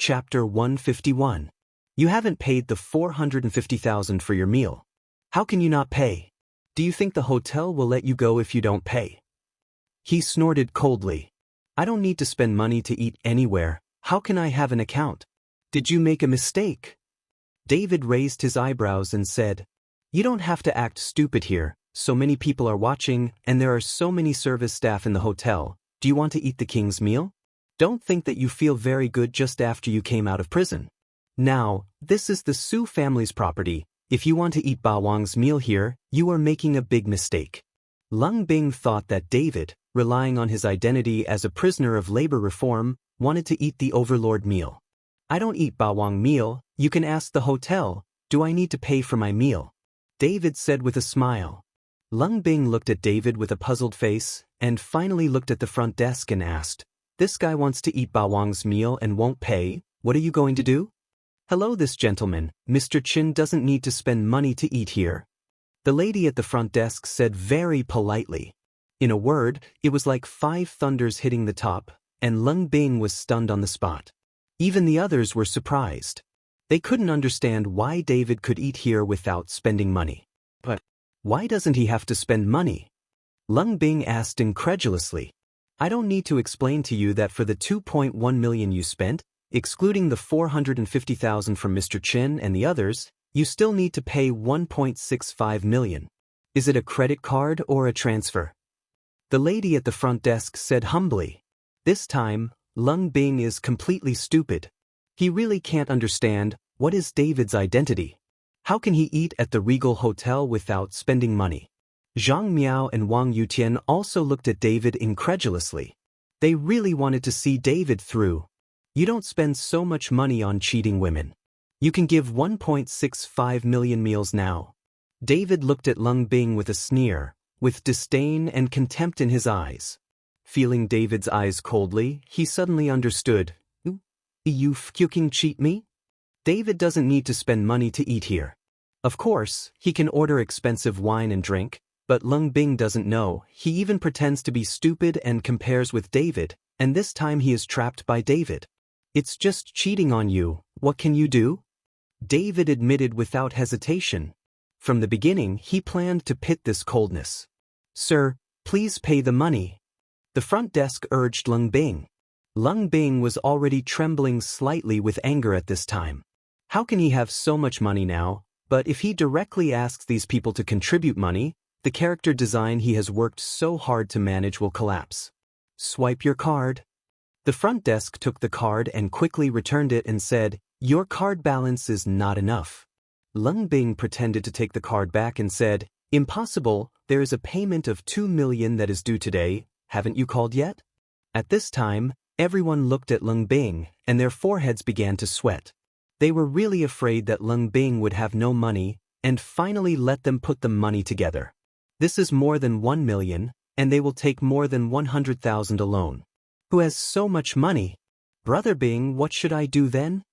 Chapter 151. You haven't paid the $450,000 for your meal. How can you not pay? Do you think the hotel will let you go if you don't pay? He snorted coldly. I don't need to spend money to eat anywhere. How can I have an account? Did you make a mistake? David raised his eyebrows and said, You don't have to act stupid here. So many people are watching, and there are so many service staff in the hotel. Do you want to eat the king's meal? Don't think that you feel very good just after you came out of prison. Now, this is the Su family's property. If you want to eat Ba Wang's meal here, you are making a big mistake. Lung Bing thought that David, relying on his identity as a prisoner of labor reform, wanted to eat the overlord meal. I don't eat Ba Wang meal. You can ask the hotel. Do I need to pay for my meal? David said with a smile. Lung Bing looked at David with a puzzled face, and finally looked at the front desk and asked, This guy wants to eat Ba Wang's meal and won't pay. What are you going to do? Hello, this gentleman. Mr. Chin doesn't need to spend money to eat here. The lady at the front desk said very politely. In a word, it was like 5 thunders hitting the top, and Lung Bing was stunned on the spot. Even the others were surprised. They couldn't understand why David could eat here without spending money. But why doesn't he have to spend money? Lung Bing asked incredulously. I don't need to explain to you that for the 2.1 million you spent, excluding the 450,000 from Mr. Chin and the others, you still need to pay 1.65 million. Is it a credit card or a transfer? The lady at the front desk said humbly. This time, Lung Bing is completely stupid. He really can't understand what is David's identity. How can he eat at the Regal Hotel without spending money? Zhang Miao and Wang Yutian also looked at David incredulously. They really wanted to see David through. You don't spend so much money on cheating women. You can give 1.65 million meals now. David looked at Lung Bing with a sneer, with disdain and contempt in his eyes. Feeling David's eyes coldly, he suddenly understood. You fucking cheat me? David doesn't need to spend money to eat here. Of course, he can order expensive wine and drink, but Lung Bing doesn't know. He even pretends to be stupid and compares with David, and this time he is trapped by David. It's just cheating on you. What can you do? David admitted without hesitation. From the beginning, he planned to pit this coldness. Sir, please pay the money. The front desk urged Lung Bing. Lung Bing was already trembling slightly with anger at this time. How can he have so much money now? But if he directly asks these people to contribute money, the character design he has worked so hard to manage will collapse. Swipe your card. The front desk took the card and quickly returned it and said, Your card balance is not enough. Lung Bing pretended to take the card back and said, Impossible, there is a payment of 2 million that is due today. Haven't you called yet? At this time, everyone looked at Lung Bing, and their foreheads began to sweat. They were really afraid that Lung Bing would have no money, and finally let them put the money together. This is more than 1 million, and they will take more than 100,000 alone. Who has so much money? Brother Bing, what should I do then?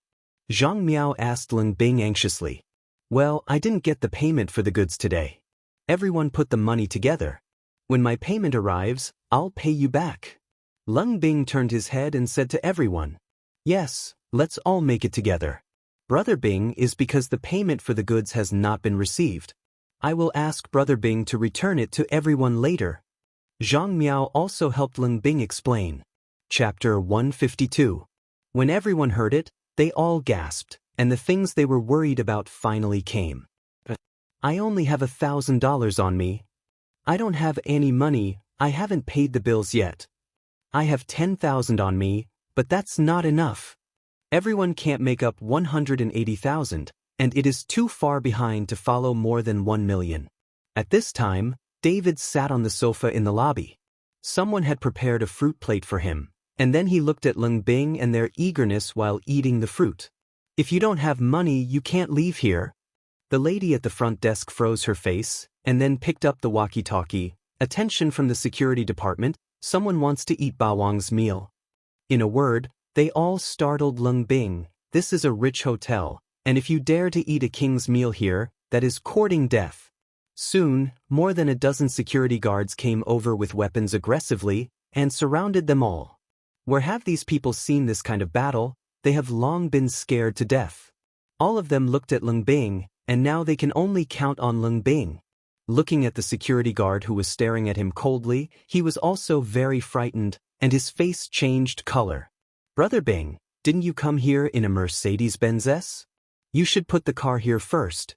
Zhang Miao asked Lung Bing anxiously. Well, I didn't get the payment for the goods today. Everyone put the money together. When my payment arrives, I'll pay you back. Lung Bing turned his head and said to everyone, Yes, let's all make it together. Brother Bing is because the payment for the goods has not been received. I will ask Brother Bing to return it to everyone later. Zhang Miao also helped Lung Bing explain. Chapter 152. When everyone heard it, they all gasped, and the things they were worried about finally came. I only have $1,000 on me. I don't have any money. I haven't paid the bills yet. I have 10,000 on me, but that's not enough. Everyone can't make up 180,000, and it is too far behind to follow more than 1 million. At this time, David sat on the sofa in the lobby. Someone had prepared a fruit plate for him, and then he looked at Lung Bing and their eagerness while eating the fruit. If you don't have money, you can't leave here. The lady at the front desk froze her face, and then picked up the walkie-talkie. Attention from the security department, someone wants to eat Ba Wang's meal. In a word, they all startled Lung Bing. This is a rich hotel, and if you dare to eat a king's meal here, that is courting death. Soon, more than a dozen security guards came over with weapons aggressively and surrounded them all. Where have these people seen this kind of battle? they have long been scared to death. All of them looked at Lung Bing, and now they can only count on Lung Bing. Looking at the security guard who was staring at him coldly, he was also very frightened, and his face changed color. Brother Bing, didn't you come here in a Mercedes-Benz? You should put the car here first.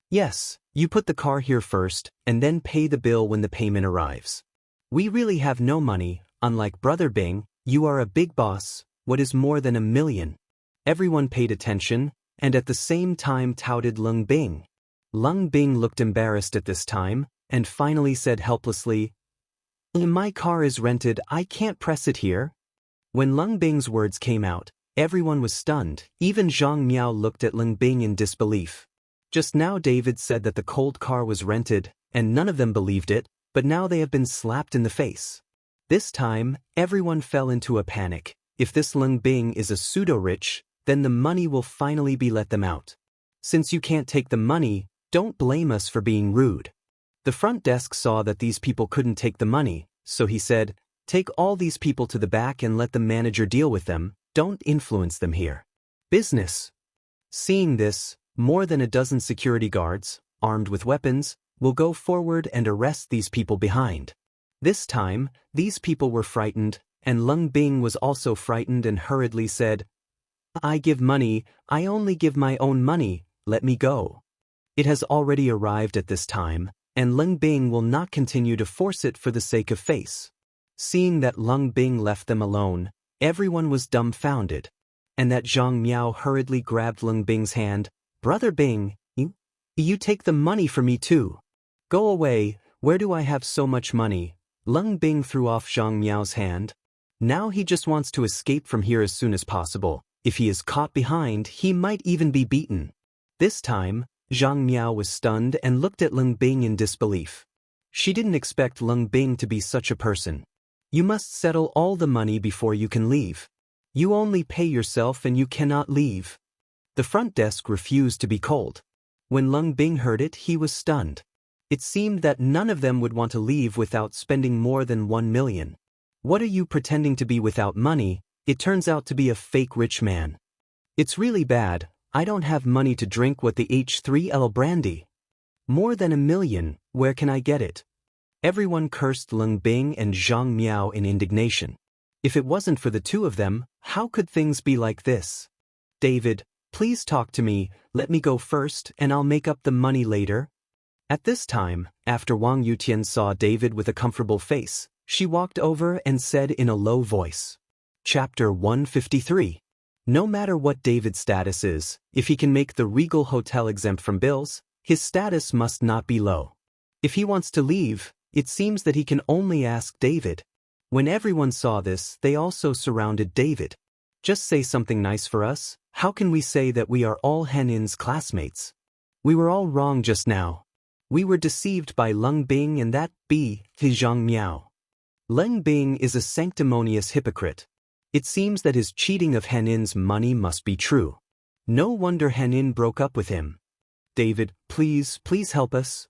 Yes, you put the car here first, and then pay the bill when the payment arrives. We really have no money, unlike Brother Bing, you are a big boss, what is more than $1 million? Everyone paid attention, and at the same time touted Lung Bing. Lung Bing looked embarrassed at this time, and finally said helplessly, "My car is rented, I can't press it here." When Lung Bing's words came out, everyone was stunned, even Zhang Miao looked at Lung Bing in disbelief. Just now David said that the cold car was rented, and none of them believed it, but now they have been slapped in the face. This time, everyone fell into a panic. If this Lung Bing is a pseudo-rich, then the money will finally be let them out. Since you can't take the money, don't blame us for being rude. The front desk saw that these people couldn't take the money, so he said, "Take all these people to the back and let the manager deal with them, don't influence them here. Business." Seeing this, more than a dozen security guards, armed with weapons, will go forward and arrest these people behind. This time, these people were frightened, and Lung Bing was also frightened and hurriedly said, "I give money, I only give my own money, let me go." It has already arrived at this time, and Lung Bing will not continue to force it for the sake of face. Seeing that Lung Bing left them alone, everyone was dumbfounded, and that Zhang Miao hurriedly grabbed Lung Bing's hand. "Brother Bing, you take the money for me too. Go away, where do I have so much money?" Lung Bing threw off Zhang Miao's hand. Now he just wants to escape from here as soon as possible. If he is caught behind, he might even be beaten. This time, Zhang Miao was stunned and looked at Lung Bing in disbelief. She didn't expect Lung Bing to be such a person. "You must settle all the money before you can leave. You only pay yourself and you cannot leave." The front desk refused to be cold. When Lung Bing heard it, he was stunned. It seemed that none of them would want to leave without spending more than $1 million. What are you pretending to be without money? It turns out to be a fake rich man. It's really bad, I don't have money to drink what the H3L brandy. More than $1 million, where can I get it? Everyone cursed Lung Bing and Zhang Miao in indignation. If it wasn't for the two of them, how could things be like this? "David, please talk to me, let me go first and I'll make up the money later." At this time, after Wang Yutian saw David with a comfortable face, she walked over and said in a low voice. Chapter 153. No matter what David's status is, if he can make the Regal Hotel exempt from bills, his status must not be low. If he wants to leave, it seems that he can only ask David. When everyone saw this, they also surrounded David. "Just say something nice for us. How can we say that we are all Henin's classmates? We were all wrong just now. We were deceived by Lung Bing and that Zhang Miao. Lung Bing is a sanctimonious hypocrite. It seems that his cheating of Henin's money must be true. No wonder Henin broke up with him. David, please help us."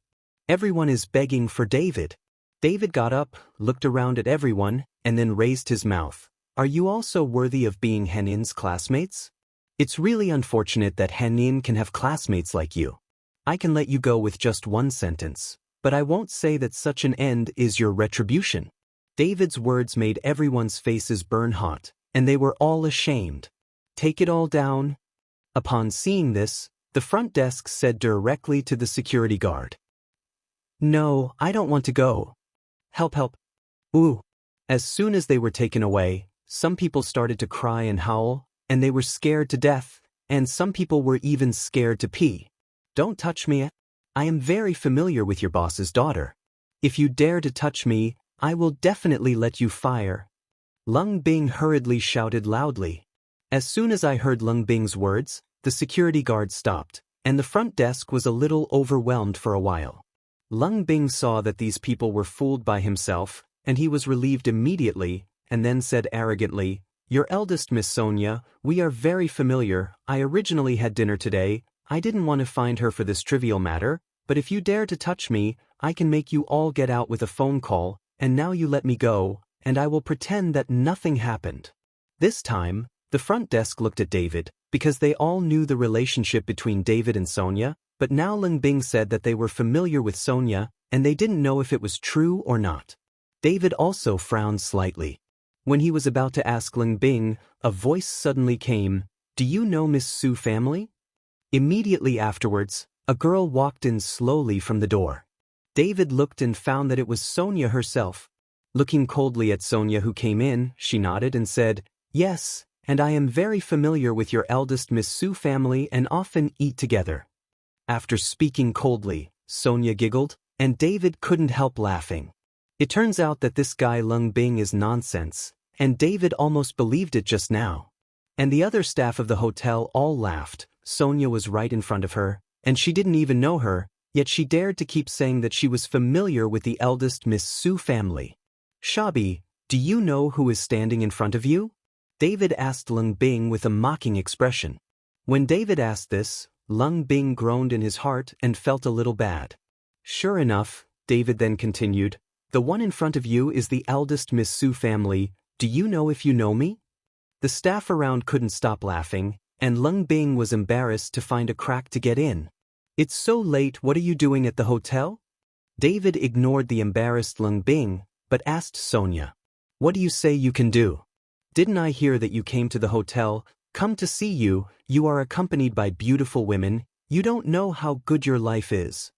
Everyone is begging for David. David got up, looked around at everyone, and then raised his mouth. "Are you also worthy of being Henin's classmates? It's really unfortunate that Henin can have classmates like you. I can let you go with just one sentence, but I won't say that such an end is your retribution." David's words made everyone's faces burn hot, and they were all ashamed. "Take it all down." Upon seeing this, the front desk said directly to the security guard, "No, I don't want to go. Help. Ooh." As soon as they were taken away, some people started to cry and howl, and they were scared to death, and some people were even scared to pee. "Don't touch me. I am very familiar with your boss's daughter. If you dare to touch me, I will definitely let you fire." Lung Bing hurriedly shouted loudly. As soon as I heard Lung Bing's words, the security guard stopped, and the front desk was a little overwhelmed for a while. Lung Bing saw that these people were fooled by himself, and he was relieved immediately, and then said arrogantly, "Your eldest Miss Sonia, we are very familiar. I originally had dinner today. I didn't want to find her for this trivial matter, but if you dare to touch me, I can make you all get out with a phone call, and now you let me go, and I will pretend that nothing happened." This time, The front desk looked at David, because they all knew the relationship between David and Sonia, but now Lung Bing said that they were familiar with Sonia, and they didn't know if it was true or not. David also frowned slightly. When he was about to ask Lung Bing, a voice suddenly came, "Do you know Miss Su family?" Immediately afterwards, a girl walked in slowly from the door. David looked and found that it was Sonia herself. Looking coldly at Sonia who came in, she nodded and said, "Yes, and I am very familiar with your eldest Miss Su family and often eat together." After speaking coldly, Sonia giggled, and David couldn't help laughing. It turns out that this guy Lung Bing is nonsense, and David almost believed it just now. And the other staff of the hotel all laughed. Sonia was right in front of her, and she didn't even know her, yet she dared to keep saying that she was familiar with the eldest Miss Su family. "Shabi, do you know who is standing in front of you?" David asked Lung Bing with a mocking expression. When David asked this, Lung Bing groaned in his heart and felt a little bad. "Sure enough," David then continued, "the one in front of you is the eldest Miss Su family. Do you know if you know me?" The staff around couldn't stop laughing, and Lung Bing was embarrassed to find a crack to get in. "It's so late, what are you doing at the hotel?" David ignored the embarrassed Lung Bing, but asked Sonia, "What do you say you can do? Didn't I hear that you came to the hotel? Come to see you, you are accompanied by beautiful women, you don't know how good your life is."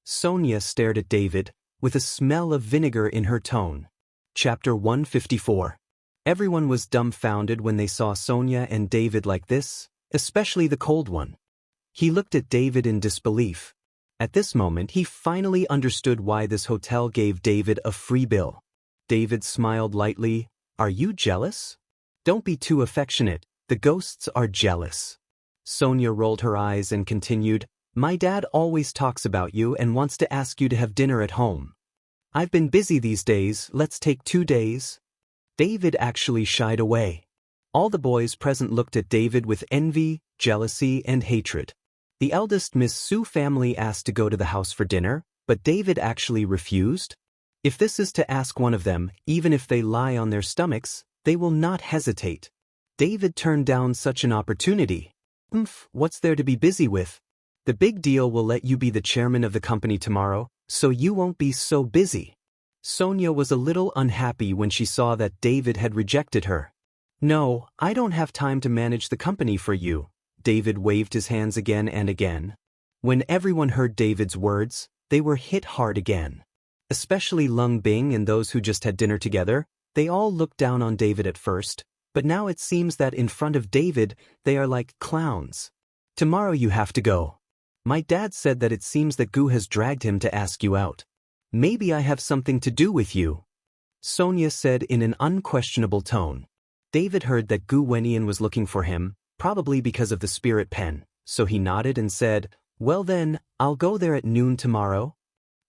Sonia stared at David, with a smell of vinegar in her tone. Chapter 154. Everyone was dumbfounded when they saw Sonia and David like this, especially the cold one. He looked at David in disbelief. At this moment he finally understood why this hotel gave David a free bill. David smiled lightly. "Are you jealous?" "Don't be too affectionate, the ghosts are jealous." Sonia rolled her eyes and continued, "My dad always talks about you and wants to ask you to have dinner at home. I've been busy these days, let's take 2 days. David actually shied away. All the boys present looked at David with envy, jealousy, and hatred. The eldest Miss Su family asked to go to the house for dinner, but David actually refused. If this is to ask one of them, even if they lie on their stomachs, they will not hesitate. David turned down such an opportunity. What's there to be busy with? The big deal will let you be the chairman of the company tomorrow, so you won't be so busy. Sonia was a little unhappy when she saw that David had rejected her. "No, I don't have time to manage the company for you." David waved his hands again and again. When everyone heard David's words, they were hit hard again. Especially Lung Bing and those who just had dinner together, they all looked down on David at first, but now it seems that in front of David, they are like clowns. "Tomorrow you have to go. My dad said that it seems that Gu has dragged him to ask you out. Maybe I have something to do with you," Sonia said in an unquestionable tone. David heard that Gu Wenian was looking for him, probably because of the spirit pen, so he nodded and said, "Well then, I'll go there at noon tomorrow."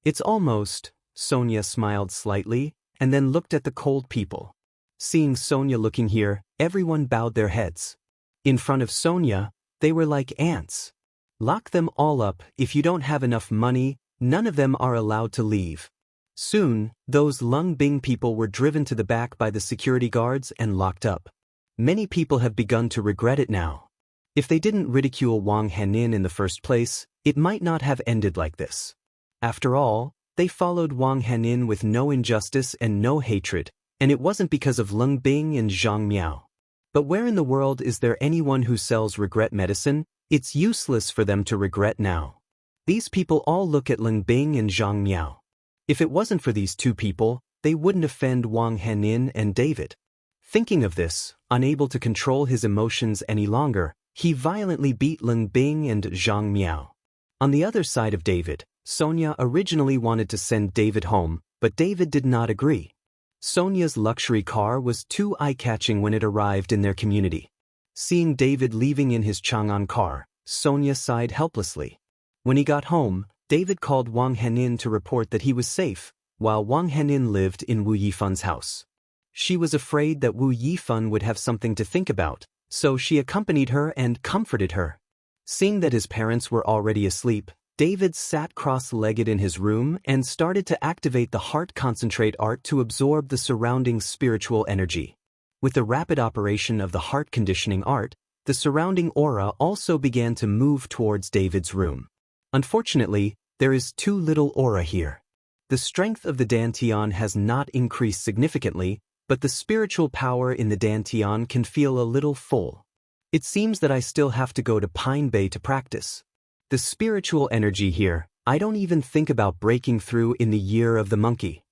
"It's almost," Sonia smiled slightly, and then looked at the cold people. Seeing Sonia looking here, everyone bowed their heads. In front of Sonia, they were like ants. Lock them all up, if you don't have enough money, none of them are allowed to leave. Soon, those Lung Bing people were driven to the back by the security guards and locked up. Many people have begun to regret it now. If they didn't ridicule Wang Henin in the first place, it might not have ended like this. After all, they followed Wang Henin with no injustice and no hatred, and it wasn't because of Lung Bing and Zhang Miao. But where in the world is there anyone who sells regret medicine? It's useless for them to regret now. These people all look at Lung Bing and Zhang Miao. If it wasn't for these two people, they wouldn't offend Wang Henin and David. Thinking of this, unable to control his emotions any longer, he violently beat Lung Bing and Zhang Miao. On the other side of David, Sonia originally wanted to send David home, but David did not agree. Sonia's luxury car was too eye-catching when it arrived in their community. Seeing David leaving in his Chang'an car, Sonia sighed helplessly. When he got home, David called Wang Henin to report that he was safe, while Wang Henin lived in Wu Yifan's house. She was afraid that Wu Yifan would have something to think about, so she accompanied her and comforted her. Seeing that his parents were already asleep, David sat cross-legged in his room and started to activate the heart concentrate art to absorb the surrounding spiritual energy. With the rapid operation of the heart conditioning art, the surrounding aura also began to move towards David's room. Unfortunately, there is too little aura here. The strength of the dantian has not increased significantly, but the spiritual power in the dantian can feel a little full. It seems that I still have to go to Pine Bay to practice. The spiritual energy here, I don't even think about breaking through in the year of the monkey.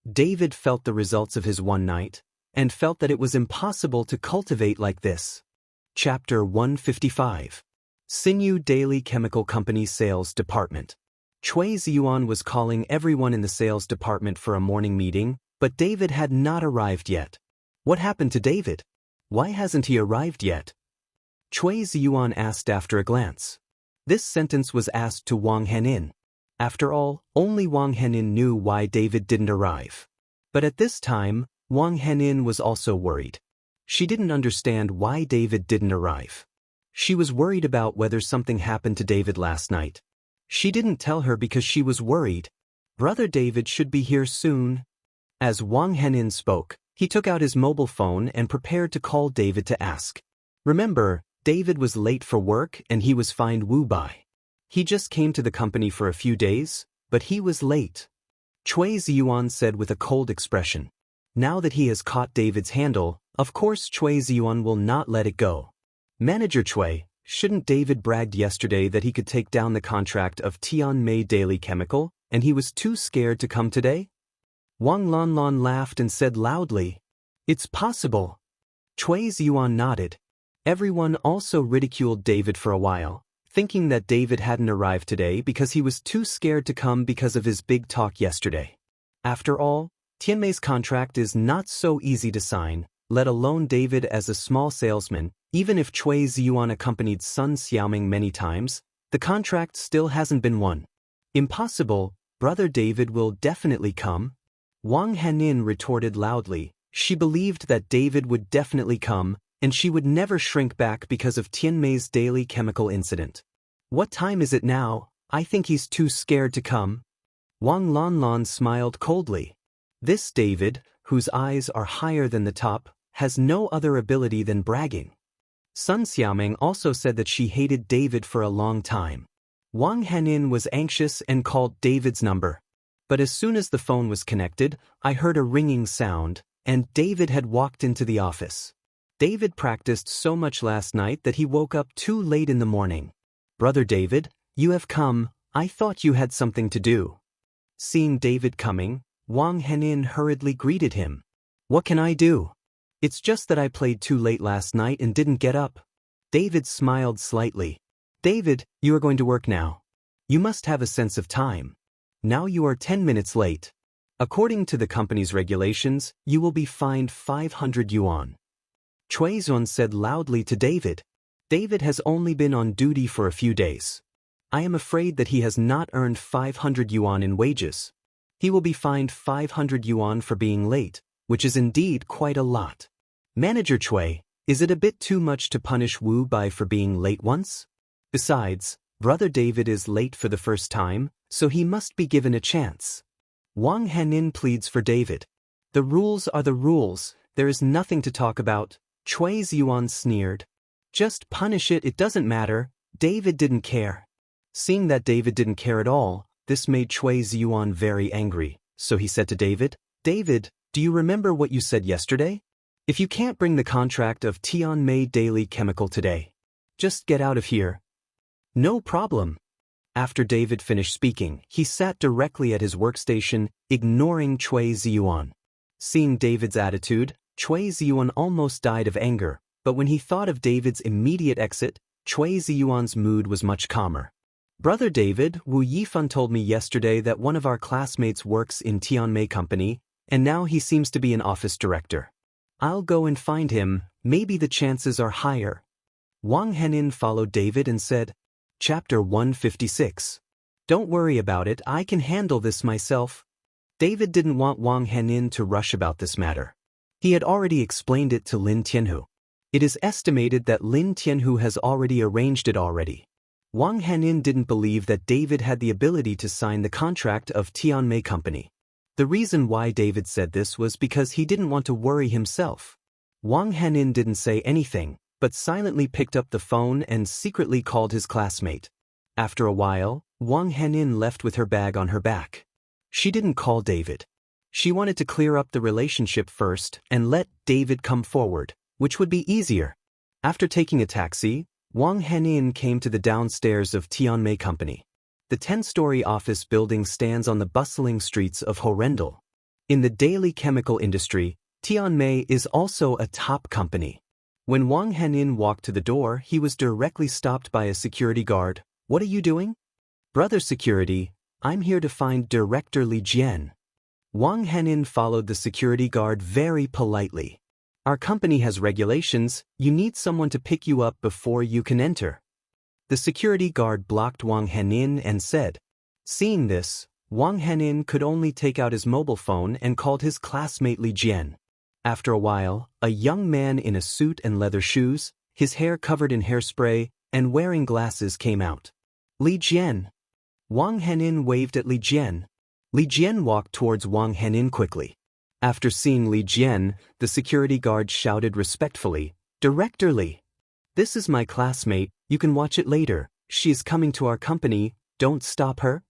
David felt the results of his one night, and felt that it was impossible to cultivate like this. Chapter 155. Sinew Daily Chemical Company Sales Department. Chui Ziyuan was calling everyone in the sales department for a morning meeting, but David had not arrived yet. What happened to David? Why hasn't he arrived yet? Chui Ziyuan asked after a glance. This sentence was asked to Wang Henin. After all, only Wang Henin knew why David didn't arrive. But at this time, Wang Henin was also worried. She didn't understand why David didn't arrive. She was worried about whether something happened to David last night. She didn't tell her because she was worried. Brother David should be here soon. As Wang Henin spoke, he took out his mobile phone and prepared to call David to ask. Remember, David was late for work and he was fined Wu Bai. He just came to the company for a few days, but he was late. Chui Ziyuan said with a cold expression. Now that he has caught David's handle, of course Chui Ziyuan will not let it go. Manager Chui, shouldn't David bragged yesterday that he could take down the contract of Tianmei Daily Chemical, and he was too scared to come today? Wang Lanlan laughed and said loudly, "It's possible." Chui Ziyuan nodded. Everyone also ridiculed David for a while, thinking that David hadn't arrived today because he was too scared to come because of his big talk yesterday. After all, Tianmei's contract is not so easy to sign, let alone David as a small salesman. Even if Chui Ziyuan accompanied Sun Xiaoming many times, the contract still hasn't been won. Impossible, Brother David will definitely come. Wang Henin retorted loudly. She believed that David would definitely come, and she would never shrink back because of Tianmei's daily chemical incident. What time is it now? I think he's too scared to come. Wang Lanlan smiled coldly. This David, whose eyes are higher than the top, has no other ability than bragging. Sun Xiaoming also said that she hated David for a long time. Wang Henin was anxious and called David's number. But as soon as the phone was connected, I heard a ringing sound, and David had walked into the office. David practiced so much last night that he woke up too late in the morning. Brother David, you have come, I thought you had something to do. Seeing David coming, Wang Henin hurriedly greeted him. What can I do? It's just that I played too late last night and didn't get up. David smiled slightly. David, you are going to work now. You must have a sense of time. Now you are 10 minutes late. According to the company's regulations, you will be fined 500 yuan. Chui Ziyuan said loudly to David. David has only been on duty for a few days. I am afraid that he has not earned 500 yuan in wages. He will be fined 500 yuan for being late, which is indeed quite a lot. Manager Chui, is it a bit too much to punish Wu Bai for being late once? Besides, Brother David is late for the first time, so he must be given a chance. Wang Henin pleads for David. The rules are the rules, there is nothing to talk about. Chui Ziyuan sneered. Just punish it, it doesn't matter. David didn't care. Seeing that David didn't care at all, this made Chui Ziyuan very angry, so he said to David, David, do you remember what you said yesterday? If you can't bring the contract of Tianmei Daily Chemical today, just get out of here. No problem. After David finished speaking, he sat directly at his workstation, ignoring Chui Ziyuan. Seeing David's attitude, Chui Ziyuan almost died of anger, but when he thought of David's immediate exit, Chui Ziyuan's mood was much calmer. Brother David, Wu Yifan told me yesterday that one of our classmates works in Tianmei Company, and now he seems to be an office director. I'll go and find him, maybe the chances are higher. Wang Henin followed David and said, Chapter 156. Don't worry about it, I can handle this myself. David didn't want Wang Henin to rush about this matter. He had already explained it to Lin Tianhu. It is estimated that Lin Tianhu has already arranged it already. Wang Henin didn't believe that David had the ability to sign the contract of Tianmei Company. The reason why David said this was because he didn't want to worry himself. Wang Hanin didn't say anything, but silently picked up the phone and secretly called his classmate. After a while, Wang Hanin left with her bag on her back. She didn't call David. She wanted to clear up the relationship first and let David come forward, which would be easier. After taking a taxi, Wang Hanin came to the downstairs of Tianmei Company. The 10-story office building stands on the bustling streets of Horendal. In the daily chemical industry, Tianmei is also a top company. When Wang Hanin walked to the door, he was directly stopped by a security guard. "What are you doing?" "Brother security, I'm here to find Director Li Jian." Wang Hanin followed the security guard very politely. "Our company has regulations, you need someone to pick you up before you can enter." The security guard blocked Wang Hanin and said. Seeing this, Wang Hanin could only take out his mobile phone and called his classmate Li Jian. After a while, a young man in a suit and leather shoes, his hair covered in hairspray, and wearing glasses came out. "Li Jian." Wang Hanin waved at Li Jian. Li Jian walked towards Wang Hanin quickly. After seeing Li Jian, the security guard shouted respectfully, "Director Li. This is my classmate, you can watch it later, she is coming to our company, don't stop her."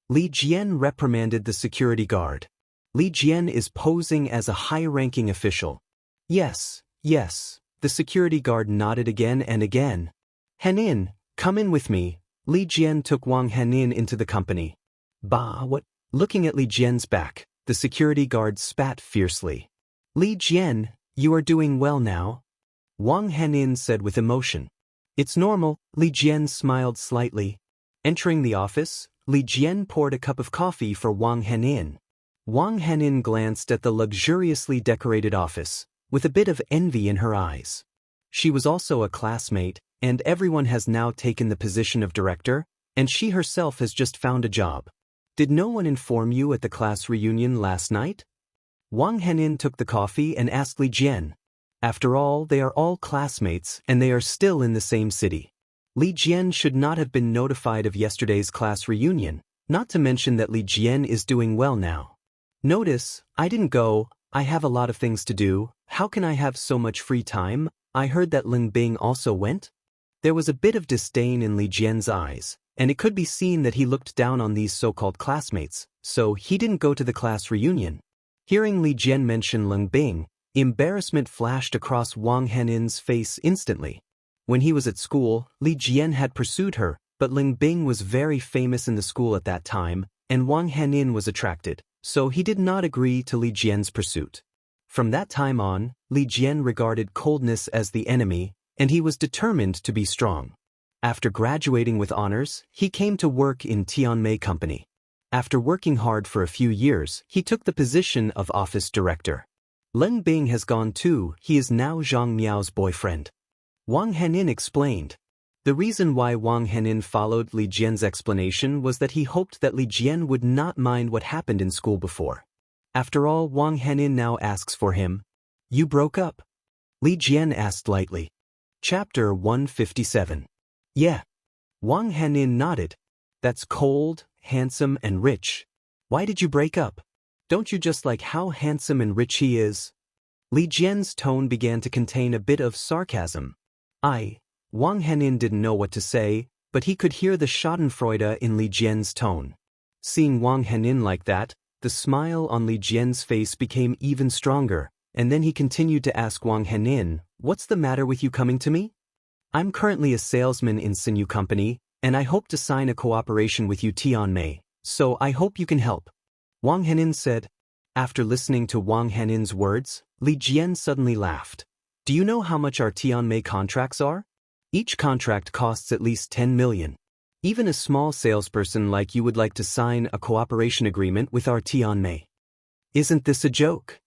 Li Jian reprimanded the security guard. Li Jian is posing as a high-ranking official. Yes, the security guard nodded again and again. "Hanin, come in with me." Li Jian took Wang Hanin into the company. "Bah, what?" Looking at Li Jian's back, the security guard spat fiercely. "Li Jian, you are doing well now," Wang Hanin said with emotion. "It's normal," Li Jian smiled slightly. Entering the office, Li Jian poured a cup of coffee for Wang Hanin. Wang Hanin glanced at the luxuriously decorated office, with a bit of envy in her eyes. She was also a classmate, and everyone has now taken the position of director, and she herself has just found a job. "Did no one inform you at the class reunion last night?" Wang Hanin took the coffee and asked Li Jian. After all, they are all classmates and they are still in the same city. Li Jian should not have been notified of yesterday's class reunion, not to mention that Li Jian is doing well now. "Notice, I didn't go, I have a lot of things to do, how can I have so much free time? I heard that Ling Bing also went?" There was a bit of disdain in Li Jian's eyes, and it could be seen that he looked down on these so-called classmates, so he didn't go to the class reunion. Hearing Li Jian mention Ling Bing, embarrassment flashed across Wang Hanin's face instantly. When he was at school, Li Jian had pursued her, but Ling Bing was very famous in the school at that time, and Wang Hanin was attracted, so he did not agree to Li Jian's pursuit. From that time on, Li Jian regarded coldness as the enemy, and he was determined to be strong. After graduating with honors, he came to work in Tianmei Company. After working hard for a few years, he took the position of office director. Ling Bing has gone too, he is now Zhang Miao's boyfriend. Wang Hanin explained. The reason why Wang Hanin followed Li Jian's explanation was that he hoped that Li Jian would not mind what happened in school before. After all, Wang Hanin now asks for him. "You broke up?" Li Jian asked lightly. Chapter 157. "Yeah." Wang Hanin nodded. "That's cold, handsome, and rich. Why did you break up? Don't you just like how handsome and rich he is?" Li Jian's tone began to contain a bit of sarcasm. Wang Hanin didn't know what to say, but he could hear the schadenfreude in Li Jian's tone. Seeing Wang Hanin like that, the smile on Li Jian's face became even stronger, and then he continued to ask Wang Hanin, "What's the matter with you coming to me? I'm currently a salesman in Sinew Company, and I hope to sign a cooperation with you Tianmei, so I hope you can help." Wang Hanin said. After listening to Wang Hanin's words, Li Jian suddenly laughed. "Do you know how much our Tianmei contracts are? Each contract costs at least 10 million. Even a small salesperson like you would like to sign a cooperation agreement with our Tianmei. Isn't this a joke?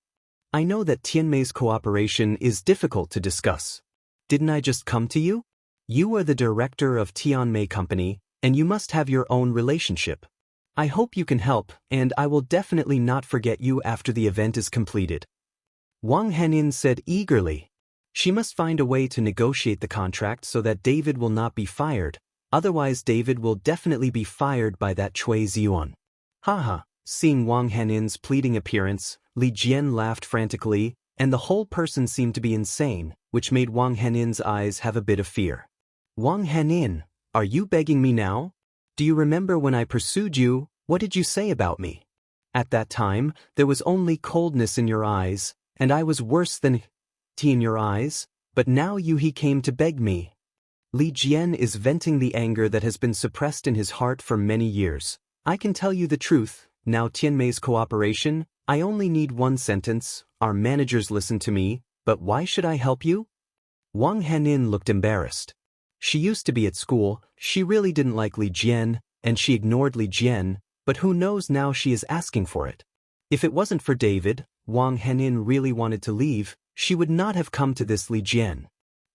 I know that Tianmei's cooperation is difficult to discuss. Didn't I just come to you? You are the director of Tianmei Company, and you must have your own relationship. I hope you can help, and I will definitely not forget you after the event is completed." Wang Hanin said eagerly. She must find a way to negotiate the contract so that David will not be fired, otherwise David will definitely be fired by that Cui Ziyuan. Haha, seeing Wang Hanin's pleading appearance, Li Jian laughed frantically, and the whole person seemed to be insane, which made Wang Henin's eyes have a bit of fear. Wang Henin, are you begging me now? Do you remember when I pursued you, what did you say about me? At that time, there was only coldness in your eyes, and I was worse than tea in your eyes, but now he came to beg me. Li Jian is venting the anger that has been suppressed in his heart for many years. I can tell you the truth, now Tianmei's cooperation, I only need one sentence, our managers listen to me, but why should I help you? Wang Henin looked embarrassed. She used to be at school, she really didn't like Li Jian, and she ignored Li Jian, but who knows now she is asking for it. If it wasn't for David, Wang Henin really wanted to leave, she would not have come to this Li Jian.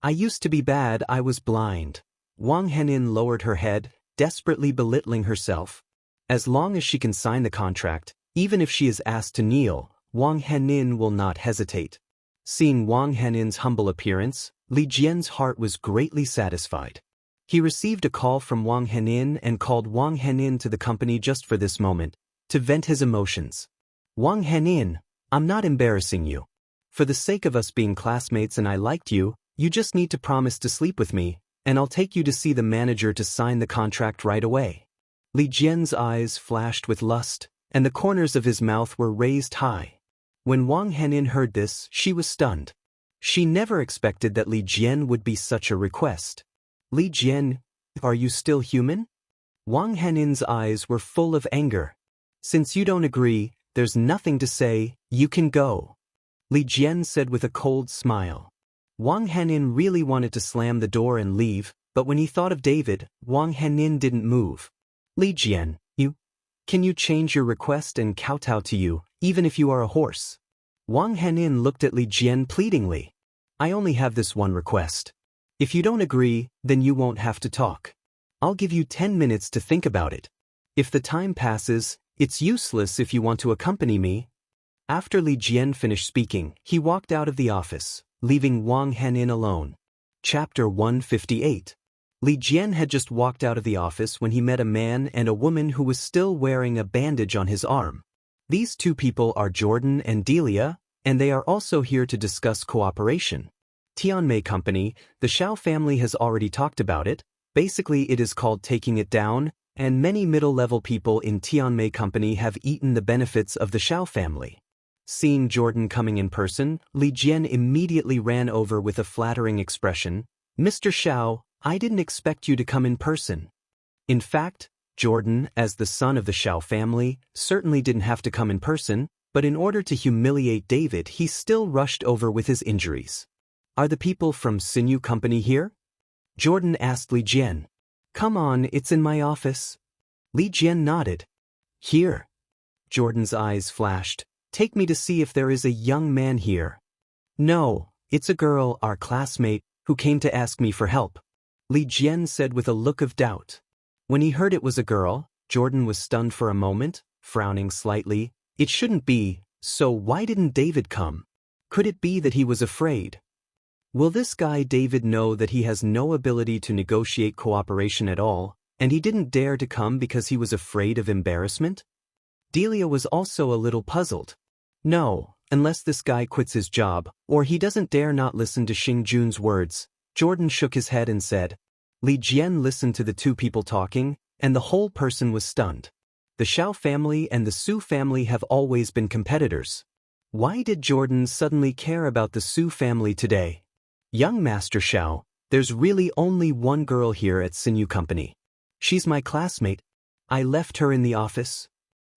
I used to be bad, I was blind. Wang Henin lowered her head, desperately belittling herself. As long as she can sign the contract, even if she is asked to kneel, Wang Henin will not hesitate. Seeing Wang Henin's humble appearance, Li Jian's heart was greatly satisfied. He received a call from Wang Henin and called Wang Henin to the company just for this moment, to vent his emotions. Wang Henin, I'm not embarrassing you. For the sake of us being classmates and I liked you, you just need to promise to sleep with me, and I'll take you to see the manager to sign the contract right away. Li Jian's eyes flashed with lust, and the corners of his mouth were raised high. When Wang Henin heard this, she was stunned. She never expected that Li Jian would be such a request. Li Jian, are you still human? Wang Henin's eyes were full of anger. Since you don't agree, there's nothing to say, you can go. Li Jian said with a cold smile. Wang Henin really wanted to slam the door and leave, but when he thought of David, Wang Henin didn't move. Li Jian, can you change your request and kowtow to you, even if you are a horse? Wang Henin looked at Li Jian pleadingly. I only have this one request. If you don't agree, then you won't have to talk. I'll give you 10 minutes to think about it. If the time passes, it's useless if you want to accompany me. After Li Jian finished speaking, he walked out of the office, leaving Wang Henin alone. Chapter 158. Li Jian had just walked out of the office when he met a man and a woman who was still wearing a bandage on his arm. These two people are Jordan and Delia, and they are also here to discuss cooperation. Tianmei Company, the Shao family has already talked about it. Basically it is called taking it down, and many middle-level people in Tianmei Company have eaten the benefits of the Shao family. Seeing Jordan coming in person, Li Jian immediately ran over with a flattering expression. Mr. Shao, I didn't expect you to come in person. In fact, Jordan, as the son of the Shao family, certainly didn't have to come in person, but in order to humiliate David he still rushed over with his injuries. Are the people from Sinew Company here? Jordan asked Li Jian. Come on, it's in my office. Li Jian nodded. Here. Jordan's eyes flashed. Take me to see if there is a young man here. No, it's a girl, our classmate, who came to ask me for help. Li Jian said with a look of doubt. When he heard it was a girl, Jordan was stunned for a moment, frowning slightly. It shouldn't be, so why didn't David come? Could it be that he was afraid? Will this guy David know that he has no ability to negotiate cooperation at all, and he didn't dare to come because he was afraid of embarrassment? Delia was also a little puzzled. No, unless this guy quits his job, or he doesn't dare not listen to Xing Jun's words. Jordan shook his head and said. Li Jian listened to the two people talking, and the whole person was stunned. The Shao family and the Su family have always been competitors. Why did Jordan suddenly care about the Su family today? Young Master Shao, there's really only one girl here at Sinew Company. She's my classmate. I left her in the office.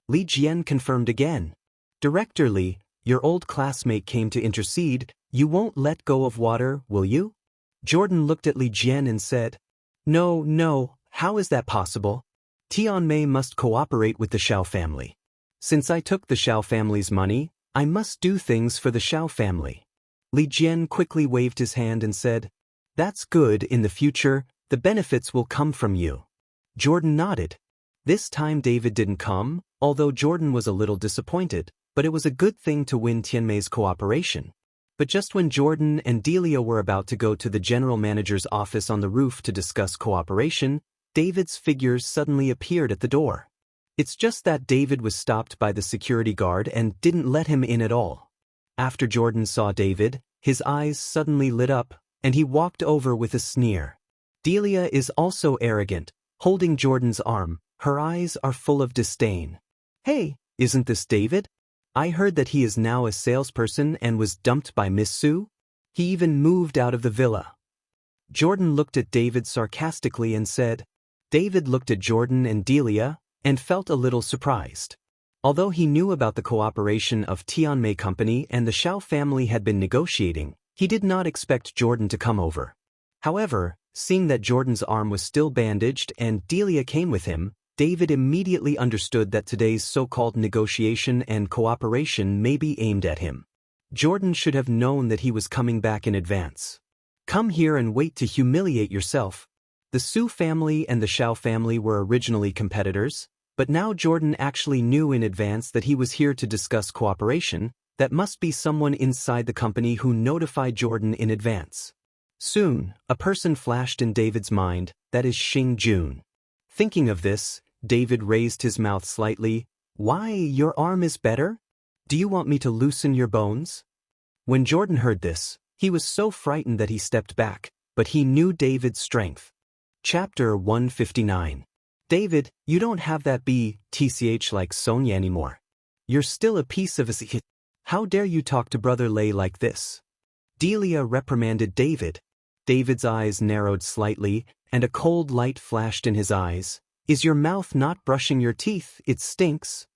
Li Jian confirmed again. Director Li, your old classmate came to intercede. You won't let go of water, will you? Jordan looked at Li Jian and said. No, how is that possible? Tianmei must cooperate with the Shao family. Since I took the Shao family's money, I must do things for the Shao family. Li Jian quickly waved his hand and said, That's good, in the future, the benefits will come from you. Jordan nodded. This time David didn't come, although Jordan was a little disappointed, but it was a good thing to win Tianmei's cooperation. But just when Jordan and Delia were about to go to the general manager's office on the roof to discuss cooperation, David's figure suddenly appeared at the door. It's just that David was stopped by the security guard and didn't let him in at all. After Jordan saw David, his eyes suddenly lit up, and he walked over with a sneer. Delia is also arrogant, holding Jordan's arm. Her eyes are full of disdain. Hey, isn't this David? I heard that he is now a salesperson and was dumped by Miss Sue. He even moved out of the villa. Jordan looked at David sarcastically and said. David looked at Jordan and Delia, and felt a little surprised. Although he knew about the cooperation of Tianmei Company and the Shao family had been negotiating, he did not expect Jordan to come over. However, seeing that Jordan's arm was still bandaged and Delia came with him, David immediately understood that today's so-called negotiation and cooperation may be aimed at him. Jordan should have known that he was coming back in advance. Come here and wait to humiliate yourself. The Su family and the Shao family were originally competitors, but now Jordan actually knew in advance that he was here to discuss cooperation. That must be someone inside the company who notified Jordan in advance. Soon, a person flashed in David's mind, that is Xing Jun. Thinking of this, David raised his mouth slightly. Why, your arm is better? Do you want me to loosen your bones? When Jordan heard this, he was so frightened that he stepped back, but he knew David's strength. Chapter 159. David, you don't have that BTCH like Sonya anymore. You're still a piece of a. How dare you talk to Brother Lei like this? Delia reprimanded David. David's eyes narrowed slightly, and a cold light flashed in his eyes. Is your mouth not brushing your teeth? It stinks.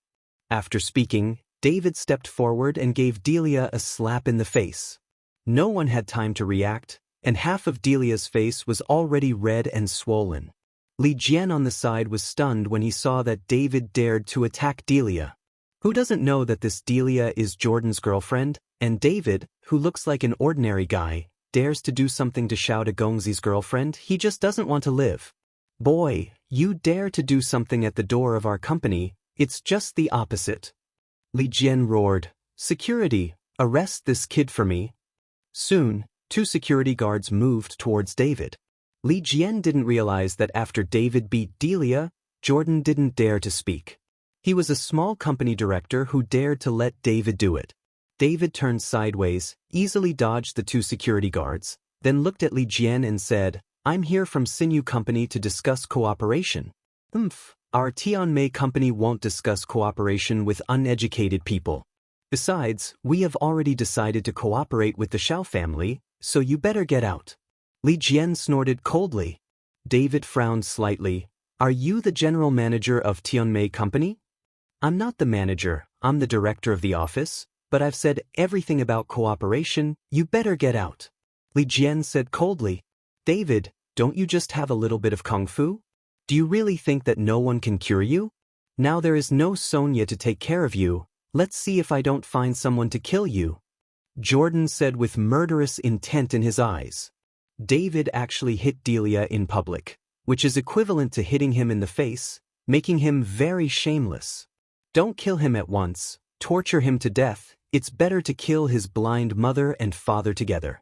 After speaking, David stepped forward and gave Delia a slap in the face. No one had time to react, and half of Delia's face was already red and swollen. Li Jian on the side was stunned when he saw that David dared to attack Delia. Who doesn't know that this Delia is Jordan's girlfriend, and David, who looks like an ordinary guy, dares to do something to Xiao Degongzi's girlfriend? He just doesn't want to live. Boy, you dare to do something at the door of our company, it's just the opposite. Li Jian roared, Security, arrest this kid for me. Soon, 2 security guards moved towards David. Li Jian didn't realize that after David beat Delia, Jordan didn't dare to speak. He was a small company director who dared to let David do it. David turned sideways, easily dodged the 2 security guards, then looked at Li Jian and said, I'm here from Sinew Company to discuss cooperation. Our Tianmei Company won't discuss cooperation with uneducated people. Besides, we have already decided to cooperate with the Shao family, so you better get out. Li Jian snorted coldly. David frowned slightly. Are you the general manager of Tianmei Company? I'm not the manager, I'm the director of the office, but I've said everything about cooperation, you better get out. Li Jian said coldly. David, don't you just have a little bit of kung fu? Do you really think that no one can cure you? Now there is no Sonya to take care of you, let's see if I don't find someone to kill you. Jordan said with murderous intent in his eyes. David actually hit Delia in public, which is equivalent to hitting him in the face, making him very shameless. Don't kill him at once, torture him to death, it's better to kill his blind mother and father together.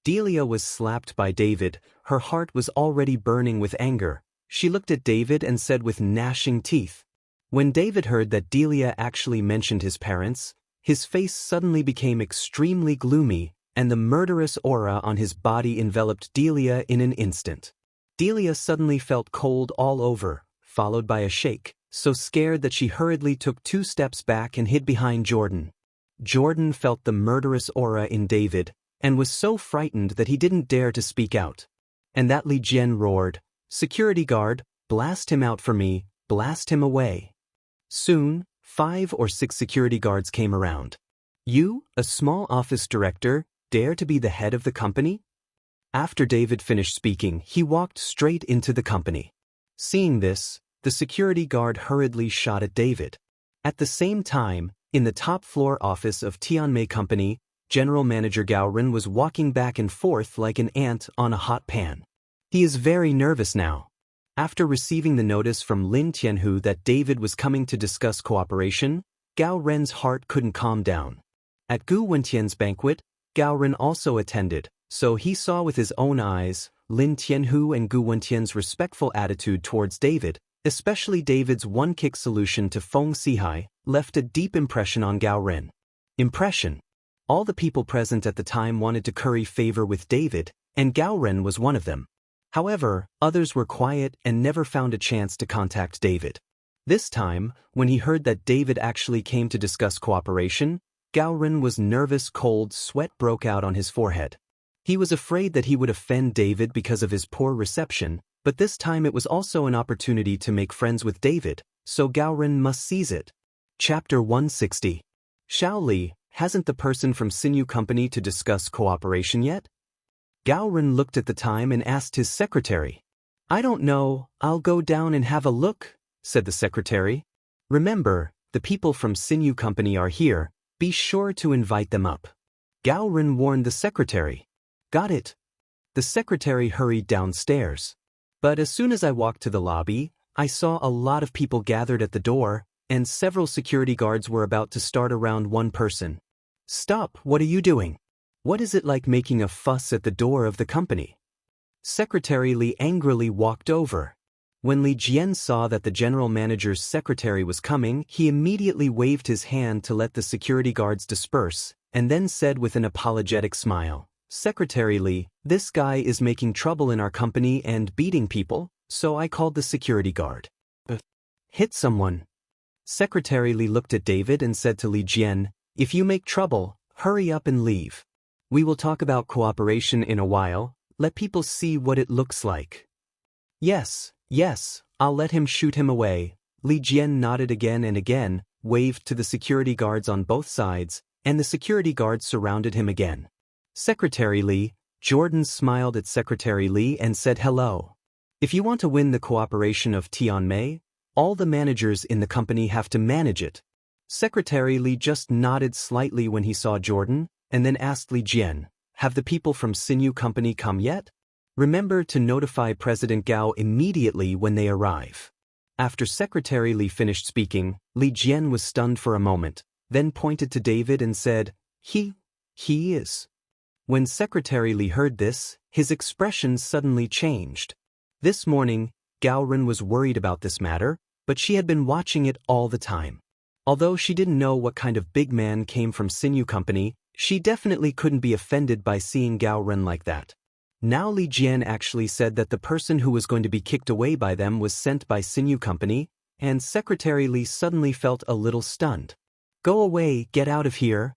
Delia was slapped by David, her heart was already burning with anger. She looked at David and said with gnashing teeth. When David heard that Delia actually mentioned his parents, his face suddenly became extremely gloomy, and the murderous aura on his body enveloped Delia in an instant. Delia suddenly felt cold all over, followed by a shake, so scared that she hurriedly took 2 steps back and hid behind Jordan. Jordan felt the murderous aura in David, and was so frightened that he didn't dare to speak out. And that Li Jian roared, Security guard, blast him out for me, blast him away. Soon, 5 or 6 security guards came around. You, a small office director, dare to be the head of the company? After David finished speaking, he walked straight into the company. Seeing this, the security guard hurriedly shot at David. At the same time, in the top floor office of Tianmei Company, General Manager Gao Ren was walking back and forth like an ant on a hot pan. He is very nervous now. After receiving the notice from Lin Tianhu that David was coming to discuss cooperation, Gao Ren's heart couldn't calm down. At Gu Wentian's banquet, Gao Ren also attended, so he saw with his own eyes Lin Tianhu and Gu Wentian's respectful attitude towards David, especially David's one-kick solution to Feng Sihai, left a deep impression on Gao Ren. Impression. All the people present at the time wanted to curry favor with David, and Gao Ren was one of them. However, others were quiet and never found a chance to contact David. This time, when he heard that David actually came to discuss cooperation, Gao Ren was nervous. Cold sweat broke out on his forehead. He was afraid that he would offend David because of his poor reception, but this time it was also an opportunity to make friends with David, so Gao Ren must seize it. Chapter 160. Xiao Li, hasn't the person from Sinew Company to discuss cooperation yet? Gao Ren looked at the time and asked his secretary. I don't know, I'll go down and have a look, said the secretary. Remember, the people from Sinew Company are here, be sure to invite them up. Gao Ren warned the secretary. Got it. The secretary hurried downstairs. But as soon as I walked to the lobby, I saw a lot of people gathered at the door, and several security guards were about to start around one person. Stop, what are you doing? What is it like making a fuss at the door of the company? Secretary Li angrily walked over. When Li Jian saw that the general manager's secretary was coming, he immediately waved his hand to let the security guards disperse, and then said with an apologetic smile, Secretary Li, this guy is making trouble in our company and beating people, so I called the security guard. Hit someone. Secretary Li looked at David and said to Li Jian, if you make trouble, hurry up and leave. We will talk about cooperation in a while, let people see what it looks like. Yes, I'll let him shoot him away. Li Jian nodded again and again, waved to the security guards on both sides, and the security guards surrounded him again. Secretary Li, Jordan smiled at Secretary Li and said hello. If you want to win the cooperation of Tianmei, all the managers in the company have to manage it. Secretary Li just nodded slightly when he saw Jordan, and then asked Li Jian, have the people from Sinew Company come yet? Remember to notify President Gao immediately when they arrive. After Secretary Li finished speaking, Li Jian was stunned for a moment, then pointed to David and said, He is. When Secretary Li heard this, his expression suddenly changed. This morning, Gao Ren was worried about this matter, but she had been watching it all the time. Although she didn't know what kind of big man came from Sinew Company, she definitely couldn't be offended by seeing Gao Ren like that. Now Li Jian actually said that the person who was going to be kicked away by them was sent by Sinew Company, and Secretary Li suddenly felt a little stunned. Go away, get out of here.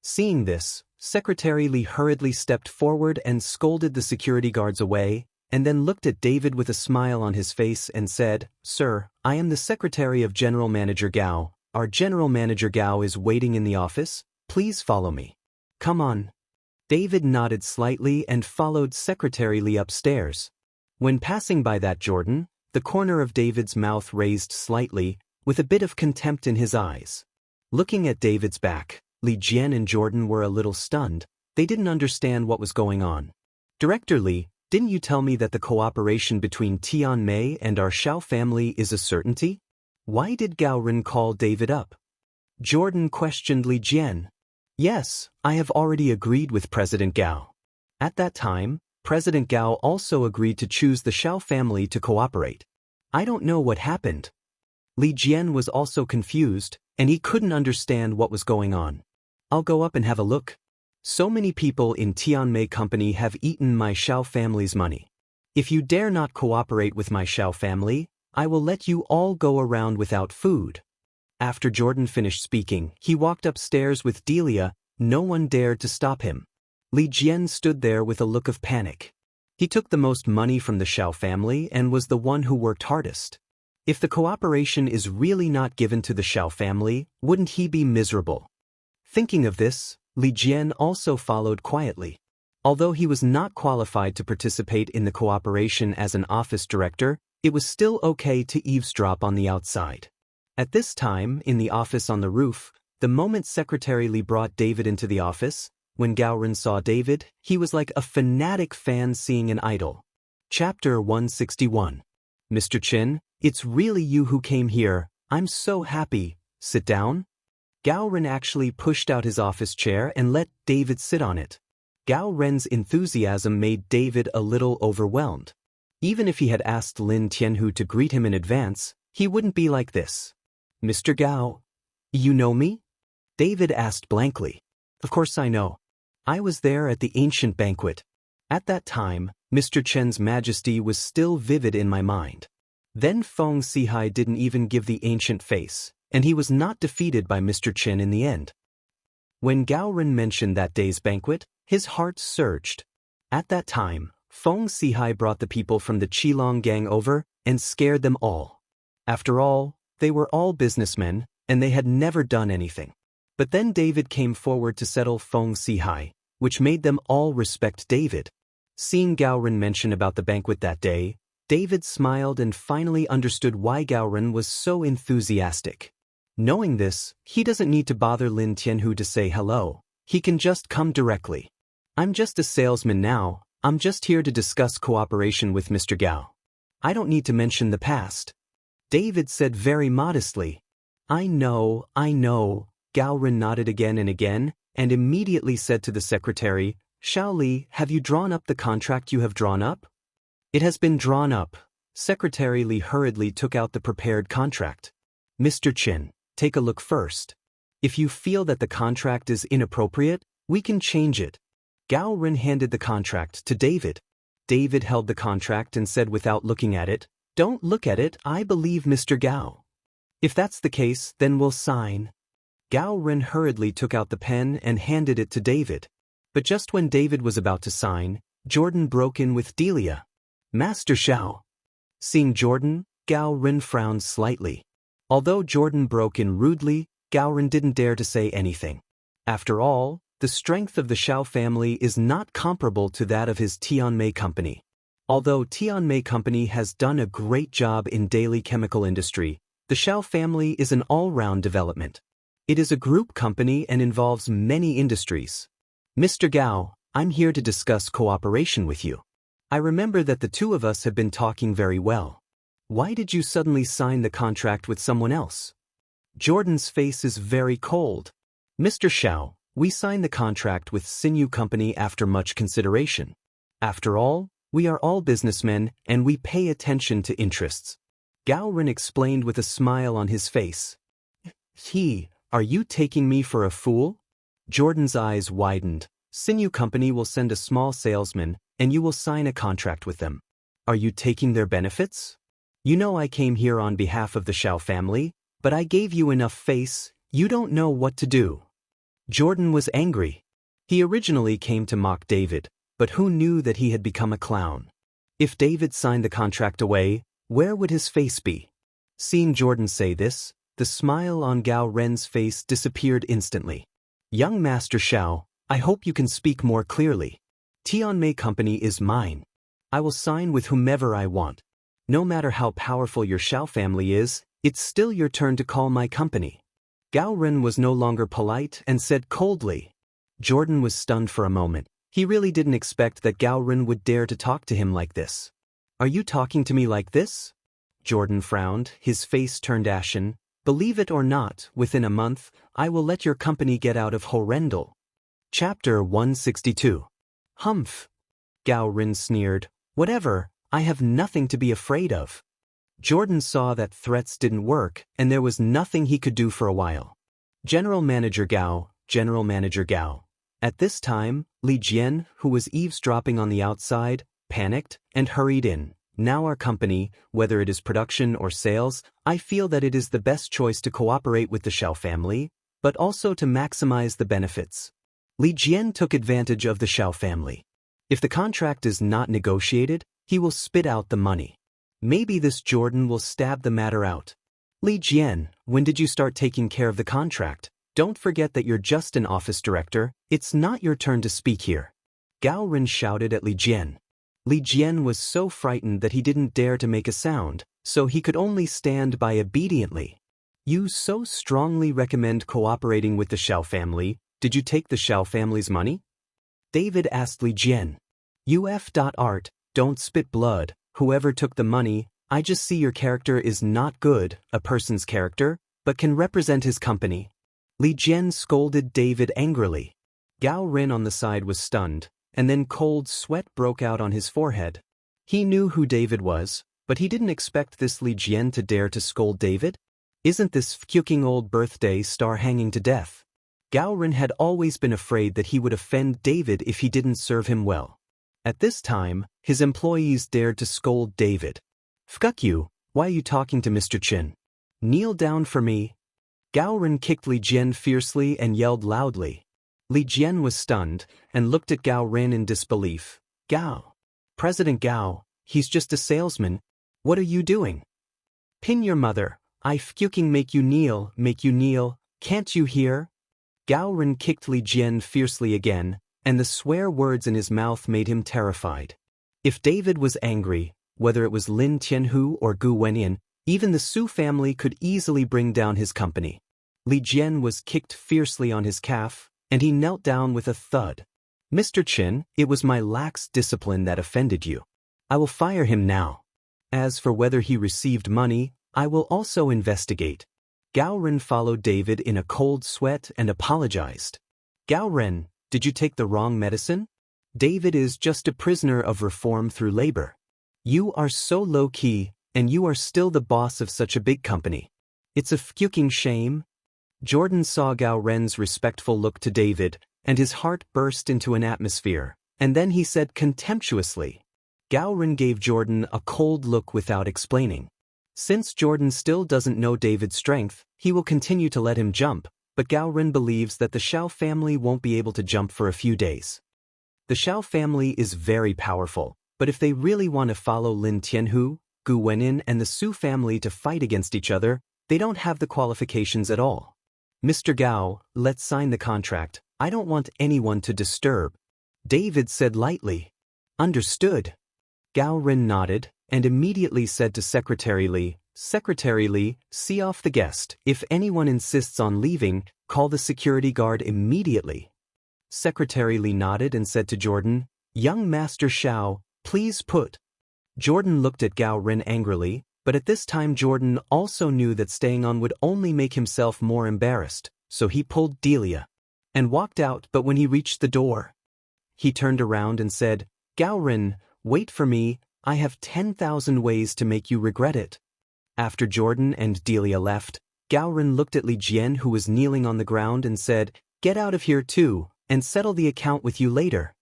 Seeing this, Secretary Li hurriedly stepped forward and scolded the security guards away, and then looked at David with a smile on his face and said, Sir, I am the secretary of General Manager Gao. Our General Manager Gao is waiting in the office. Please follow me. Come on. David nodded slightly and followed Secretary Li upstairs. When passing by that Jordan, the corner of David's mouth raised slightly, with a bit of contempt in his eyes. Looking at David's back, Li Jian and Jordan were a little stunned. They didn't understand what was going on. Director Li, didn't you tell me that the cooperation between Tianmei and our Xiao family is a certainty? Why did Gao Ren call David up? Jordan questioned Li Jian. Yes, I have already agreed with President Gao. At that time, President Gao also agreed to choose the Xiao family to cooperate. I don't know what happened. Li Jian was also confused, and he couldn't understand what was going on. I'll go up and have a look. So many people in Tianmei Company have eaten my Xiao family's money. If you dare not cooperate with my Xiao family, I will let you all go around without food. After Jordan finished speaking, he walked upstairs with Delia. No one dared to stop him. Li Jian stood there with a look of panic. He took the most money from the Xiao family and was the one who worked hardest. If the cooperation is really not given to the Xiao family, wouldn't he be miserable? Thinking of this, Li Jian also followed quietly. Although he was not qualified to participate in the cooperation as an office director, it was still okay to eavesdrop on the outside. At this time, in the office on the roof, the moment Secretary Li brought David into the office, when Gao Ren saw David, he was like a fanatic fan seeing an idol. Chapter 161. Mr. Chin, it's really you who came here. I'm so happy. Sit down. Gao Ren actually pushed out his office chair and let David sit on it. Gao Ren's enthusiasm made David a little overwhelmed. Even if he had asked Lin Tianhu to greet him in advance, he wouldn't be like this. Mr. Gao, you know me? David asked blankly. Of course I know. I was there at the ancient banquet. At that time, Mr. Chen's majesty was still vivid in my mind. Then Feng Sihai didn't even give the ancient face, and he was not defeated by Mr. Chen in the end. When Gao Ren mentioned that day's banquet, his heart surged. At that time, Feng Sihai brought the people from the Qilong gang over and scared them all. After all, they were all businessmen, and they had never done anything. But then David came forward to settle Feng Sihai, which made them all respect David. Seeing Gao Ren mention about the banquet that day, David smiled and finally understood why Gao Ren was so enthusiastic. Knowing this, he doesn't need to bother Lin Tianhu to say hello. He can just come directly. I'm just a salesman now. I'm just here to discuss cooperation with Mr. Gao. I don't need to mention the past. David said very modestly. I know. Gao Ren nodded again and again, and immediately said to the secretary, Xiao Li, have you drawn up the contract you have drawn up? It has been drawn up. Secretary Li hurriedly took out the prepared contract. Mr. Chin, take a look first. If you feel that the contract is inappropriate, we can change it. Gao Ren handed the contract to David. David held the contract and said without looking at it, Don't look at it, I believe Mr. Gao. If that's the case, then we'll sign. Gao Ren hurriedly took out the pen and handed it to David. But just when David was about to sign, Jordan broke in with Delia. Master Xiao. Seeing Jordan, Gao Ren frowned slightly. Although Jordan broke in rudely, Gao Ren didn't dare to say anything. After all, the strength of the Xiao family is not comparable to that of his Tianmei company. Although Tianmei company has done a great job in daily chemical industry, the Xiao family is an all-round development. It is a group company and involves many industries. Mr. Gao, I'm here to discuss cooperation with you. I remember that the two of us have been talking very well. Why did you suddenly sign the contract with someone else? Jordan's face is very cold. Mr. Xiao, we signed the contract with Sinew Company after much consideration. After all, we are all businessmen and we pay attention to interests. Gao Ren explained with a smile on his face. Are you taking me for a fool? Jordan's eyes widened. Sinew Company will send a small salesman, and you will sign a contract with them. Are you taking their benefits? You know I came here on behalf of the Xiao family, but I gave you enough face, you don't know what to do. Jordan was angry. He originally came to mock David, but who knew that he had become a clown? If David signed the contract away, where would his face be? Seeing Jordan say this, the smile on Gao Ren's face disappeared instantly. Young Master Xiao, I hope you can speak more clearly. Tianmei Company is mine. I will sign with whomever I want. No matter how powerful your Xiao family is, it's still your turn to call my company. Gao Ren was no longer polite and said coldly. Jordan was stunned for a moment. He really didn't expect that Gao Ren would dare to talk to him like this. Are you talking to me like this? Jordan frowned, his face turned ashen. Believe it or not, within a month, I will let your company get out of Horrendal. Chapter 162. Humph. Gao Ren sneered. Whatever, I have nothing to be afraid of. Jordan saw that threats didn't work, and there was nothing he could do for a while. General Manager Gao. At this time, Li Jian, who was eavesdropping on the outside, panicked and hurried in. Now our company, whether it is production or sales, I feel that it is the best choice to cooperate with the Xiao family, but also to maximize the benefits. Li Jian took advantage of the Xiao family. If the contract is not negotiated, he will spit out the money. Maybe this Jordan will stab the matter out. Li Jian, when did you start taking care of the contract? Don't forget that you're just an office director, it's not your turn to speak here. Gao Ren shouted at Li Jian. Li Jian was so frightened that he didn't dare to make a sound, so he could only stand by obediently. You so strongly recommend cooperating with the Xiao family, did you take the Xiao family's money? David asked Li Jian. Art, don't spit blood, whoever took the money, I just see your character is not good, a person's character, but can represent his company. Li Jian scolded David angrily. Gao Ren on the side was stunned, and then cold sweat broke out on his forehead. He knew who David was, but he didn't expect this Li Jian to dare to scold David. Isn't this fucking old birthday star hanging to death? Gao Ren had always been afraid that he would offend David if he didn't serve him well. At this time, his employees dared to scold David. "Fuck you, why are you talking to Mr. Chen? Kneel down for me." Gao Ren kicked Li Jian fiercely and yelled loudly. Li Jian was stunned and looked at Gao Ren in disbelief. "Gao. President Gao, he's just a salesman. What are you doing? Pin your mother, I fucking make you kneel, can't you hear?" Gao Ren kicked Li Jian fiercely again, and the swear words in his mouth made him terrified. If David was angry, whether it was Lin Tianhu or Gu Wenyan, even the Su family could easily bring down his company. Li Jian was kicked fiercely on his calf, and he knelt down with a thud. "Mr. Chen, it was my lax discipline that offended you. I will fire him now. As for whether he received money, I will also investigate." Gao Ren followed David in a cold sweat and apologized. "Gao Ren, did you take the wrong medicine? David is just a prisoner of reform through labor. You are so low-key, and you are still the boss of such a big company. It's a fucking shame." Jordan saw Gao Ren's respectful look to David, and his heart burst into an atmosphere, and then he said contemptuously. Gao Ren gave Jordan a cold look without explaining. Since Jordan still doesn't know David's strength, he will continue to let him jump, but Gao Ren believes that the Shao family won't be able to jump for a few days. The Shao family is very powerful, but if they really want to follow Lin Tianhu, Gu Wenyan and the Su family to fight against each other, they don't have the qualifications at all. "Mr. Gao, let's sign the contract. I don't want anyone to disturb," David said lightly. "Understood." Gao Ren nodded, and immediately said to Secretary Li, "Secretary Li, see off the guest. If anyone insists on leaving, call the security guard immediately." Secretary Li nodded and said to Jordan, "Young Master Shao, please put." Jordan looked at Gao Ren angrily, but at this time Jordan also knew that staying on would only make himself more embarrassed, so he pulled Delia and walked out. But when he reached the door, he turned around and said, "Gao Ren, wait for me, I have 10,000 ways to make you regret it." After Jordan and Delia left, Gao Ren looked at Li Jian, who was kneeling on the ground, and said, "Get out of here too, and settle the account with you later."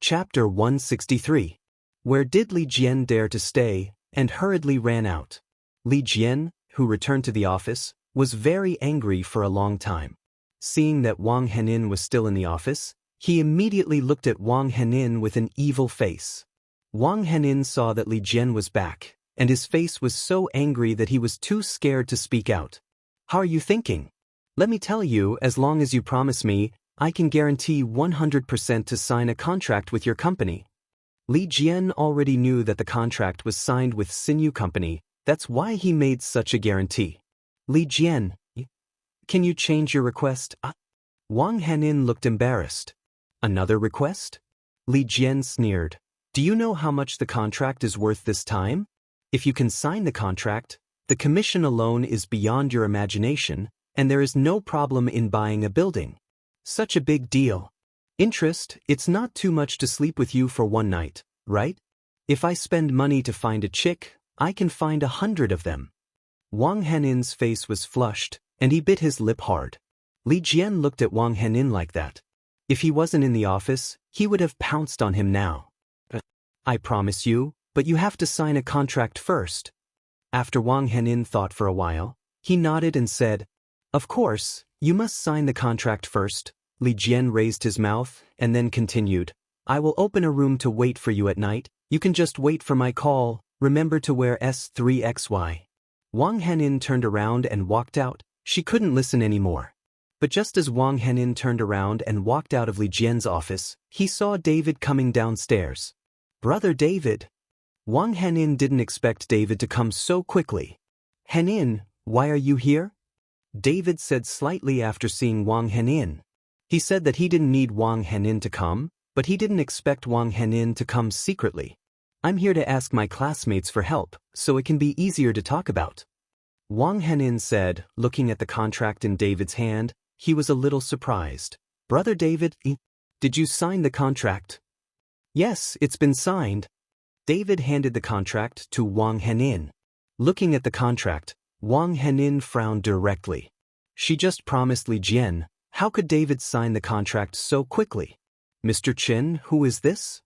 Chapter 163. Where did Li Jian dare to stay, and hurriedly ran out. Li Jian, who returned to the office, was very angry for a long time. Seeing that Wang Henin was still in the office, he immediately looked at Wang Henin with an evil face. Wang Henin saw that Li Jian was back, and his face was so angry that he was too scared to speak out. "How are you thinking? Let me tell you, as long as you promise me, I can guarantee 100% to sign a contract with your company." Li Jian already knew that the contract was signed with Sinew Company, that's why he made such a guarantee. "Li Jian, can you change your request?" Wang Henin looked embarrassed. "Another request?" Li Jian sneered. "Do you know how much the contract is worth this time? If you can sign the contract, the commission alone is beyond your imagination, and there is no problem in buying a building. Such a big deal. Interest, it's not too much to sleep with you for one night, right? If I spend money to find a chick, I can find 100 of them." Wang Henin's face was flushed, and he bit his lip hard. Li Jian looked at Wang Henin like that. If he wasn't in the office, he would have pounced on him now. "I promise you, but you have to sign a contract first." After Wang Henin thought for a while, he nodded and said, "Of course, you must sign the contract first." Li Jian raised his mouth and then continued, "I will open a room to wait for you at night. You can just wait for my call. Remember to wear S3XY. Wang Henin turned around and walked out. She couldn't listen anymore. But just as Wang Henin turned around and walked out of Li Jian's office, he saw David coming downstairs. "Brother David." Wang Henin didn't expect David to come so quickly. "Henin, why are you here?" David said slightly after seeing Wang Henin. He said that he didn't need Wang Henin to come, but he didn't expect Wang Henin to come secretly. "I'm here to ask my classmates for help, so it can be easier to talk about." Wang Henin said, looking at the contract in David's hand. He was a little surprised. "Brother David, did you sign the contract?" "Yes, it's been signed." David handed the contract to Wang Henin. Looking at the contract, Wang Henin frowned directly. She just promised Li Jian. How could David sign the contract so quickly? Mr. Chen, who is this?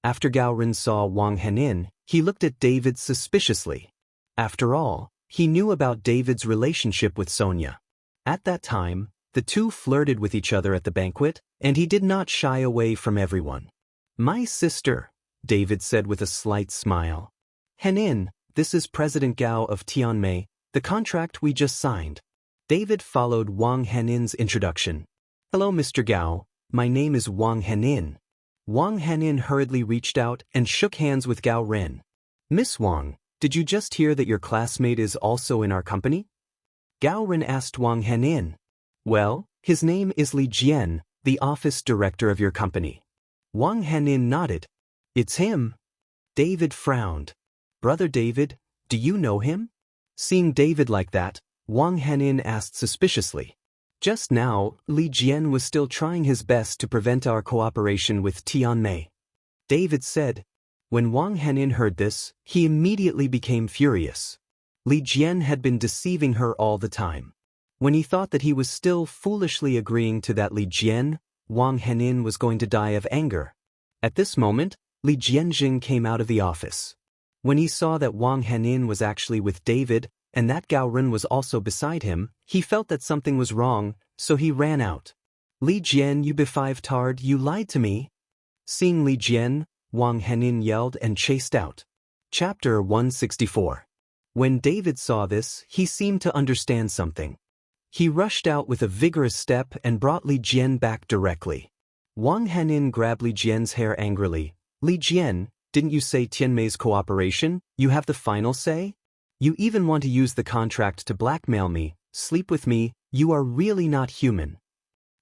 After Gao Ren saw Wang Henin, he looked at David suspiciously. After all, he knew about David's relationship with Sonia. At that time, the two flirted with each other at the banquet, and he did not shy away from everyone. My sister, David said with a slight smile. Henin, this is President Gao of Tianmei, the contract we just signed. David followed Wang Henin's introduction. Hello, Mr. Gao, my name is Wang Henin. Wang Henin hurriedly reached out and shook hands with Gao Ren. Miss Wang, did you just hear that your classmate is also in our company? Gao Ren asked Wang Henin. Well, his name is Li Jian, the office director of your company. Wang Henin nodded. It's him. David frowned. Brother David, do you know him? Seeing David like that, Wang Henin asked suspiciously. Just now, Li Jian was still trying his best to prevent our cooperation with Tianmei. David said. When Wang Henin heard this, he immediately became furious. Li Jian had been deceiving her all the time. When he thought that he was still foolishly agreeing to that Li Jian, Wang Henin was going to die of anger. At this moment, Li Jianjing came out of the office. When he saw that Wang Henin was actually with David, and that Gao Ren was also beside him, he felt that something was wrong, so he ran out. Li Jian, you befive-tard, you lied to me. Seeing Li Jian, Wang Henin yelled and chased out. Chapter 164. When David saw this, he seemed to understand something. He rushed out with a vigorous step and brought Li Jian back directly. Wang Henin grabbed Li Jian's hair angrily. Li Jian, didn't you say Tianmei's cooperation? You have the final say? You even want to use the contract to blackmail me, sleep with me, you are really not human.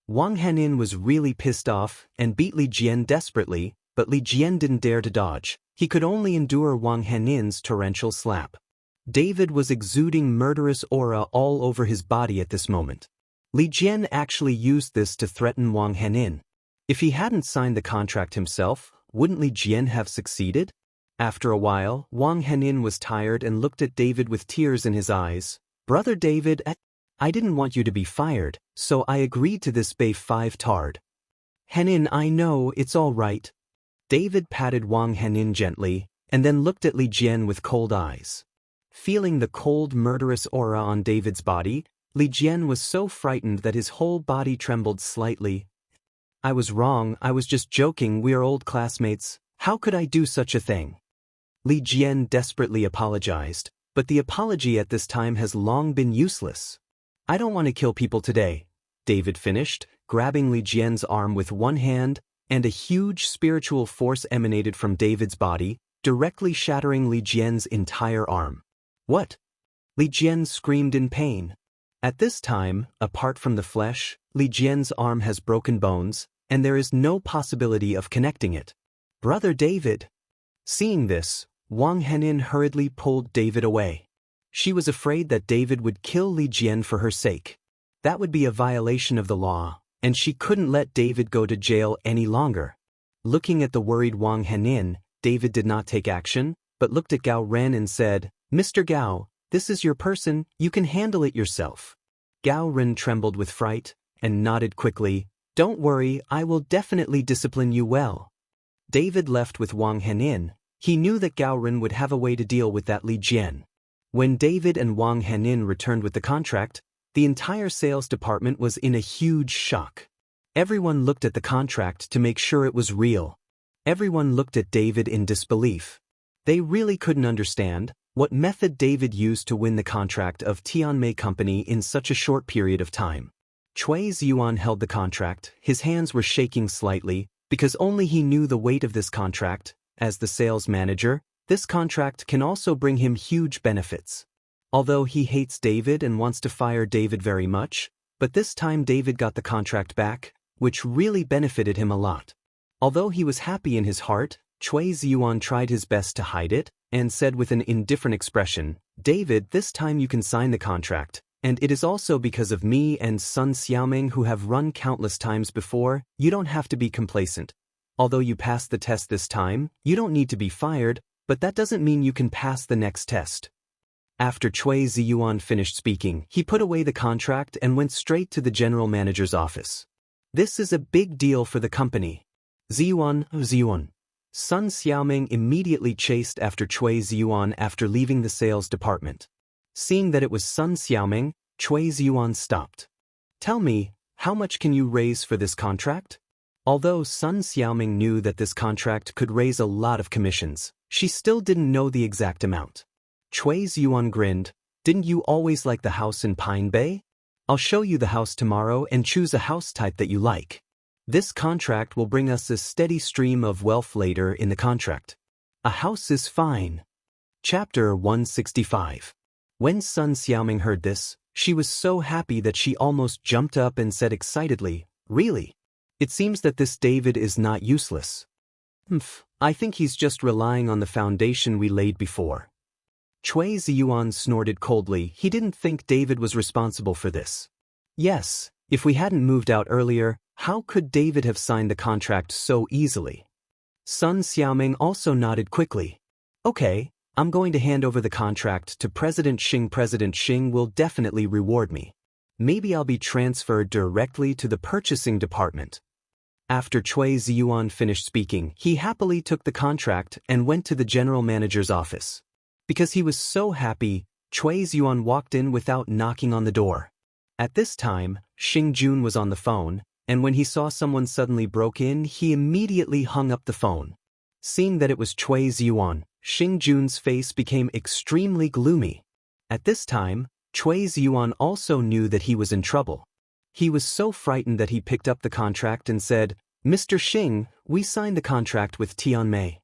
Wang Henin was really pissed off and beat Li Jian desperately, but Li Jian didn't dare to dodge. He could only endure Wang Henin's torrential slap. David was exuding murderous aura all over his body at this moment. Li Jian actually used this to threaten Wang Henin. If he hadn't signed the contract himself, wouldn't Li Jian have succeeded? After a while, Wang Henin was tired and looked at David with tears in his eyes. Brother David, I didn't want you to be fired, so I agreed to this befive-tard. Henin, I know, it's all right. David patted Wang Henin gently, and then looked at Li Jian with cold eyes. Feeling the cold, murderous aura on David's body, Li Jian was so frightened that his whole body trembled slightly. I was wrong, I was just joking, we're old classmates, how could I do such a thing? Li Jian desperately apologized, but the apology at this time has long been useless. I don't want to kill people today, David finished, grabbing Li Jian's arm with one hand, and a huge spiritual force emanated from David's body, directly shattering Li Jian's entire arm. What? Li Jian screamed in pain. At this time, apart from the flesh, Li Jian's arm has broken bones, and there is no possibility of connecting it. Brother David. Seeing this, Wang Henin hurriedly pulled David away. She was afraid that David would kill Li Jian for her sake. That would be a violation of the law, and she couldn't let David go to jail any longer. Looking at the worried Wang Henin, David did not take action, but looked at Gao Ren and said, Mr. Gao, this is your person, you can handle it yourself. Gao Ren trembled with fright, and nodded quickly, Don't worry, I will definitely discipline you well. David left with Wang Henin. He knew that Gao Ren would have a way to deal with that Li Jian. When David and Wang Henin returned with the contract, the entire sales department was in a huge shock. Everyone looked at the contract to make sure it was real. Everyone looked at David in disbelief. They really couldn't understand what method David used to win the contract of Tianmei Company in such a short period of time. Cui Ziyuan held the contract, his hands were shaking slightly, because only he knew the weight of this contract. As the sales manager, this contract can also bring him huge benefits. Although he hates David and wants to fire David very much, but this time David got the contract back, which really benefited him a lot. Although he was happy in his heart, Cui Ziyuan tried his best to hide it, and said with an indifferent expression, David, this time you can sign the contract, and it is also because of me and Sun Xiaoming who have run countless times before, you don't have to be complacent. Although you passed the test this time, you don't need to be fired, but that doesn't mean you can pass the next test. After Cui Ziyuan finished speaking, he put away the contract and went straight to the general manager's office. This is a big deal for the company. Ziyuan. Sun Xiaoming immediately chased after Cui Ziyuan after leaving the sales department. Seeing that it was Sun Xiaoming, Cui Ziyuan stopped. Tell me, how much can you raise for this contract? Although Sun Xiaoming knew that this contract could raise a lot of commissions, she still didn't know the exact amount. Cui Ziyuan grinned. Didn't you always like the house in Pine Bay? I'll show you the house tomorrow and choose a house type that you like. This contract will bring us a steady stream of wealth later in the contract. A house is fine. Chapter 165. When Sun Xiaoming heard this, she was so happy that she almost jumped up and said excitedly, "Really? It seems that this David is not useless. I think he's just relying on the foundation we laid before." Cui Ziyuan snorted coldly. He didn't think David was responsible for this. Yes, if we hadn't moved out earlier, how could David have signed the contract so easily? Sun Xiaoming also nodded quickly. Okay, I'm going to hand over the contract to President Xing. President Xing will definitely reward me. Maybe I'll be transferred directly to the purchasing department. After Cui Ziyuan finished speaking, he happily took the contract and went to the general manager's office. Because he was so happy, Cui Ziyuan walked in without knocking on the door. At this time, Xing Jun was on the phone, and when he saw someone suddenly broke in, he immediately hung up the phone. Seeing that it was Cui Ziyuan, Xing Jun's face became extremely gloomy. At this time, Cui Ziyuan also knew that he was in trouble. He was so frightened that he picked up the contract and said, "Mr. Xing, we signed the contract with Tianmei.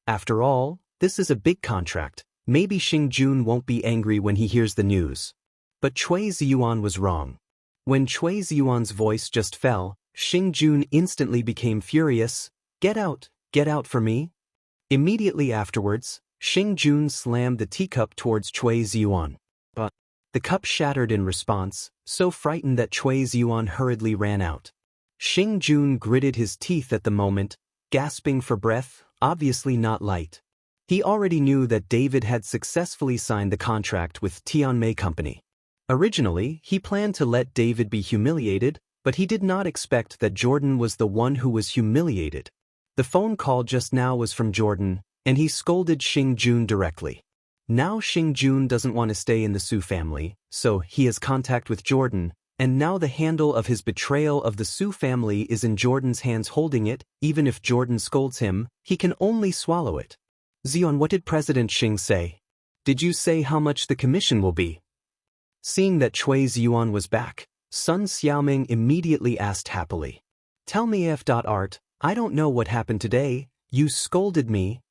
After all, this is a big contract. Maybe Xing Jun won't be angry when he hears the news." But Cui Ziyuan was wrong. When Cui Ziyuan's voice just fell, Xing Jun instantly became furious. Get out for me." Immediately afterwards, Xing Jun slammed the teacup towards Cui Ziyuan. But the cup shattered in response, so frightened that Cui Ziyuan hurriedly ran out. Xing Jun gritted his teeth at the moment, gasping for breath, obviously not light. He already knew that David had successfully signed the contract with Tianmei Company. Originally, he planned to let David be humiliated, but he did not expect that Jordan was the one who was humiliated. The phone call just now was from Jordan, and he scolded Xing Jun directly. Now Xing Jun doesn't want to stay in the Su family, so he has contact with Jordan, and now the handle of his betrayal of the Su family is in Jordan's hands. Holding it, even if Jordan scolds him, he can only swallow it. "Zion, what did President Xing say? Did you say how much the commission will be?" Seeing that Cui Ziyuan was back, Sun Xiaoming immediately asked happily. "Tell me Art, I don't know what happened today. You scolded me."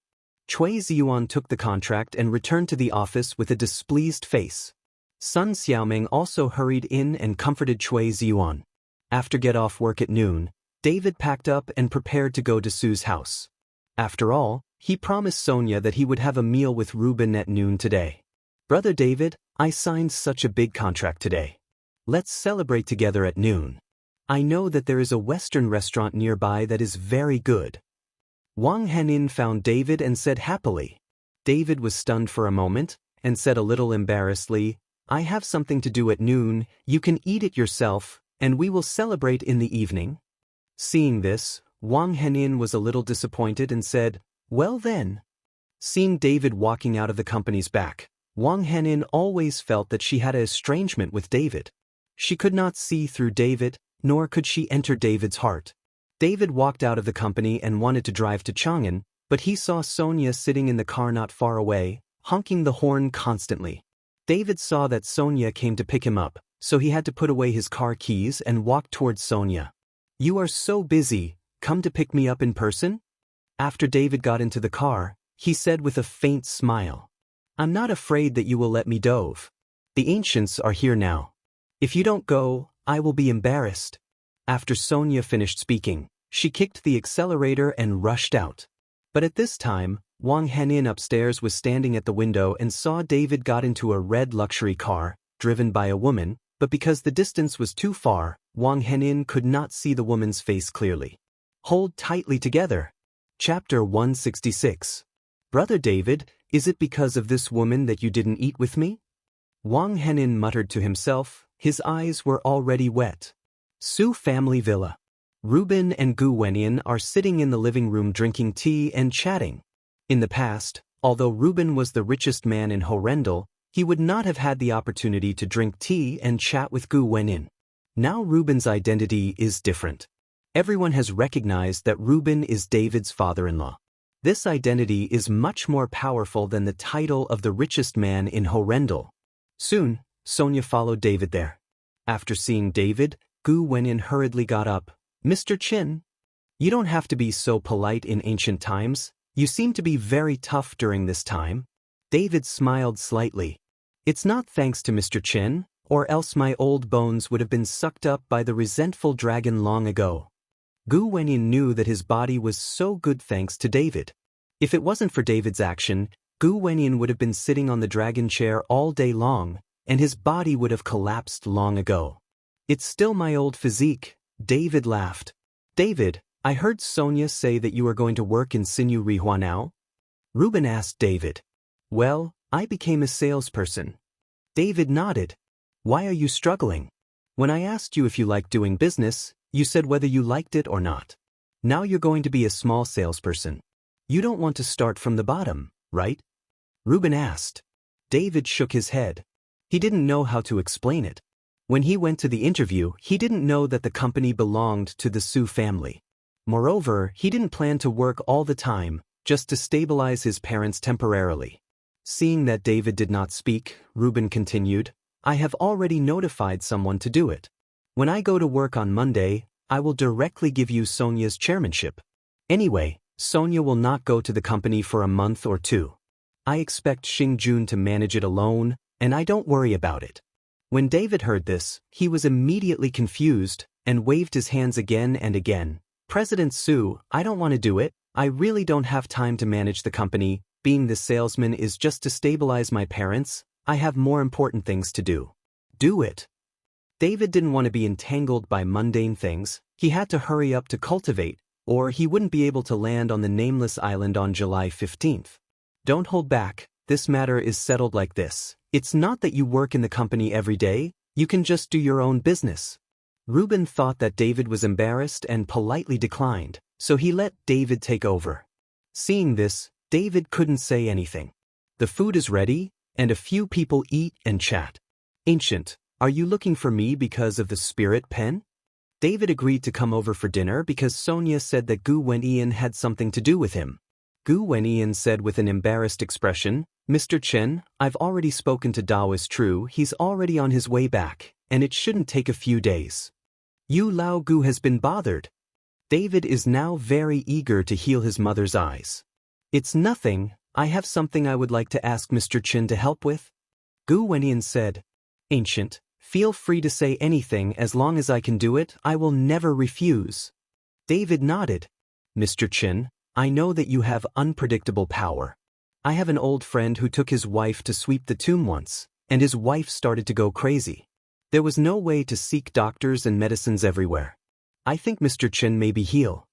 Cui Ziyuan took the contract and returned to the office with a displeased face. Sun Xiaoming also hurried in and comforted Cui Ziyuan. After get off work at noon, David packed up and prepared to go to Su's house. After all, he promised Sonia that he would have a meal with Ruben at noon today. "Brother David, I signed such a big contract today. Let's celebrate together at noon. I know that there is a Western restaurant nearby that is very good." Wang Henin found David and said happily. David was stunned for a moment, and said a little embarrassedly, "I have something to do at noon, you can eat it yourself, and we will celebrate in the evening." Seeing this, Wang Henin was a little disappointed and said, "Well then." Seeing David walking out of the company's back, Wang Henin always felt that she had an estrangement with David. She could not see through David, nor could she enter David's heart. David walked out of the company and wanted to drive to Chang'an, but he saw Sonia sitting in the car not far away, honking the horn constantly. David saw that Sonia came to pick him up, so he had to put away his car keys and walk towards Sonia. "You are so busy, come to pick me up in person?" After David got into the car, he said with a faint smile, "I'm not afraid that you will let me dove. The ancients are here now. If you don't go, I will be embarrassed." After Sonia finished speaking, she kicked the accelerator and rushed out. But at this time, Wang Henin upstairs was standing at the window and saw David got into a red luxury car, driven by a woman, but because the distance was too far, Wang Henin could not see the woman's face clearly. Hold tightly together. Chapter 166. "Brother David, is it because of this woman that you didn't eat with me?" Wang Henin muttered to himself, his eyes were already wet. Su family villa. Ruben and Gu Wenyan are sitting in the living room drinking tea and chatting. In the past, although Ruben was the richest man in Horrendal, he would not have had the opportunity to drink tea and chat with Gu Wenyan. Now Ruben's identity is different. Everyone has recognized that Ruben is David's father-in-law. This identity is much more powerful than the title of the richest man in Horrendal. Soon, Sonia followed David there. After seeing David, Gu Wenyan hurriedly got up. Mr. Chin, you don't have to be so polite in ancient times. You seem to be very tough during this time. David smiled slightly. It's not thanks to Mr. Chin, or else my old bones would have been sucked up by the resentful dragon long ago. Gu Wenyan knew that his body was so good thanks to David. If it wasn't for David's action, Gu Wenyan would have been sitting on the dragon chair all day long, and his body would have collapsed long ago. It's still my old physique, David laughed. David, I heard Sonia say that you are going to work in Sinew Rihua now? Ruben asked David. Well, I became a salesperson. David nodded. Why are you struggling? When I asked you if you liked doing business, you said whether you liked it or not. Now you're going to be a small salesperson. You don't want to start from the bottom, right? Ruben asked. David shook his head. He didn't know how to explain it. When he went to the interview, he didn't know that the company belonged to the Su family. Moreover, he didn't plan to work all the time, just to stabilize his parents temporarily. Seeing that David did not speak, Ruben continued, I have already notified someone to do it. When I go to work on Monday, I will directly give you Sonia's chairmanship. Anyway, Sonia will not go to the company for a month or two. I expect Xing Jun to manage it alone, and I don't worry about it. When David heard this, he was immediately confused and waved his hands again and again. President Su, I don't want to do it. I really don't have time to manage the company. Being the salesman is just to stabilize my parents. I have more important things to do. Do it. David didn't want to be entangled by mundane things. He had to hurry up to cultivate, or he wouldn't be able to land on the nameless island on July 15th. Don't hold back. This matter is settled like this. It's not that you work in the company every day. You can just do your own business. Ruben thought that David was embarrassed and politely declined, so he let David take over. Seeing this, David couldn't say anything. The food is ready, and a few people eat and chat. Ancient, are you looking for me because of the spirit pen? David agreed to come over for dinner because Sonia said that Gu Wenyan had something to do with him. Gu Wenyan said with an embarrassed expression, Mr. Chen, I've already spoken to Daoist True. He's already on his way back, and it shouldn't take a few days. Yu Lao Gu has been bothered. David is now very eager to heal his mother's eyes. It's nothing. I have something I would like to ask Mr. Chen to help with. Gu Wenyan said, Ancient, feel free to say anything as long as I can do it. I will never refuse. David nodded. Mr. Chen, I know that you have unpredictable power. I have an old friend who took his wife to sweep the tomb once, and his wife started to go crazy. There was no way to seek doctors and medicines everywhere. I think Mr. Chen may be healed.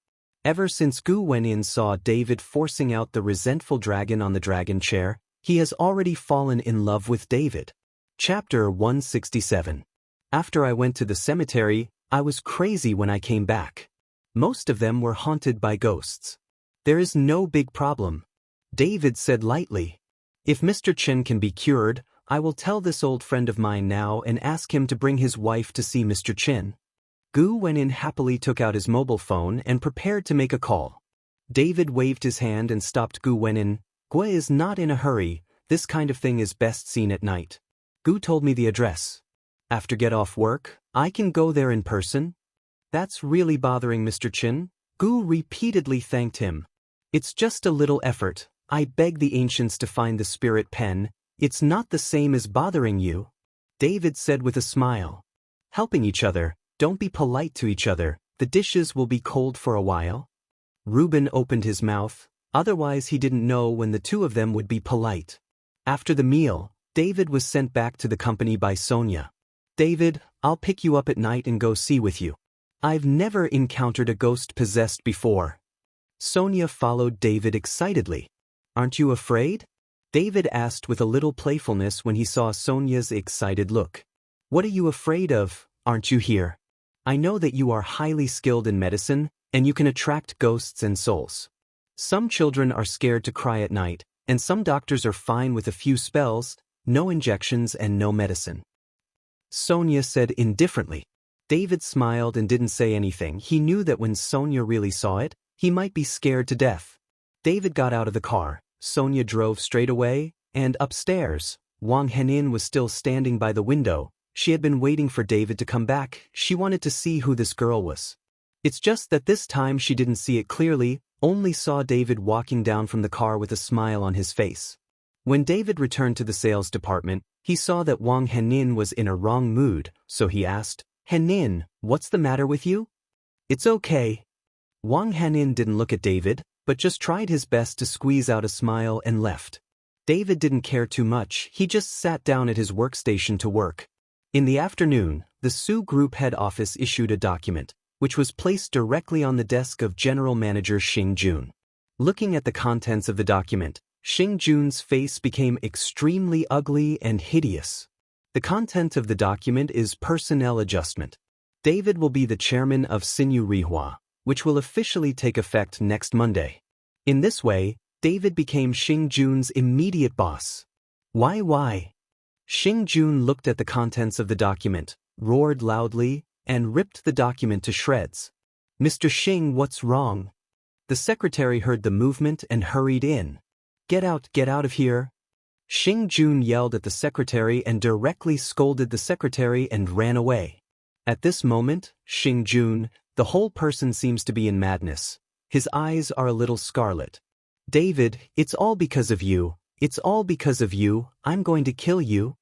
Ever since Gu Wenyan saw David forcing out the resentful dragon on the dragon chair, he has already fallen in love with David. Chapter 167. After I went to the cemetery, I was crazy when I came back. Most of them were haunted by ghosts. There is no big problem. David said lightly. If Mr. Chen can be cured, I will tell this old friend of mine now and ask him to bring his wife to see Mr. Chen. Gu Wenyan happily took out his mobile phone and prepared to make a call. David waved his hand and stopped Gu Wenyan. Gu is not in a hurry. This kind of thing is best seen at night. Gu told me the address. After get off work, I can go there in person. That's really bothering Mr. Chen. Gu repeatedly thanked him. It's just a little effort. I beg the ancients to find the spirit pen. It's not the same as bothering you. David said with a smile. Helping each other, don't be polite to each other. The dishes will be cold for a while. Ruben opened his mouth. Otherwise he didn't know when the two of them would be polite. After the meal, David was sent back to the company by Sonia. David, I'll pick you up at night and go see with you. I've never encountered a ghost possessed before. Sonia followed David excitedly. Aren't you afraid? David asked with a little playfulness when he saw Sonia's excited look. What are you afraid of? Aren't you here? I know that you are highly skilled in medicine, and you can attract ghosts and souls. Some children are scared to cry at night, and some doctors are fine with a few spells, no injections and no medicine. Sonia said indifferently. David smiled and didn't say anything. He knew that when Sonia really saw it, he might be scared to death. David got out of the car. Sonia drove straight away, and upstairs, Wang Henin was still standing by the window. She had been waiting for David to come back. She wanted to see who this girl was. It's just that this time she didn't see it clearly, only saw David walking down from the car with a smile on his face. When David returned to the sales department, he saw that Wang Henin was in a wrong mood, so he asked, Henin, what's the matter with you? It's okay. Wang Henin didn't look at David, but just tried his best to squeeze out a smile and left. David didn't care too much. He just sat down at his workstation to work. In the afternoon, the Su Group head office issued a document, which was placed directly on the desk of General Manager Xing Jun. Looking at the contents of the document, Xing Jun's face became extremely ugly and hideous. The content of the document is personnel adjustment. David will be the chairman of Sinyu Rihua, which will officially take effect next Monday. In this way, David became Xing Jun's immediate boss. Why? Xing Jun looked at the contents of the document, roared loudly, and ripped the document to shreds. Mr. Xing, what's wrong? The secretary heard the movement and hurried in. Get out of here. Xing Jun yelled at the secretary and directly scolded the secretary and ran away. At this moment, Xing Jun, the whole person seems to be in madness. His eyes are a little scarlet. David, it's all because of you. It's all because of you. I'm going to kill you.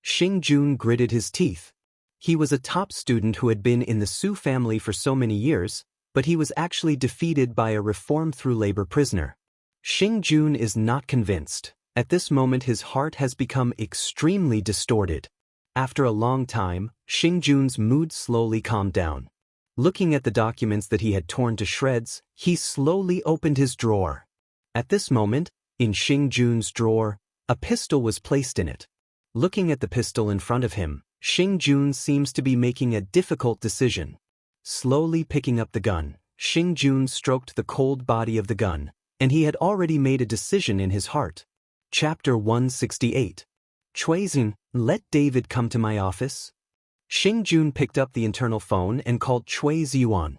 Xing Jun gritted his teeth. He was a top student who had been in the Su family for so many years, but he was actually defeated by a reform-through-labor prisoner. Xing Jun is not convinced. At this moment his heart has become extremely distorted. After a long time, Xing Jun's mood slowly calmed down. Looking at the documents that he had torn to shreds, he slowly opened his drawer. At this moment, in Xing Jun's drawer, a pistol was placed in it. Looking at the pistol in front of him, Xing Jun seems to be making a difficult decision. Slowly picking up the gun, Xing Jun stroked the cold body of the gun, and he had already made a decision in his heart. Chapter 168. Chuizin, let David come to my office. Xing Jun picked up the internal phone and called Cui Ziyuan.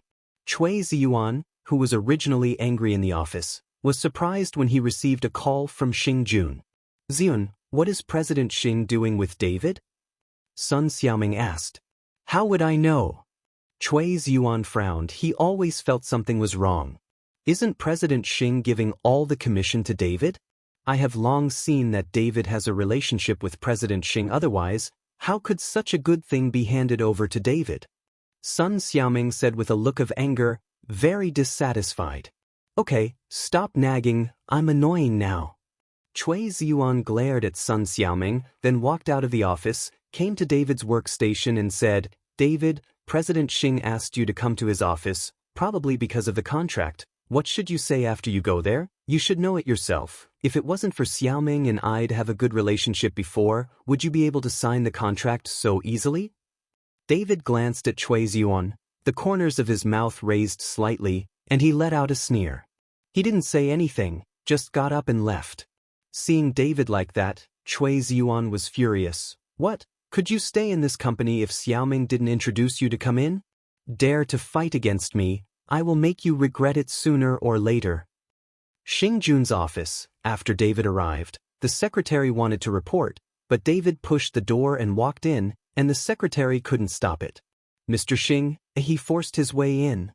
Cui Ziyuan, who was originally angry in the office, was surprised when he received a call from Xing Jun. Ziyun, what is President Xing doing with David? Sun Xiaoming asked. How would I know? Cui Ziyuan frowned. He always felt something was wrong. Isn't President Xing giving all the commission to David? I have long seen that David has a relationship with President Xing, otherwise, how could such a good thing be handed over to David? Sun Xiaoming said with a look of anger, very dissatisfied. Okay, stop nagging, I'm annoying now. Cui Ziyuan glared at Sun Xiaoming, then walked out of the office, came to David's workstation and said, David, President Xing asked you to come to his office, probably because of the contract. What should you say after you go there? You should know it yourself. If it wasn't for Xiaoming and I'd have a good relationship before, would you be able to sign the contract so easily? David glanced at Cui Ziyuan, the corners of his mouth raised slightly, and he let out a sneer. He didn't say anything, just got up and left. Seeing David like that, Cui Ziyuan was furious. What? Could you stay in this company if Xiaoming didn't introduce you to come in? Dare to fight against me, I will make you regret it sooner or later. Xing Jun's office, after David arrived, the secretary wanted to report, but David pushed the door and walked in, and the secretary couldn't stop it. Mr. Xing, he forced his way in.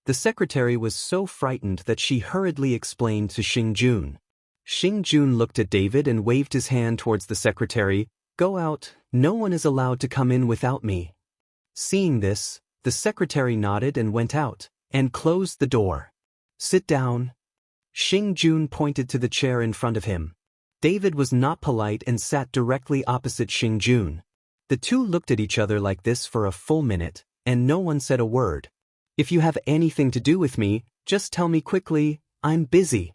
The secretary was so frightened that she hurriedly explained to Xing Jun. Xing Jun looked at David and waved his hand towards the secretary. Go out, no one is allowed to come in without me. Seeing this, the secretary nodded and went out, and closed the door. Sit down. Xing Jun pointed to the chair in front of him. David was not polite and sat directly opposite Xing Jun. The two looked at each other like this for a full minute, and no one said a word. If you have anything to do with me, just tell me quickly, I'm busy.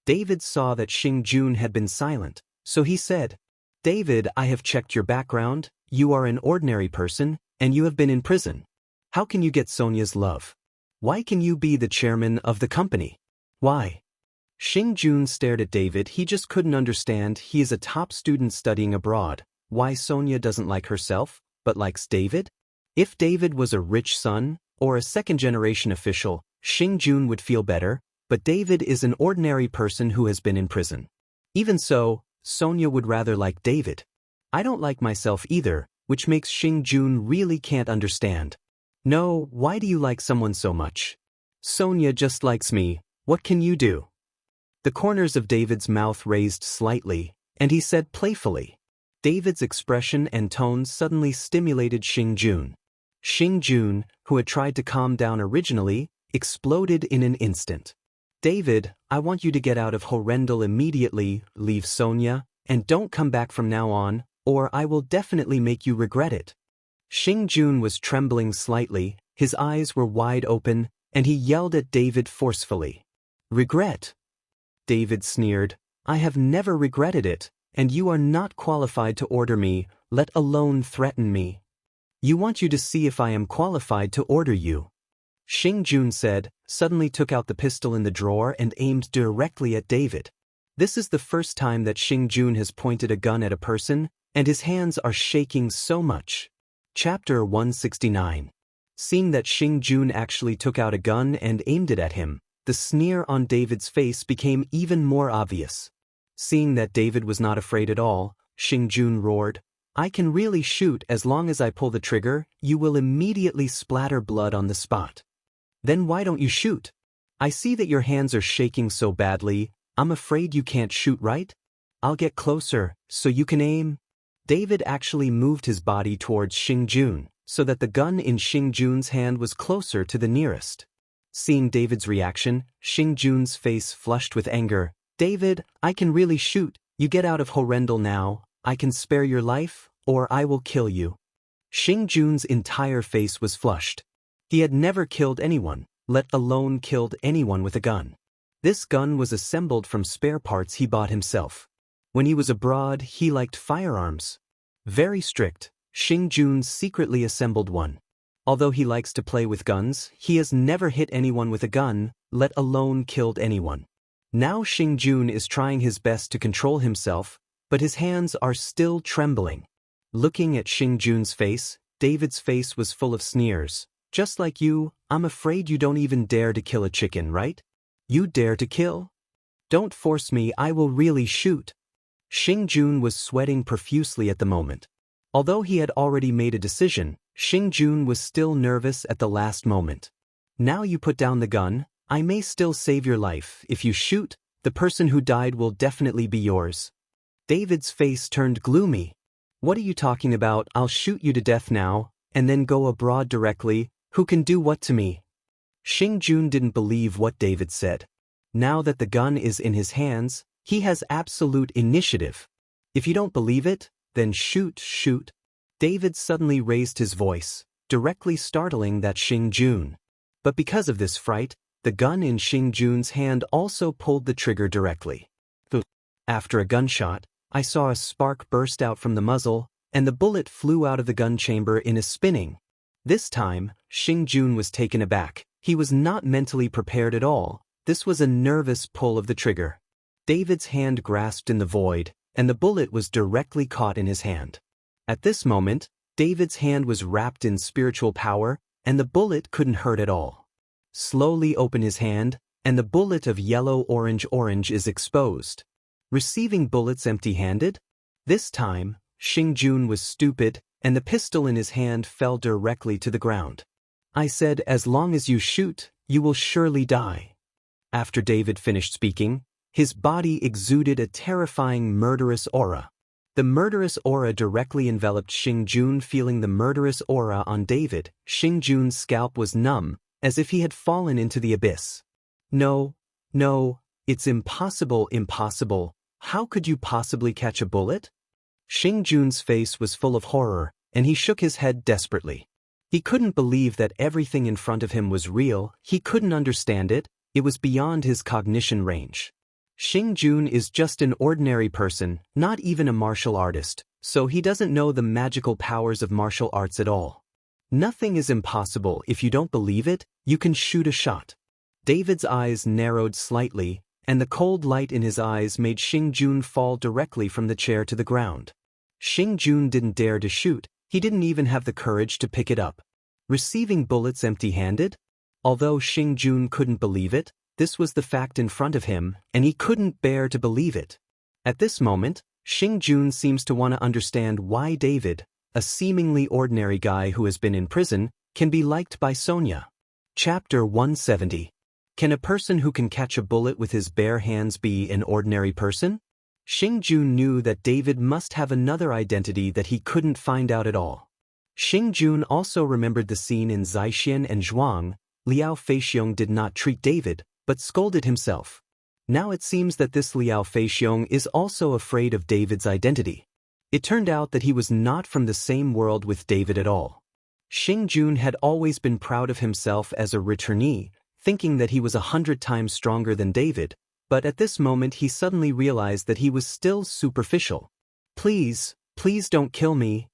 David saw that Xing Jun had been silent, so he said, "David, I have checked your background, you are an ordinary person, and you have been in prison. How can you get Sonia's love? Why can you be the chairman of the company? Why?" Xing Jun stared at David. He just couldn't understand. He is a top student studying abroad. Why Sonia doesn't like herself, but likes David? If David was a rich son, or a second-generation official, Xing Jun would feel better, but David is an ordinary person who has been in prison. Even so, Sonia would rather like David. I don't like myself either, which makes Xing Jun really can't understand. No, why do you like someone so much? Sonia just likes me, what can you do? The corners of David's mouth raised slightly, and he said playfully. David's expression and tone suddenly stimulated Xing Jun. Xing Jun, who had tried to calm down originally, exploded in an instant. David, I want you to get out of Horrendal immediately, leave Sonia, and don't come back from now on, or I will definitely make you regret it. Xing Jun was trembling slightly, his eyes were wide open, and he yelled at David forcefully. Regret? David sneered, I have never regretted it, and you are not qualified to order me, let alone threaten me. You want you to see if I am qualified to order you. Xing Jun said, suddenly took out the pistol in the drawer and aimed directly at David. This is the first time that Xing Jun has pointed a gun at a person, and his hands are shaking so much. Chapter 169. Seeing that Xing Jun actually took out a gun and aimed it at him, the sneer on David's face became even more obvious. Seeing that David was not afraid at all, Xing Jun roared, I can really shoot. As long as I pull the trigger, you will immediately splatter blood on the spot. Then why don't you shoot? I see that your hands are shaking so badly, I'm afraid you can't shoot, right? I'll get closer, so you can aim. David actually moved his body towards Xing Jun, so that the gun in Xing Jun's hand was closer to the nearest. Seeing David's reaction, Xing Jun's face flushed with anger. David, I can really shoot. You get out of Horrendal now. I can spare your life, or I will kill you. Xing Jun's entire face was flushed. He had never killed anyone, let alone killed anyone with a gun. This gun was assembled from spare parts he bought himself. When he was abroad, he liked firearms. Very strict, Xing Jun secretly assembled one. Although he likes to play with guns, he has never hit anyone with a gun, let alone killed anyone. Now Xing Jun is trying his best to control himself, but his hands are still trembling. Looking at Xing Jun's face, David's face was full of sneers. Just like you, I'm afraid you don't even dare to kill a chicken, right? You dare to kill? Don't force me, I will really shoot. Xing Jun was sweating profusely at the moment. Although he had already made a decision, Xing Jun was still nervous at the last moment. Now you put down the gun, I may still save your life. If you shoot, the person who died will definitely be yours. David's face turned gloomy. What are you talking about? I'll shoot you to death now, and then go abroad directly. Who can do what to me? Xing Jun didn't believe what David said. Now that the gun is in his hands, he has absolute initiative. If you don't believe it, then shoot, shoot. David suddenly raised his voice, directly startling that Xing Jun. But because of this fright, the gun in Xing Jun's hand also pulled the trigger directly. After a gunshot, I saw a spark burst out from the muzzle, and the bullet flew out of the gun chamber in a spinning. This time, Xing Jun was taken aback. He was not mentally prepared at all. This was a nervous pull of the trigger. David's hand grasped in the void, and the bullet was directly caught in his hand. At this moment, David's hand was wrapped in spiritual power, and the bullet couldn't hurt at all. Slowly open his hand, and the bullet of yellow-orange is exposed. Receiving bullets empty-handed? This time, Xing Jun was stupid, and the pistol in his hand fell directly to the ground. I said, as long as you shoot, you will surely die. After David finished speaking, his body exuded a terrifying murderous aura. The murderous aura directly enveloped Xing Jun. Feeling the murderous aura on David, Xing Jun's scalp was numb, as if he had fallen into the abyss. No, it's impossible. How could you possibly catch a bullet? Xing Jun's face was full of horror, and he shook his head desperately. He couldn't believe that everything in front of him was real. He couldn't understand it. It was beyond his cognition range. Xing Jun is just an ordinary person, not even a martial artist, so he doesn't know the magical powers of martial arts at all. Nothing is impossible. If you don't believe it, you can shoot a shot. David's eyes narrowed slightly, and the cold light in his eyes made Xing Jun fall directly from the chair to the ground. Xing Jun didn't dare to shoot, he didn't even have the courage to pick it up. Receiving bullets empty-handed? Although Xing Jun couldn't believe it, this was the fact in front of him, and he couldn't bear to believe it. At this moment, Xing Jun seems to want to understand why David, a seemingly ordinary guy who has been in prison, can be liked by Sonia. Chapter 170. Can a person who can catch a bullet with his bare hands be an ordinary person? Xing Jun knew that David must have another identity that he couldn't find out at all. Xing Jun also remembered the scene in Zaixian and Zhuang. Liao Feixiong did not treat David, but scolded himself. Now it seems that this Liao Feixiong is also afraid of David's identity. It turned out that he was not from the same world with David at all. Xing Jun had always been proud of himself as a returnee, thinking that he was 100 times stronger than David, but at this moment he suddenly realized that he was still superficial. Please don't kill me.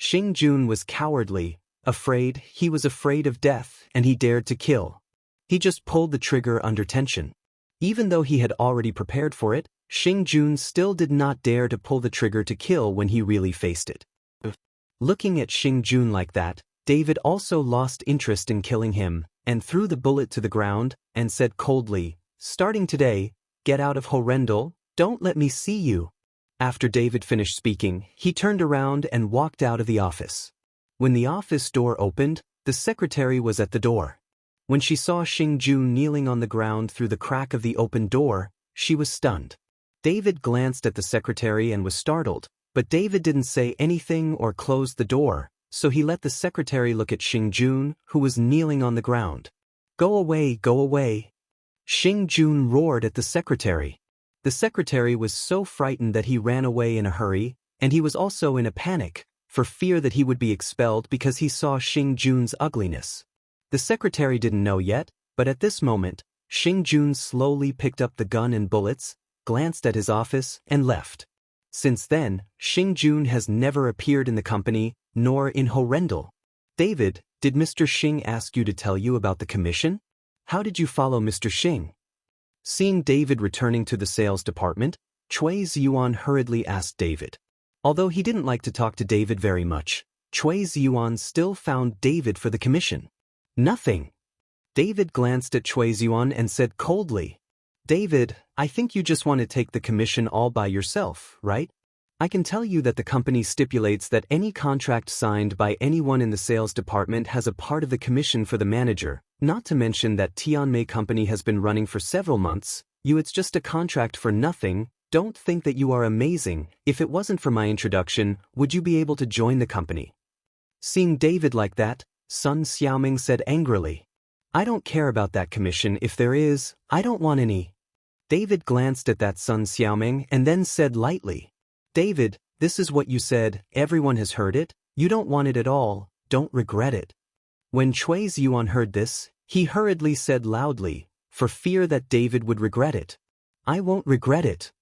Xing Jun was cowardly, afraid. He was afraid of death, and he dared to kill. He just pulled the trigger under tension. Even though he had already prepared for it, Xing Jun still did not dare to pull the trigger to kill when he really faced it. Looking at Xing Jun like that, David also lost interest in killing him, and threw the bullet to the ground, and said coldly, "Starting today, get out of Horrendal, don't let me see you." After David finished speaking, he turned around and walked out of the office. When the office door opened, the secretary was at the door. When she saw Xing Jun kneeling on the ground through the crack of the open door, she was stunned. David glanced at the secretary and was startled, but David didn't say anything or close the door, so he let the secretary look at Xing Jun, who was kneeling on the ground. Go away, go away." Xing Jun roared at the secretary. The secretary was so frightened that he ran away in a hurry, and he was also in a panic, for fear that he would be expelled because he saw Xing Jun's ugliness. The secretary didn't know yet, but at this moment, Xing Jun slowly picked up the gun and bullets, glanced at his office, and left. Since then, Xing Jun has never appeared in the company, nor in Horrendal. David, did Mr. Xing ask you to tell you about the commission? How did you follow Mr. Xing? Seeing David returning to the sales department, Cui Ziyuan hurriedly asked David. Although he didn't like to talk to David very much, Cui Ziyuan still found David for the commission. Nothing. David glanced at Cui Ziyuan and said coldly, "David, I think you just want to take the commission all by yourself, right? I can tell you that the company stipulates that any contract signed by anyone in the sales department has a part of the commission for the manager, not to mention that Tianmei company has been running for several months. It's just a contract for nothing. Don't think that you are amazing. If it wasn't for my introduction, would you be able to join the company?" Seeing David like that, Sun Xiaoming said angrily, "I don't care about that commission. If there is, I don't want any." David glanced at that Sun Xiaoming and then said lightly, "David, this is what you said, everyone has heard it, you don't want it at all, don't regret it." When Cui Ziyuan heard this, he hurriedly said loudly, for fear that David would regret it, "I won't regret it."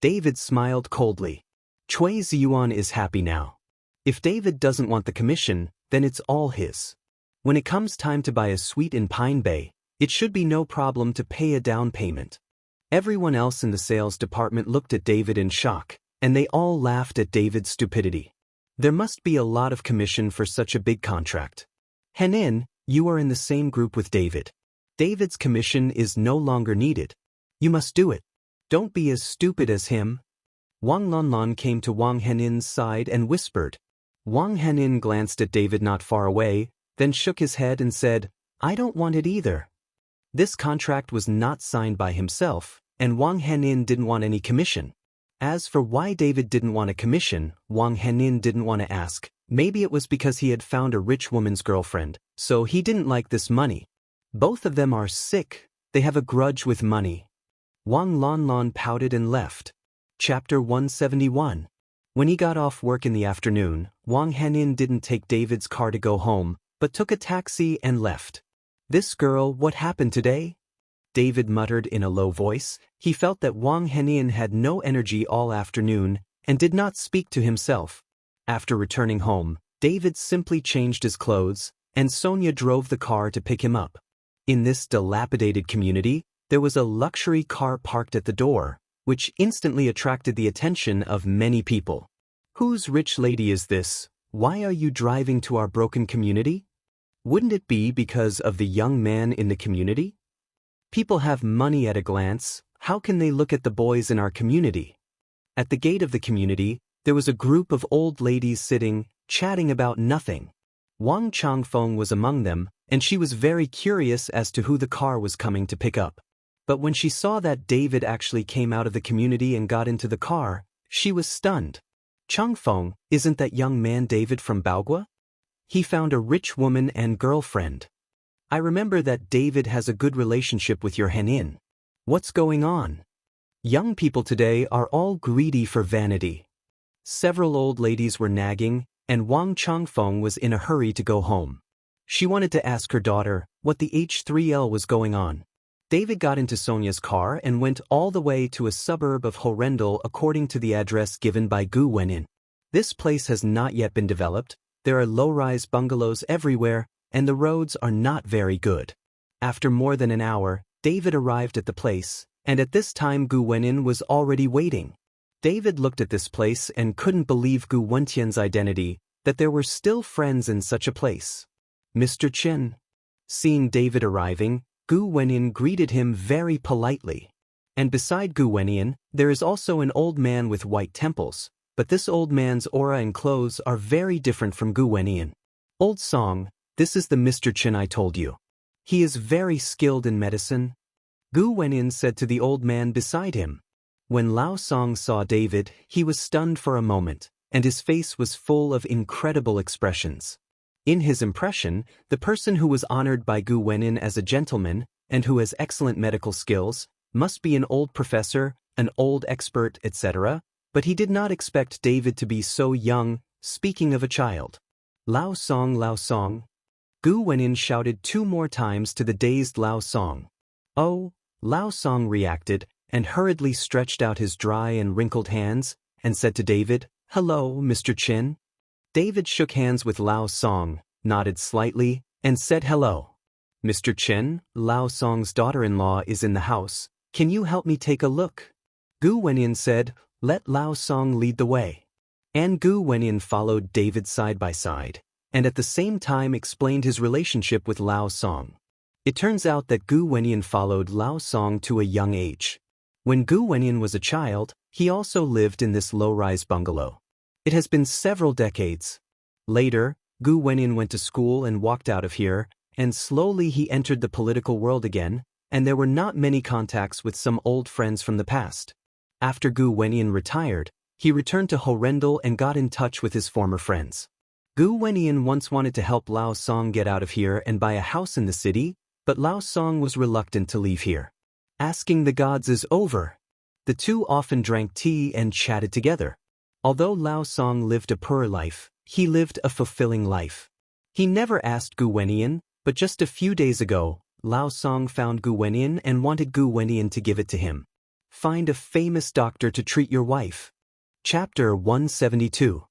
David smiled coldly. Cui Ziyuan is happy now. If David doesn't want the commission, then it's all his. When it comes time to buy a suite in Pine Bay, it should be no problem to pay a down payment. Everyone else in the sales department looked at David in shock, and they all laughed at David's stupidity. There must be a lot of commission for such a big contract. Henin, you are in the same group with David. David's commission is no longer needed. You must do it. Don't be as stupid as him. Wang Lanlan came to Wang Henin's side and whispered. Wang Henin glanced at David not far away, then shook his head and said, "I don't want it either." This contract was not signed by himself, and Wang Henin didn't want any commission. As for why David didn't want a commission, Wang Henin didn't want to ask. Maybe it was because he had found a rich woman's girlfriend, so he didn't like this money. Both of them are sick. They have a grudge with money. Wang Lanlan pouted and left. Chapter 171. When he got off work in the afternoon, Wang Henin didn't take David's car to go home, but took a taxi and left. This girl, what happened today? David muttered in a low voice. He felt that Wang Henian had no energy all afternoon and did not speak to himself. After returning home, David simply changed his clothes, and Sonia drove the car to pick him up. In this dilapidated community, there was a luxury car parked at the door, which instantly attracted the attention of many people. "Whose rich lady is this? Why are you driving to our broken community?" Wouldn't it be because of the young man in the community? People have money at a glance. How can they look at the boys in our community? At the gate of the community, there was a group of old ladies sitting, chatting about nothing. Wang Changfeng was among them, and she was very curious as to who the car was coming to pick up. But when she saw that David actually came out of the community and got into the car, she was stunned. "Changfeng, isn't that young man David from Baogua? He found a rich woman and girlfriend. I remember that David has a good relationship with your Henin. What's going on? Young people today are all greedy for vanity." Several old ladies were nagging, and Wang Changfeng was in a hurry to go home. She wanted to ask her daughter what the H3L was going on. David got into Sonia's car and went all the way to a suburb of Horendal according to the address given by Gu Wenin. This place has not yet been developed. There are low-rise bungalows everywhere, and the roads are not very good. After more than an hour, David arrived at the place, and at this time Gu Wenin was already waiting. David looked at this place and couldn't believe Gu Wentian's identity, that there were still friends in such a place. "Mr. Chen." Seeing David arriving, Gu Wenin greeted him very politely. And beside Gu Wenian, there is also an old man with white temples, but this old man's aura and clothes are very different from Gu Wenian. "Old Song, this is the Mr. Chen I told you. He is very skilled in medicine," Gu Wenian said to the old man beside him. When Lao Song saw David, he was stunned for a moment, and his face was full of incredible expressions. In his impression, the person who was honored by Gu Wenin as a gentleman, and who has excellent medical skills, must be an old professor, an old expert, etc., but he did not expect David to be so young, speaking of a child. "Lao Song, Lao Song." Gu Wenin shouted 2 more times to the dazed Lao Song. "Oh," Lao Song reacted, and hurriedly stretched out his dry and wrinkled hands, and said to David, "Hello, Mr. Chen." David shook hands with Lao Song, nodded slightly, and said hello. "Mr. Chen, Lao Song's daughter-in-law is in the house. Can you help me take a look?" Gu Wenin said, "Let Lao Song lead the way." And Gu Wenin followed David side by side, and at the same time explained his relationship with Lao Song. It turns out that Gu Wenin followed Lao Song to a young age. When Gu Wenin was a child, he also lived in this low-rise bungalow. It has been several decades. Later, Gu Wenin went to school and walked out of here, and slowly he entered the political world again, and there were not many contacts with some old friends from the past. After Gu Wenin retired, he returned to Horendal and got in touch with his former friends. Gu Wenin once wanted to help Lao Song get out of here and buy a house in the city, but Lao Song was reluctant to leave here. Asking the gods is over. The two often drank tea and chatted together. Although Lao Song lived a poor life, he lived a fulfilling life. He never asked Gu Wenin, but just a few days ago, Lao Song found Gu Wenin and wanted Gu Wenin to give it to him. Find a famous doctor to treat your wife. Chapter 172.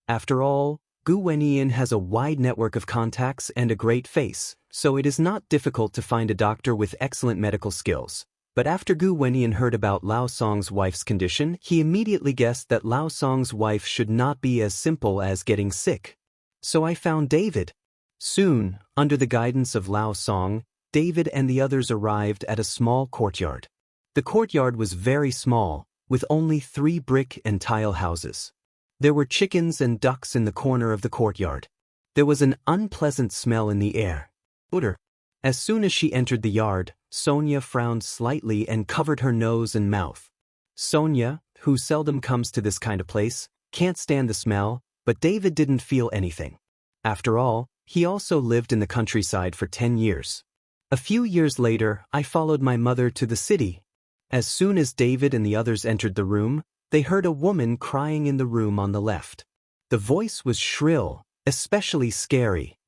After all, Gu Wenin has a wide network of contacts and a great face, so it is not difficult to find a doctor with excellent medical skills. But after Gu Wenin heard about Lao Song's wife's condition, he immediately guessed that Lao Song's wife should not be as simple as getting sick. So I found David. Soon, under the guidance of Lao Song, David and the others arrived at a small courtyard. The courtyard was very small, with only 3 brick and tile houses. There were chickens and ducks in the corner of the courtyard. There was an unpleasant smell in the air. Odor. As soon as she entered the yard, Sonia frowned slightly and covered her nose and mouth. Sonia, who seldom comes to this kind of place, can't stand the smell, but David didn't feel anything. After all, he also lived in the countryside for 10 years. A few years later, I followed my mother to the city. As soon as David and the others entered the room, they heard a woman crying in the room on the left. The voice was shrill, especially scary.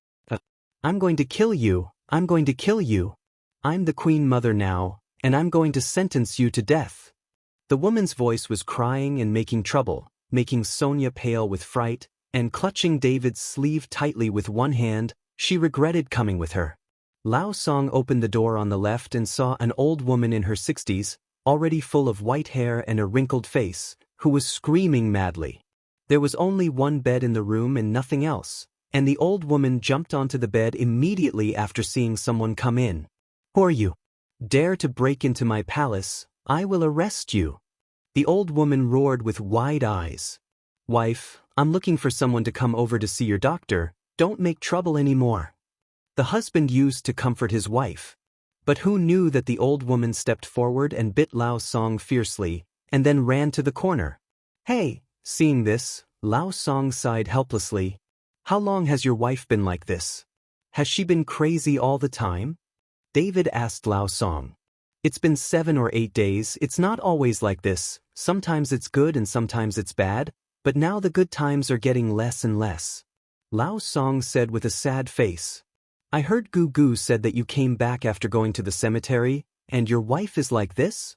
"I'm going to kill you, I'm going to kill you. I'm the Queen Mother now, and I'm going to sentence you to death." The woman's voice was crying and making trouble, making Sonia pale with fright, and clutching David's sleeve tightly with one hand, she regretted coming with her. Lao Song opened the door on the left and saw an old woman in her 60s, already full of white hair and a wrinkled face, who was screaming madly. There was only one bed in the room and nothing else, and the old woman jumped onto the bed immediately after seeing someone come in. "Who are you? Dare to break into my palace, I will arrest you." The old woman roared with wide eyes. "Wife, I'm looking for someone to come over to see your doctor, don't make trouble anymore." The husband used to comfort his wife. But who knew that the old woman stepped forward and bit Lao Song fiercely, and then ran to the corner. "Hey!" Seeing this, Lao Song sighed helplessly. "How long has your wife been like this? Has she been crazy all the time?" David asked Lao Song. "It's been 7 or 8 days, it's not always like this, sometimes it's good and sometimes it's bad, but now the good times are getting less and less." Lao Song said with a sad face. "I heard Gu Gu said that you came back after going to the cemetery, and your wife is like this?"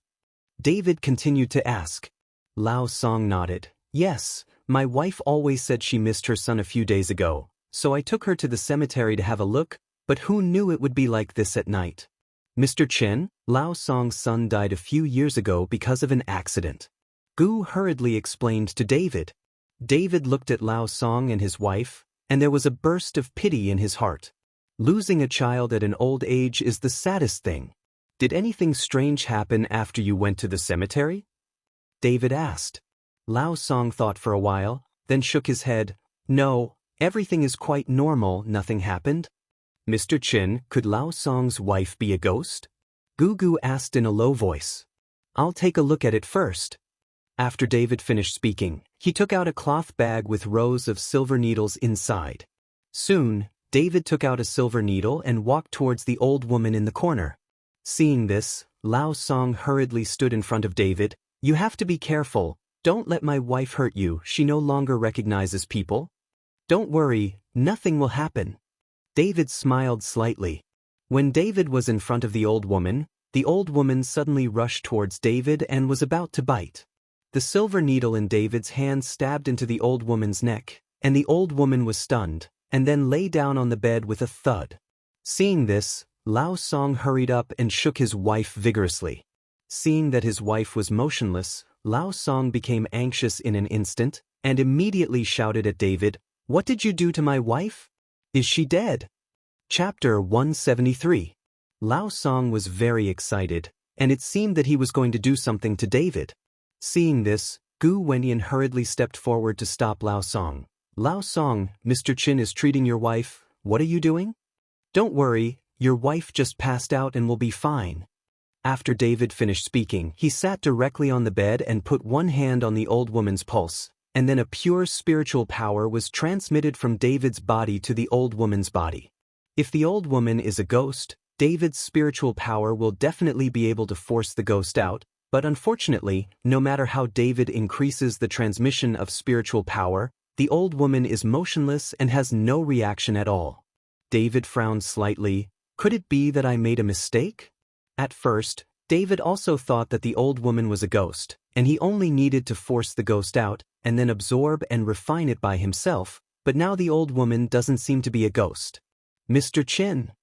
David continued to ask. Lao Song nodded. "Yes, my wife always said she missed her son a few days ago, so I took her to the cemetery to have a look, but who knew it would be like this at night?" "Mr. Chen, Lao Song's son died a few years ago because of an accident," Gu hurriedly explained to David. David looked at Lao Song and his wife, and there was a burst of pity in his heart. Losing a child at an old age is the saddest thing. "Did anything strange happen after you went to the cemetery?" David asked. Lao Song thought for a while, then shook his head. "No, everything is quite normal, nothing happened." "Mr. Chin, could Lao Song's wife be a ghost?" Gu Gu asked in a low voice. "I'll take a look at it first." After David finished speaking, he took out a cloth bag with rows of silver needles inside. Soon, David took out a silver needle and walked towards the old woman in the corner. Seeing this, Lao Song hurriedly stood in front of David. "You have to be careful. Don't let my wife hurt you, she no longer recognizes people." "Don't worry, nothing will happen." David smiled slightly. When David was in front of the old woman suddenly rushed towards David and was about to bite. The silver needle in David's hand stabbed into the old woman's neck, and the old woman was stunned, and then lay down on the bed with a thud. Seeing this, Lao Song hurried up and shook his wife vigorously. Seeing that his wife was motionless, Lao Song became anxious in an instant, and immediately shouted at David, "What did you do to my wife? Is she dead?" Chapter 173. Lao Song was very excited, and it seemed that he was going to do something to David. Seeing this, Gu Wenyan hurriedly stepped forward to stop Lao Song. "Lao Song, Mr. Chin is treating your wife, what are you doing?" "Don't worry, your wife just passed out and will be fine." After David finished speaking, he sat directly on the bed and put one hand on the old woman's pulse, and then a pure spiritual power was transmitted from David's body to the old woman's body. If the old woman is a ghost, David's spiritual power will definitely be able to force the ghost out, but unfortunately, no matter how David increases the transmission of spiritual power, the old woman is motionless and has no reaction at all. David frowned slightly. Could it be that I made a mistake? At first, David also thought that the old woman was a ghost, and he only needed to force the ghost out, and then absorb and refine it by himself, but now the old woman doesn't seem to be a ghost. "Mr. Chin."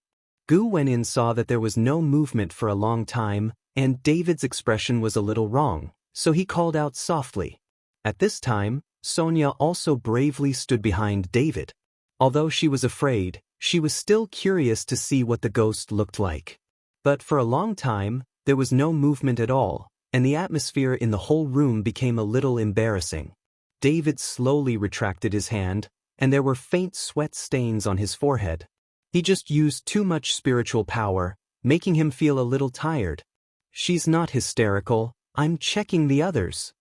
Gu Wenin saw that there was no movement for a long time, and David's expression was a little wrong, so he called out softly. At this time, Sonia also bravely stood behind David. Although she was afraid, she was still curious to see what the ghost looked like. But for a long time, there was no movement at all, and the atmosphere in the whole room became a little embarrassing. David slowly retracted his hand, and there were faint sweat stains on his forehead. He just used too much spiritual power, making him feel a little tired. "She's not hysterical, I'm checking the others."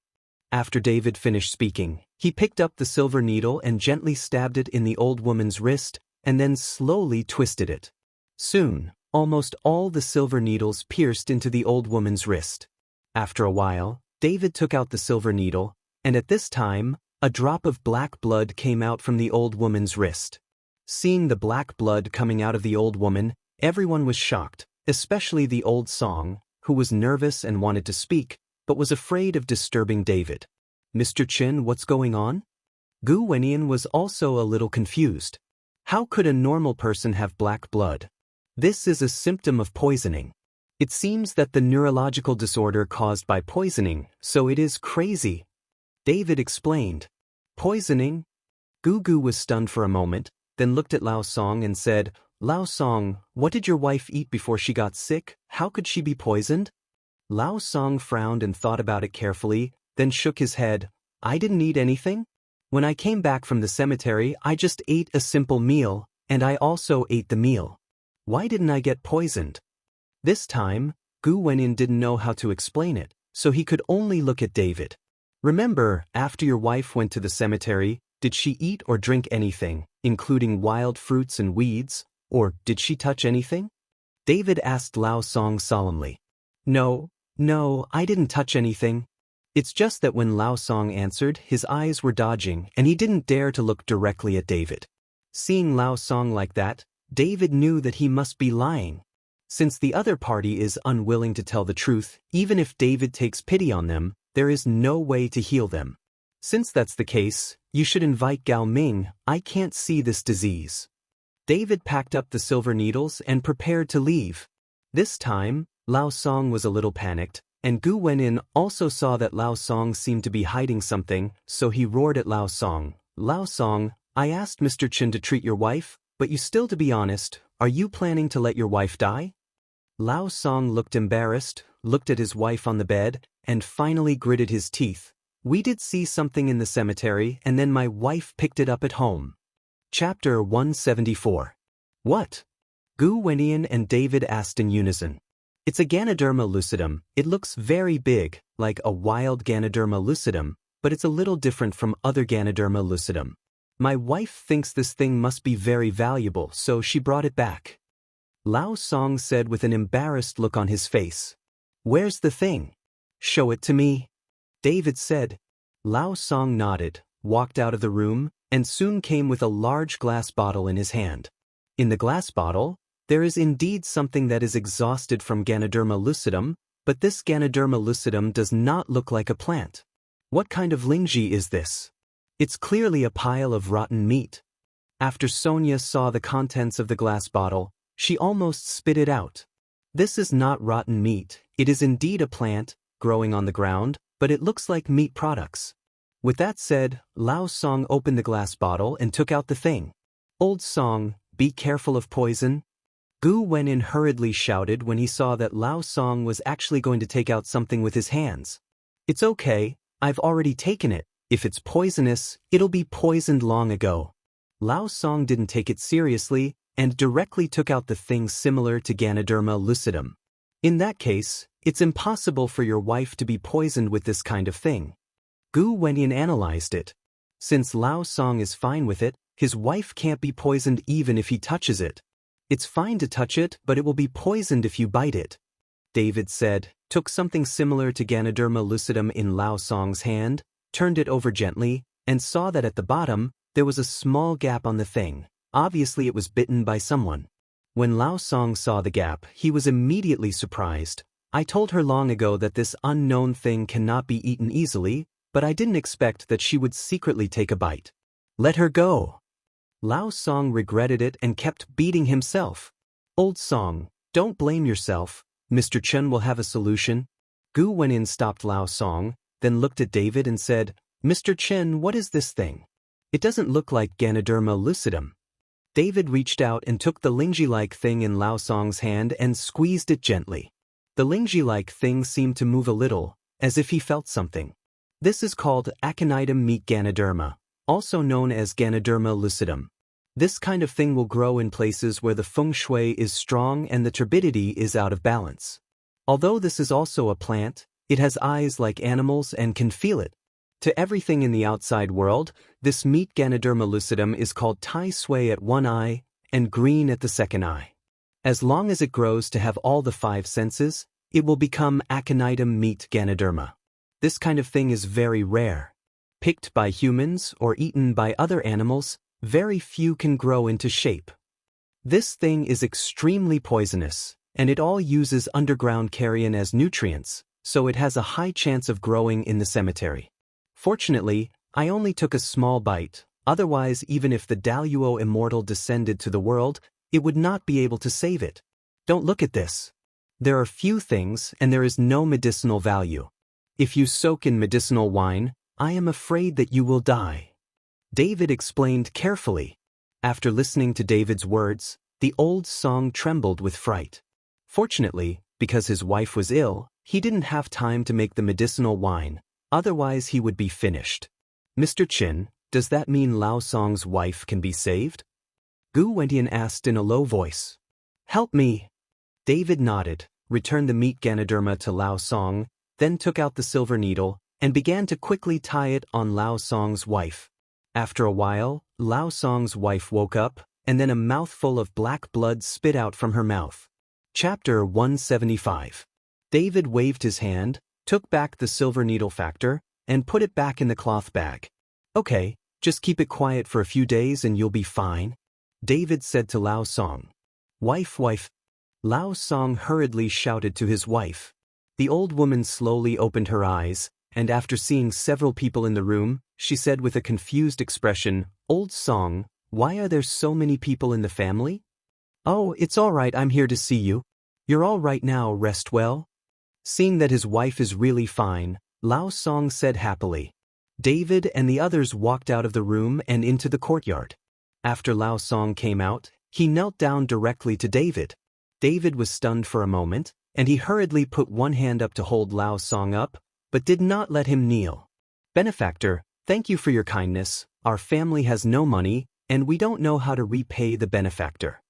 After David finished speaking, he picked up the silver needle and gently stabbed it in the old woman's wrist, and then slowly twisted it. Soon, almost all the silver needles pierced into the old woman's wrist. After a while, David took out the silver needle, and at this time, a drop of black blood came out from the old woman's wrist. Seeing the black blood coming out of the old woman, everyone was shocked, especially the old song, who was nervous and wanted to speak, but was afraid of disturbing David. "Mr. Chin, what's going on?" Gu Wenyan was also a little confused. How could a normal person have black blood? This is a symptom of poisoning. It seems that the neurological disorder caused by poisoning, so it is crazy. David explained. Poisoning? Gu was stunned for a moment, then looked at Lao Song and said, "Lao Song, what did your wife eat before she got sick? How could she be poisoned?" Lao Song frowned and thought about it carefully, then shook his head. "I didn't eat anything. When I came back from the cemetery, I just ate a simple meal, and I also ate the meal. Why didn't I get poisoned?" This time, Gu Wenyan didn't know how to explain it, so he could only look at David. "Remember, after your wife went to the cemetery, did she eat or drink anything, including wild fruits and weeds, or did she touch anything?" David asked Lao Song solemnly. No, I didn't touch anything." It's just that when Lao Song answered, his eyes were dodging and he didn't dare to look directly at David. Seeing Lao Song like that, David knew that he must be lying. Since the other party is unwilling to tell the truth, even if David takes pity on them, there is no way to heal them. Since that's the case, you should invite Gao Ming. I can't see this disease. David packed up the silver needles and prepared to leave. This time, Lao Song was a little panicked, and Gu Wenyan also saw that Lao Song seemed to be hiding something, so he roared at Lao Song. "Lao Song, I asked Mr. Chin to treat your wife, but you still, to be honest, are you planning to let your wife die?" Lao Song looked embarrassed, looked at his wife on the bed, and finally gritted his teeth. "We did see something in the cemetery and then my wife picked it up at home." Chapter 174. What? Gu Wenyan and David asked in unison. "It's a Ganoderma lucidum. It looks very big, like a wild Ganoderma lucidum, but it's a little different from other Ganoderma lucidum. My wife thinks this thing must be very valuable, so she brought it back." Lao Song said with an embarrassed look on his face. "Where's the thing? Show it to me." David said. Lao Song nodded, walked out of the room, and soon came with a large glass bottle in his hand. In the glass bottle, there is indeed something that is exhausted from Ganoderma lucidum, but this Ganoderma lucidum does not look like a plant. What kind of lingji is this? It's clearly a pile of rotten meat. After Sonia saw the contents of the glass bottle, she almost spit it out. This is not rotten meat, it is indeed a plant, growing on the ground, but it looks like meat products. With that said, Lao Song opened the glass bottle and took out the thing. "Old Song, be careful of poison." Gu Wenyan hurriedly shouted when he saw that Lao Song was actually going to take out something with his hands. "It's okay, I've already taken it. If it's poisonous, it'll be poisoned long ago." Lao Song didn't take it seriously, and directly took out the thing similar to Ganoderma lucidum. "In that case, it's impossible for your wife to be poisoned with this kind of thing." Gu Wenyan analyzed it. Since Lao Song is fine with it, his wife can't be poisoned even if he touches it. "It's fine to touch it, but it will be poisoned if you bite it." David said, took something similar to Ganoderma lucidum in Lao Song's hand, turned it over gently, and saw that at the bottom, there was a small gap on the thing. Obviously it was bitten by someone. When Lao Song saw the gap, he was immediately surprised. "I told her long ago that this unknown thing cannot be eaten easily, but I didn't expect that she would secretly take a bite. Let her go." Lao Song regretted it and kept beating himself. "Old Song, don't blame yourself. Mr. Chen will have a solution." Gu Wenyan stopped Lao Song, then looked at David and said, "Mr. Chen, what is this thing? It doesn't look like Ganoderma lucidum." David reached out and took the lingji-like thing in Lao Song's hand and squeezed it gently. The lingji-like thing seemed to move a little, as if he felt something. This is called aconitum meat Ganoderma, also known as Ganoderma lucidum. This kind of thing will grow in places where the feng shui is strong and the turbidity is out of balance. Although this is also a plant, it has eyes like animals and can feel it. To everything in the outside world, this meat Ganoderma lucidum is called Tai Sui at one eye and green at the second eye. As long as it grows to have all the 5 senses, it will become aconitum meat Ganoderma. This kind of thing is very rare. Picked by humans or eaten by other animals, very few can grow into shape. This thing is extremely poisonous. and it all uses underground carrion as nutrients, so it has a high chance of growing in the cemetery. Fortunately, I only took a small bite, otherwise even if the Daluo immortal descended to the world, it would not be able to save it. Don't look at this. There are few things and there is no medicinal value. If you soak in medicinal wine, I am afraid that you will die. David explained carefully. After listening to David's words, the old song trembled with fright. Fortunately, because his wife was ill, he didn't have time to make the medicinal wine, otherwise he would be finished. Mr. Chin, does that mean Lao Song's wife can be saved? Gu Wentian asked in a low voice. Help me. David nodded, returned the meat Ganoderma to Lao Song, then took out the silver needle, and began to quickly tie it on Lao Song's wife. After a while, Lao Song's wife woke up, and then a mouthful of black blood spit out from her mouth. Chapter 175. David waved his hand, took back the silver needle factor, and put it back in the cloth bag. Okay, just keep it quiet for a few days and you'll be fine, David said to Lao Song. Wife. Lao Song hurriedly shouted to his wife. The old woman slowly opened her eyes, and after seeing several people in the room, she said with a confused expression, Old Song, why are there so many people in the family? Oh, it's all right, I'm here to see you. You're all right now, rest well. Seeing that his wife is really fine, Lao Song said happily. David and the others walked out of the room and into the courtyard. After Lao Song came out, he knelt down directly to David. David was stunned for a moment, and he hurriedly put one hand up to hold Lao Song up, but did not let him kneel. Benefactor, thank you for your kindness. Our family has no money, and we don't know how to repay the benefactor.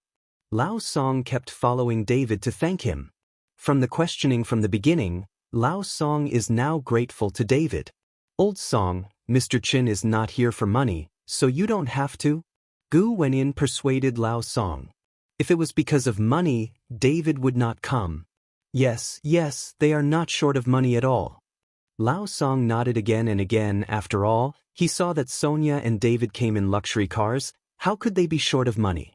Lao Song kept following David to thank him. From the questioning from the beginning, Lao Song is now grateful to David. Old Song, Mr. Chin is not here for money, so you don't have to. Gu Wenyin persuaded Lao Song. If it was because of money, David would not come. Yes, they are not short of money at all. Lao Song nodded again and again. After all, he saw that Sonia and David came in luxury cars. How could they be short of money?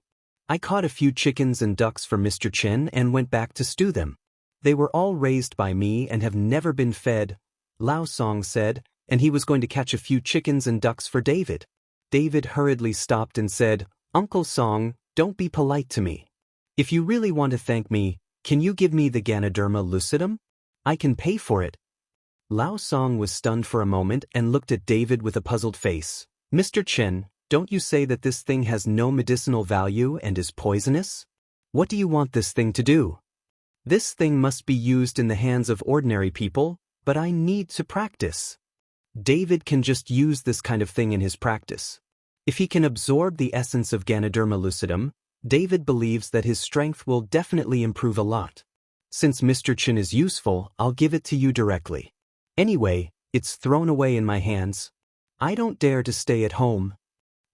I caught a few chickens and ducks for Mr. Chen and went back to stew them. They were all raised by me and have never been fed, Lao Song said, and he was going to catch a few chickens and ducks for David. David hurriedly stopped and said, Uncle Song, don't be polite to me. If you really want to thank me, can you give me the Ganoderma lucidum? I can pay for it. Lao Song was stunned for a moment and looked at David with a puzzled face. Mr. Chen, don't you say that this thing has no medicinal value and is poisonous? What do you want this thing to do? This thing must be used in the hands of ordinary people, but I need to practice. David can just use this kind of thing in his practice. If he can absorb the essence of Ganoderma lucidum, David believes that his strength will definitely improve a lot. Since Mr. Chen is useful, I'll give it to you directly. Anyway, it's thrown away in my hands. I don't dare to stay at home.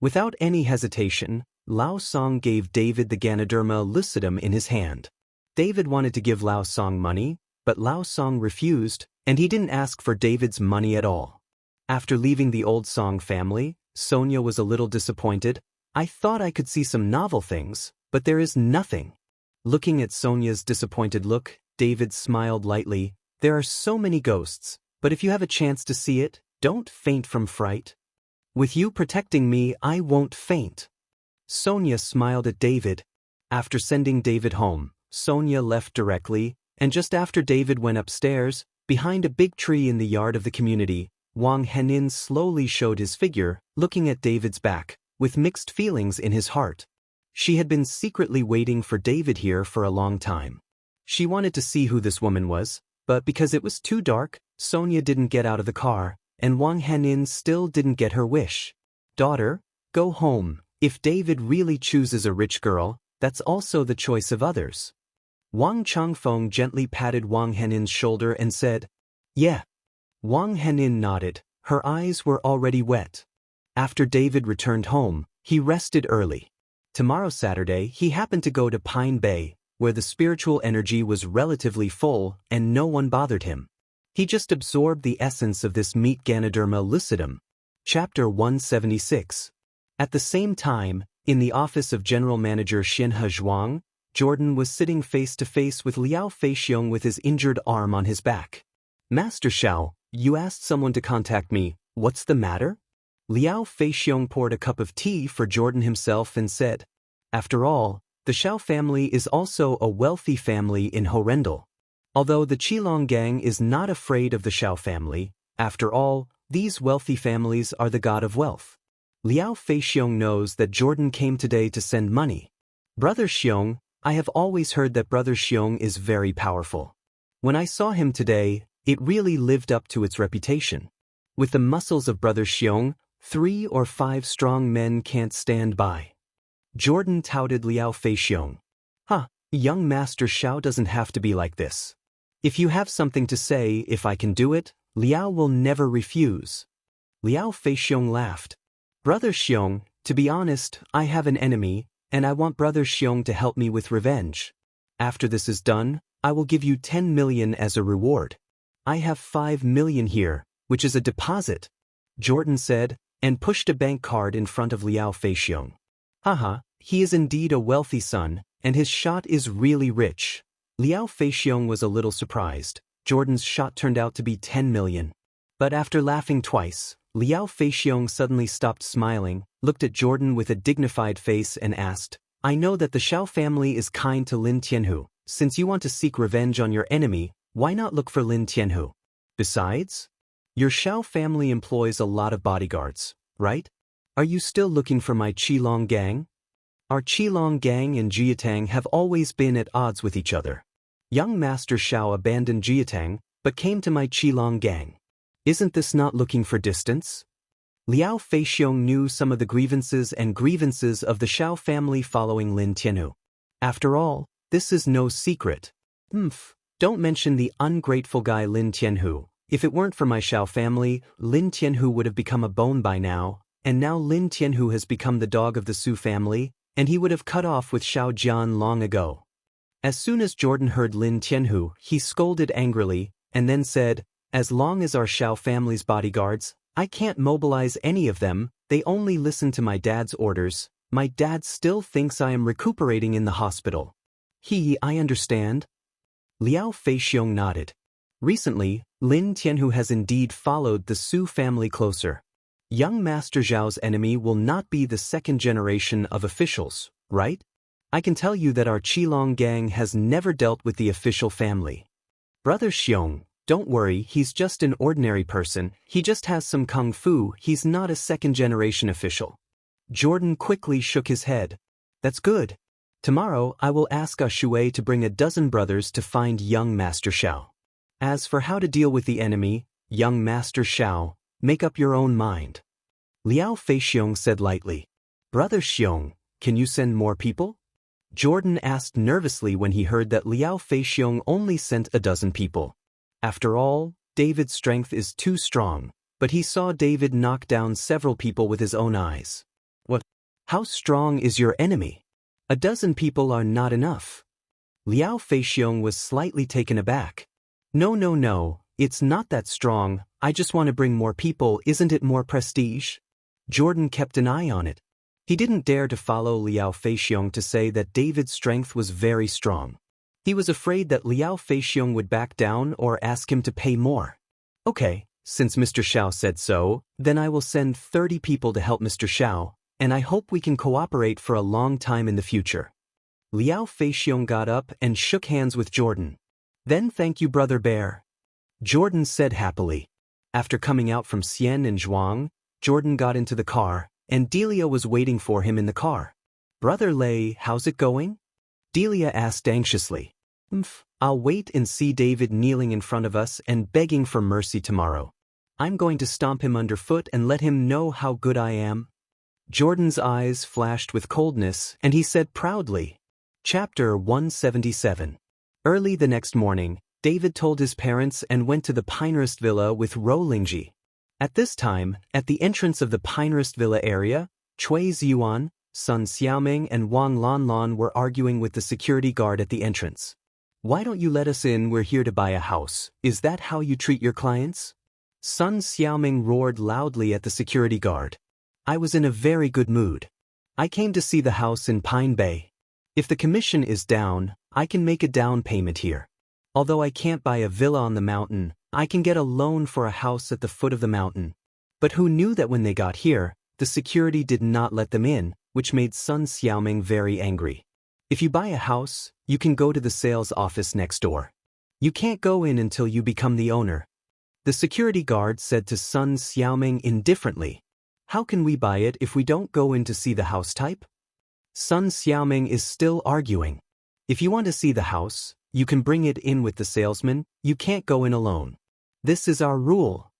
Without any hesitation, Lao Song gave David the Ganoderma lucidum in his hand. David wanted to give Lao Song money, but Lao Song refused, and he didn't ask for David's money at all. After leaving the old Song family, Sonia was a little disappointed. I thought I could see some novel things, but there is nothing. Looking at Sonia's disappointed look, David smiled lightly. There are so many ghosts, but if you have a chance to see it, don't faint from fright. With you protecting me, I won't faint. Sonia smiled at David. After sending David home, Sonia left directly, and just after David went upstairs, behind a big tree in the yard of the community, Wang Henin slowly showed his figure, looking at David's back, with mixed feelings in his heart. She had been secretly waiting for David here for a long time. She wanted to see who this woman was, but because it was too dark, Sonia didn't get out of the car, and Wang Henin still didn't get her wish. Daughter, go home. If David really chooses a rich girl, that's also the choice of others. Wang Changfeng gently patted Wang Henin's shoulder and said, Yeah. Wang Henin nodded. Her eyes were already wet. After David returned home, he rested early. Tomorrow Saturday, he happened to go to Pine Bay, where the spiritual energy was relatively full and no one bothered him. He just absorbed the essence of this meat Ganoderma lucidum. Chapter 176. At the same time, in the office of General Manager Xin He Zhuang, Jordan was sitting face to face with Liao Feixiong with his injured arm on his back. Master Xiao, you asked someone to contact me, what's the matter? Liao Feixiong poured a cup of tea for Jordan himself and said, after all, the Xiao family is also a wealthy family in Horendal. Although the Qilong gang is not afraid of the Xiao family, after all, these wealthy families are the god of wealth. Liao Feixiong knows that Jordan came today to send money. Brother Xiong, I have always heard that Brother Xiong is very powerful. When I saw him today, it really lived up to its reputation. With the muscles of Brother Xiong, 3 or 5 strong men can't stand by. Jordan touted Liao Feixiong. Young Master Xiao doesn't have to be like this. If you have something to say, if I can do it, Liao will never refuse. Liao Feixiong laughed. Brother Xiong, to be honest, I have an enemy, and I want Brother Xiong to help me with revenge. After this is done, I will give you 10 million as a reward. I have 5 million here, which is a deposit, Jordan said, and pushed a bank card in front of Liao Feixiong. He is indeed a wealthy son, and his shot is really rich. Liao Feixiong was a little surprised. Jordan's shot turned out to be 10 million. But after laughing twice, Liao Feixiong suddenly stopped smiling, looked at Jordan with a dignified face and asked, I know that the Xiao family is kind to Lin Tianhu. Since you want to seek revenge on your enemy, why not look for Lin Tianhu? Besides, your Xiao family employs a lot of bodyguards, right? Are you still looking for my Qilong gang? Our Qilong gang and Jiatang have always been at odds with each other. Young Master Xiao abandoned Jiatang, but came to my Qilong gang. Isn't this not looking for distance? Liao Feixiong knew some of the grievances of the Xiao family following Lin Tianhu. After all, this is no secret. Don't mention the ungrateful guy Lin Tianhu. If it weren't for my Xiao family, Lin Tianhu would have become a bone by now, and now Lin Tianhu has become the dog of the Su family, and he would have cut off with Xiao Jian long ago. As soon as Jordan heard Lin Tianhu, he scolded angrily, and then said, as long as our Xiao family's bodyguards, I can't mobilize any of them, they only listen to my dad's orders. My dad still thinks I am recuperating in the hospital. I understand. Liao Feixiong nodded. Recently, Lin Tianhu has indeed followed the Su family closer. Young Master Zhao's enemy will not be the second generation of officials, right? I can tell you that our Qilong gang has never dealt with the official family. Brother Xiong, don't worry, he's just an ordinary person, he just has some kung fu, he's not a second-generation official. Jordan quickly shook his head. That's good. Tomorrow I will ask Shui to bring a dozen brothers to find young Master Xiao. As for how to deal with the enemy, young Master Xiao, make up your own mind. Liao Feixiong said lightly. Brother Xiong, can you send more people? Jordan asked nervously when he heard that Liao Feixiong only sent a dozen people. After all, David's strength is too strong, but he saw David knock down several people with his own eyes. What? How strong is your enemy? A dozen people are not enough. Liao Feixiong was slightly taken aback. No, it's not that strong, I just want to bring more people, isn't it more prestige? Jordan kept an eye on it. He didn't dare to follow Liao Feixiong to say that David's strength was very strong. He was afraid that Liao Feixiong would back down or ask him to pay more. Okay, since Mr. Xiao said so, then I will send 30 people to help Mr. Xiao, and I hope we can cooperate for a long time in the future. Liao Feixiong got up and shook hands with Jordan. Then thank you, Brother Bear. Jordan said happily. After coming out from Xian and Zhuang, Jordan got into the car, and Delia was waiting for him in the car. Brother Lei, how's it going? Delia asked anxiously. I'll wait and see David kneeling in front of us and begging for mercy tomorrow. I'm going to stomp him underfoot and let him know how good I am. Jordan's eyes flashed with coldness, and he said proudly. Chapter 177. Early the next morning, David told his parents and went to the Pinehurst Villa with Ro Lingji. At this time, at the entrance of the Pinehurst Villa area, Cui Ziyuan, Sun Xiaoming and Wang Lanlan were arguing with the security guard at the entrance. Why don't you let us in? We're here to buy a house. Is that how you treat your clients? Sun Xiaoming roared loudly at the security guard. I was in a very good mood. I came to see the house in Pine Bay. If the commission is down, I can make a down payment here. Although I can't buy a villa on the mountain, I can get a loan for a house at the foot of the mountain. But who knew that when they got here, the security did not let them in, which made Sun Xiaoming very angry. If you buy a house, you can go to the sales office next door. You can't go in until you become the owner. The security guard said to Sun Xiaoming indifferently, "How can we buy it if we don't go in to see the house type?" Sun Xiaoming is still arguing. If you want to see the house, you can bring it in with the salesman, you can't go in alone. This is our rule.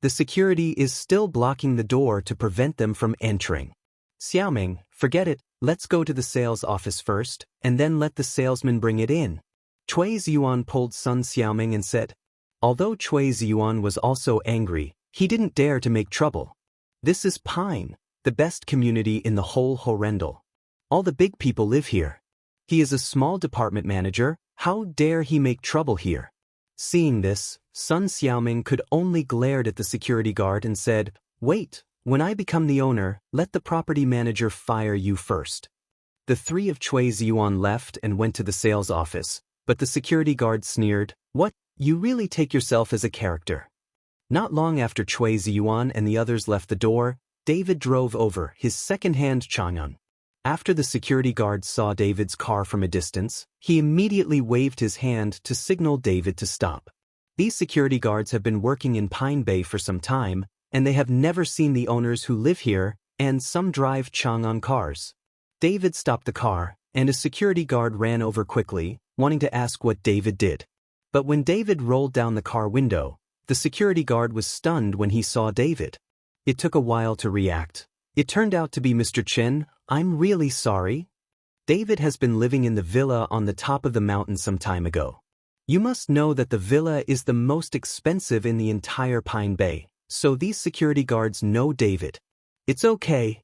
The security is still blocking the door to prevent them from entering. Xiaoming, forget it, let's go to the sales office first, and then let the salesman bring it in. Cui Ziyuan pulled Sun Xiaoming and said. Although Cui Ziyuan was also angry, he didn't dare to make trouble. This is Pine, the best community in the whole Horrendal. All the big people live here. He is a small department manager, how dare he make trouble here? Seeing this, Sun Xiaoming could only glared at the security guard and said, "Wait, when I become the owner, let the property manager fire you first." The three of Cui Ziyuan left and went to the sales office, but the security guard sneered, "What, you really take yourself as a character?" Not long after Cui Ziyuan and the others left the door, David drove over his second-hand Chang'an. After the security guard saw David's car from a distance, he immediately waved his hand to signal David to stop. These security guards have been working in Pine Bay for some time, and they have never seen the owners who live here, and some drive Chang'an cars. David stopped the car, and a security guard ran over quickly, wanting to ask what David did. But when David rolled down the car window, the security guard was stunned when he saw David. It took a while to react. It turned out to be Mr. Chen. "I'm really sorry. David has been living in the villa on the top of the mountain some time ago. You must know that the villa is the most expensive in the entire Pine Bay, so these security guards know David." "It's okay."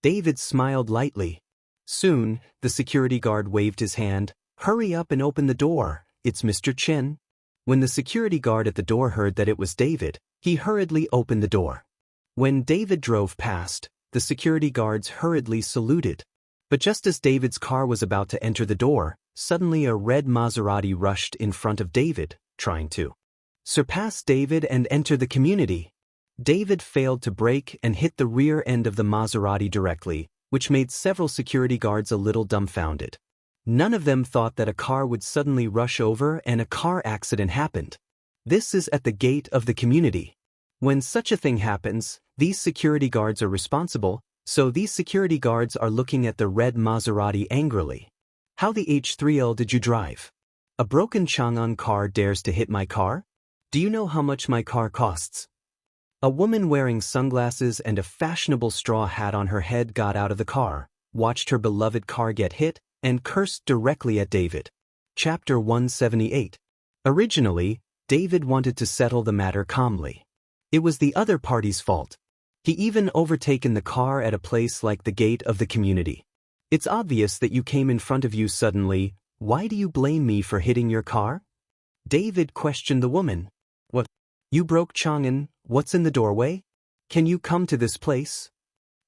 David smiled lightly. Soon, the security guard waved his hand. "Hurry up and open the door, it's Mr. Chen." When the security guard at the door heard that it was David, he hurriedly opened the door. When David drove past, the security guards hurriedly saluted. But just as David's car was about to enter the door, suddenly a red Maserati rushed in front of David, trying to surpass David and enter the community. David failed to brake and hit the rear end of the Maserati directly, which made several security guards a little dumbfounded. None of them thought that a car would suddenly rush over and a car accident happened. This is at the gate of the community. When such a thing happens, these security guards are responsible, so these security guards are looking at the red Maserati angrily. "How the H3L did you drive? A broken Chang'an car dares to hit my car? Do you know how much my car costs?" A woman wearing sunglasses and a fashionable straw hat on her head got out of the car, watched her beloved car get hit, and cursed directly at David. Chapter 178. Originally, David wanted to settle the matter calmly. It was the other party's fault. He even overtaken the car at a place like the gate of the community. "It's obvious that you came in front of you suddenly. Why do you blame me for hitting your car?" David questioned the woman. "What? You broke Chang'an, what's in the doorway? Can you come to this place?"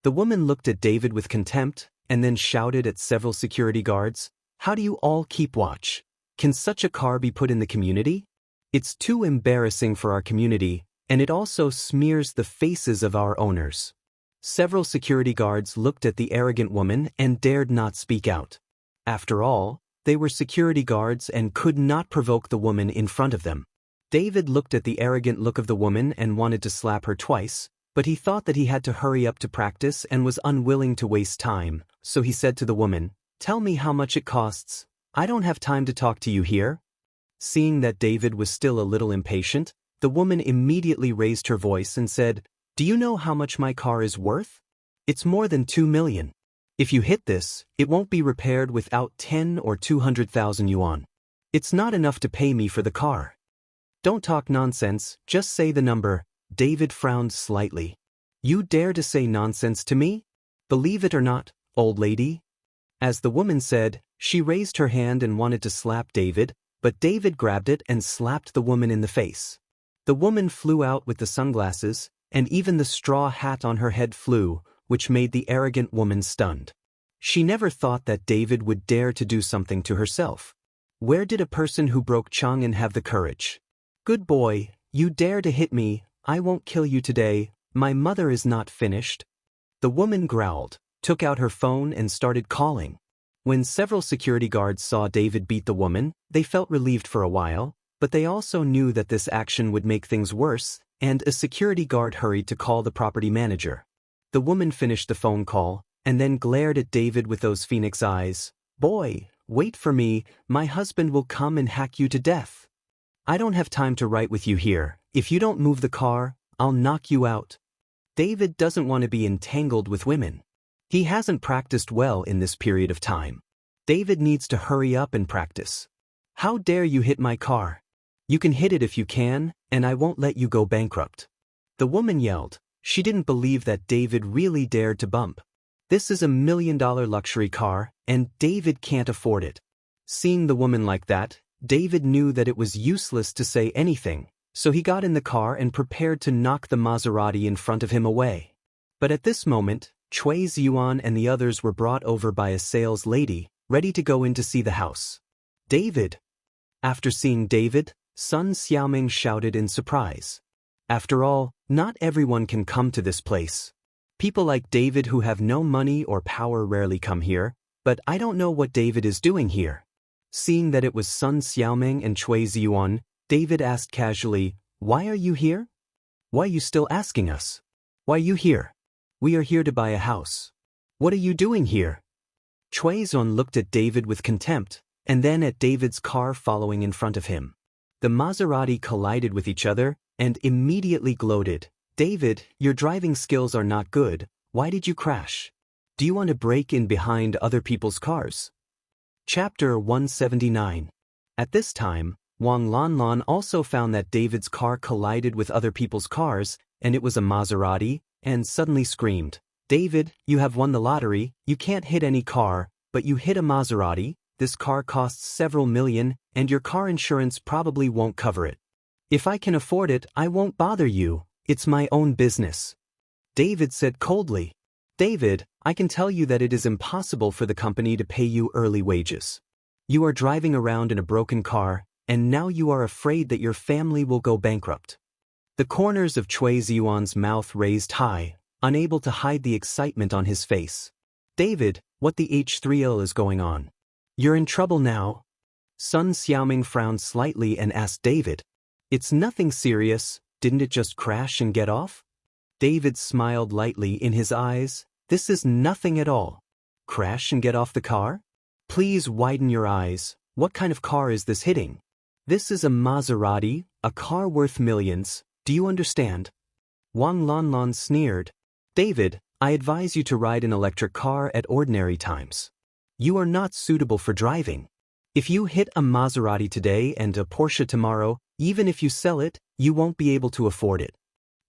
The woman looked at David with contempt, and then shouted at several security guards, "How do you all keep watch? Can such a car be put in the community? It's too embarrassing for our community, and it also smears the faces of our owners." Several security guards looked at the arrogant woman and dared not speak out. After all, they were security guards and could not provoke the woman in front of them. David looked at the arrogant look of the woman and wanted to slap her twice, but he thought that he had to hurry up to practice and was unwilling to waste time, so he said to the woman, "Tell me how much it costs. I don't have time to talk to you here." Seeing that David was still a little impatient, the woman immediately raised her voice and said, "Do you know how much my car is worth? It's more than 2 million. If you hit this, it won't be repaired without 10 or 200,000 yuan. It's not enough to pay me for the car." "Don't talk nonsense, just say the number." David frowned slightly. "You dare to say nonsense to me? Believe it or not, old lady." As the woman said, she raised her hand and wanted to slap David, but David grabbed it and slapped the woman in the face. The woman flew out with the sunglasses, and even the straw hat on her head flew, which made the arrogant woman stunned. She never thought that David would dare to do something to herself. Where did a person who broke Chang'an have the courage? Good boy, you dare to hit me, I won't kill you today, my mother is not finished. The woman growled, took out her phone and started calling. When several security guards saw David beat the woman, they felt relieved for a while, but they also knew that this action would make things worse, and a security guard hurried to call the property manager. The woman finished the phone call, and then glared at David with those phoenix eyes. Boy, wait for me, my husband will come and hack you to death. I don't have time to write with you here, if you don't move the car, I'll knock you out. David doesn't want to be entangled with women. He hasn't practiced well in this period of time. David needs to hurry up and practice. How dare you hit my car? You can hit it if you can, and I won't let you go bankrupt. The woman yelled. She didn't believe that David really dared to bump. This is $1 million luxury car, and David can't afford it. Seeing the woman like that, David knew that it was useless to say anything, so he got in the car and prepared to knock the Maserati in front of him away. But at this moment, Cui Ziyuan and the others were brought over by a sales lady, ready to go in to see the house. David! After seeing David, Sun Xiaoming shouted in surprise. After all, not everyone can come to this place. People like David who have no money or power rarely come here, but I don't know what David is doing here. Seeing that it was Sun Xiaoming and Cui Ziyuan, David asked casually, Why are you here? Why are you still asking us? Why are you here? We are here to buy a house. What are you doing here? Cui Ziyuan looked at David with contempt, and then at David's car following in front of him. The Maserati collided with each other, and immediately gloated. David, your driving skills are not good, why did you crash? Do you want to break in behind other people's cars? Chapter 179. At this time, Wang Lanlan also found that David's car collided with other people's cars, and it was a Maserati, and suddenly screamed, David, you have won the lottery, you can't hit any car, but you hit a Maserati, this car costs several million, and your car insurance probably won't cover it. If I can afford it, I won't bother you, it's my own business. David said coldly. David, I can tell you that it is impossible for the company to pay you early wages. You are driving around in a broken car, and now you are afraid that your family will go bankrupt. The corners of Cui Ziyuan's mouth raised high, unable to hide the excitement on his face. David, what the H3L is going on? You're in trouble now? Sun Xiaoming frowned slightly and asked David. It's nothing serious, didn't it just crash and get off? David smiled lightly in his eyes. This is nothing at all. Crash and get off the car? Please widen your eyes, what kind of car is this hitting? This is a Maserati, a car worth millions, do you understand? Wang Lanlan sneered. David, I advise you to ride an electric car at ordinary times. You are not suitable for driving. If you hit a Maserati today and a Porsche tomorrow, even if you sell it, you won't be able to afford it.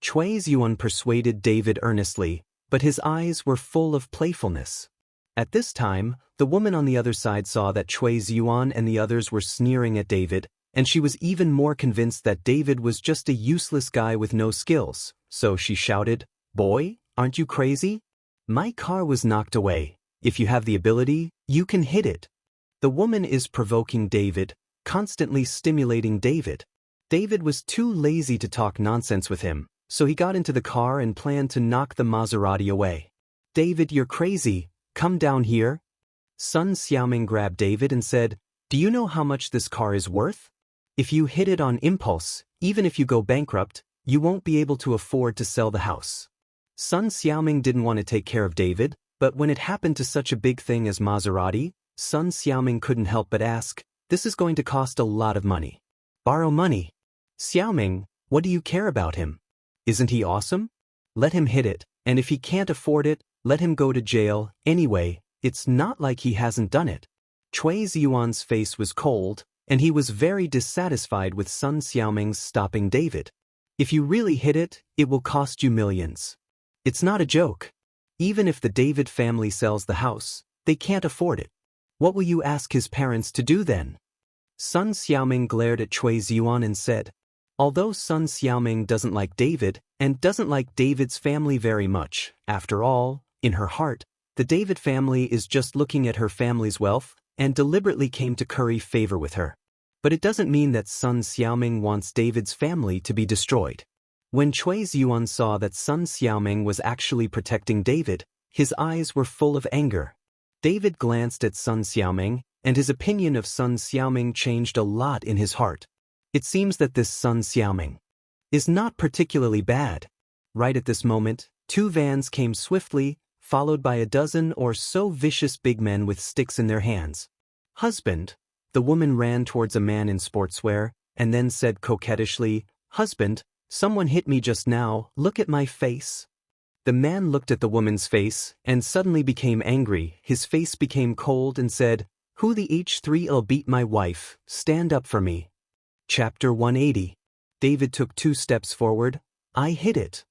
Cui Ziyuan persuaded David earnestly, but his eyes were full of playfulness. At this time, the woman on the other side saw that Cui Ziyuan and the others were sneering at David, and she was even more convinced that David was just a useless guy with no skills, so she shouted, Boy, aren't you crazy? My car was knocked away. If you have the ability, you can hit it. The woman is provoking David, constantly stimulating David. David was too lazy to talk nonsense with him, so he got into the car and planned to knock the Maserati away. David, you're crazy, come down here. Sun Xiaoming grabbed David and said, Do you know how much this car is worth? If you hit it on impulse, even if you go bankrupt, you won't be able to afford to sell the house. Sun Xiaoming didn't want to take care of David, but when it happened to such a big thing as Maserati, Sun Xiaoming couldn't help but ask, This is going to cost a lot of money. Borrow money. Xiaoming, what do you care about him? Isn't he awesome? Let him hit it, and if he can't afford it, let him go to jail. Anyway, it's not like he hasn't done it. Cui Ziyuan's face was cold, and he was very dissatisfied with Sun Xiaoming's stopping David. If you really hit it, it will cost you millions. It's not a joke. Even if the David family sells the house, they can't afford it. What will you ask his parents to do then? Sun Xiaoming glared at Cui Ziyuan and said, Although Sun Xiaoming doesn't like David, and doesn't like David's family very much, after all, in her heart, The David family is just looking at her family's wealth and deliberately came to curry favor with her. But it doesn't mean that Sun Xiaoming wants David's family to be destroyed. When Cui Ziyuan saw that Sun Xiaoming was actually protecting David, his eyes were full of anger. David glanced at Sun Xiaoming, and his opinion of Sun Xiaoming changed a lot in his heart. It seems that this Sun Xiaoming is not particularly bad. Right at this moment, 2 vans came swiftly, followed by a dozen or so vicious big men with sticks in their hands. "Husband," the woman ran towards a man in sportswear, and then said coquettishly, "Husband, someone hit me just now, look at my face." The man looked at the woman's face and suddenly became angry. His face became cold and said, "Who the H3'll beat my wife, stand up for me." Chapter 180. David took 2 steps forward. "I hit it."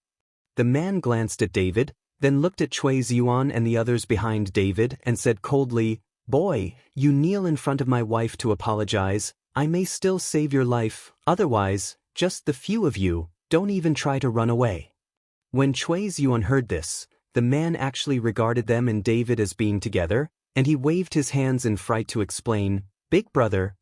The man glanced at David, then looked at Cui Ziyuan and the others behind David and said coldly, "Boy, you kneel in front of my wife to apologize. I may still save your life, otherwise, just the few of you, don't even try to run away." When Cui Ziyuan heard this, the man actually regarded them and David as being together, and he waved his hands in fright to explain, Big brother,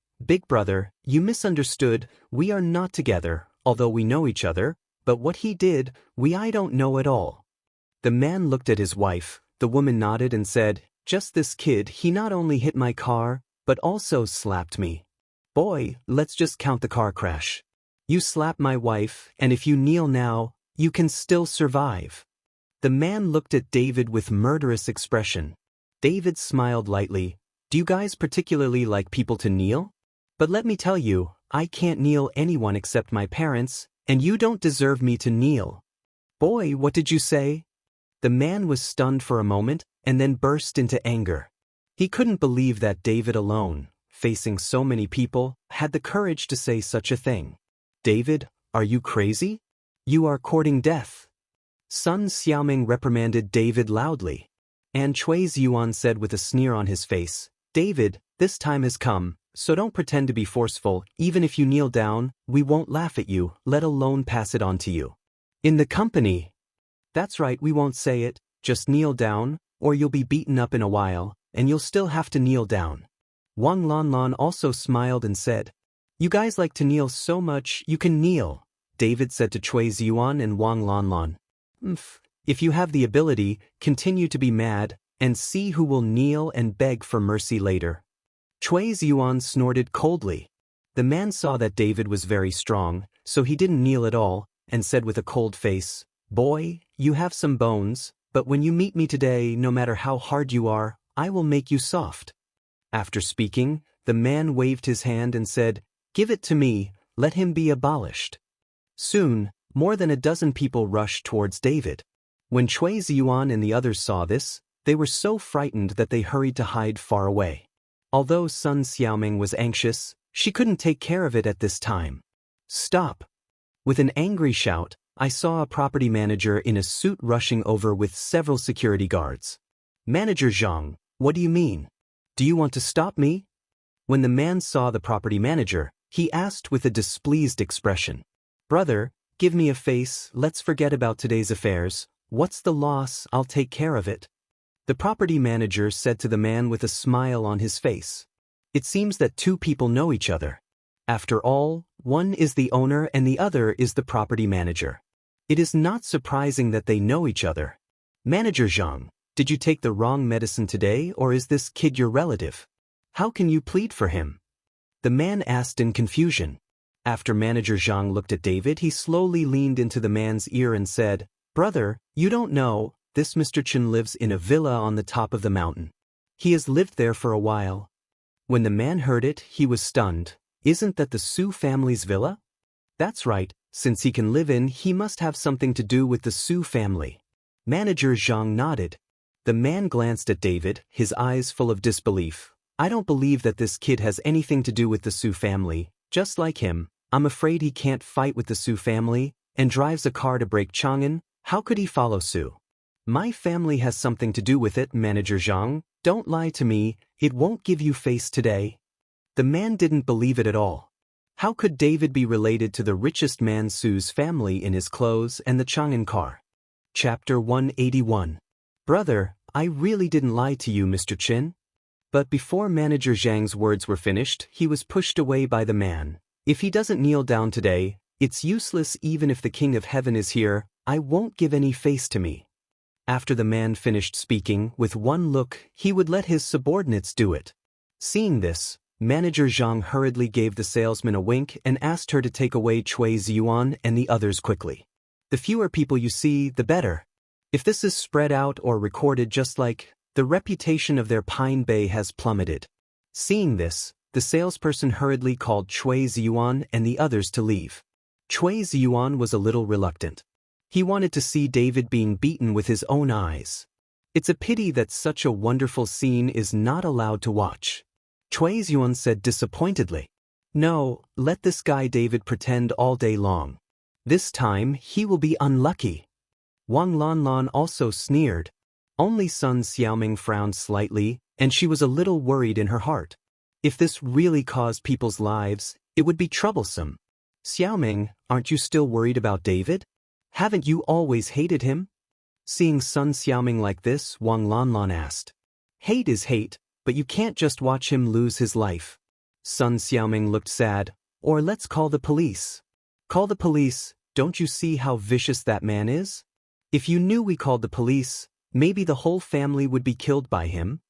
you misunderstood, we are not together, although we know each other, but what he did, I don't know at all." The man looked at his wife, the woman nodded and said, "Just this kid, he not only hit my car, but also slapped me. Boy, let's just count the car crash. You slapped my wife, and if you kneel now, you can still survive." The man looked at David with murderous expression. David smiled lightly. "Do you guys particularly like people to kneel? But let me tell you, I can't kneel anyone except my parents, and you don't deserve me to kneel." "Boy, what did you say?" The man was stunned for a moment, and then burst into anger. He couldn't believe that David alone, facing so many people, had the courage to say such a thing. "David, are you crazy? You are courting death." Sun Xiaoming reprimanded David loudly. And Cui Ziyuan said with a sneer on his face, "David, this time has come, so don't pretend to be forceful. Even if you kneel down, we won't laugh at you, let alone pass it on to you. In the company." "That's right, we won't say it, just kneel down, or you'll be beaten up in a while, and you'll still have to kneel down." Wang Lanlan also smiled and said, "You guys like to kneel so much, you can kneel." David said to Cui Ziyuan and Wang Lanlan, If you have the ability, continue to be mad, and see who will kneel and beg for mercy later." Cui Ziyuan snorted coldly. The man saw that David was very strong, so he didn't kneel at all, and said with a cold face, "Boy, you have some bones, but when you meet me today, no matter how hard you are, I will make you soft." After speaking, the man waved his hand and said, "Give it to me, let him be abolished." Soon, more than a dozen people rushed towards David. When Cui Ziyuan and the others saw this, they were so frightened that they hurried to hide far away. Although Sun Xiaoming was anxious, she couldn't take care of it at this time. "Stop!" With an angry shout, I saw a property manager in a suit rushing over with several security guards. "Manager Zhang, what do you mean? Do you want to stop me?" When the man saw the property manager, he asked with a displeased expression, "Brother, give me a face, let's forget about today's affairs. What's the loss? I'll take care of it." The property manager said to the man with a smile on his face, "It seems that 2 people know each other. After all, one is the owner and the other is the property manager. It is not surprising that they know each other. Manager Zhang, did you take the wrong medicine today, or is this kid your relative? How can you plead for him?" The man asked in confusion. After Manager Zhang looked at David, he slowly leaned into the man's ear and said, "Brother, you don't know, this Mr. Chen lives in a villa on the top of the mountain. He has lived there for a while." When the man heard it, he was stunned. "Isn't that the Su family's villa?" "That's right, since he can live in, he must have something to do with the Su family." Manager Zhang nodded. The man glanced at David, his eyes full of disbelief. "I don't believe that this kid has anything to do with the Su family. Just like him, I'm afraid he can't fight with the Su family, and drives a car to break Chang'an. How could he follow Su?" "My family has something to do with it, Manager Zhang. Don't lie to me, it won't give you face today." The man didn't believe it at all. How could David be related to the richest man Su's family in his clothes and the Chang'an car? Chapter 181. "Brother, I really didn't lie to you, Mr. Chin. But before Manager Zhang's words were finished, he was pushed away by the man. If he doesn't kneel down today, it's useless. Even if the King of Heaven is here, I won't give any face to me. After the man finished speaking, with one look, he would let his subordinates do it. Seeing this, Manager Zhang hurriedly gave the salesman a wink and asked her to take away Cui Ziyuan and the others quickly. The fewer people you see, the better. If this is spread out or recorded just like, the reputation of their Pine Bay has plummeted. Seeing this, the salesperson hurriedly called Cui Ziyuan and the others to leave. Cui Ziyuan was a little reluctant. He wanted to see David being beaten with his own eyes. It's a pity that such a wonderful scene is not allowed to watch. Cui Ziyuan said disappointedly. No, let this guy David pretend all day long. This time, he will be unlucky. Wang Lanlan also sneered. Only Sun Xiaoming frowned slightly, and she was a little worried in her heart. If this really caused people's lives, it would be troublesome. Xiaoming, aren't you still worried about David? Haven't you always hated him? Seeing Sun Xiaoming like this, Wang Lanlan asked. Hate is hate, but you can't just watch him lose his life. Sun Xiaoming looked sad. Or let's call the police. Call the police, don't you see how vicious that man is? If you knew we called the police, maybe the whole family would be killed by him.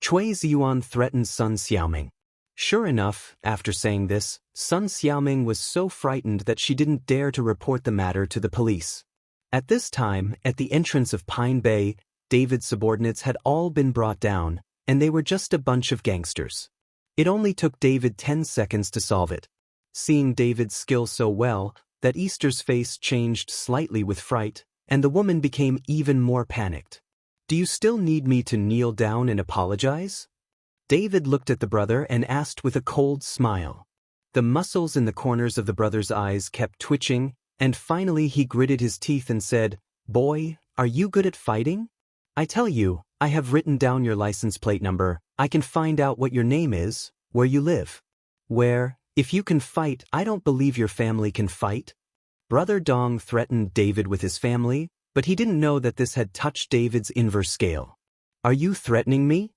Cui Ziyuan threatened Sun Xiaoming. Sure enough, after saying this, Sun Xiaoming was so frightened that she didn't dare to report the matter to the police. At this time, at the entrance of Pine Bay, David's subordinates had all been brought down, and they were just a bunch of gangsters. It only took David 10 seconds to solve it. Seeing David's skill so well, that Easter's face changed slightly with fright, and the woman became even more panicked. Do you still need me to kneel down and apologize? David looked at the brother and asked with a cold smile. The muscles in the corners of the brother's eyes kept twitching, and finally he gritted his teeth and said, Boy, are you good at fighting? I tell you, I have written down your license plate number. I can find out what your name is, where you live. Where, if you can fight, I don't believe your family can fight. Brother Dong threatened David with his family, but he didn't know that this had touched David's inverse scale. Are you threatening me?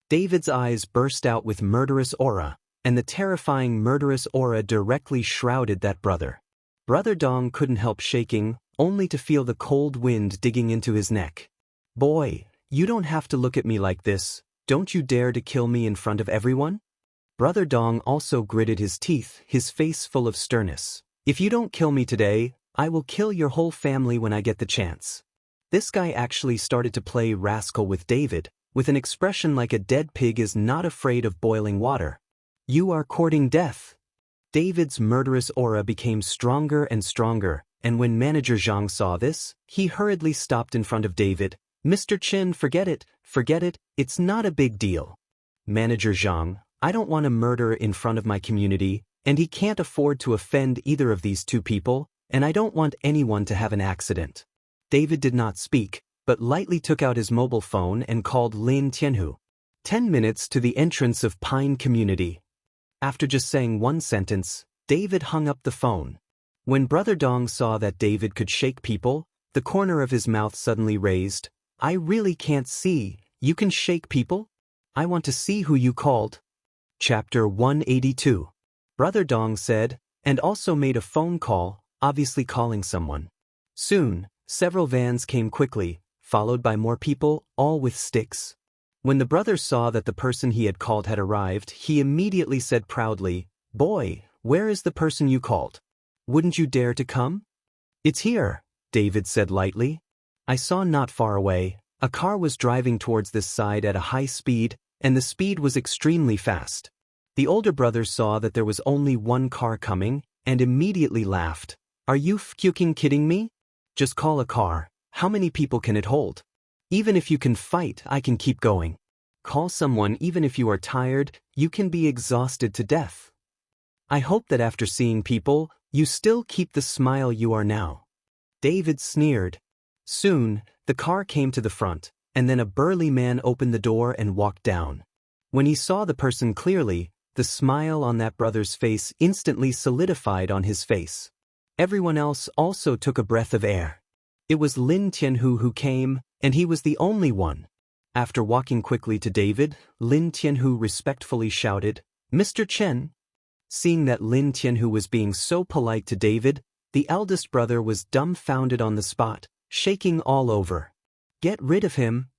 David's eyes burst out with murderous aura, and the terrifying murderous aura directly shrouded that brother. Brother Dong couldn't help shaking, only to feel the cold wind digging into his neck. Boy, you don't have to look at me like this. Don't you dare to kill me in front of everyone? Brother Dong also gritted his teeth, his face full of sternness. If you don't kill me today, I will kill your whole family when I get the chance. This guy actually started to play rascal with David, with an expression like a dead pig is not afraid of boiling water. You are courting death. David's murderous aura became stronger and stronger, and when Manager Zhang saw this, he hurriedly stopped in front of David. Mr. Chin, forget it, it's not a big deal. Manager Zhang, I don't want to murder in front of my community, and he can't afford to offend either of these two people, and I don't want anyone to have an accident. David did not speak, but lightly took out his mobile phone and called Lin Tianhu. 10 minutes to the entrance of Pine Community. After just saying one sentence, David hung up the phone. When Brother Dong saw that David could shake people, the corner of his mouth suddenly raised. I really can't see. You can shake people? I want to see who you called. Chapter 182. Brother Dong said, and also made a phone call, obviously calling someone. Soon, several vans came quickly, followed by more people, all with sticks. When the brother saw that the person he had called had arrived, he immediately said proudly, Boy, where is the person you called? Wouldn't you dare to come? It's here, David said lightly. I saw not far away, a car was driving towards this side at a high speed, and the speed was extremely fast. The older brother saw that there was only one car coming, and immediately laughed. Are you fucking kidding me? Just call a car. How many people can it hold? Even if you can fight, I can keep going. Call someone even if you are tired, you can be exhausted to death. I hope that after seeing people, you still keep the smile you are now. David sneered. Soon, the car came to the front, and then a burly man opened the door and walked down. When he saw the person clearly, the smile on that brother's face instantly solidified on his face. Everyone else also took a breath of air. It was Lin Tianhu who came, and he was the only one. After walking quickly to David, Lin Tianhu respectfully shouted, "Mr. Chen." Seeing that Lin Tianhu was being so polite to David, the eldest brother was dumbfounded on the spot, shaking all over. "Get rid of him."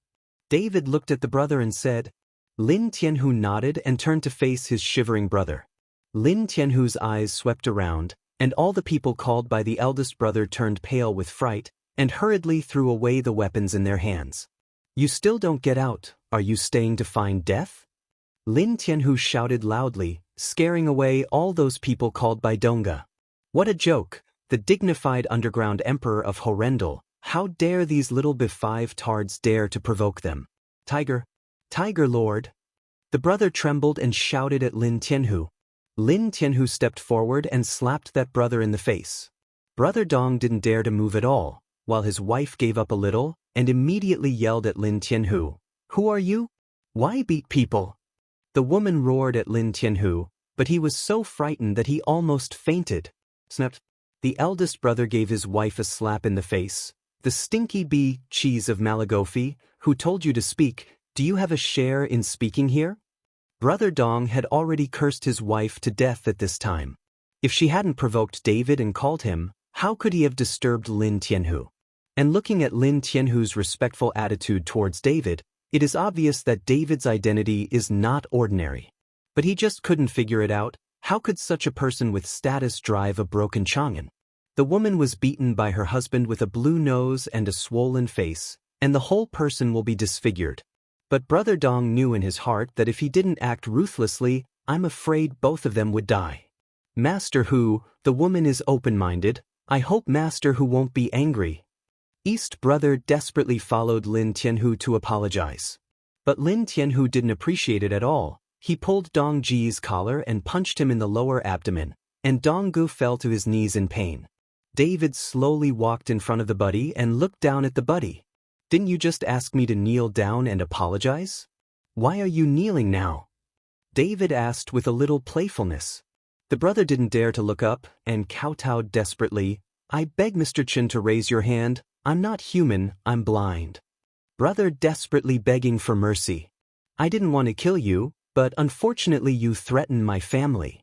David looked at the brother and said. Lin Tianhu nodded and turned to face his shivering brother. Lin Tianhu's eyes swept around, and all the people called by the eldest brother turned pale with fright, and hurriedly threw away the weapons in their hands. "You still don't get out, are you staying to find death?" Lin Tianhu shouted loudly, scaring away all those people called by Donga. What a joke, the dignified underground emperor of Horrendal, how dare these little B5 tards dare to provoke them? "Tiger! Tiger Lord!" The brother trembled and shouted at Lin Tianhu. Lin Tianhu stepped forward and slapped that brother in the face. Brother Dong didn't dare to move at all, while his wife gave up a little, and immediately yelled at Lin Tianhu, "Who are you? Why beat people?" The woman roared at Lin Tianhu, but he was so frightened that he almost fainted. Snapped. The eldest brother gave his wife a slap in the face. "The stinky bee cheese of Malagofi, who told you to speak, do you have a share in speaking here?" Brother Dong had already cursed his wife to death at this time. If she hadn't provoked David and called him, how could he have disturbed Lin Tianhu? And looking at Lin Tianhu's respectful attitude towards David, it is obvious that David's identity is not ordinary. But he just couldn't figure it out. How could such a person with status drive a broken Chang'an? The woman was beaten by her husband with a blue nose and a swollen face, and the whole person will be disfigured. But Brother Dong knew in his heart that if he didn't act ruthlessly, I'm afraid both of them would die. "Master Hu, the woman is open-minded. I hope Master Hu won't be angry." East brother desperately followed Lin Tianhu to apologize. But Lin Tianhu didn't appreciate it at all. He pulled Dong Ji's collar and punched him in the lower abdomen, and Dong Gu fell to his knees in pain. David slowly walked in front of the buddy and looked down at the buddy. "Didn't you just ask me to kneel down and apologize? Why are you kneeling now?" David asked with a little playfulness. The brother didn't dare to look up and kowtowed desperately. "I beg Mr. Chen to raise your hand. I'm not human, I'm blind." Brother desperately begging for mercy. "I didn't want to kill you, but unfortunately you threatened my family."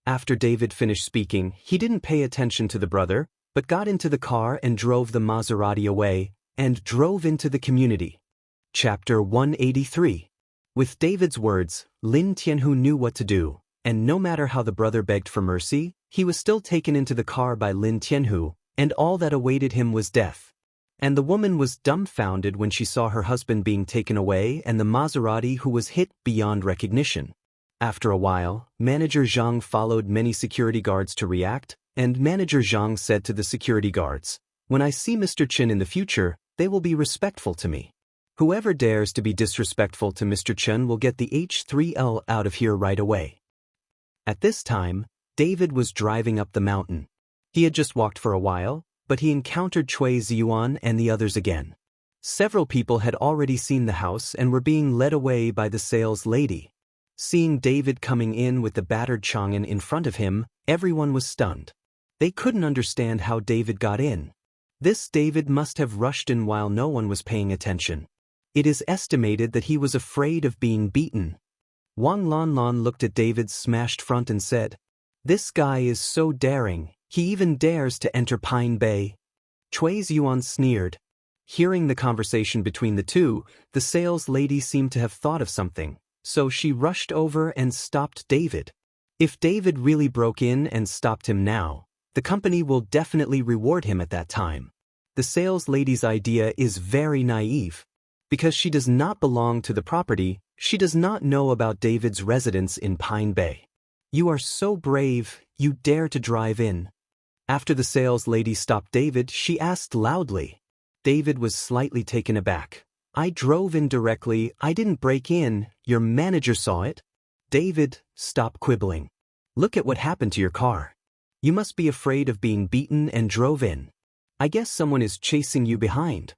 After David finished speaking, he didn't pay attention to the brother, but got into the car and drove the Maserati away, and drove into the community. Chapter 183. With David's words, Lin Tianhu knew what to do, and no matter how the brother begged for mercy, he was still taken into the car by Lin Tianhu, and all that awaited him was death. And the woman was dumbfounded when she saw her husband being taken away and the Maserati who was hit beyond recognition. After a while, Manager Zhang followed many security guards to react, and Manager Zhang said to the security guards, "When I see Mr. Chen in the future, they will be respectful to me. Whoever dares to be disrespectful to Mr. Chen will get the H3L out of here right away." At this time, David was driving up the mountain. He had just walked for a while, but he encountered Cui Ziyuan and the others again. Several people had already seen the house and were being led away by the sales lady. Seeing David coming in with the battered Chang'an in front of him, everyone was stunned. They couldn't understand how David got in. This David must have rushed in while no one was paying attention. It is estimated that he was afraid of being beaten. Wang Lanlan looked at David's smashed front and said, "This guy is so daring, he even dares to enter Pine Bay." Cui Ziyuan sneered. Hearing the conversation between the two, the sales lady seemed to have thought of something, so she rushed over and stopped David. If David really broke in and stopped him now, the company will definitely reward him at that time. The sales lady's idea is very naive. Because she does not belong to the property, she does not know about David's residence in Pine Bay. "You are so brave, you dare to drive in." After the sales lady stopped David, she asked loudly. David was slightly taken aback. "I drove in directly, I didn't break in, your manager saw it." "David, stop quibbling. Look at what happened to your car. You must be afraid of being beaten and drove in. I guess someone is chasing you behind."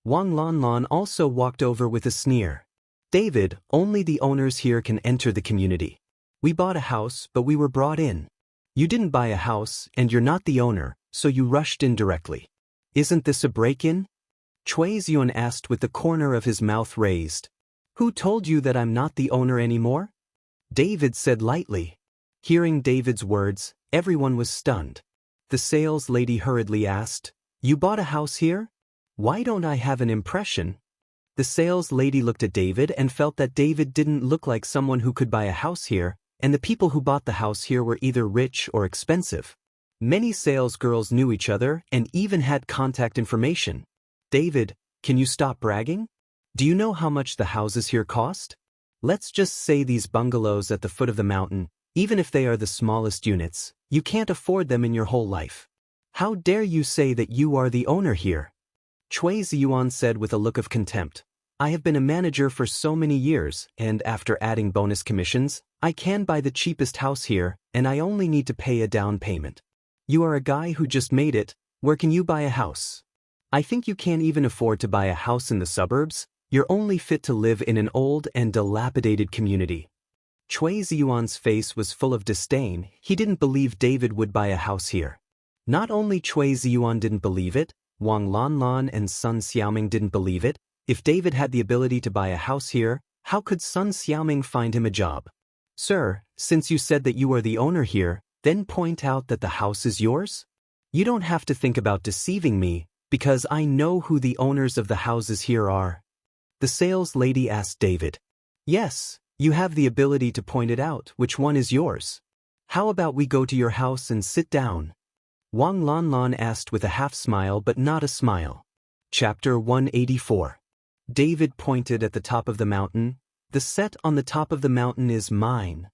Wang Lanlan also walked over with a sneer. "David, only the owners here can enter the community. We bought a house, but we were brought in. You didn't buy a house, and you're not the owner, so you rushed in directly. Isn't this a break-in?" Chui Xian asked with the corner of his mouth raised. Who told you that I'm not the owner anymore? David said lightly. Hearing David's words, everyone was stunned. The sales lady hurriedly asked, You bought a house here? Why don't I have an impression? The sales lady looked at David and felt that David didn't look like someone who could buy a house here, and the people who bought the house here were either rich or expensive. Many sales girls knew each other and even had contact information. David, can you stop bragging? Do you know how much the houses here cost? Let's just say these bungalows at the foot of the mountain, even if they are the smallest units, you can't afford them in your whole life. How dare you say that you are the owner here? Chui Xian said with a look of contempt. I have been a manager for so many years, and after adding bonus commissions, I can buy the cheapest house here, and I only need to pay a down payment. You are a guy who just made it. Where can you buy a house? I think you can't even afford to buy a house in the suburbs. You're only fit to live in an old and dilapidated community. Chui Xian's face was full of disdain. He didn't believe David would buy a house here. Not only Chui Xian didn't believe it, Wang Lanlan and Sun Xiaoming didn't believe it. If David had the ability to buy a house here, how could Sun Xiaoming find him a job? Sir, since you said that you are the owner here, then point out that the house is yours? You don't have to think about deceiving me, because I know who the owners of the houses here are. The sales lady asked David. Yes, you have the ability to point it out. Which one is yours? How about we go to your house and sit down? Wang Lanlan asked with a half smile but not a smile. Chapter 184. David pointed at the top of the mountain. The set on the top of the mountain is mine.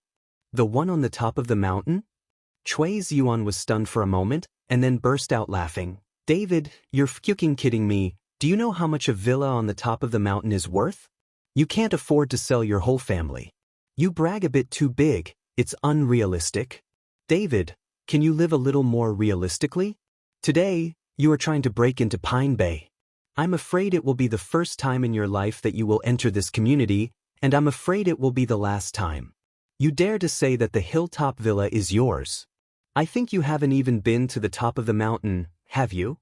The one on the top of the mountain? Chui Xian was stunned for a moment, and then burst out laughing. David, you're fucking kidding me. Do you know how much a villa on the top of the mountain is worth? You can't afford to sell your whole family. You brag a bit too big. It's unrealistic. David, can you live a little more realistically? Today, you are trying to break into Pine Bay. I'm afraid it will be the first time in your life that you will enter this community, and I'm afraid it will be the last time. You dare to say that the hilltop villa is yours. I think you haven't even been to the top of the mountain, have you?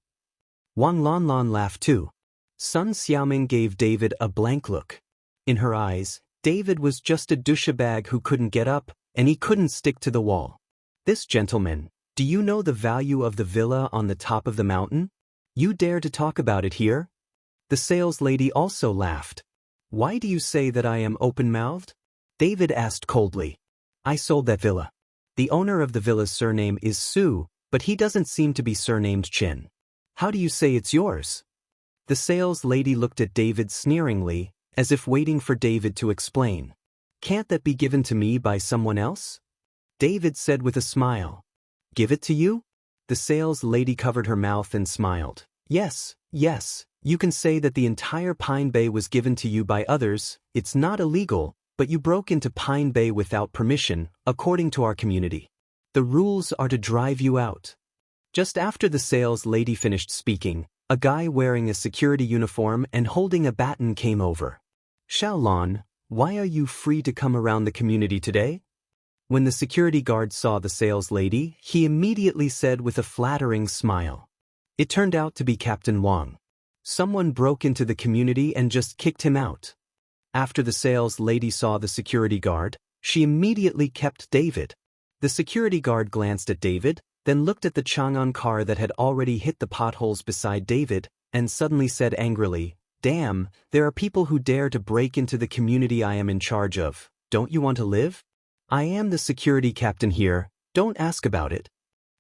Wang Lanlan laughed too. Sun Xiaoming gave David a blank look. In her eyes, David was just a douchebag who couldn't get up, and he couldn't stick to the wall. This gentleman, do you know the value of the villa on the top of the mountain? You dare to talk about it here? The sales lady also laughed. Why do you say that I am open-mouthed? David asked coldly. I sold that villa. The owner of the villa's surname is Su, but he doesn't seem to be surnamed Chen. How do you say it's yours? The sales lady looked at David sneeringly, as if waiting for David to explain. Can't that be given to me by someone else? David said with a smile. Give it to you? The sales lady covered her mouth and smiled. Yes, you can say that the entire Pine Bay was given to you by others. It's not illegal, but you broke into Pine Bay without permission, according to our community. The rules are to drive you out. Just after the sales lady finished speaking, a guy wearing a security uniform and holding a baton came over. Xiaolon, why are you free to come around the community today? When the security guard saw the sales lady, he immediately said with a flattering smile. It turned out to be Captain Wang. Someone broke into the community and just kicked him out. After the sales lady saw the security guard, she immediately kept David. The security guard glanced at David, then looked at the Chang'an car that had already hit the potholes beside David, and suddenly said angrily, Damn, there are people who dare to break into the community I am in charge of. Don't you want to live? I am the security captain here, don't ask about it.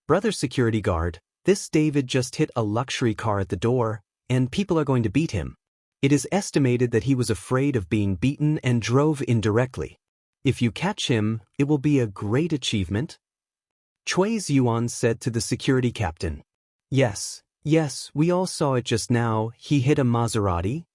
Brother security guard, this David just hit a luxury car at the door, and people are going to beat him. It is estimated that he was afraid of being beaten and drove indirectly. If you catch him, it will be a great achievement. Chui Xian said to the security captain. Yes, we all saw it just now. He hit a Maserati.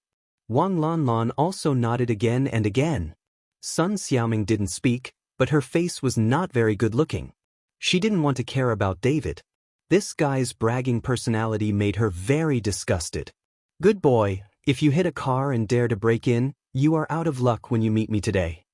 Wang Lanlan also nodded again and again. Sun Xiaoming didn't speak, but her face was not very good-looking. She didn't want to care about David. This guy's bragging personality made her very disgusted. Good boy, if you hit a car and dare to break in, you are out of luck when you meet me today.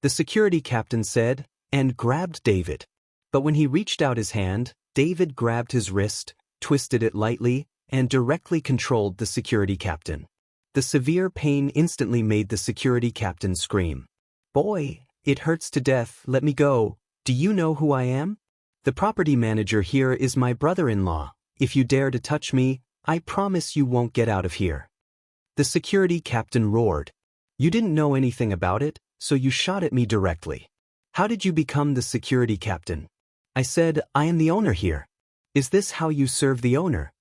The security captain said, and grabbed David. But when he reached out his hand, David grabbed his wrist, twisted it lightly, and directly controlled the security captain. The severe pain instantly made the security captain scream. "Boy, it hurts to death, let me go. Do you know who I am? The property manager here is my brother-in-law. If you dare to touch me, I promise you won't get out of here." The security captain roared. "You didn't know anything about it, so you shot at me directly. How did you become the security captain?" I said, "I am the owner here." "Is this how you serve the owner?"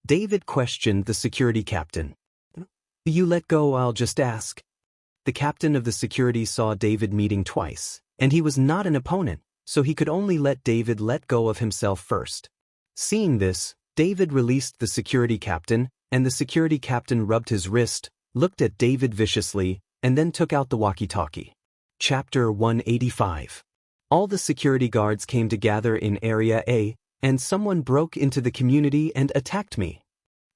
David questioned the security captain. "You let go, I'll just ask." The captain of the security saw David meeting twice, and he was not an opponent, so he could only let David let go of himself first. Seeing this, David released the security captain, and the security captain rubbed his wrist, looked at David viciously, and then took out the walkie-talkie. Chapter 185. All the security guards came to gather in Area A, and someone broke into the community and attacked me.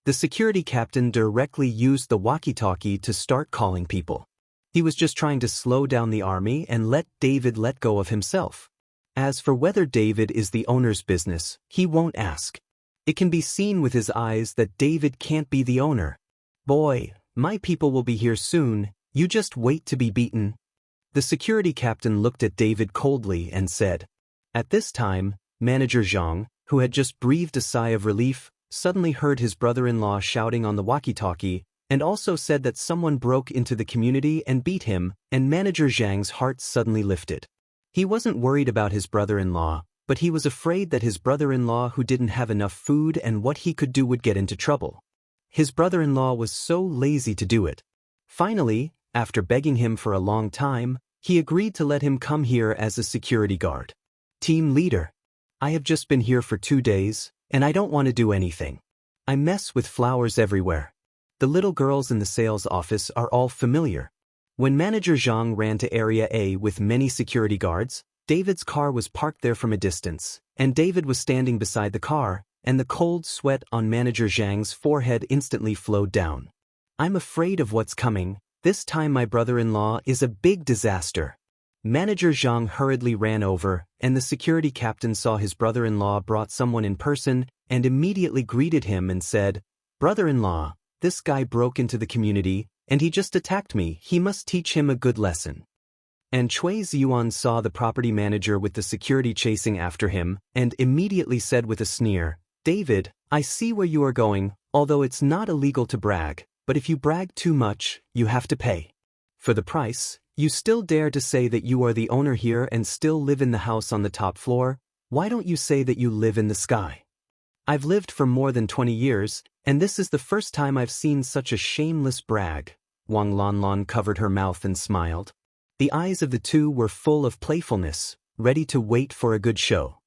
The security captain directly used the walkie-talkie to start calling people. He was just trying to slow down the army and let David let go of himself. As for whether David is the owner's business, he won't ask. It can be seen with his eyes that David can't be the owner. "Boy, my people will be here soon, you just wait to be beaten." The security captain looked at David coldly and said. At this time, Manager Zhang, who had just breathed a sigh of relief, suddenly heard his brother-in-law shouting on the walkie-talkie, and also said that someone broke into the community and beat him, and Manager Zhang's heart suddenly lifted. He wasn't worried about his brother-in-law, but he was afraid that his brother-in-law who didn't have enough food and what he could do would get into trouble. His brother-in-law was so lazy to do it. Finally, after begging him for a long time, he agreed to let him come here as a security guard. "Team leader, I have just been here for 2 days, and I don't want to do anything. I mess with flowers everywhere." The little girls in the sales office are all familiar. When Manager Zhang ran to Area A with many security guards, David's car was parked there from a distance, and David was standing beside the car, and the cold sweat on Manager Zhang's forehead instantly flowed down. "I'm afraid of what's coming. This time my brother-in-law is a big disaster." Manager Zhang hurriedly ran over, and the security captain saw his brother-in-law brought someone in person and immediately greeted him and said, "Brother-in-law, this guy broke into the community, and he just attacked me. He must teach him a good lesson." And Cui Ziyuan saw the property manager with the security chasing after him, and immediately said with a sneer, "David, I see where you are going, although it's not illegal to brag, but if you brag too much, you have to pay. For the price, you still dare to say that you are the owner here and still live in the house on the top floor? Why don't you say that you live in the sky? I've lived for more than 20 years, and this is the first time I've seen such a shameless brag." Wang Lanlan covered her mouth and smiled. The eyes of the two were full of playfulness, ready to wait for a good show.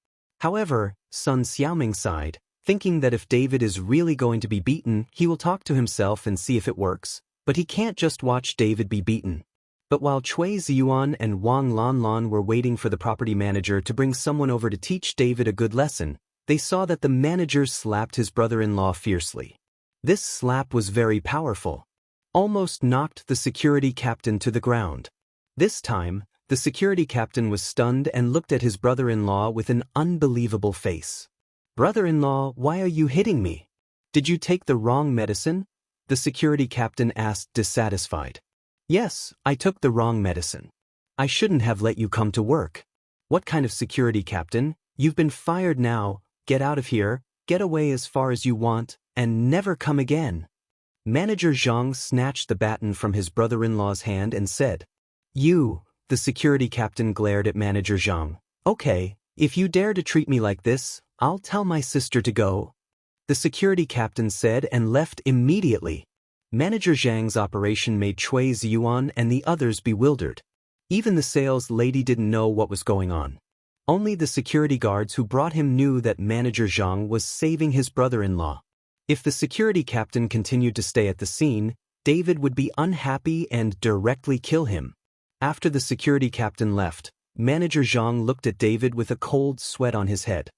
However, Sun Xiaoming sighed, thinking that if David is really going to be beaten, he will talk to himself and see if it works, but he can't just watch David be beaten. But while Cui Ziyuan and Wang Lanlan were waiting for the property manager to bring someone over to teach David a good lesson, they saw that the manager slapped his brother-in-law fiercely. This slap was very powerful. Almost knocked the security captain to the ground. This time, the security captain was stunned and looked at his brother-in-law with an unbelievable face. "Brother-in-law, why are you hitting me? Did you take the wrong medicine?" the security captain asked, dissatisfied. "Yes, I took the wrong medicine. I shouldn't have let you come to work." "What kind of security captain? You've been fired now. Get out of here, get away as far as you want, and never come again." Manager Zhang snatched the baton from his brother-in-law's hand and said, "You," the security captain glared at Manager Zhang. "Okay, if you dare to treat me like this, I'll tell my sister to go." The security captain said and left immediately. Manager Zhang's operation made Cui Ziyuan and the others bewildered. Even the sales lady didn't know what was going on. Only the security guards who brought him knew that Manager Zhang was saving his brother-in-law. If the security captain continued to stay at the scene, David would be unhappy and directly kill him. After the security captain left, Manager Zhang looked at David with a cold sweat on his head.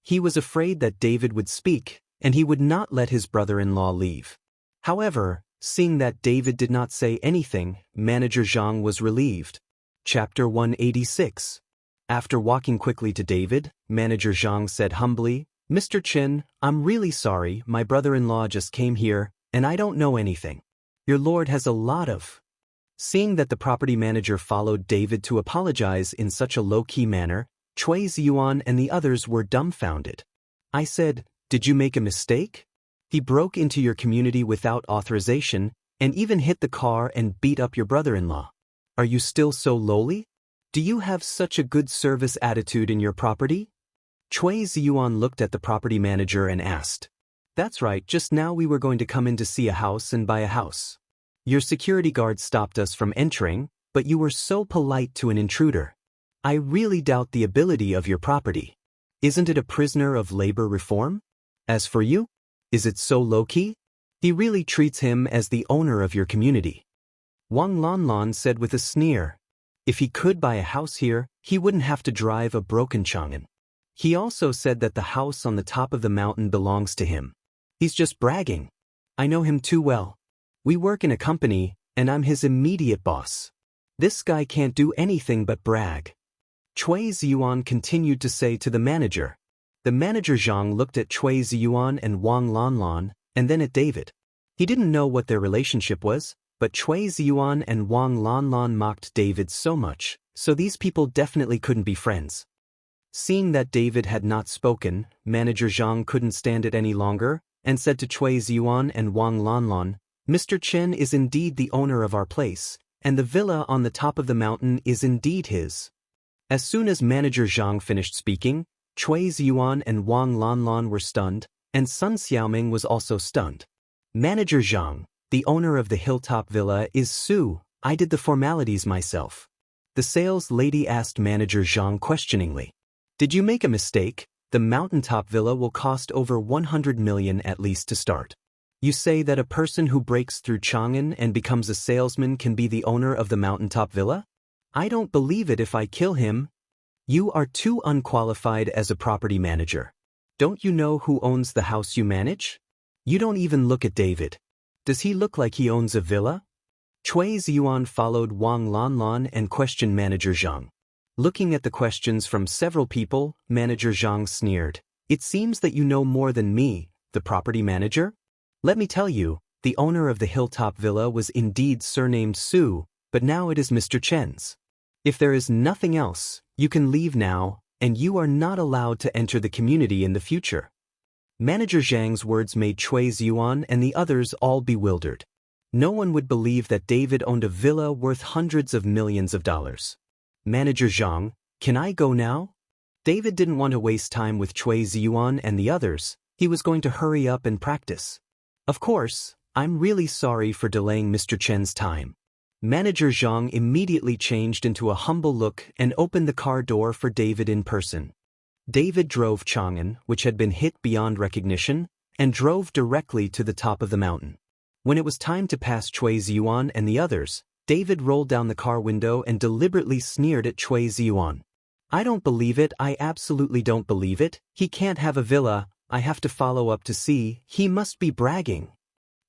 He was afraid that David would speak, and he would not let his brother-in-law leave. However, seeing that David did not say anything, Manager Zhang was relieved. Chapter 186. After walking quickly to David, Manager Zhang said humbly, Mr. Chen, I'm really sorry, my brother-in-law just came here, and I don't know anything. Your lord has a lot of... Seeing that the property manager followed David to apologize in such a low-key manner, Cui Ziyuan and the others were dumbfounded. I said, did you make a mistake? He broke into your community without authorization, and even hit the car and beat up your brother-in-law. Are you still so lowly? Do you have such a good service attitude in your property? Cui Ziyuan looked at the property manager and asked. That's right, just now we were going to come in to see a house and buy a house. Your security guard stopped us from entering, but you were so polite to an intruder. I really doubt the ability of your property. Isn't it a prisoner of labor reform? As for you, is it so low-key? He really treats him as the owner of your community. Wang Lanlan said with a sneer. If he could buy a house here, he wouldn't have to drive a broken Chang'an. He also said that the house on the top of the mountain belongs to him. He's just bragging. I know him too well. We work in a company, and I'm his immediate boss. This guy can't do anything but brag. Cui Ziyuan continued to say to the manager. The manager Zhang looked at Cui Ziyuan and Wang Lanlan, and then at David. He didn't know what their relationship was, but Cui Ziyuan and Wang Lanlan mocked David so much, so these people definitely couldn't be friends. Seeing that David had not spoken, manager Zhang couldn't stand it any longer, and said to Cui Ziyuan and Wang Lanlan, Mr. Chen is indeed the owner of our place, and the villa on the top of the mountain is indeed his. As soon as manager Zhang finished speaking, Cui Ziyuan and Wang Lanlan were stunned, and Sun Xiaoming was also stunned. Manager Zhang, the owner of the hilltop villa, is Su. I did the formalities myself. The sales lady asked manager Zhang questioningly. Did you make a mistake? The mountaintop villa will cost over 100 million at least to start. You say that a person who breaks through Chang'an and becomes a salesman can be the owner of the mountaintop villa? I don't believe it if I kill him. You are too unqualified as a property manager. Don't you know who owns the house you manage? You don't even look at David. Does he look like he owns a villa? Cui Ziyuan followed Wang Lanlan and questioned manager Zhang. Looking at the questions from several people, manager Zhang sneered. It seems that you know more than me, the property manager? Let me tell you, the owner of the hilltop villa was indeed surnamed Su, but now it is Mr. Chen's. If there is nothing else, you can leave now, and you are not allowed to enter the community in the future. Manager Zhang's words made Cui Ziyuan and the others all bewildered. No one would believe that David owned a villa worth hundreds of millions of dollars. Manager Zhang, can I go now? David didn't want to waste time with Cui Ziyuan and the others. He was going to hurry up and practice. Of course, I'm really sorry for delaying Mr. Chen's time. Manager Zhang immediately changed into a humble look and opened the car door for David in person. David drove Chang'an, which had been hit beyond recognition, and drove directly to the top of the mountain. When it was time to pass Cui Ziyuan and the others, David rolled down the car window and deliberately sneered at Cui Ziyuan. I don't believe it, I absolutely don't believe it. He can't have a villa. I have to follow up to see. He must be bragging.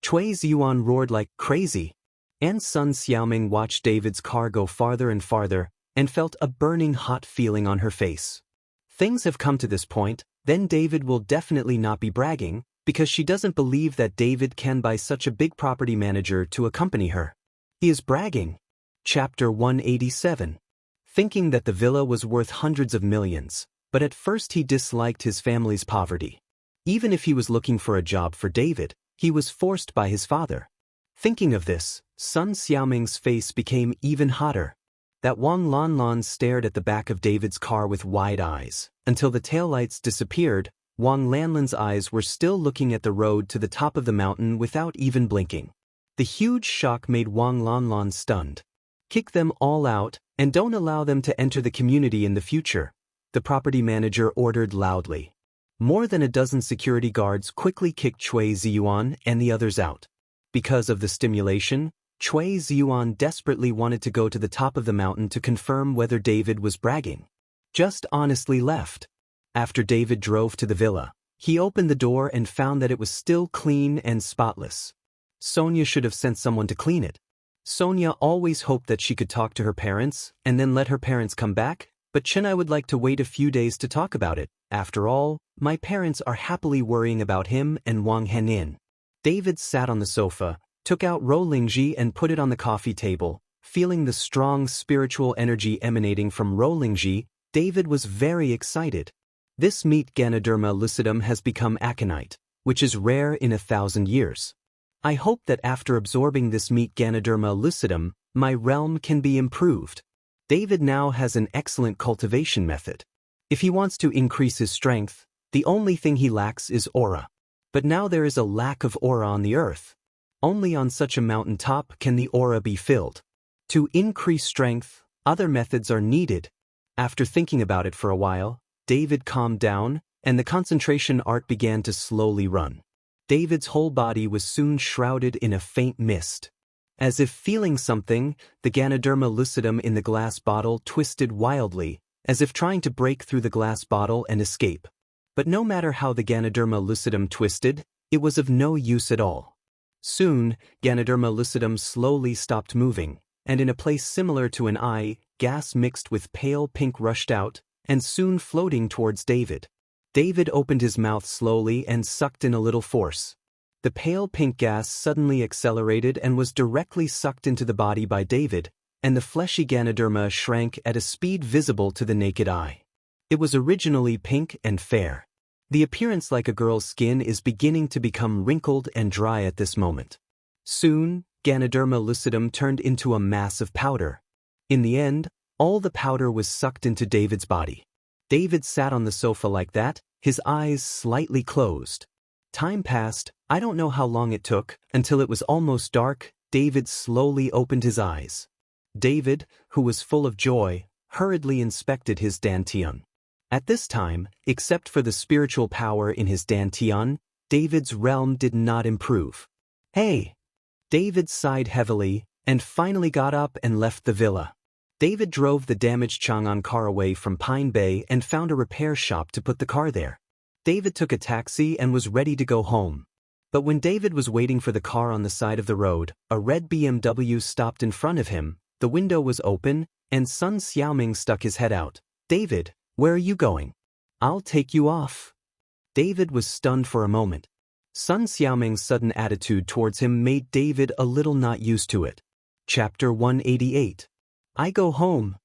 Cui Ziyuan roared like crazy. And Sun Xiaoming watched David's car go farther and farther, and felt a burning hot feeling on her face. Things have come to this point, then David will definitely not be bragging, because she doesn't believe that David can buy such a big property manager to accompany her. He is bragging. Chapter 187. Thinking that the villa was worth hundreds of millions, but at first he disliked his family's poverty. Even if he was looking for a job for David, he was forced by his father. Thinking of this, Sun Xiaoming's face became even hotter. That Wang Lanlan stared at the back of David's car with wide eyes. Until the taillights disappeared, Wang Lanlan's eyes were still looking at the road to the top of the mountain without even blinking. The huge shock made Wang Lanlan stunned. Kick them all out, and don't allow them to enter the community in the future, the property manager ordered loudly. More than a dozen security guards quickly kicked Cui Ziyuan and the others out. Because of the stimulation, Cui Ziyuan desperately wanted to go to the top of the mountain to confirm whether David was bragging. Just honestly left. After David drove to the villa, he opened the door and found that it was still clean and spotless. Sonia should have sent someone to clean it. Sonia always hoped that she could talk to her parents and then let her parents come back, But Chen, I would like to wait a few days to talk about it. After all, my parents are happily worrying about him and Wang Henin. David sat on the sofa, took out Ro Lingji and put it on the coffee table. Feeling the strong spiritual energy emanating from Ro Lingji, David was very excited. This meat Ganoderma lucidum has become aconite, which is rare in 1,000 years. I hope that after absorbing this meat Ganoderma lucidum, my realm can be improved. David now has an excellent cultivation method. If he wants to increase his strength, the only thing he lacks is aura. But now there is a lack of aura on the earth. Only on such a mountain top can the aura be filled. To increase strength, other methods are needed. After thinking about it for a while, David calmed down, and the concentration art began to slowly run. David's whole body was soon shrouded in a faint mist. As if feeling something, the Ganoderma lucidum in the glass bottle twisted wildly, as if trying to break through the glass bottle and escape. But no matter how the Ganoderma lucidum twisted, it was of no use at all. Soon, Ganoderma lucidum slowly stopped moving, and in a place similar to an eye, gas mixed with pale pink rushed out, and soon floating towards David. David opened his mouth slowly and sucked in a little force. The pale pink gas suddenly accelerated and was directly sucked into the body by David, and the fleshy Ganoderma shrank at a speed visible to the naked eye. It was originally pink and fair. The appearance like a girl's skin is beginning to become wrinkled and dry at this moment. Soon, Ganoderma lucidum turned into a mass of powder. In the end, all the powder was sucked into David's body. David sat on the sofa like that, his eyes slightly closed. Time passed, I don't know how long it took, until it was almost dark. David slowly opened his eyes. David, who was full of joy, hurriedly inspected his dantian. At this time, except for the spiritual power in his dantian, David's realm did not improve. Hey! David sighed heavily, and finally got up and left the villa. David drove the damaged Chang'an car away from Pine Bay and found a repair shop to put the car there. David took a taxi and was ready to go home. But when David was waiting for the car on the side of the road, a red BMW stopped in front of him, the window was open, and Sun Xiaoming stuck his head out. David, where are you going? I'll take you off. David was stunned for a moment. Sun Xiaoming's sudden attitude towards him made David a little not used to it. Chapter 188. I go home.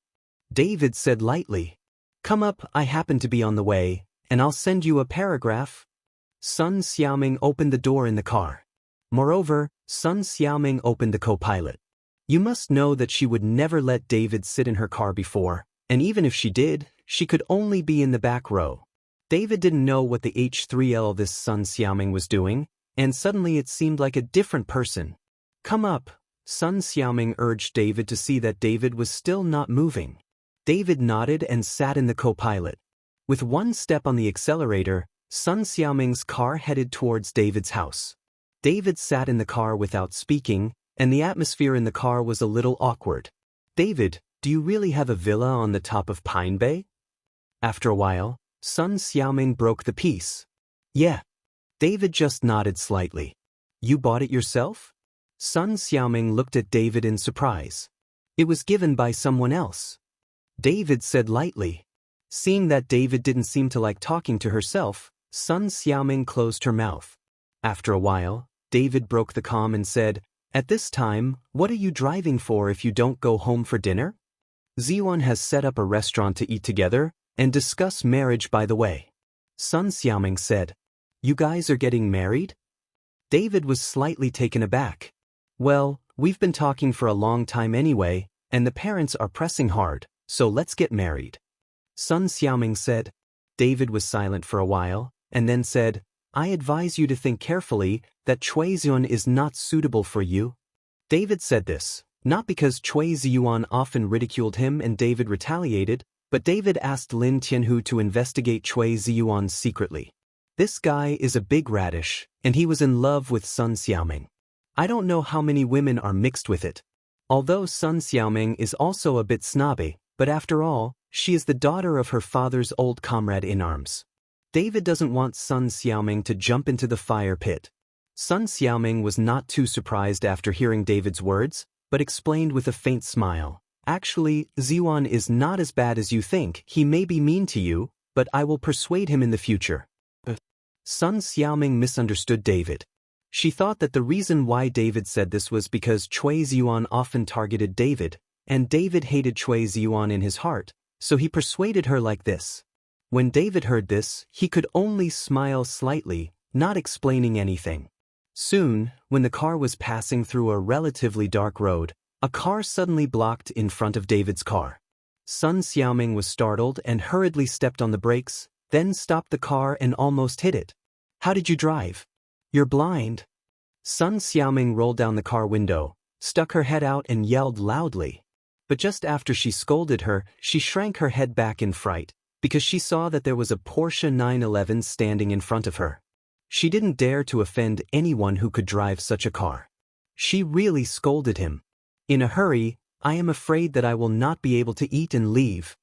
David said lightly. Come up, I happen to be on the way, and I'll send you a paragraph. Sun Xiaoming opened the door in the car. Moreover, Sun Xiaoming opened the co-pilot. You must know that she would never let David sit in her car before, and even if she did, she could only be in the back row. David didn't know what the H3L this Sun Xiaoming was doing, and suddenly it seemed like a different person. Come up, Sun Xiaoming urged David to see that David was still not moving. David nodded and sat in the co-pilot. With one step on the accelerator, Sun Xiaoming's car headed towards David's house. David sat in the car without speaking, and the atmosphere in the car was a little awkward. David, do you really have a villa on the top of Pine Bay? After a while, Sun Xiaoming broke the peace. Yeah. David just nodded slightly. You bought it yourself? Sun Xiaoming looked at David in surprise. It was given by someone else. David said lightly. Seeing that David didn't seem to like talking to herself, Sun Xiaoming closed her mouth. After a while, David broke the calm and said, At this time, what are you driving for if you don't go home for dinner? Ziyuan has set up a restaurant to eat together and discuss marriage by the way. Sun Xiaoming said, You guys are getting married? David was slightly taken aback. Well, we've been talking for a long time anyway, and the parents are pressing hard, so let's get married. Sun Xiaoming said. David was silent for a while, and then said, I advise you to think carefully that Cui Ziyuan is not suitable for you. David said this, not because Cui Ziyuan often ridiculed him and David retaliated, but David asked Lin Tianhu to investigate Cui Ziyuan secretly. This guy is a big radish, and he was in love with Sun Xiaoming. I don't know how many women are mixed with it. Although Sun Xiaoming is also a bit snobby, but after all, she is the daughter of her father's old comrade in arms. David doesn't want Sun Xiaoming to jump into the fire pit. Sun Xiaoming was not too surprised after hearing David's words, but explained with a faint smile. Actually, Ziwan is not as bad as you think. He may be mean to you, but I will persuade him in the future. Sun Xiaoming misunderstood David. She thought that the reason why David said this was because Cui Ziyuan often targeted David, and David hated Cui Ziyuan in his heart, so he persuaded her like this. When David heard this, he could only smile slightly, not explaining anything. Soon, when the car was passing through a relatively dark road, a car suddenly blocked in front of David's car. Sun Xiaoming was startled and hurriedly stepped on the brakes, then stopped the car and almost hit it. How did you drive? You're blind. Sun Xiaoming rolled down the car window, stuck her head out and yelled loudly. But just after she scolded her, she shrank her head back in fright, because she saw that there was a Porsche 911 standing in front of her. She didn't dare to offend anyone who could drive such a car. She really scolded him. In a hurry, I am afraid that I will not be able to eat and leave.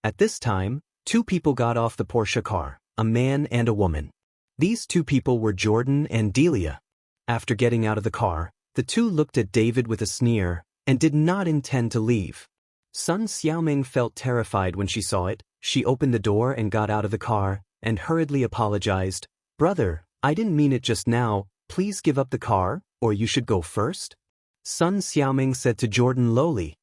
At this time, two people got off the Porsche car, a man and a woman. These two people were Jordan and Delia. After getting out of the car, the two looked at David with a sneer, and did not intend to leave. Sun Xiaoming felt terrified when she saw it. She opened the door and got out of the car, and hurriedly apologized. Brother, I didn't mean it just now, please give up the car, or you should go first. Sun Xiaoming said to Jordan lowly.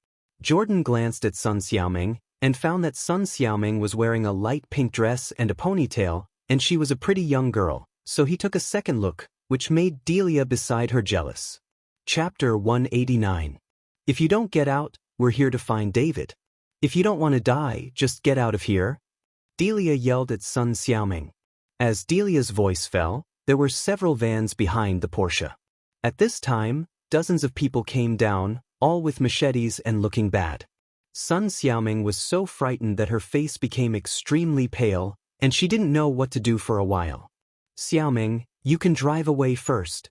Jordan glanced at Sun Xiaoming, and found that Sun Xiaoming was wearing a light pink dress and a ponytail, and she was a pretty young girl, so he took a second look, which made Delia beside her jealous. Chapter 189. If you don't get out, we're here to find David. If you don't want to die, just get out of here. Delia yelled at Sun Xiaoming. As Delia's voice fell, there were several vans behind the Porsche. At this time, dozens of people came down, all with machetes and looking bad. Sun Xiaoming was so frightened that her face became extremely pale, and she didn't know what to do for a while. Xiaoming, you can drive away first.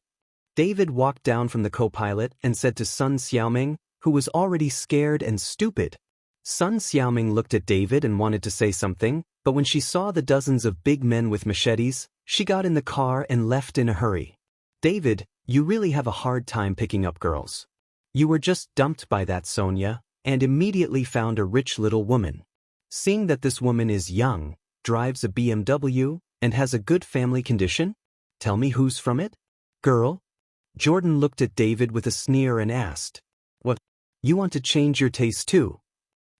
David walked down from the co-pilot and said to Sun Xiaoming, who was already scared and stupid. Sun Xiaoming looked at David and wanted to say something, but when she saw the dozens of big men with machetes, she got in the car and left in a hurry. David, you really have a hard time picking up girls. You were just dumped by that Sonia, and immediately found a rich little woman. Seeing that this woman is young, drives a BMW, and has a good family condition? Tell me who's from it? Girl? Jordan looked at David with a sneer and asked, What? You want to change your taste too?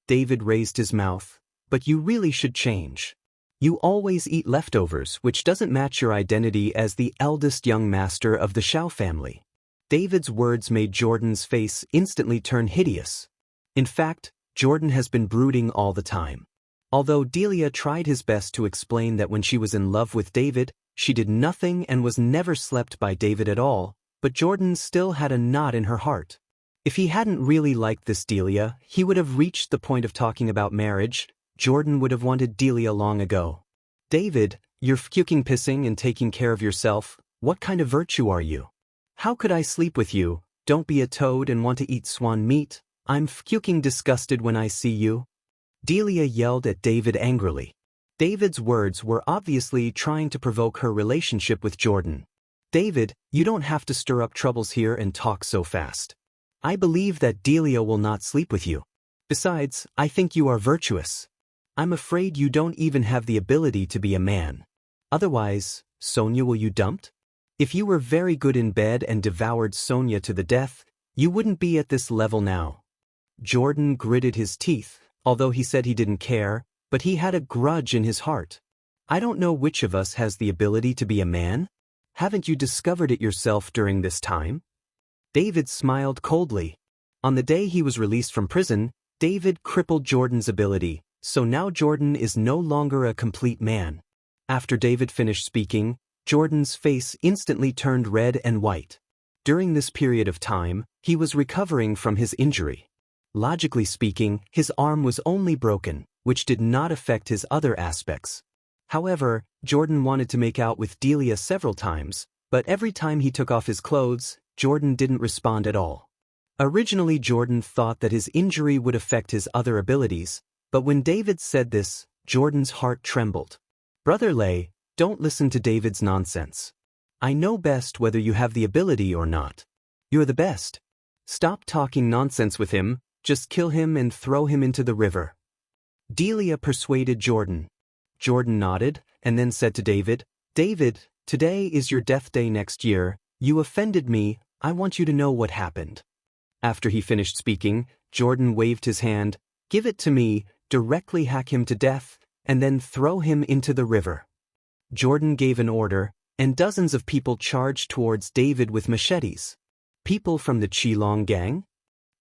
David raised his mouth. But you really should change. You always eat leftovers, which doesn't match your identity as the eldest young master of the Shao family. David's words made Jordan's face instantly turn hideous. In fact, Jordan has been brooding all the time. Although Delia tried his best to explain that when she was in love with David, she did nothing and was never slept by David at all, but Jordan still had a knot in her heart. If he hadn't really liked this Delia, he would have reached the point of talking about marriage. Jordan would have wanted Delia long ago. David, you're fucking pissing and taking care of yourself. What kind of virtue are you? How could I sleep with you? Don't be a toad and want to eat swan meat. I'm fucking disgusted when I see you. Delia yelled at David angrily. David's words were obviously trying to provoke her relationship with Jordan. David, you don't have to stir up troubles here and talk so fast. I believe that Delia will not sleep with you. Besides, I think you are virtuous. I'm afraid you don't even have the ability to be a man. Otherwise, Sonia, will you dumped? If you were very good in bed and devoured Sonia to the death, you wouldn't be at this level now. Jordan gritted his teeth, although he said he didn't care, but he had a grudge in his heart. I don't know which of us has the ability to be a man. Haven't you discovered it yourself during this time? David smiled coldly. On the day he was released from prison, David crippled Jordan's ability, so now Jordan is no longer a complete man. After David finished speaking, Jordan's face instantly turned red and white. During this period of time, he was recovering from his injury. Logically speaking, his arm was only broken, which did not affect his other aspects. However, Jordan wanted to make out with Delia several times, but every time he took off his clothes, Jordan didn't respond at all. Originally, Jordan thought that his injury would affect his other abilities, but when David said this, Jordan's heart trembled. Brother Lei, don't listen to David's nonsense. I know best whether you have the ability or not. You're the best. Stop talking nonsense with him. Just kill him and throw him into the river. Delia persuaded Jordan. Jordan nodded, and then said to David, David, today is your death day next year. You offended me, I want you to know what happened. After he finished speaking, Jordan waved his hand, Give it to me, directly hack him to death, and then throw him into the river. Jordan gave an order, and dozens of people charged towards David with machetes. People from the Qilong gang?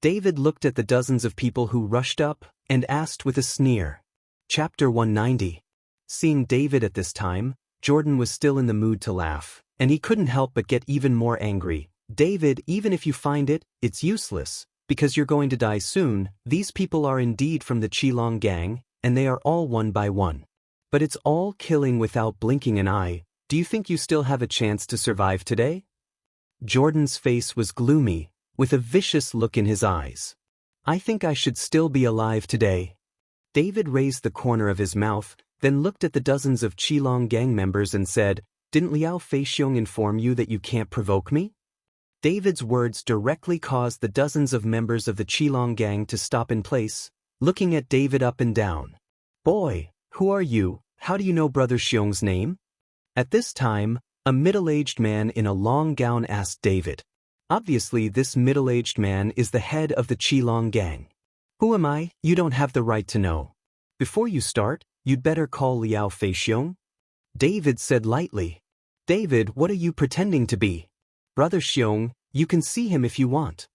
David looked at the dozens of people who rushed up, and asked with a sneer. Chapter 190. Seeing David at this time, Jordan was still in the mood to laugh, and he couldn't help but get even more angry. David, even if you find it, it's useless, because you're going to die soon. These people are indeed from the Qilong gang, and they are all one by one. But it's all killing without blinking an eye. Do you think you still have a chance to survive today? Jordan's face was gloomy, with a vicious look in his eyes. I think I should still be alive today. David raised the corner of his mouth, then looked at the dozens of Qilong gang members and said, Didn't Liao Feixiong inform you that you can't provoke me? David's words directly caused the dozens of members of the Qilong gang to stop in place, looking at David up and down. Boy, who are you? How do you know Brother Xiong's name? At this time, a middle-aged man in a long gown asked David. Obviously, this middle-aged man is the head of the Qilong gang. Who am I? You don't have the right to know. Before you start, you'd better call Liao Feixiong. David said lightly. David, what are you pretending to be? Brother Xiong, you can see him if you want.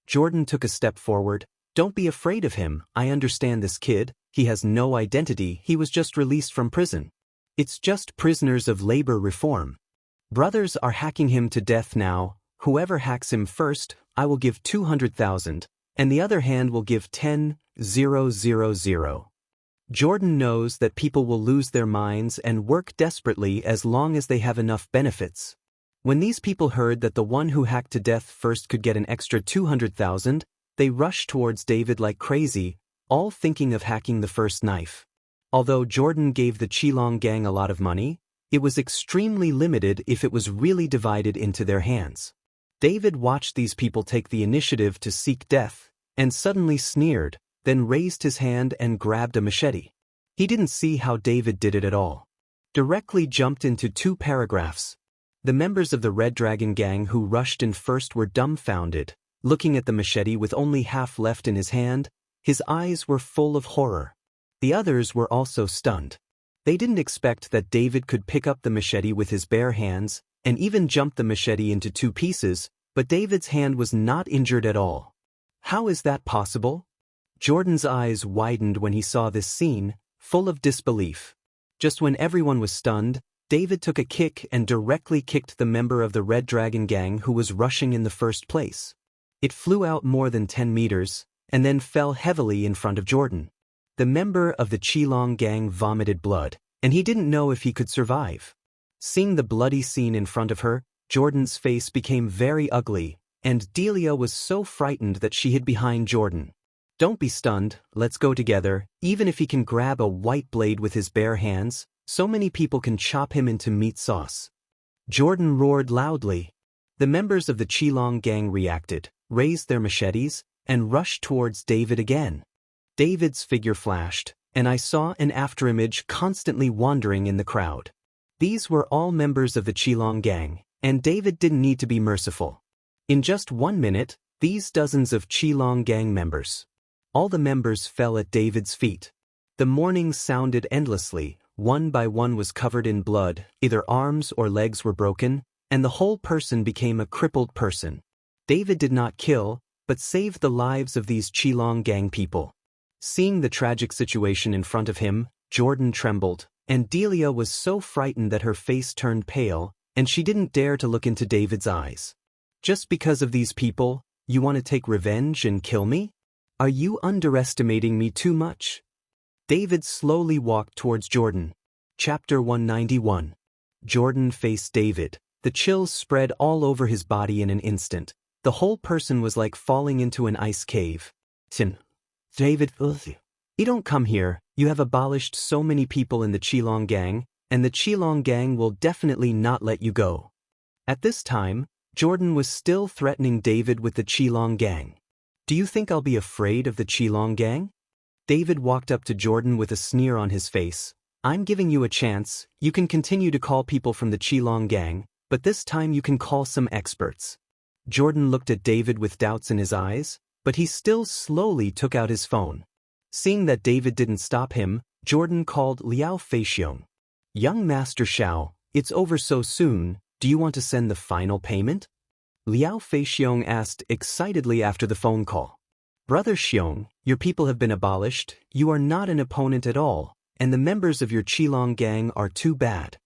Jordan took a step forward. Don't be afraid of him, I understand this kid, he has no identity, he was just released from prison. It's just prisoners of labor reform. Brothers are hacking him to death now, whoever hacks him first, I will give 200,000, and the other hand will give 10,000. Jordan knows that people will lose their minds and work desperately as long as they have enough benefits. When these people heard that the one who hacked to death first could get an extra 200,000, they rushed towards David like crazy, all thinking of hacking the first knife. Although Jordan gave the Qilong gang a lot of money, it was extremely limited if it was really divided into their hands. David watched these people take the initiative to seek death, and suddenly sneered, then raised his hand and grabbed a machete. He didn't see how David did it at all. Directly jumped into 2 paragraphs. The members of the Red Dragon gang who rushed in first were dumbfounded, looking at the machete with only half left in his hand. His eyes were full of horror. The others were also stunned. They didn't expect that David could pick up the machete with his bare hands, and even jump the machete into 2 pieces, but David's hand was not injured at all. How is that possible? Jordan's eyes widened when he saw this scene, full of disbelief. Just when everyone was stunned, David took a kick and directly kicked the member of the Red Dragon gang who was rushing in the first place. It flew out more than 10 meters, and then fell heavily in front of Jordan. The member of the Qilong gang vomited blood, and he didn't know if he could survive. Seeing the bloody scene in front of her, Jordan's face became very ugly, and Delia was so frightened that she hid behind Jordan. Don't be stunned, let's go together. Even if he can grab a white blade with his bare hands, so many people can chop him into meat sauce. Jordan roared loudly. The members of the Qilong gang reacted, raised their machetes, and rushed towards David again. David's figure flashed, and I saw an afterimage constantly wandering in the crowd. These were all members of the Qilong gang, and David didn't need to be merciful. In just 1 minute, these dozens of Qilong gang members. All the members fell at David's feet. The mourning sounded endlessly, one by one was covered in blood, either arms or legs were broken, and the whole person became a crippled person. David did not kill, but saved the lives of these Qilong gang people. Seeing the tragic situation in front of him, Jordan trembled, and Delia was so frightened that her face turned pale, and she didn't dare to look into David's eyes. Just because of these people, you want to take revenge and kill me? Are you underestimating me too much? David slowly walked towards Jordan. Chapter 191. Jordan faced David. The chills spread all over his body in an instant. The whole person was like falling into an ice cave. David, you don't come here. You have abolished so many people in the Qilong gang, and the Qilong gang will definitely not let you go. At this time, Jordan was still threatening David with the Qilong gang. Do you think I'll be afraid of the Qilong gang? David walked up to Jordan with a sneer on his face. I'm giving you a chance. You can continue to call people from the Qilong gang, but this time you can call some experts. Jordan looked at David with doubts in his eyes, but he still slowly took out his phone. Seeing that David didn't stop him, Jordan called Liao Feixiong. Young Master Xiao, it's over so soon, do you want to send the final payment? Liao Feixiong asked excitedly after the phone call. Brother Xiong, your people have been abolished, you are not an opponent at all, and the members of your Qilong gang are too bad.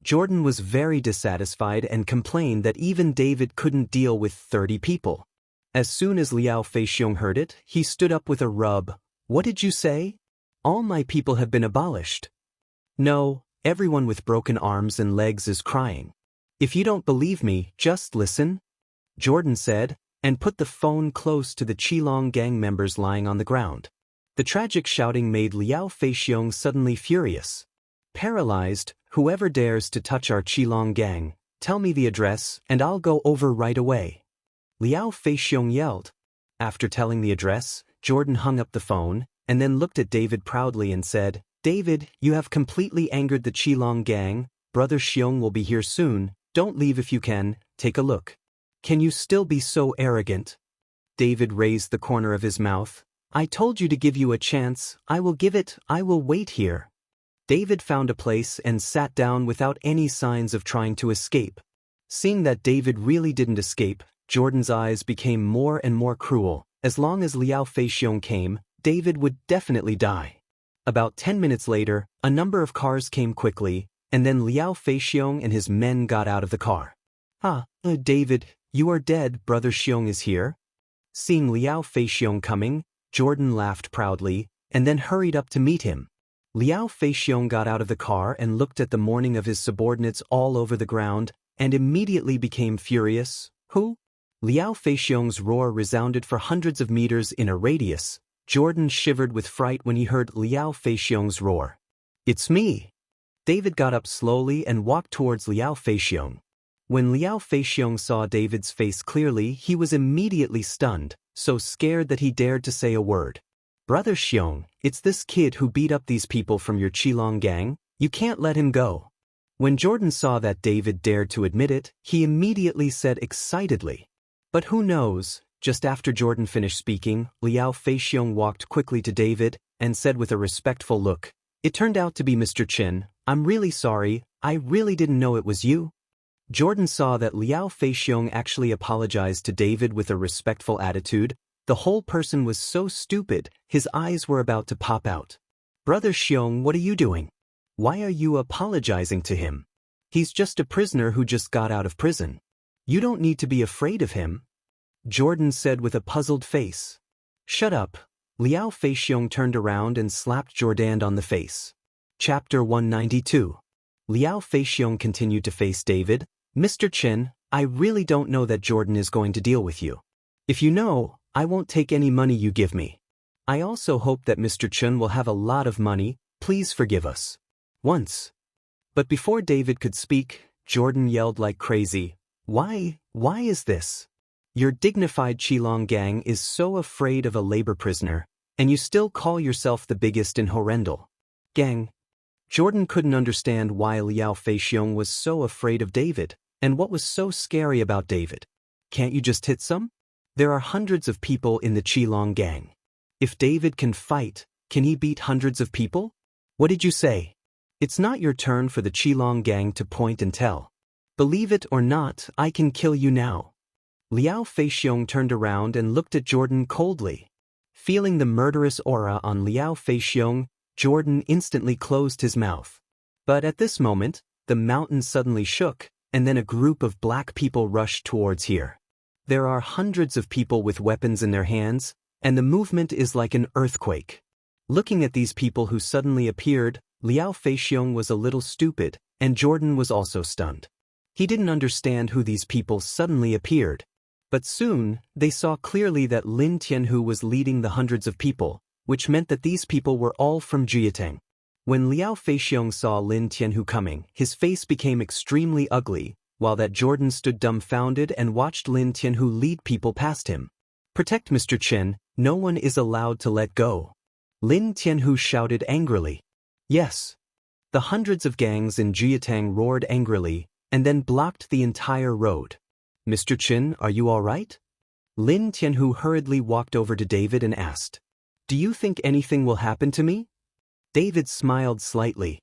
Jordan was very dissatisfied and complained that even David couldn't deal with 30 people. As soon as Liao Feixiong heard it, he stood up with a rub. What did you say? All my people have been abolished. No, everyone with broken arms and legs is crying. If you don't believe me, just listen, Jordan said, and put the phone close to the Qilong gang members lying on the ground. The tragic shouting made Liao Feixiong suddenly furious. Paralyzed, whoever dares to touch our Qilong gang, tell me the address and I'll go over right away. Liao Feixiong yelled. After telling the address, Jordan hung up the phone, and then looked at David proudly and said, David, you have completely angered the Qilong gang, Brother Xiong will be here soon, don't leave if you can, take a look. Can you still be so arrogant? David raised the corner of his mouth. I told you to give you a chance, I will give it, I will wait here. David found a place and sat down without any signs of trying to escape. Seeing that David really didn't escape, Jordan's eyes became more and more cruel. As long as Liao Feixiong came, David would definitely die. About 10 minutes later, a number of cars came quickly, and then Liao Feixiong and his men got out of the car. David, you are dead, Brother Xiong is here. Seeing Liao Feixiong coming, Jordan laughed proudly, and then hurried up to meet him. Liao Feixiong got out of the car and looked at the mourning of his subordinates all over the ground, and immediately became furious. Who? Liao Feixiong's roar resounded for hundreds of meters in a radius. Jordan shivered with fright when he heard Liao Feixiong's roar. It's me. David got up slowly and walked towards Liao Feixiong. When Liao Feixiong saw David's face clearly, he was immediately stunned, so scared that he dared to say a word. Brother Xiong, it's this kid who beat up these people from your Qilong gang, you can't let him go. When Jordan saw that David dared to admit it, he immediately said excitedly. But who knows, just after Jordan finished speaking, Liao Feixiong walked quickly to David and said with a respectful look, It turned out to be Mr. Chin, I'm really sorry, I really didn't know it was you. Jordan saw that Liao Feixiong actually apologized to David with a respectful attitude. The whole person was so stupid, his eyes were about to pop out. Brother Xiong, what are you doing? Why are you apologizing to him? He's just a prisoner who just got out of prison. You don't need to be afraid of him. Jordan said with a puzzled face. Shut up. Liao Feixiong turned around and slapped Jordan on the face. Chapter 192. Liao Feixiong continued to face David. Mr. Chen, I really don't know that Jordan is going to deal with you. If you know, I won't take any money you give me. I also hope that Mr. Chen will have a lot of money, please forgive us. Once. But before David could speak, Jordan yelled like crazy. Why is this? Your dignified Qilong gang is so afraid of a labor prisoner, and you still call yourself the biggest in Horrendal. Gang. Jordan couldn't understand why Liao Feixiong was so afraid of David, and what was so scary about David. Can't you just hit some? There are hundreds of people in the Qilong gang. If David can fight, can he beat hundreds of people? What did you say? It's not your turn for the Qilong gang to point and tell. Believe it or not, I can kill you now. Liao Feixiong turned around and looked at Jordan coldly. Feeling the murderous aura on Liao Feixiong, Jordan instantly closed his mouth. But at this moment, the mountain suddenly shook, and then a group of black people rushed towards here. There are hundreds of people with weapons in their hands, and the movement is like an earthquake. Looking at these people who suddenly appeared, Liao Feixiong was a little stupid, and Jordan was also stunned. He didn't understand who these people suddenly appeared. But soon, they saw clearly that Lin Tianhu was leading the hundreds of people, which meant that these people were all from Jiateng. When Liao Feixiong saw Lin Tianhu coming, his face became extremely ugly, while that Jordan stood dumbfounded and watched Lin Tianhu lead people past him. Protect Mr. Chen, no one is allowed to let go. Lin Tianhu shouted angrily. Yes. The hundreds of gangs in Jiatang roared angrily, and then blocked the entire road. Mr. Chen, are you all right? Lin Tianhu hurriedly walked over to David and asked. Do you think anything will happen to me? David smiled slightly.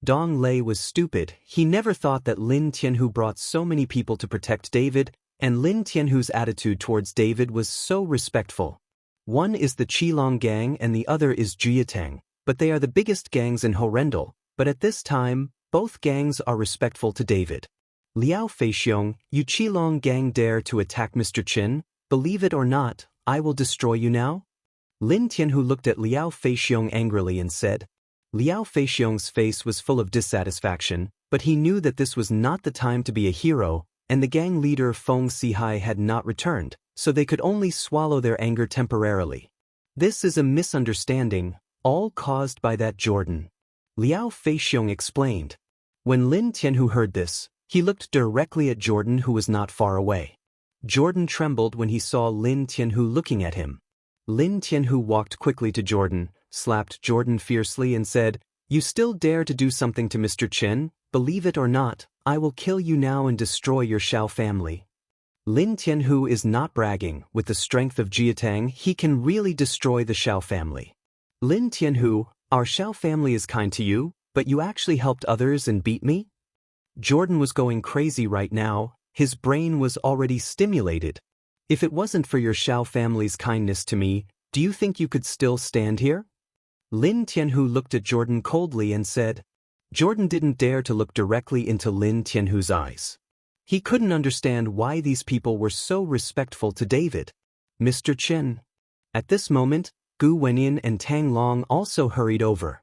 Dong Lei was stupid. He never thought that Lin Tianhu brought so many people to protect David, and Lin Tianhu's attitude towards David was so respectful. One is the Qilong gang and the other is Jiatang, but they are the biggest gangs in Horrendal, but at this time, both gangs are respectful to David. Liao Feixiong, you Qilong gang dare to attack Mr. Chen? Believe it or not, I will destroy you now? Lin Tianhu looked at Liao Feixiong angrily and said. Liao Feixiong's face was full of dissatisfaction, but he knew that this was not the time to be a hero, and the gang leader Feng Sihai had not returned, so they could only swallow their anger temporarily. This is a misunderstanding, all caused by that Jordan. Liao Feixiong explained. When Lin Tianhu heard this, he looked directly at Jordan who was not far away. Jordan trembled when he saw Lin Tianhu looking at him. Lin Tianhu walked quickly to Jordan, slapped Jordan fiercely and said, You still dare to do something to Mr. Chen? Believe it or not, I will kill you now and destroy your Shao family. Lin Tianhu is not bragging. With the strength of Jiatang, he can really destroy the Shao family. Lin Tianhu, our Shao family is kind to you, but you actually helped others and beat me? Jordan was going crazy right now. His brain was already stimulated. If it wasn't for your Shao family's kindness to me, do you think you could still stand here? Lin Tianhu looked at Jordan coldly and said. Jordan didn't dare to look directly into Lin Tianhu's eyes. He couldn't understand why these people were so respectful to David. Mr. Chen. At this moment, Gu Wenyin and Tang Long also hurried over.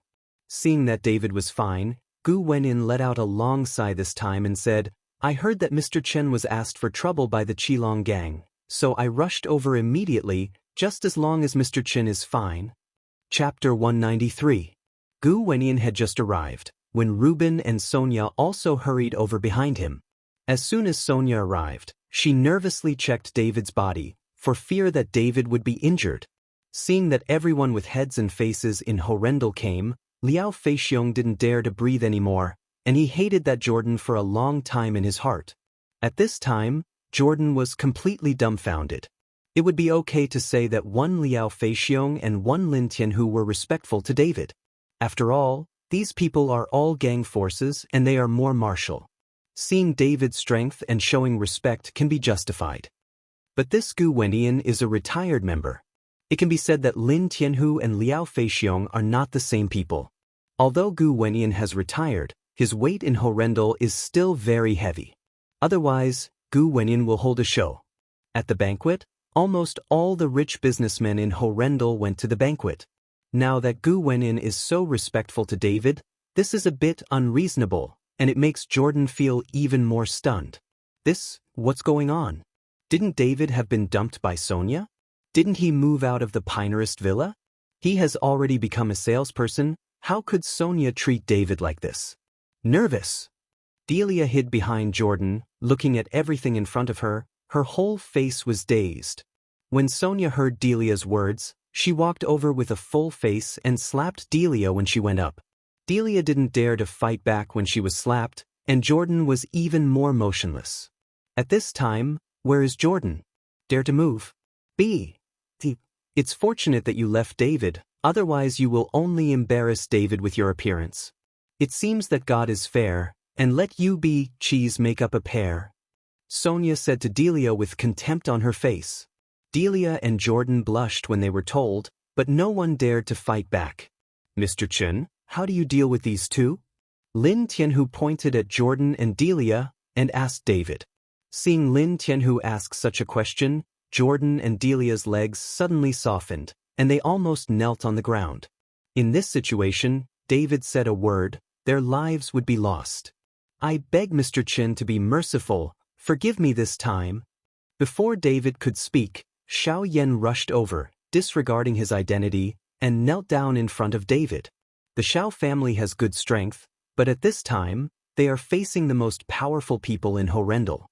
Seeing that David was fine, Gu Wenyin let out a long sigh this time and said, I heard that Mr. Chen was asked for trouble by the Qilong gang, so I rushed over immediately, just as long as Mr. Chen is fine. Chapter 193. Gu Wenyin had just arrived, when Reuben and Sonia also hurried over behind him. As soon as Sonia arrived, she nervously checked David's body, for fear that David would be injured. Seeing that everyone with heads and faces in Horrendal came, Liao Feixiong didn't dare to breathe anymore, and he hated that Jordan for a long time in his heart. At this time, Jordan was completely dumbfounded. It would be okay to say that one Liao Feixiong and one Lin Tianhu were respectful to David. After all, these people are all gang forces and they are more martial. Seeing David's strength and showing respect can be justified. But this Gu Wenyin is a retired member. It can be said that Lin Tianhu and Liao Feixiong are not the same people. Although Gu Wenyin has retired, his weight in Horrendal is still very heavy. Otherwise, Gu Wenyin will hold a show. At the banquet, almost all the rich businessmen in Horrendal went to the banquet. Now that Gu Wenyin is so respectful to David, this is a bit unreasonable, and it makes Jordan feel even more stunned. What's going on? Didn't David have been dumped by Sonia? Didn't he move out of the Pinehurst villa? He has already become a salesperson. How could Sonia treat David like this? Nervous. Delia hid behind Jordan, looking at everything in front of her. Her whole face was dazed. When Sonia heard Delia's words, she walked over with a full face and slapped Delia when she went up. Delia didn't dare to fight back when she was slapped, and Jordan was even more motionless. At this time, where is Jordan? Dare to move? It's fortunate that you left David, otherwise you will only embarrass David with your appearance. It seems that God is fair, and let you be cheese make up a pair. Sonia said to Delia with contempt on her face. Delia and Jordan blushed when they were told, but no one dared to fight back. Mr. Chen, how do you deal with these two? Lin Tianhu pointed at Jordan and Delia and asked David. Seeing Lin Tianhu ask such a question, Jordan and Delia's legs suddenly softened, and they almost knelt on the ground. In this situation, David said a word, their lives would be lost. I beg Mr. Chen to be merciful, forgive me this time. Before David could speak, Xiao Yan rushed over, disregarding his identity, and knelt down in front of David. The Xiao family has good strength, but at this time, they are facing the most powerful people in Horrendal.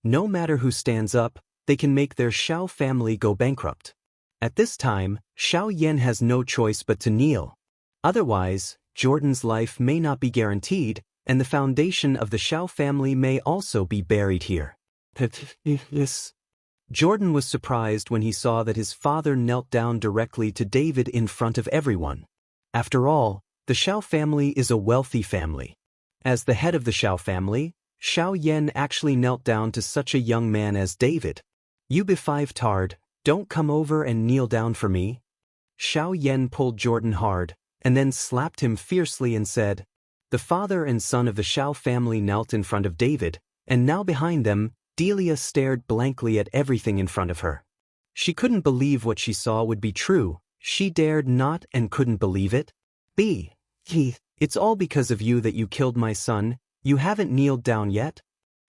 No matter who stands up, they can make their Xiao family go bankrupt. At this time, Xiao Yan has no choice but to kneel. Otherwise, Jordan's life may not be guaranteed, and the foundation of the Xiao family may also be buried here. Jordan was surprised when he saw that his father knelt down directly to David in front of everyone. After all, the Xiao family is a wealthy family. As the head of the Xiao family, Xiao Yan actually knelt down to such a young man as David. "You be-5-tard, don't come over and kneel down for me." Xiao Yan pulled Jordan hard, and then slapped him fiercely and said. The father and son of the Xiao family knelt in front of David, and now behind them, Delia stared blankly at everything in front of her. She couldn't believe what she saw would be true. She dared not and couldn't believe it. Keith, it's all because of you that you killed my son. You haven't kneeled down yet?"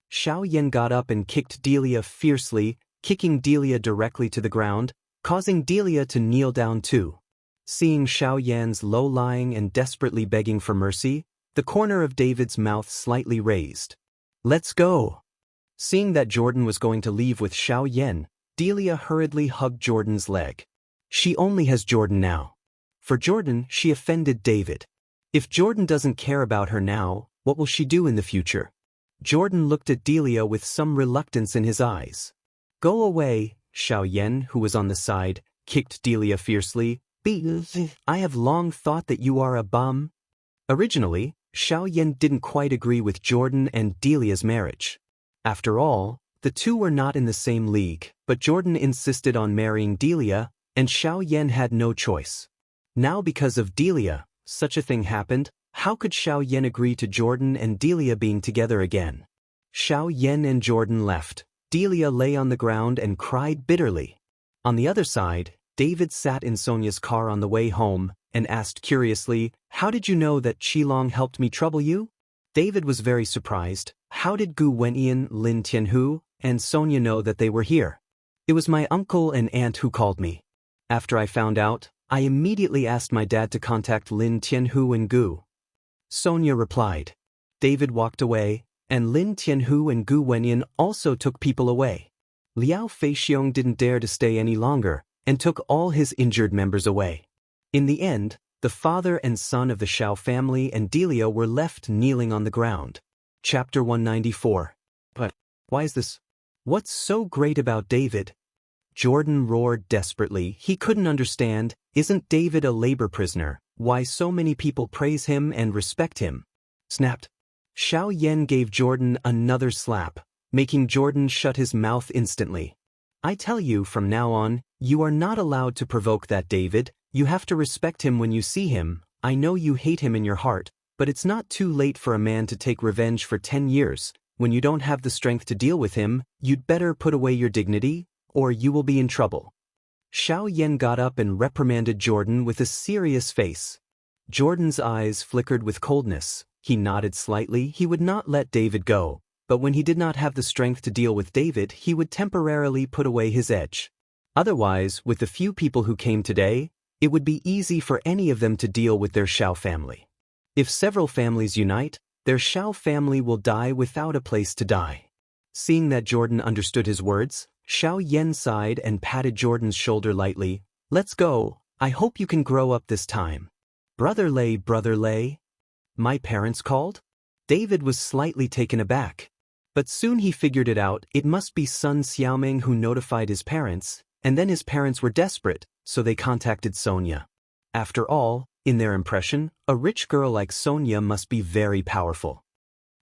Xiao Yan got up and kicked Delia fiercely, kicking Delia directly to the ground, causing Delia to kneel down too. Seeing Xiao Yan's low-lying and desperately begging for mercy, the corner of David's mouth slightly raised. "Let's go." Seeing that Jordan was going to leave with Xiao Yan, Delia hurriedly hugged Jordan's leg. She only has Jordan now. For Jordan, she offended David. If Jordan doesn't care about her now, what will she do in the future? Jordan looked at Delia with some reluctance in his eyes. "Go away," Xiao Yan, who was on the side, kicked Delia fiercely. "I have long thought that you are a bum." Originally, Xiao Yan didn't quite agree with Jordan and Delia's marriage. After all, the two were not in the same league, but Jordan insisted on marrying Delia, and Xiao Yan had no choice. Now because of Delia, such a thing happened. How could Xiao Yan agree to Jordan and Delia being together again? Xiao Yan and Jordan left. Delia lay on the ground and cried bitterly. On the other side, David sat in Sonia's car on the way home, and asked curiously, "How did you know that Qilong helped me trouble you?" David was very surprised. How did Gu Wenyan, Lin Tianhu, and Sonia know that they were here? "It was my uncle and aunt who called me. After I found out, I immediately asked my dad to contact Lin Tianhu and Gu," Sonia replied. David walked away, and Lin Tianhu and Gu Wenyan also took people away. Liao Feixiong didn't dare to stay any longer, and took all his injured members away. In the end, the father and son of the Xiao family and Delia were left kneeling on the ground. Chapter 194. But why is this? What's so great about David? Jordan roared desperately. He couldn't understand. Isn't David a labor prisoner? Why so many people praise him and respect him? Snapped. Xiao Yan gave Jordan another slap, making Jordan shut his mouth instantly. "I tell you from now on, you are not allowed to provoke that David. You have to respect him when you see him. I know you hate him in your heart, but it's not too late for a man to take revenge for 10 years. When you don't have the strength to deal with him, you'd better put away your dignity, or you will be in trouble." Xiao Yan got up and reprimanded Jordan with a serious face. Jordan's eyes flickered with coldness. He nodded slightly. He would not let David go, but when he did not have the strength to deal with David, he would temporarily put away his edge. Otherwise, with the few people who came today, it would be easy for any of them to deal with their Xiao family. If several families unite, their Xiao family will die without a place to die. Seeing that Jordan understood his words, Xiao Yan sighed and patted Jordan's shoulder lightly. "Let's go. I hope you can grow up this time." Brother Lei. My parents called?" David was slightly taken aback. But soon he figured it out. It must be son Xiaoming who notified his parents, and then his parents were desperate, so they contacted Sonia. After all, in their impression, a rich girl like Sonia must be very powerful.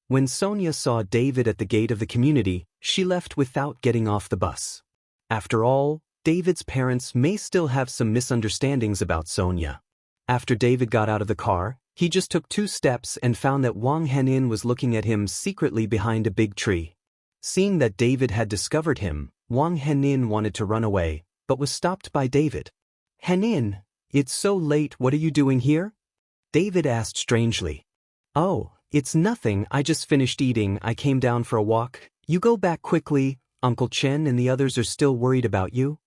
When Sonia saw David at the gate of the community, she left without getting off the bus. After all, David's parents may still have some misunderstandings about Sonia. After David got out of the car, he just took 2 steps and found that Wang Henin was looking at him secretly behind a big tree. Seeing that David had discovered him, Wang Henin wanted to run away, but was stopped by David. "Henin, it's so late, what are you doing here?" David asked strangely. "Oh, it's nothing, I just finished eating, I came down for a walk. You go back quickly, Uncle Chen and the others are still worried about you."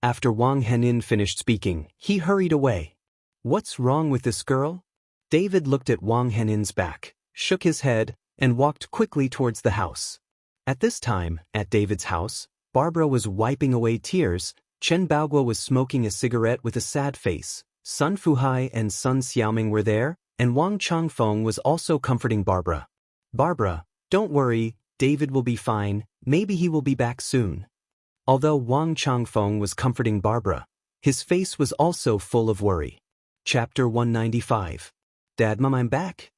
After Wang Henin finished speaking, he hurried away. "What's wrong with this girl?" David looked at Wang Henin's back, shook his head, and walked quickly towards the house. At this time, at David's house, Barbara was wiping away tears, Chen Baoguo was smoking a cigarette with a sad face, Sun Fuhai and Sun Xiaoming were there, and Wang Changfeng was also comforting Barbara. Barbara, don't worry, David will be fine, maybe he will be back soon. Although Wang Changfeng was comforting Barbara, his face was also full of worry. Chapter 195. Dad, Mom, I'm back.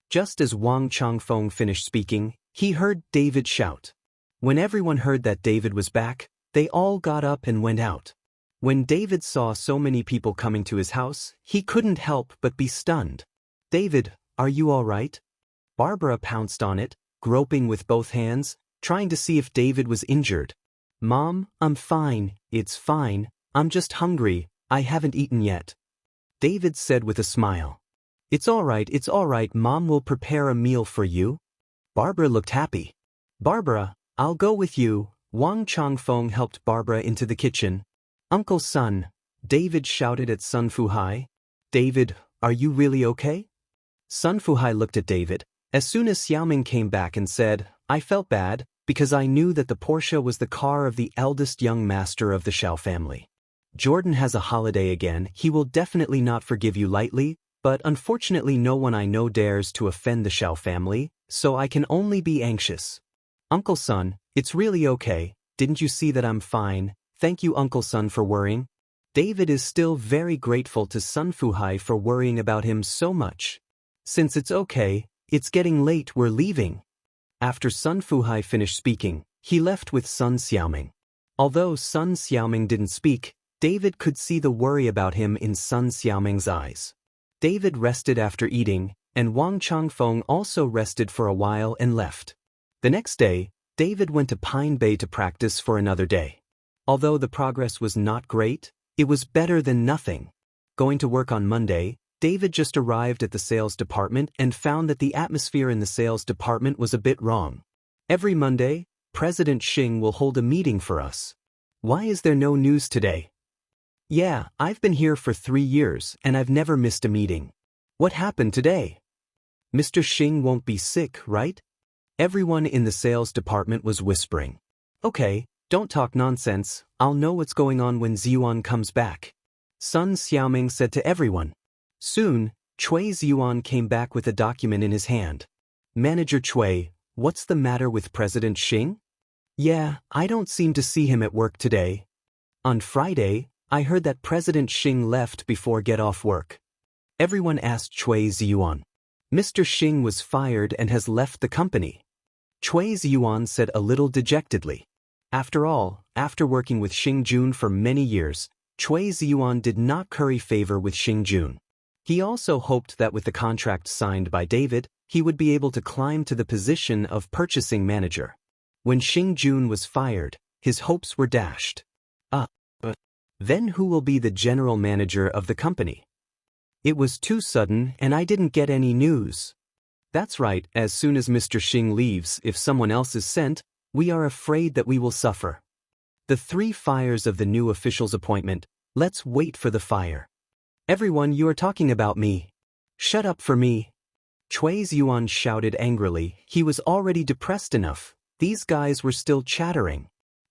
Just as Wang Changfeng finished speaking, he heard David shout. When everyone heard that David was back, they all got up and went out. When David saw so many people coming to his house, he couldn't help but be stunned. David, are you all right? Barbara pounced on it, groping with both hands, trying to see if David was injured. Mom, I'm fine, it's fine, I'm just hungry, I haven't eaten yet. David said with a smile. It's all right, Mom will prepare a meal for you. Barbara looked happy. Barbara, I'll go with you. Wang Changfeng helped Barbara into the kitchen. Uncle Sun, David shouted at Sun Fuhai. David, are you really okay? Sun Fuhai looked at David. As soon as Xiaoming came back and said, I felt bad, because I knew that the Porsche was the car of the eldest young master of the Shao family. Jordan has a holiday again, he will definitely not forgive you lightly, but unfortunately no one I know dares to offend the Shao family, so I can only be anxious. Uncle Sun, it's really okay, didn't you see that I'm fine? Thank you Uncle Sun for worrying. David is still very grateful to Sun Fuhai for worrying about him so much. Since it's okay, it's getting late, we're leaving. After Sun Fuhai finished speaking, he left with Sun Xiaoming. Although Sun Xiaoming didn't speak, David could see the worry about him in Sun Xiaoming's eyes. David rested after eating, and Wang Changfeng also rested for a while and left. The next day, David went to Pine Bay to practice for another day. Although the progress was not great, it was better than nothing. Going to work on Monday, David just arrived at the sales department and found that the atmosphere in the sales department was a bit wrong. Every Monday, President Xing will hold a meeting for us. Why is there no news today? Yeah, I've been here for 3 years and I've never missed a meeting. What happened today? Mr. Xing won't be sick, right? Everyone in the sales department was whispering. Okay, don't talk nonsense, I'll know what's going on when Ziyuan comes back. Sun Xiaoming said to everyone. Soon, Cui Ziyuan came back with a document in his hand. Manager Cui, what's the matter with President Xing? Yeah, I don't seem to see him at work today. On Friday, I heard that President Xing left before get off work. Everyone asked Cui Ziyuan. Mr. Xing was fired and has left the company. Cui Ziyuan said a little dejectedly. After all, after working with Xing Jun for many years, Cui Ziyuan did not curry favor with Xing Jun. He also hoped that with the contract signed by David, he would be able to climb to the position of purchasing manager. When Xing Jun was fired, his hopes were dashed. But then who will be the general manager of the company? It was too sudden and I didn't get any news. That's right, as soon as Mr. Xing leaves, if someone else is sent, we are afraid that we will suffer. The 3 fires of the new official's appointment, let's wait for the fire. Everyone, you are talking about me. Shut up for me. Cui Ziyuan shouted angrily, he was already depressed enough. These guys were still chattering.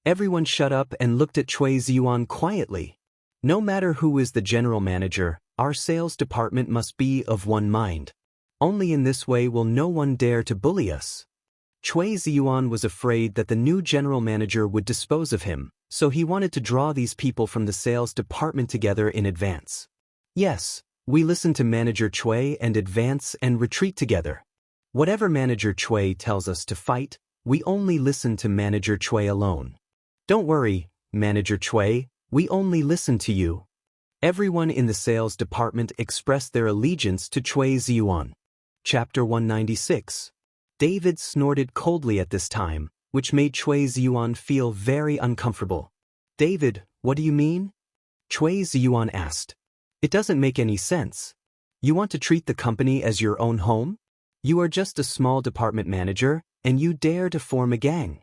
Everyone shut up and looked at Cui Ziyuan quietly. No matter who is the general manager, our sales department must be of one mind. Only in this way will no one dare to bully us. Cui Ziyuan was afraid that the new general manager would dispose of him, so he wanted to draw these people from the sales department together in advance. Yes, we listen to Manager Cui and advance and retreat together. Whatever Manager Cui tells us to fight, we only listen to Manager Cui alone. Don't worry, Manager Cui, we only listen to you. Everyone in the sales department expressed their allegiance to Cui Ziyuan. Chapter 196. David snorted coldly at this time, which made Cui Ziyuan feel very uncomfortable. David, what do you mean? Cui Ziyuan asked. It doesn't make any sense. You want to treat the company as your own home? You are just a small department manager, and you dare to form a gang.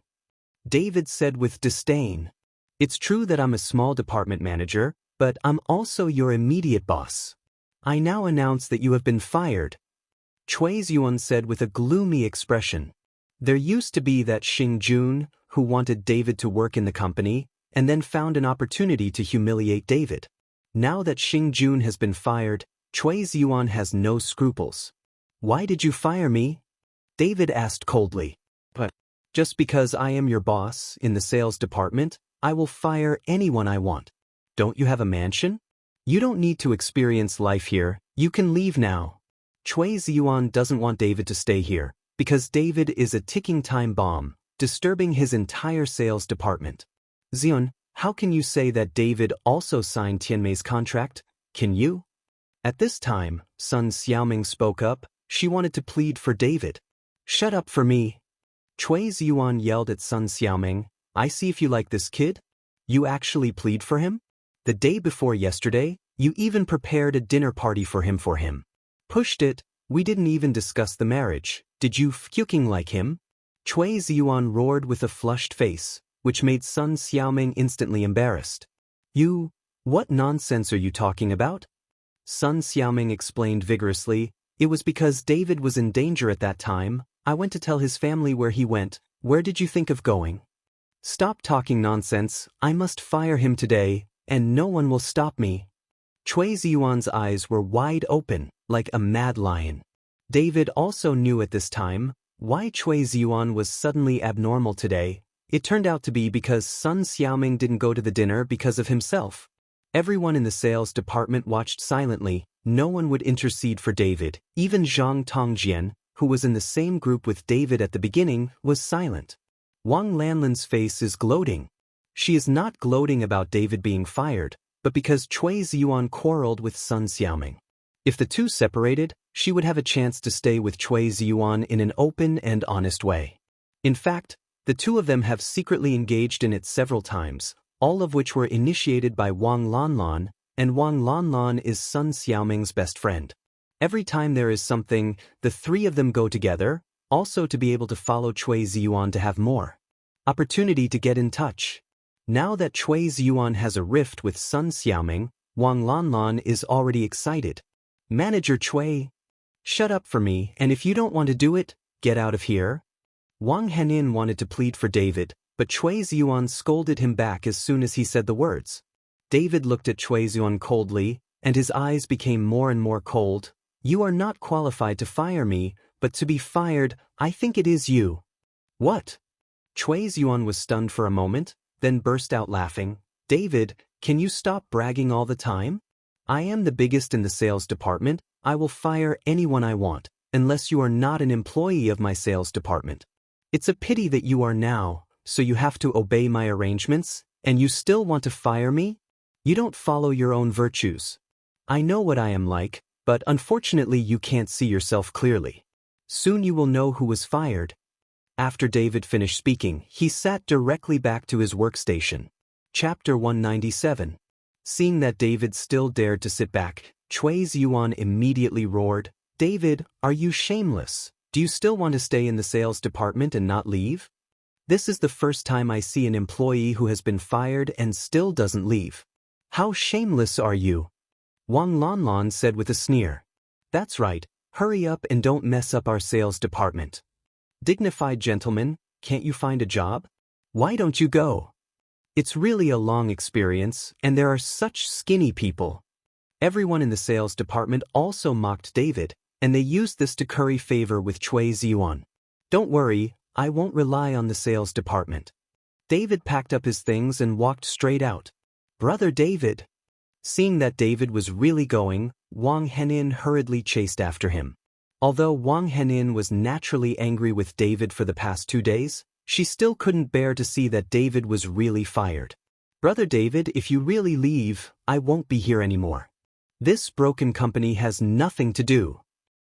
David said with disdain. It's true that I'm a small department manager, but I'm also your immediate boss. I now announce that you have been fired. Cui Ziyuan said with a gloomy expression. There used to be that Xing Jun, who wanted David to work in the company, and then found an opportunity to humiliate David. Now that Xing Jun has been fired, Cui Ziyuan has no scruples. "Why did you fire me?" David asked coldly. "But just because I am your boss in the sales department, I will fire anyone I want. Don't you have a mansion? You don't need to experience life here, you can leave now." Cui Ziyuan doesn't want David to stay here, because David is a ticking time bomb, disturbing his entire sales department. "Zion, how can you say that David also signed Tianmei's contract? Can you?" At this time, Sun Xiaoming spoke up. She wanted to plead for David. "Shut up for me." Cui Ziyuan yelled at Sun Xiaoming, "I see if you like this kid. You actually plead for him? The day before yesterday, you even prepared a dinner party for him. Pushed it, we didn't even discuss the marriage. Did you fucking like him?" Cui Ziyuan roared with a flushed face, which made Sun Xiaoming instantly embarrassed. What nonsense are you talking about?" Sun Xiaoming explained vigorously, "It was because David was in danger at that time. I went to tell his family where he went. Where did you think of going? Stop talking nonsense, I must fire him today, and no one will stop me." Cui Ziyuan's eyes were wide open, like a mad lion. David also knew at this time why Cui Ziyuan was suddenly abnormal today. It turned out to be because Sun Xiaoming didn't go to the dinner because of himself. Everyone in the sales department watched silently. No one would intercede for David. Even Zhang Tongjian, who was in the same group with David at the beginning, was silent. Wang Lanlan's face is gloating. She is not gloating about David being fired, but because Cui Ziyuan quarreled with Sun Xiaoming. If the two separated, she would have a chance to stay with Cui Ziyuan in an open and honest way. In fact, the two of them have secretly engaged in it several times, all of which were initiated by Wang Lanlan, and Wang Lanlan is Sun Xiaoming's best friend. Every time there is something, the three of them go together, also to be able to follow Cui Ziyuan to have more opportunity to get in touch. Now that Cui Ziyuan has a rift with Sun Xiaoming, Wang Lanlan is already excited. "Manager Cui, shut up for me, and if you don't want to do it, get out of here." Wang Henin wanted to plead for David, but Cui Ziyuan scolded him back as soon as he said the words. David looked at Cui Ziyuan coldly, and his eyes became more and more cold. "You are not qualified to fire me, but to be fired, I think it is you." "What?" Cui Ziyuan was stunned for a moment, then burst out laughing. "David, can you stop bragging all the time? I am the biggest in the sales department. I will fire anyone I want, unless you are not an employee of my sales department. It's a pity that you are now, so you have to obey my arrangements, and you still want to fire me? You don't follow your own virtues. I know what I am like, but unfortunately you can't see yourself clearly. Soon you will know who was fired." After David finished speaking, he sat directly back to his workstation. Chapter 197. Seeing that David still dared to sit back, Cui Ziyuan immediately roared, "David, are you shameless? Do you still want to stay in the sales department and not leave? This is the first time I see an employee who has been fired and still doesn't leave. How shameless are you?" Wang Lanlan said with a sneer. "That's right, hurry up and don't mess up our sales department. Dignified gentleman, can't you find a job? Why don't you go? It's really a long experience, and there are such skinny people." Everyone in the sales department also mocked David, and they used this to curry favor with Cui Ziyuan. "Don't worry, I won't rely on the sales department." David packed up his things and walked straight out. "Brother David." Seeing that David was really going, Wang Henin hurriedly chased after him. Although Wang Henin was naturally angry with David for the past 2 days, she still couldn't bear to see that David was really fired. "Brother David, if you really leave, I won't be here anymore. This broken company has nothing to do.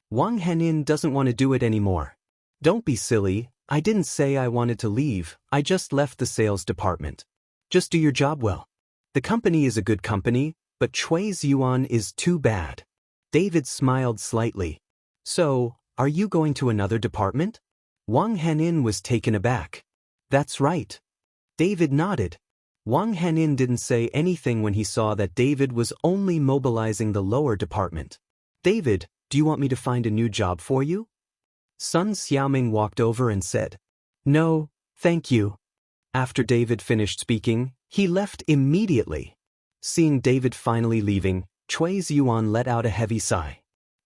Wang Henin doesn't want to do it anymore." "Don't be silly, I didn't say I wanted to leave, I just left the sales department. Just do your job well. The company is a good company, but Cui Ziyuan is too bad." David smiled slightly. "So, are you going to another department?" Wang Henin was taken aback. "That's right." David nodded. Wang Henin didn't say anything when he saw that David was only mobilizing the lower department. "David, do you want me to find a new job for you?" Sun Xiaoming walked over and said, "No, thank you." After David finished speaking, he left immediately. Seeing David finally leaving, Chui Ziyuan let out a heavy sigh.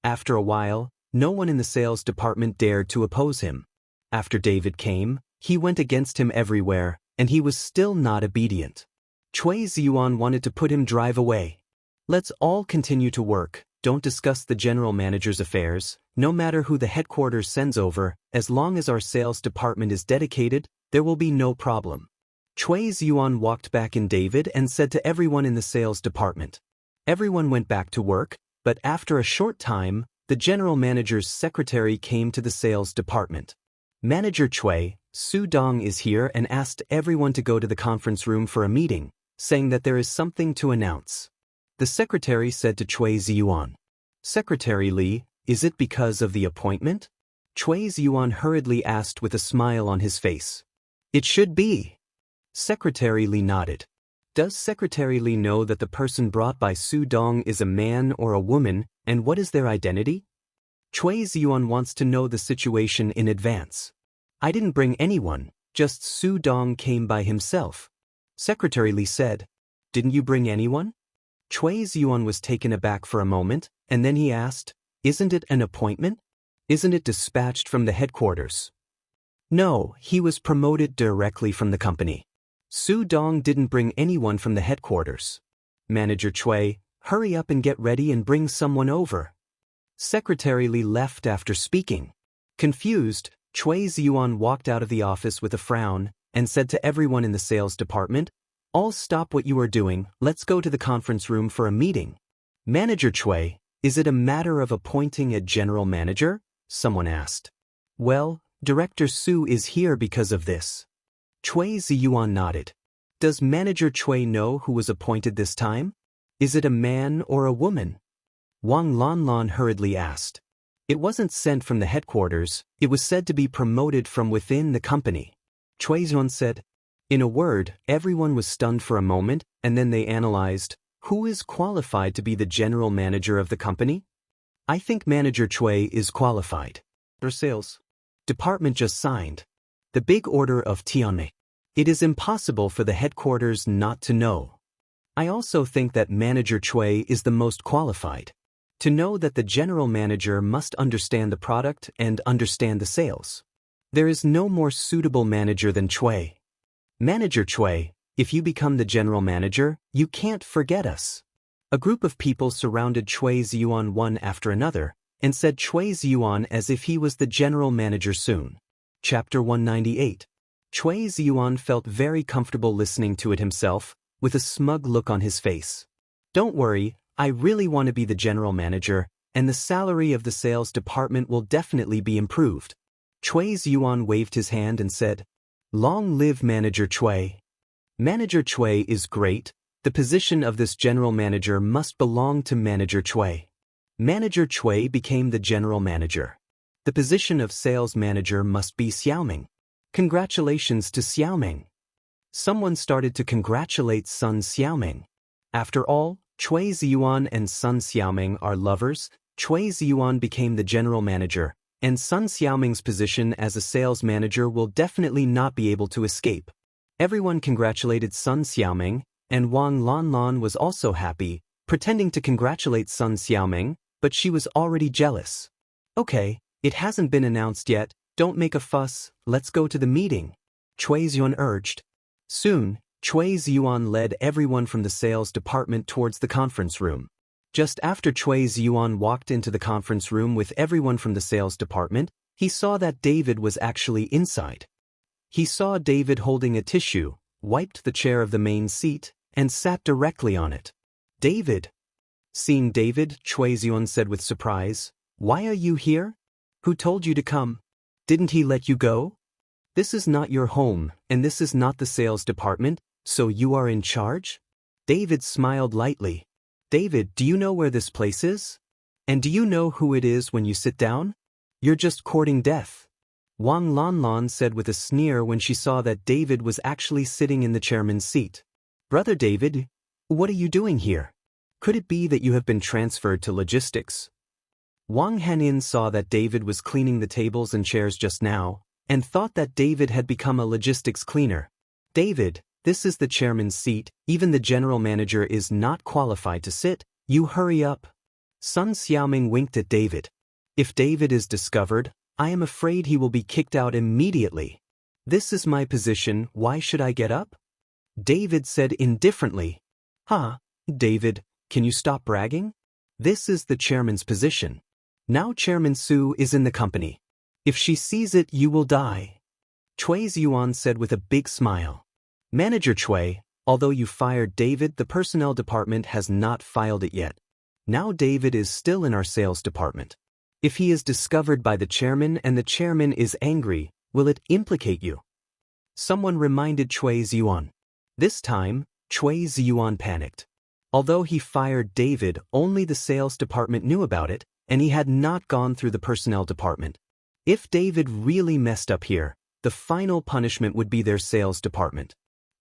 After a while, no one in the sales department dared to oppose him. After David came, he went against him everywhere, and he was still not obedient. Chui Ziyuan wanted to put him drive away. Let's all continue to work, don't discuss the general manager's affairs, no matter who the headquarters sends over, as long as our sales department is dedicated, there will be no problem. Chui Ziyuan walked back in David and said to everyone in the sales department. Everyone went back to work, but after a short time, the general manager's secretary came to the sales department. Manager Chui, Su Dong is here and asked everyone to go to the conference room for a meeting, saying that there is something to announce. The secretary said to Chui Ziyuan, Secretary Li, is it because of the appointment? Chui Ziyuan hurriedly asked with a smile on his face. It should be. Secretary Li nodded. Does Secretary Li know that the person brought by Su Dong is a man or a woman, and what is their identity? Chui Ziyuan wants to know the situation in advance. I didn't bring anyone, just Su Dong came by himself. Secretary Li said, Didn't you bring anyone? Chui Ziyuan was taken aback for a moment, and then he asked, Isn't it an appointment? Isn't it dispatched from the headquarters? No, he was promoted directly from the company. Su Dong didn't bring anyone from the headquarters. Manager Chui, hurry up and get ready and bring someone over. Secretary Li left after speaking. Confused, Chui Ziyuan walked out of the office with a frown and said to everyone in the sales department, All stop what you are doing, let's go to the conference room for a meeting. Manager Chui, is it a matter of appointing a general manager? Someone asked. Well, Director Su is here because of this. Chui Ziyuan nodded. Does Manager Chui know who was appointed this time? Is it a man or a woman? Wang Lanlan hurriedly asked. It wasn't sent from the headquarters, it was said to be promoted from within the company. Chui Ziyuan said. In a word, everyone was stunned for a moment, and then they analyzed, who is qualified to be the general manager of the company? I think Manager Chui is qualified. Their sales department just signed the big order of Tianmei. It is impossible for the headquarters not to know. I also think that Manager Chui is the most qualified to know that the general manager must understand the product and understand the sales. There is no more suitable manager than Chui. Manager Chui, if you become the general manager, you can't forget us. A group of people surrounded Chui Ziyuan one after another and said Chui Ziyuan as if he was the general manager soon. Chapter 198. Chui Ziyuan felt very comfortable listening to it himself, with a smug look on his face. Don't worry, I really want to be the general manager, and the salary of the sales department will definitely be improved. Chui Ziyuan waved his hand and said, Long live Manager Chui. Manager Chui is great. The position of this general manager must belong to Manager Chui. Manager Chui became the general manager. The position of sales manager must be Xiaoming. Congratulations to Xiaoming. Someone started to congratulate Sun Xiaoming. After all, Chui Ziyuan and Sun Xiaoming are lovers. Chui Ziyuan became the general manager, and Sun Xiaoming's position as a sales manager will definitely not be able to escape. Everyone congratulated Sun Xiaoming, and Wang Lanlan was also happy, pretending to congratulate Sun Xiaoming, but she was already jealous. Okay, it hasn't been announced yet, don't make a fuss, let's go to the meeting, Chui Ziyuan urged. Soon, Chui Ziyuan led everyone from the sales department towards the conference room. Just after Chui Ziyuan walked into the conference room with everyone from the sales department, he saw that David was actually inside. He saw David holding a tissue, wiped the chair of the main seat, and sat directly on it. David. Seeing David, Chui Ziyuan said with surprise, Why are you here? Who told you to come? Didn't he let you go? This is not your home, and this is not the sales department, so you are in charge? David smiled lightly. David, do you know where this place is? And do you know who it is when you sit down? You're just courting death. Wang Lanlan said with a sneer when she saw that David was actually sitting in the chairman's seat. Brother David, what are you doing here? Could it be that you have been transferred to logistics? Wang Hanin saw that David was cleaning the tables and chairs just now, and thought that David had become a logistics cleaner. David, this is the chairman's seat, even the general manager is not qualified to sit, you hurry up. Sun Xiaoming winked at David. If David is discovered, I am afraid he will be kicked out immediately. This is my position, why should I get up? David said indifferently. David, can you stop bragging? This is the chairman's position. Now Chairman Su is in the company. If she sees it, you will die. Cui Ziyuan said with a big smile. Manager Cui, although you fired David, the personnel department has not filed it yet. Now David is still in our sales department. If he is discovered by the chairman and the chairman is angry, will it implicate you? Someone reminded Cui Ziyuan. This time, Cui Ziyuan panicked. Although he fired David, only the sales department knew about it, and he had not gone through the personnel department. If David really messed up here, the final punishment would be their sales department.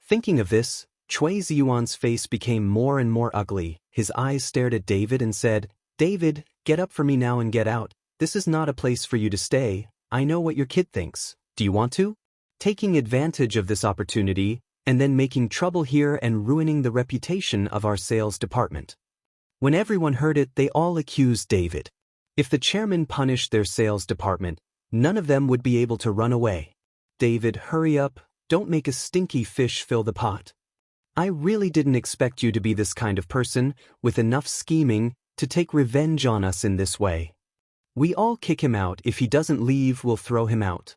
Thinking of this, Cui Ziyuan's face became more and more ugly. His eyes stared at David and said, David, get up for me now and get out. This is not a place for you to stay. I know what your kid thinks. Do you want to? Taking advantage of this opportunity, and then making trouble here and ruining the reputation of our sales department. When everyone heard it, they all accused David. If the chairman punished their sales department, none of them would be able to run away. David, hurry up, don't make a stinky fish fill the pot. I really didn't expect you to be this kind of person, with enough scheming, to take revenge on us in this way. We all kick him out. If he doesn't leave, we'll throw him out.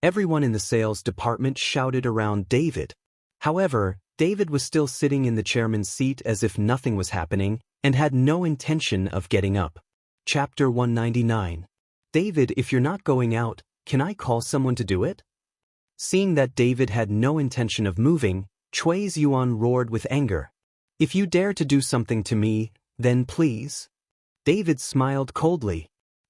Everyone in the sales department shouted around David. However, David was still sitting in the chairman's seat as if nothing was happening, and had no intention of getting up. Chapter 199. David, if you're not going out, can I call someone to do it? Seeing that David had no intention of moving, Cui Ziyuan roared with anger. If you dare to do something to me, then please. David smiled coldly.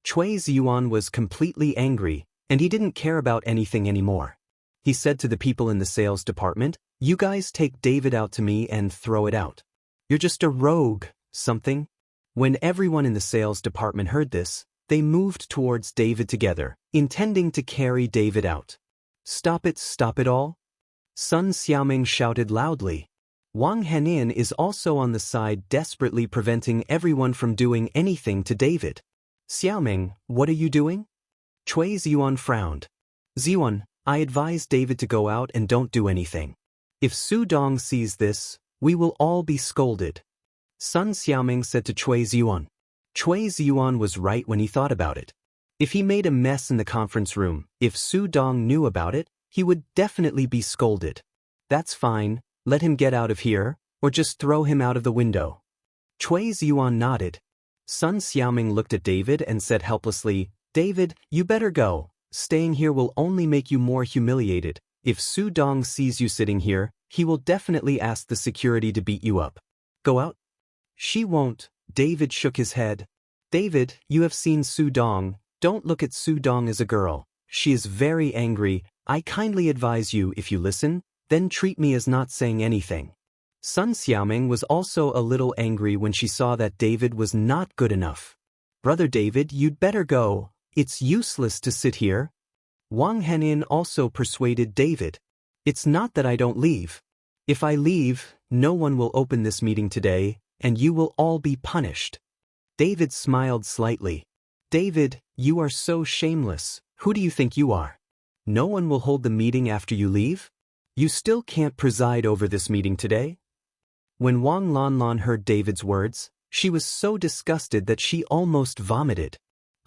Cui Ziyuan was completely angry, and he didn't care about anything anymore. He said to the people in the sales department, you guys take David out to me and throw it out. You're just a rogue, something. When everyone in the sales department heard this, they moved towards David together, intending to carry David out. Stop it all. Sun Xiaoming shouted loudly. Wang Henin is also on the side, desperately preventing everyone from doing anything to David. Xiaoming, what are you doing? Cui Ziyuan frowned. Ziyuan, I advise David to go out and don't do anything. If Su Dong sees this, we will all be scolded. Sun Xiaoming said to Cui Ziyuan. Cui Ziyuan was right when he thought about it. If he made a mess in the conference room, if Su Dong knew about it, he would definitely be scolded. That's fine, let him get out of here, or just throw him out of the window. Cui Ziyuan nodded. Sun Xiaoming looked at David and said helplessly, David, you better go. Staying here will only make you more humiliated. If Su Dong sees you sitting here, he will definitely ask the security to beat you up. Go out? She won't. David shook his head. David, you have seen Su Dong. Don't look at Su Dong as a girl. She is very angry. I kindly advise you, if you listen, then treat me as not saying anything. Sun Xiaoming was also a little angry when she saw that David was not good enough. Brother David, you'd better go. It's useless to sit here. Wang Henin also persuaded David. It's not that I don't leave. If I leave, no one will open this meeting today, and you will all be punished. David smiled slightly. David, you are so shameless. Who do you think you are? No one will hold the meeting after you leave? You still can't preside over this meeting today? When Wang Lanlan heard David's words, she was so disgusted that she almost vomited.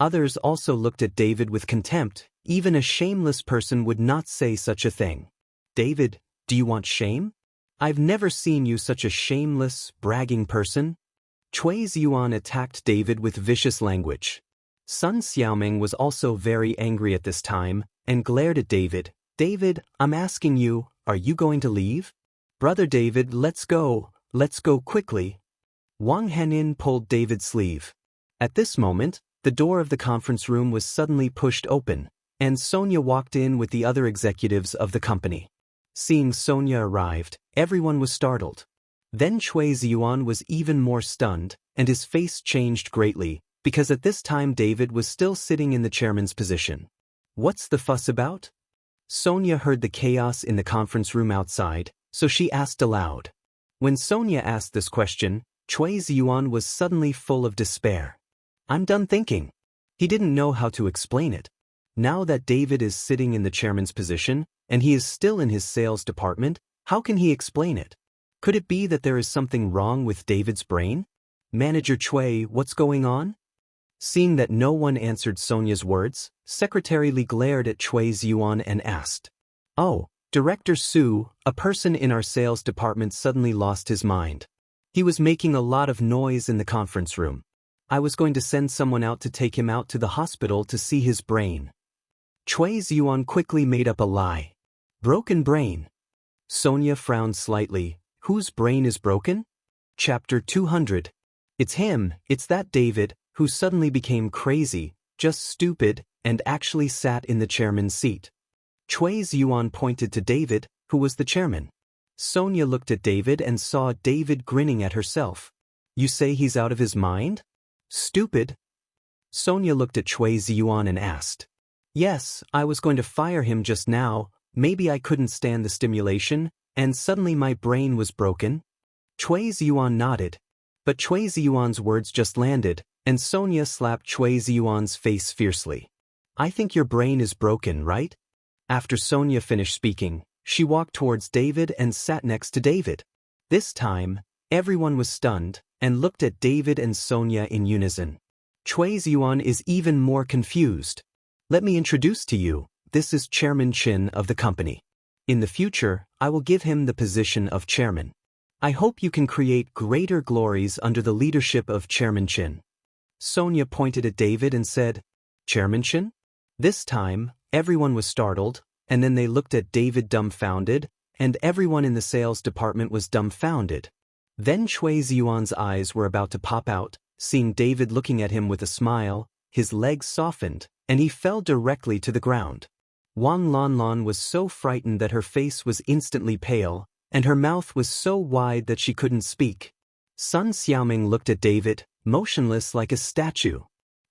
Others also looked at David with contempt. Even a shameless person would not say such a thing. David, do you want shame? I've never seen you such a shameless, bragging person. Cui Ziyuan attacked David with vicious language. Sun Xiaoming was also very angry at this time, and glared at David. David, I'm asking you, are you going to leave? Brother David, let's go quickly. Wang Henin pulled David's sleeve. At this moment, the door of the conference room was suddenly pushed open, and Sonia walked in with the other executives of the company. Seeing Sonia arrived, everyone was startled. Then Cui Ziyuan was even more stunned, and his face changed greatly, because at this time David was still sitting in the chairman's position. What's the fuss about? Sonia heard the chaos in the conference room outside, so she asked aloud. When Sonia asked this question, Cui Ziyuan was suddenly full of despair. I'm done thinking. He didn't know how to explain it. Now that David is sitting in the chairman's position, and he is still in his sales department, how can he explain it? Could it be that there is something wrong with David's brain? Manager Cui, what's going on? Seeing that no one answered Sonia's words, Secretary Li glared at Cui Ziyuan and asked. Oh, Director Su, a person in our sales department suddenly lost his mind. He was making a lot of noise in the conference room. I was going to send someone out to take him out to the hospital to see his brain. Cui Ziyuan quickly made up a lie. Broken brain. Sonia frowned slightly. Whose brain is broken? Chapter 200. It's him, it's that David, who suddenly became crazy, just stupid, and actually sat in the chairman's seat. Cui Ziyuan pointed to David, who was the chairman. Sonia looked at David and saw David grinning at herself. You say he's out of his mind? Stupid? Sonia looked at Cui Ziyuan and asked. Yes, I was going to fire him just now, maybe I couldn't stand the stimulation, and suddenly my brain was broken. Cui Ziyuan nodded. But Cui Ziyuan's words just landed, and Sonia slapped Cui Ziyuan's face fiercely. I think your brain is broken, right? After Sonia finished speaking, she walked towards David and sat next to David. This time, everyone was stunned, and looked at David and Sonia in unison. Cui Ziyuan is even more confused. Let me introduce to you, this is Chairman Qin of the company. In the future, I will give him the position of chairman. I hope you can create greater glories under the leadership of Chairman Qin. Sonia pointed at David and said, Chairman Qin? This time, everyone was startled, and then they looked at David dumbfounded, and everyone in the sales department was dumbfounded. Then Cui Ziyuan's eyes were about to pop out, seeing David looking at him with a smile, his legs softened, and he fell directly to the ground. Wang Lanlan was so frightened that her face was instantly pale, and her mouth was so wide that she couldn't speak. Sun Xiaoming looked at David, motionless like a statue.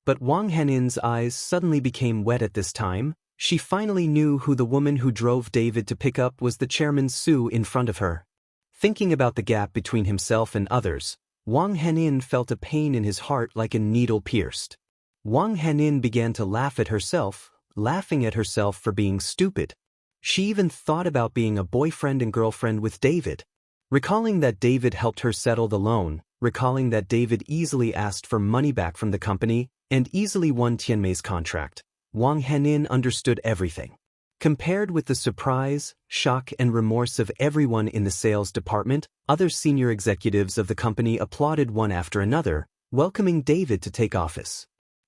But Wang Henin's eyes suddenly became wet at this time. She finally knew who the woman who drove David to pick up was the chairman Su in front of her. Thinking about the gap between himself and others, Wang Henin felt a pain in his heart like a needle pierced. Wang Henin began to laugh at herself, laughing at herself for being stupid. She even thought about being a boyfriend and girlfriend with David. Recalling that David helped her settle the loan, recalling that David easily asked for money back from the company, and easily won Tianmei's contract, Wang Henin understood everything. Compared with the surprise, shock and remorse of everyone in the sales department, other senior executives of the company applauded one after another, welcoming David to take office.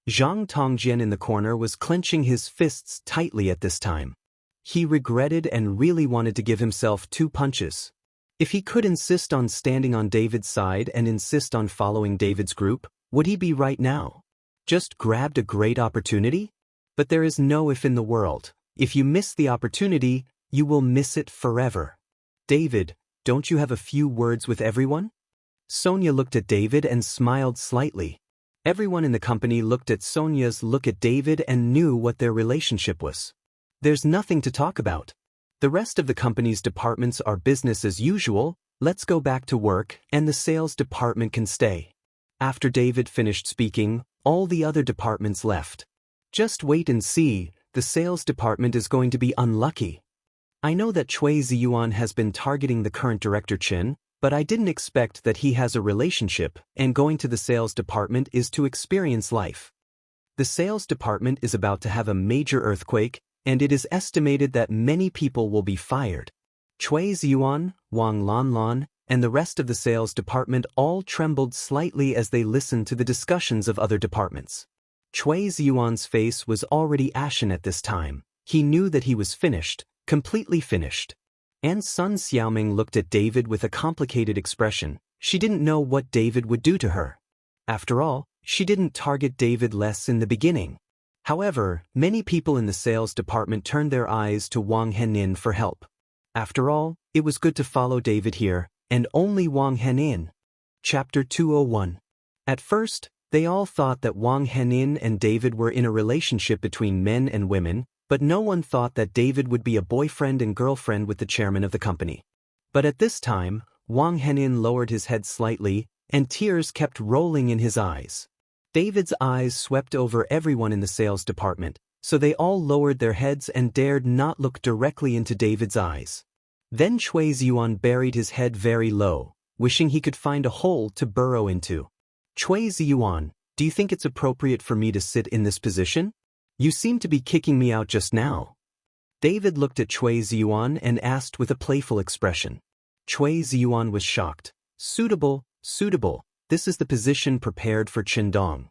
Zhang Tongjian in the corner was clenching his fists tightly at this time. He regretted and really wanted to give himself 2 punches. If he could insist on standing on David's side and insist on following David's group, would he be right now? Just grabbed a great opportunity? But there is no if in the world. If you miss the opportunity, you will miss it forever. David, don't you have a few words with everyone? Sonia looked at David and smiled slightly. Everyone in the company looked at Sonia's look at David and knew what their relationship was. There's nothing to talk about. The rest of the company's departments are business as usual, let's go back to work, and the sales department can stay. After David finished speaking, all the other departments left. Just wait and see, the sales department is going to be unlucky. I know that Cui Ziyuan has been targeting the current director Qin, but I didn't expect that he has a relationship, and going to the sales department is to experience life. The sales department is about to have a major earthquake, and it is estimated that many people will be fired. Cui Ziyuan, Wang Lanlan, and the rest of the sales department all trembled slightly as they listened to the discussions of other departments. Cui Ziyuan's face was already ashen at this time. He knew that he was finished, completely finished. And Sun Xiaoming looked at David with a complicated expression. She didn't know what David would do to her. After all, she didn't target David less in the beginning. However, many people in the sales department turned their eyes to Wang Henin for help. After all, it was good to follow David here, and only Wang Henin. Chapter 201. At first, they all thought that Wang Henin and David were in a relationship between men and women, But no one thought that David would be a boyfriend and girlfriend with the chairman of the company. But at this time, Wang Henin lowered his head slightly, and tears kept rolling in his eyes. David's eyes swept over everyone in the sales department, so they all lowered their heads and dared not look directly into David's eyes. Then Cui Ziyuan buried his head very low, wishing he could find a hole to burrow into. Cui Ziyuan, do you think it's appropriate for me to sit in this position? You seem to be kicking me out just now. David looked at Cui Ziyuan and asked with a playful expression. Cui Ziyuan was shocked. Suitable, suitable, this is the position prepared for Qindong.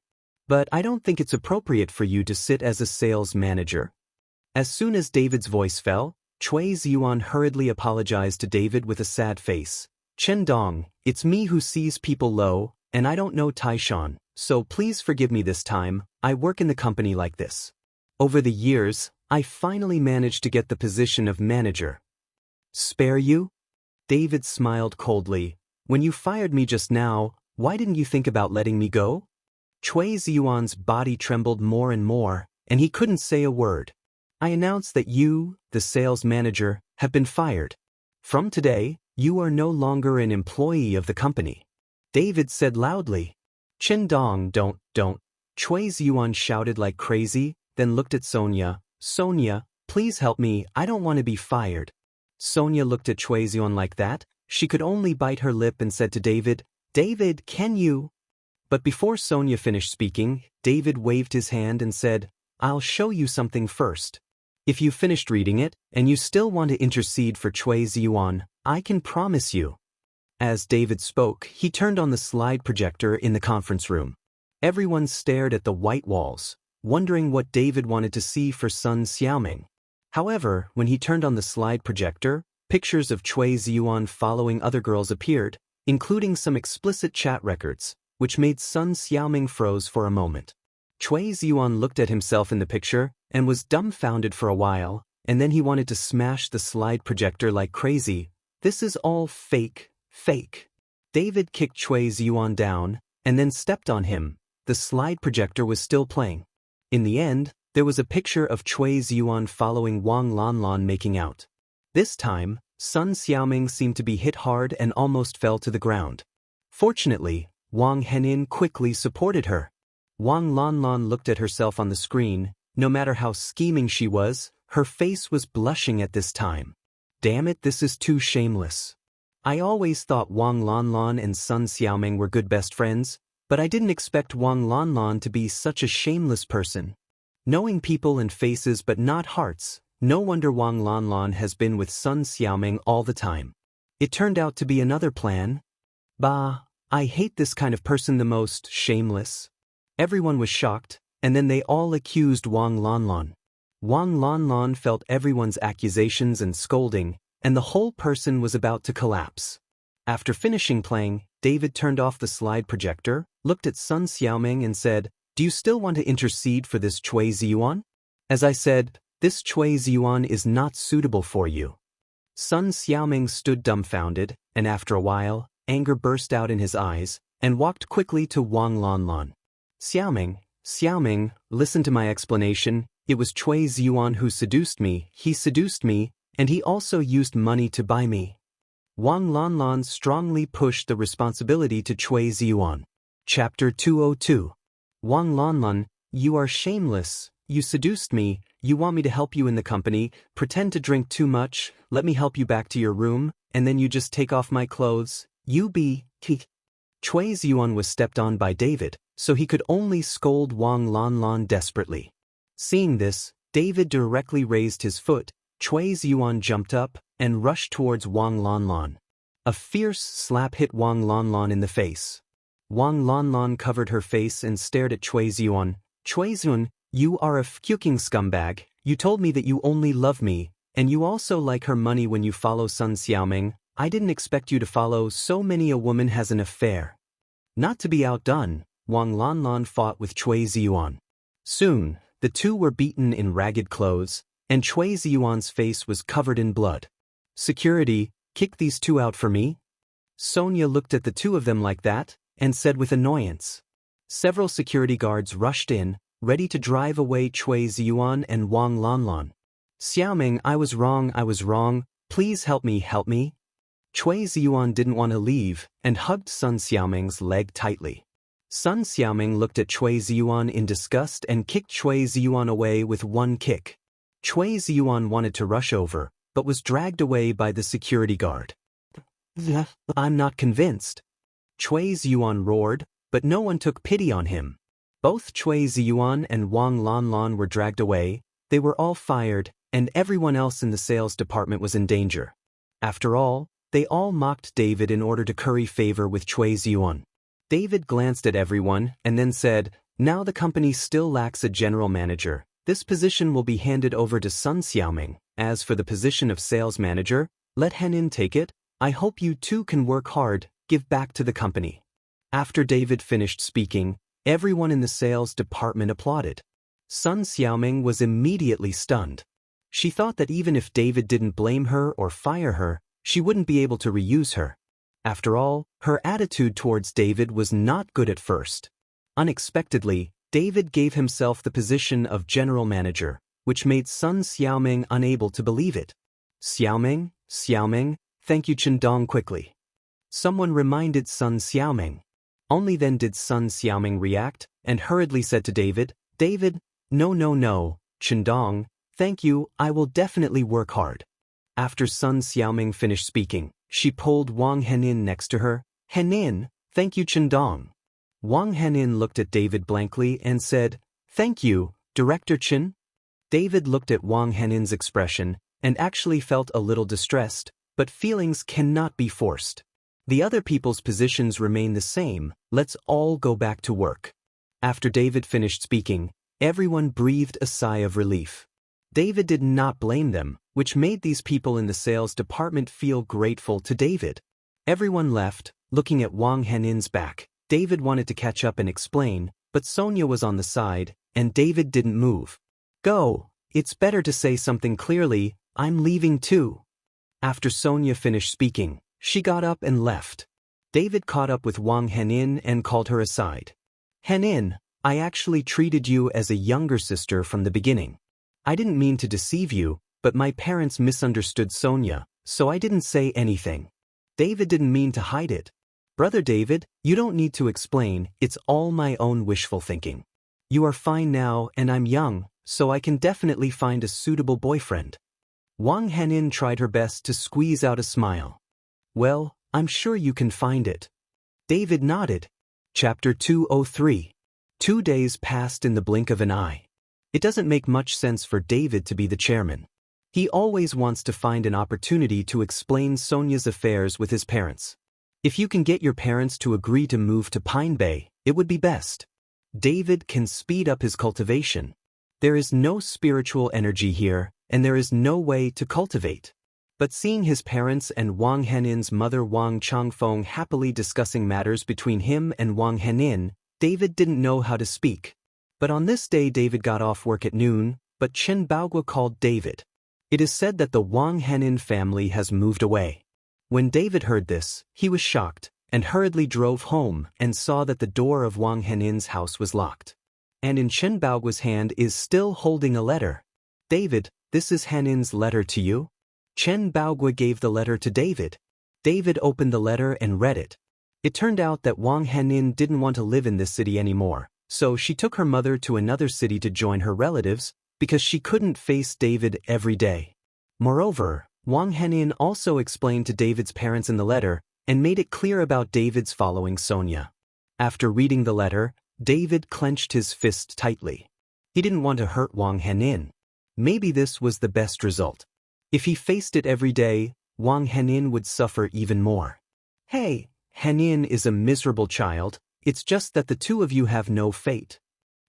But I don't think it's appropriate for you to sit as a sales manager. As soon as David's voice fell, Cui Ziyuan hurriedly apologized to David with a sad face. Qindong, it's me who sees people low, and I don't know Taishan, so please forgive me this time. I work in the company like this. Over the years, I finally managed to get the position of manager. Spare you? David smiled coldly. When you fired me just now, why didn't you think about letting me go? Cui Ziyuan's body trembled more and more, and he couldn't say a word. I announce that you, the sales manager, have been fired. From today, you are no longer an employee of the company. David said loudly. Qindong, don't. Cui Ziyuan shouted like crazy, then looked at Sonia. Sonia, please help me, I don't want to be fired. Sonia looked at Cui Ziyuan like that. She could only bite her lip and said to David, David, can you? But before Sonia finished speaking, David waved his hand and said, I'll show you something first. If you've finished reading it, and you still want to intercede for Cui Ziyuan, I can promise you. As David spoke, he turned on the slide projector in the conference room. Everyone stared at the white walls, wondering what David wanted to see for Sun Xiaoming. However, when he turned on the slide projector, pictures of Cui Ziyuan following other girls appeared, including some explicit chat records, which made Sun Xiaoming froze for a moment. Cui Ziyuan looked at himself in the picture and was dumbfounded for a while, and then he wanted to smash the slide projector like crazy. This is all fake. David kicked Cui Ziyuan down, and then stepped on him. The slide projector was still playing. In the end, there was a picture of Cui Ziyuan following Wang Lanlan making out. This time, Sun Xiaoming seemed to be hit hard and almost fell to the ground. Fortunately, Wang Henin quickly supported her. Wang Lanlan looked at herself on the screen. No matter how scheming she was, her face was blushing at this time. Damn it, this is too shameless. I always thought Wang Lanlan and Sun Xiaoming were good best friends, but I didn't expect Wang Lanlan to be such a shameless person. Knowing people and faces but not hearts, no wonder Wang Lanlan has been with Sun Xiaoming all the time. It turned out to be another plan. Bah, I hate this kind of person the most, shameless. Everyone was shocked, and then they all accused Wang Lanlan. Wang Lanlan felt everyone's accusations and scolding, and the whole person was about to collapse. After finishing playing, David turned off the slide projector, looked at Sun Xiaoming and said, Do you still want to intercede for this Cui Ziyuan? As I said, this Cui Ziyuan is not suitable for you. Sun Xiaoming stood dumbfounded, and after a while, anger burst out in his eyes, and walked quickly to Wang Lanlan. Xiaoming, listen to my explanation. It was Cui Ziyuan who seduced me. He seduced me, and he also used money to buy me. Wang Lanlan strongly pushed the responsibility to Cui Ziyuan. Chapter 202. Wang Lanlan, you are shameless. You seduced me. You want me to help you in the company, pretend to drink too much, let me help you back to your room, and then you just take off my clothes. You be. Cui Ziyuan was stepped on by David, so he could only scold Wang Lanlan desperately. Seeing this, David directly raised his foot. Cui Ziyuan jumped up and rushed towards Wang Lanlan. A fierce slap hit Wang Lanlan in the face. Wang Lanlan covered her face and stared at Cui Ziyuan. Cui Ziyuan, you are a fucking scumbag. You told me that you only love me, and you also like her money when you follow Sun Xiaoming. I didn't expect you to follow so many a woman has an affair. Not to be outdone, Wang Lanlan fought with Cui Ziyuan. Soon, the two were beaten in ragged clothes, and Cui Ziyuan's face was covered in blood. Security, kick these two out for me? Sonia looked at the two of them like that, and said with annoyance. Several security guards rushed in, ready to drive away Cui Ziyuan and Wang Lanlan. Xiaoming, I was wrong, please help me. Cui Ziyuan didn't want to leave and hugged Sun Xiaoming's leg tightly. Sun Xiaoming looked at Cui Ziyuan in disgust and kicked Cui Ziyuan away with one kick. Cui Ziyuan wanted to rush over, but was dragged away by the security guard. I'm not convinced. Cui Ziyuan roared, but no one took pity on him. Both Cui Ziyuan and Wang Lanlan were dragged away, they were all fired, and everyone else in the sales department was in danger. After all, they all mocked David in order to curry favor with Cui Ziyuan. David glanced at everyone and then said, now the company still lacks a general manager. This position will be handed over to Sun Xiaoming. As for the position of sales manager, let Henin take it. I hope you two can work hard, give back to the company. After David finished speaking, everyone in the sales department applauded. Sun Xiaoming was immediately stunned. She thought that even if David didn't blame her or fire her, she wouldn't be able to reuse her. After all, her attitude towards David was not good at first. Unexpectedly, David gave himself the position of general manager, which made Sun Xiaoming unable to believe it. Xiaoming, thank you. Chendong quickly. Someone reminded Sun Xiaoming. Only then did Sun Xiaoming react, and hurriedly said to David, No, Chendong, thank you, I will definitely work hard. After Sun Xiaoming finished speaking, she pulled Wang Henin next to her. Henin, thank you. Chendong. Wang Henin looked at David blankly and said, thank you, Director Chen. David looked at Wang Henin's expression and actually felt a little distressed, but feelings cannot be forced. The other people's positions remain the same, let's all go back to work. After David finished speaking, everyone breathed a sigh of relief. David did not blame them, which made these people in the sales department feel grateful to David. Everyone left, looking at Wang Henin's back. David wanted to catch up and explain, but Sonia was on the side, and David didn't move. Go, it's better to say something clearly, I'm leaving too. After Sonia finished speaking, she got up and left. David caught up with Wang Henin and called her aside. Henin, I actually treated you as a younger sister from the beginning. I didn't mean to deceive you, but my parents misunderstood Sonia, so I didn't say anything. David didn't mean to hide it. Brother David, you don't need to explain, it's all my own wishful thinking. You are fine now and I'm young, so I can definitely find a suitable boyfriend. Wang Henin tried her best to squeeze out a smile. Well, I'm sure you can find it. David nodded. Chapter 203. 2 days passed in the blink of an eye. It doesn't make much sense for David to be the chairman. He always wants to find an opportunity to explain Sonia's affairs with his parents. If you can get your parents to agree to move to Pine Bay, it would be best. David can speed up his cultivation. There is no spiritual energy here, and there is no way to cultivate. But seeing his parents and Wang Henin's mother Wang Changfeng happily discussing matters between him and Wang Henin, David didn't know how to speak. But on this day David got off work at noon, but Chen Baogua called David. It is said that the Wang Henin family has moved away. When David heard this, he was shocked, and hurriedly drove home and saw that the door of Wang Henin's house was locked. And in Chen Baogua's hand is still holding a letter. David, this is Henin's letter to you? Chen Baogua gave the letter to David. David opened the letter and read it. It turned out that Wang Henin didn't want to live in this city anymore, so she took her mother to another city to join her relatives, because she couldn't face David every day. Moreover, Wang Henin also explained to David's parents in the letter and made it clear about David's following Sonia. After reading the letter, David clenched his fist tightly. He didn't want to hurt Wang Henin. Maybe this was the best result. If he faced it every day, Wang Henin would suffer even more. Hey, Henin is a miserable child, it's just that the two of you have no fate.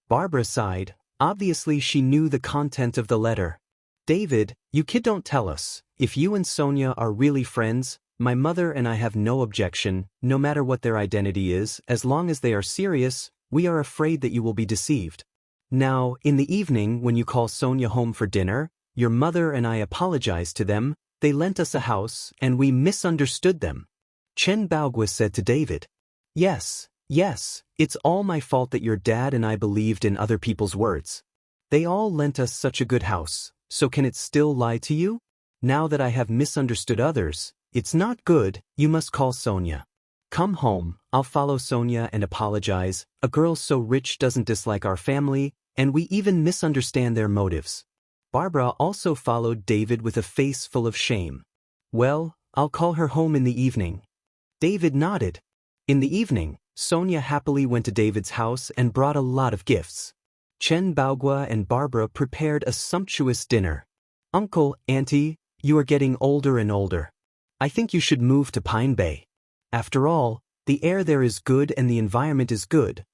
Barbara sighed. Obviously she knew the content of the letter. David, you kid, don't tell us. If you and Sonia are really friends, my mother and I have no objection, no matter what their identity is, as long as they are serious. We are afraid that you will be deceived. Now, in the evening when you call Sonia home for dinner, your mother and I apologized to them, they lent us a house, and we misunderstood them. Chen Baogua said to David. Yes, Yes, it's all my fault that your dad and I believed in other people's words. They all lent us such a good house, so can it still lie to you? Now that I have misunderstood others, it's not good, you must call Sonia. Come home, I'll follow Sonia and apologize. A girl so rich doesn't dislike our family, and we even misunderstand their motives. Barbara also followed David with a face full of shame. Well, I'll call her home in the evening. David nodded. In the evening, Sonia happily went to David's house and brought a lot of gifts. Chen Baogua and Barbara prepared a sumptuous dinner. Uncle, Auntie, you are getting older and older. I think you should move to Pine Bay. After all, the air there is good and the environment is good,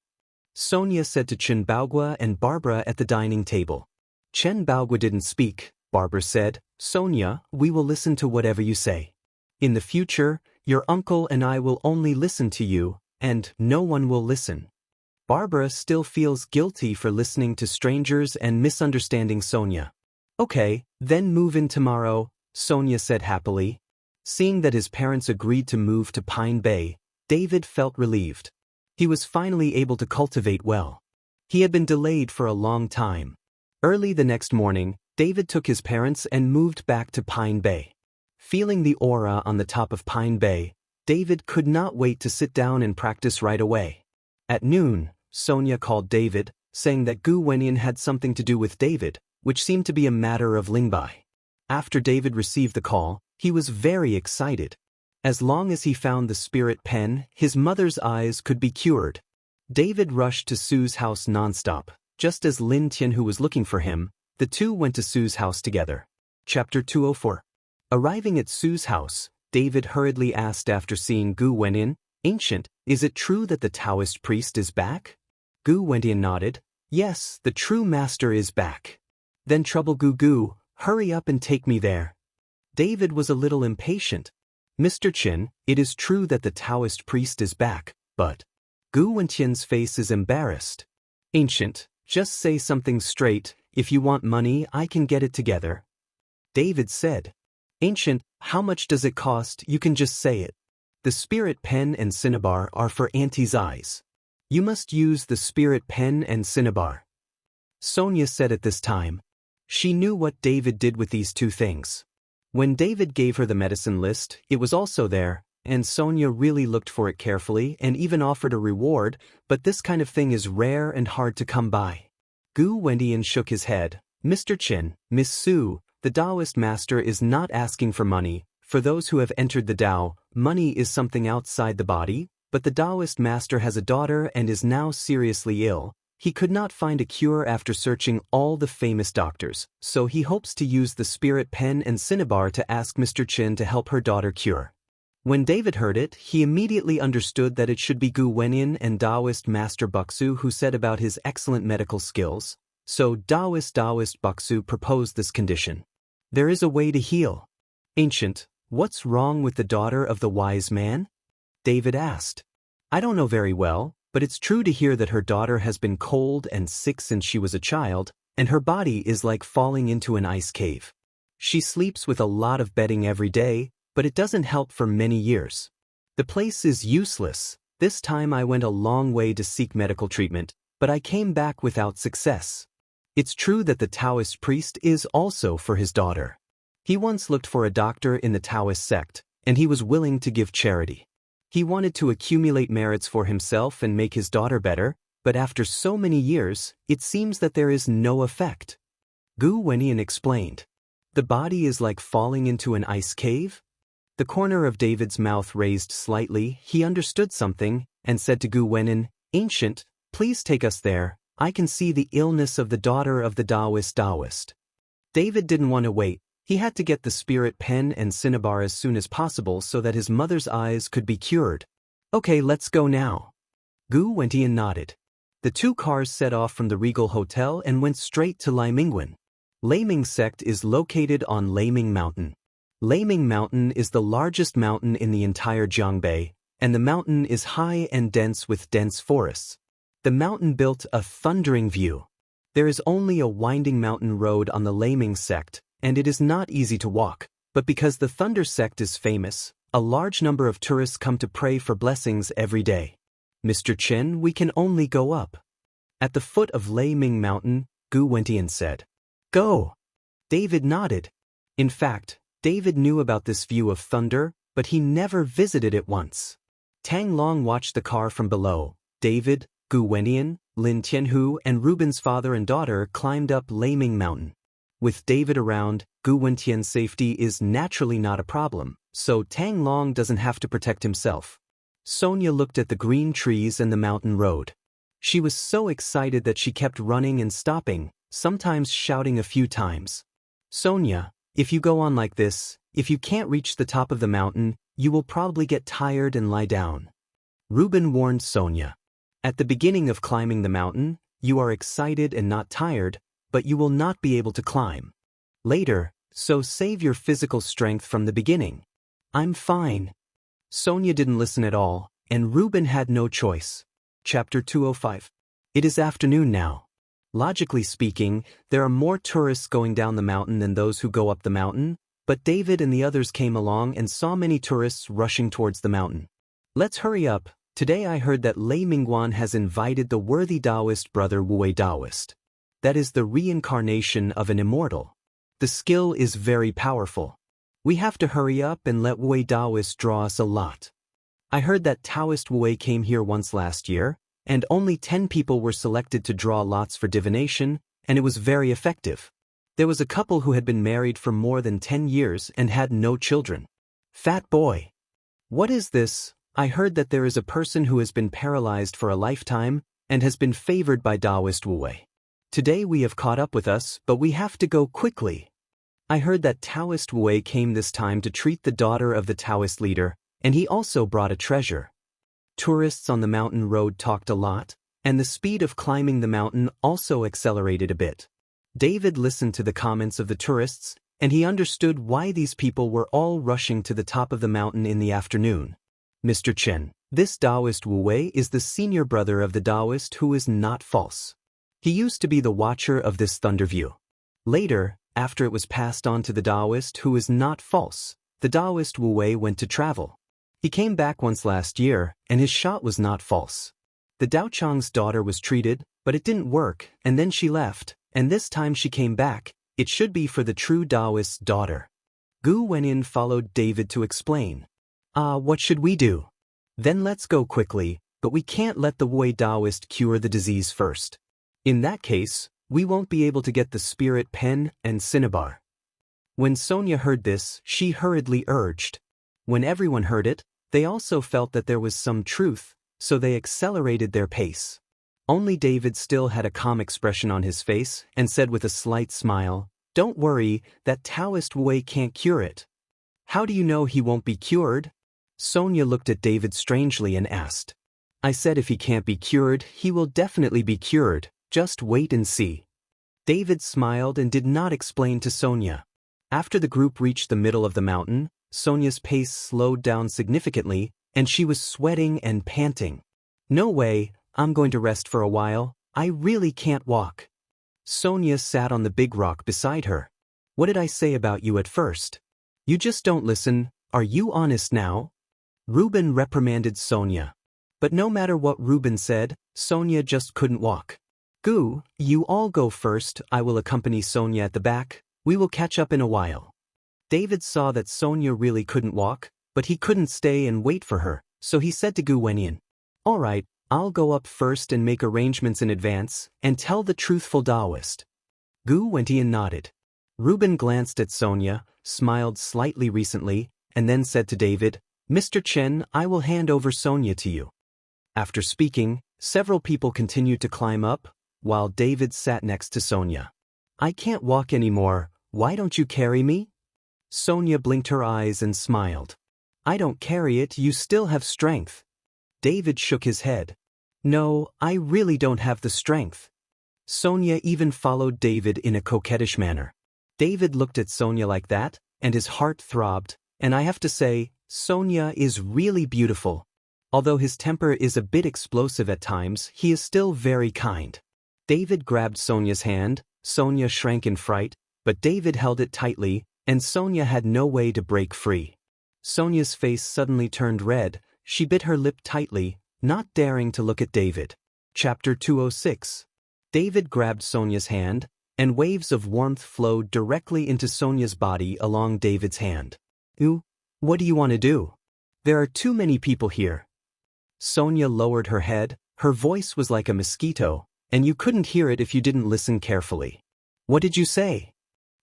Sonia said to Chen Baogua and Barbara at the dining table. Chen Baogua didn't speak. Barbara said, Sonia, we will listen to whatever you say. In the future, your uncle and I will only listen to you, and no one will listen. Barbara still feels guilty for listening to strangers and misunderstanding Sonia. Okay, then move in tomorrow, Sonia said happily. Seeing that his parents agreed to move to Pine Bay, David felt relieved. He was finally able to cultivate well. He had been delayed for a long time. Early the next morning, David took his parents and moved back to Pine Bay. Feeling the aura on the top of Pine Bay, David could not wait to sit down and practice right away. At noon, Sonia called David, saying that Gu Wenyan had something to do with David, which seemed to be a matter of Lingbai. After David received the call, he was very excited. As long as he found the spirit pen, his mother's eyes could be cured. David rushed to Sue's house nonstop. Just as Lin Tian, who was looking for him, the two went to Sue's house together. Chapter 204. Arriving at Sue's house, David hurriedly asked after seeing Gu Wenyan, Ancient, is it true that the Taoist priest is back? Gu Wenyan nodded. Yes, the true master is back. Then Trouble Gu, hurry up and take me there. David was a little impatient. Mr. Qin, it is true that the Taoist priest is back, but Gu Wenyan's face is embarrassed. Ancient, just say something straight. If you want money, I can get it together. David said. Ancient, how much does it cost? You can just say it. The spirit pen and cinnabar are for Auntie's eyes. You must use the spirit pen and cinnabar. Sonia said at this time. She knew what David did with these two things. When David gave her the medicine list, it was also there, and Sonia really looked for it carefully and even offered a reward, but this kind of thing is rare and hard to come by. Gu Wenyan shook his head. Mr. Qin, Miss Su, the Taoist master is not asking for money. For those who have entered the Tao, money is something outside the body, but the Taoist master has a daughter and is now seriously ill. He could not find a cure after searching all the famous doctors, so he hopes to use the spirit pen and cinnabar to ask Mr. Qin to help her daughter cure. When David heard it, he immediately understood that it should be Gu Wenyan and Taoist Master Buxu who said about his excellent medical skills, so Taoist Buxu proposed this condition. There is a way to heal. Ancient, what's wrong with the daughter of the wise man? David asked. I don't know very well, but it's true to hear that her daughter has been cold and sick since she was a child, and her body is like falling into an ice cave. She sleeps with a lot of bedding every day, but it doesn't help for many years. The place is useless. This time I went a long way to seek medical treatment, but I came back without success. It's true that the Taoist priest is also for his daughter. He once looked for a doctor in the Taoist sect, and he was willing to give charity. He wanted to accumulate merits for himself and make his daughter better, but after so many years, it seems that there is no effect. Gu Wenyan explained. The body is like falling into an ice cave? The corner of David's mouth raised slightly. He understood something, and said to Gu Wenyan, Ancient, please take us there. I can see the illness of the daughter of the Taoist. David didn't want to wait. He had to get the spirit pen and cinnabar as soon as possible so that his mother's eyes could be cured. Okay, let's go now. Gu Wenyan nodded. The two cars set off from the Regal Hotel and went straight to Limingwen. Liming sect is located on Liming Mountain. Liming Mountain is the largest mountain in the entire Jiangbei, and the mountain is high and dense with dense forests. The mountain built a thundering view. There is only a winding mountain road on the Liming sect, and it is not easy to walk, but because the Thunder sect is famous, a large number of tourists come to pray for blessings every day. Mr. Chen, we can only go up. At the foot of Lei Ming Mountain, Gu Wentian said. Go! David nodded. In fact, David knew about this view of thunder, but he never visited it once. Tang Long watched the car from below. David, Gu Wentian, Lin Tianhu and Ruben's father and daughter climbed up Lei Ming Mountain. With David around, Gu Wentian's safety is naturally not a problem, so Tang Long doesn't have to protect himself. Sonia looked at the green trees and the mountain road. She was so excited that she kept running and stopping, sometimes shouting a few times. Sonia, if you go on like this, if you can't reach the top of the mountain, you will probably get tired and lie down. Ruben warned Sonia. At the beginning of climbing the mountain, you are excited and not tired, but you will not be able to climb. Later, so save your physical strength from the beginning. I'm fine. Sonia didn't listen at all, and Ruben had no choice. Chapter 205. It is afternoon now. Logically speaking, there are more tourists going down the mountain than those who go up the mountain, but David and the others came along and saw many tourists rushing towards the mountain. Let's hurry up. Today I heard that Lei Mingguan has invited the worthy Taoist brother Wu Taoist. That is the reincarnation of an immortal. The skill is very powerful. We have to hurry up and let Wu Taoist draw us a lot. I heard that Taoist Wu came here once last year, and only 10 people were selected to draw lots for divination, and it was very effective. There was a couple who had been married for more than 10 years and had no children. Fat boy. What is this? I heard that there is a person who has been paralyzed for a lifetime and has been favored by Taoist Wu. Today we have caught up with us, but we have to go quickly. I heard that Taoist Wu came this time to treat the daughter of the Taoist leader, and he also brought a treasure. Tourists on the mountain road talked a lot, and the speed of climbing the mountain also accelerated a bit. David listened to the comments of the tourists, and he understood why these people were all rushing to the top of the mountain in the afternoon. Mr. Chen, this Taoist Wu is the senior brother of the Taoist who is not false. He used to be the watcher of this thunder view. Later, after it was passed on to the Taoist who is not false, the Taoist Wu went to travel. He came back once last year, and his shot was not false. The Daochang's daughter was treated, but it didn't work, and then she left, and this time she came back. It should be for the true Taoist's daughter. Gu Wenyin followed David to explain. What should we do? Then let's go quickly, but we can't let the Wu Taoist cure the disease first. In that case, we won't be able to get the spirit pen and cinnabar. When Sonia heard this, she hurriedly urged. When everyone heard it, they also felt that there was some truth, so they accelerated their pace. Only David still had a calm expression on his face and said with a slight smile, "Don't worry, that Taoist Wu can't cure it." "How do you know he won't be cured?" Sonia looked at David strangely and asked. "I said if he can't be cured, he will definitely be cured. Just wait and see." David smiled and did not explain to Sonia. After the group reached the middle of the mountain, Sonia's pace slowed down significantly, and she was sweating and panting. "No way, I'm going to rest for a while. I really can't walk." Sonia sat on the big rock beside her. "What did I say about you at first? You just don't listen. Are you honest now?" Ruben reprimanded Sonia. But no matter what Ruben said, Sonia just couldn't walk. "Gu, you all go first. I will accompany Sonia at the back. We will catch up in a while." David saw that Sonia really couldn't walk, but he couldn't stay and wait for her, so he said to Gu Wenyin, "All right, I'll go up first and make arrangements in advance, and tell the truthful Taoist." Gu Wenyin nodded. Ruben glanced at Sonia, smiled slightly recently, and then said to David, "Mr. Chen, I will hand over Sonia to you." After speaking, several people continued to climb up, while David sat next to Sonia. "I can't walk anymore. Why don't you carry me?" Sonia blinked her eyes and smiled. "I don't carry it, you still have strength." David shook his head. "No, I really don't have the strength." Sonia even followed David in a coquettish manner. David looked at Sonia like that, and his heart throbbed, and I have to say, Sonia is really beautiful. Although his temper is a bit explosive at times, he is still very kind. David grabbed Sonia's hand. Sonia shrank in fright, but David held it tightly, and Sonia had no way to break free. Sonia's face suddenly turned red, she bit her lip tightly, not daring to look at David. Chapter 206. David grabbed Sonia's hand, and waves of warmth flowed directly into Sonia's body along David's hand. Ooh, what do you want to do? There are too many people here. Sonia lowered her head, her voice was like a mosquito, and you couldn't hear it if you didn't listen carefully. What did you say?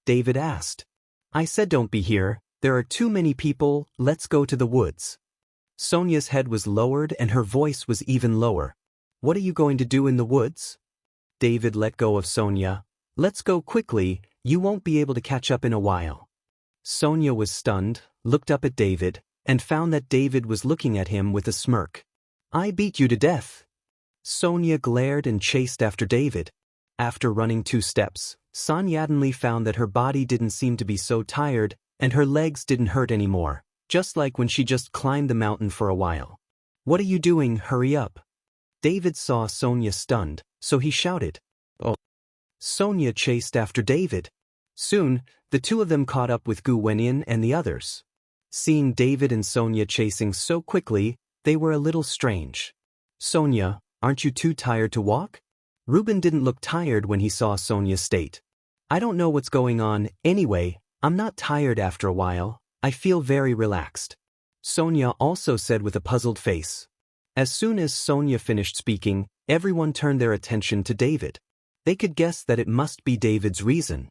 David asked. I said don't be here, there are too many people, let's go to the woods. Sonia's head was lowered and her voice was even lower. What are you going to do in the woods? David let go of Sonia. Let's go quickly, you won't be able to catch up in a while. Sonia was stunned, looked up at David, and found that David was looking at him with a smirk. I beat you to death. Sonia glared and chased after David. After running 2 steps, Sonyadenly found that her body didn't seem to be so tired, and her legs didn't hurt anymore, just like when she just climbed the mountain for a while. What are you doing? Hurry up. David saw Sonia stunned, so he shouted. Oh. Sonia chased after David. Soon, the two of them caught up with Gu Wenyan and the others. Seeing David and Sonia chasing so quickly, they were a little strange. Sonia, aren't you too tired to walk? Reuben didn't look tired when he saw Sonia's state. I don't know what's going on, anyway, I'm not tired after a while, I feel very relaxed. Sonia also said with a puzzled face. As soon as Sonia finished speaking, everyone turned their attention to David. They could guess that it must be David's reason.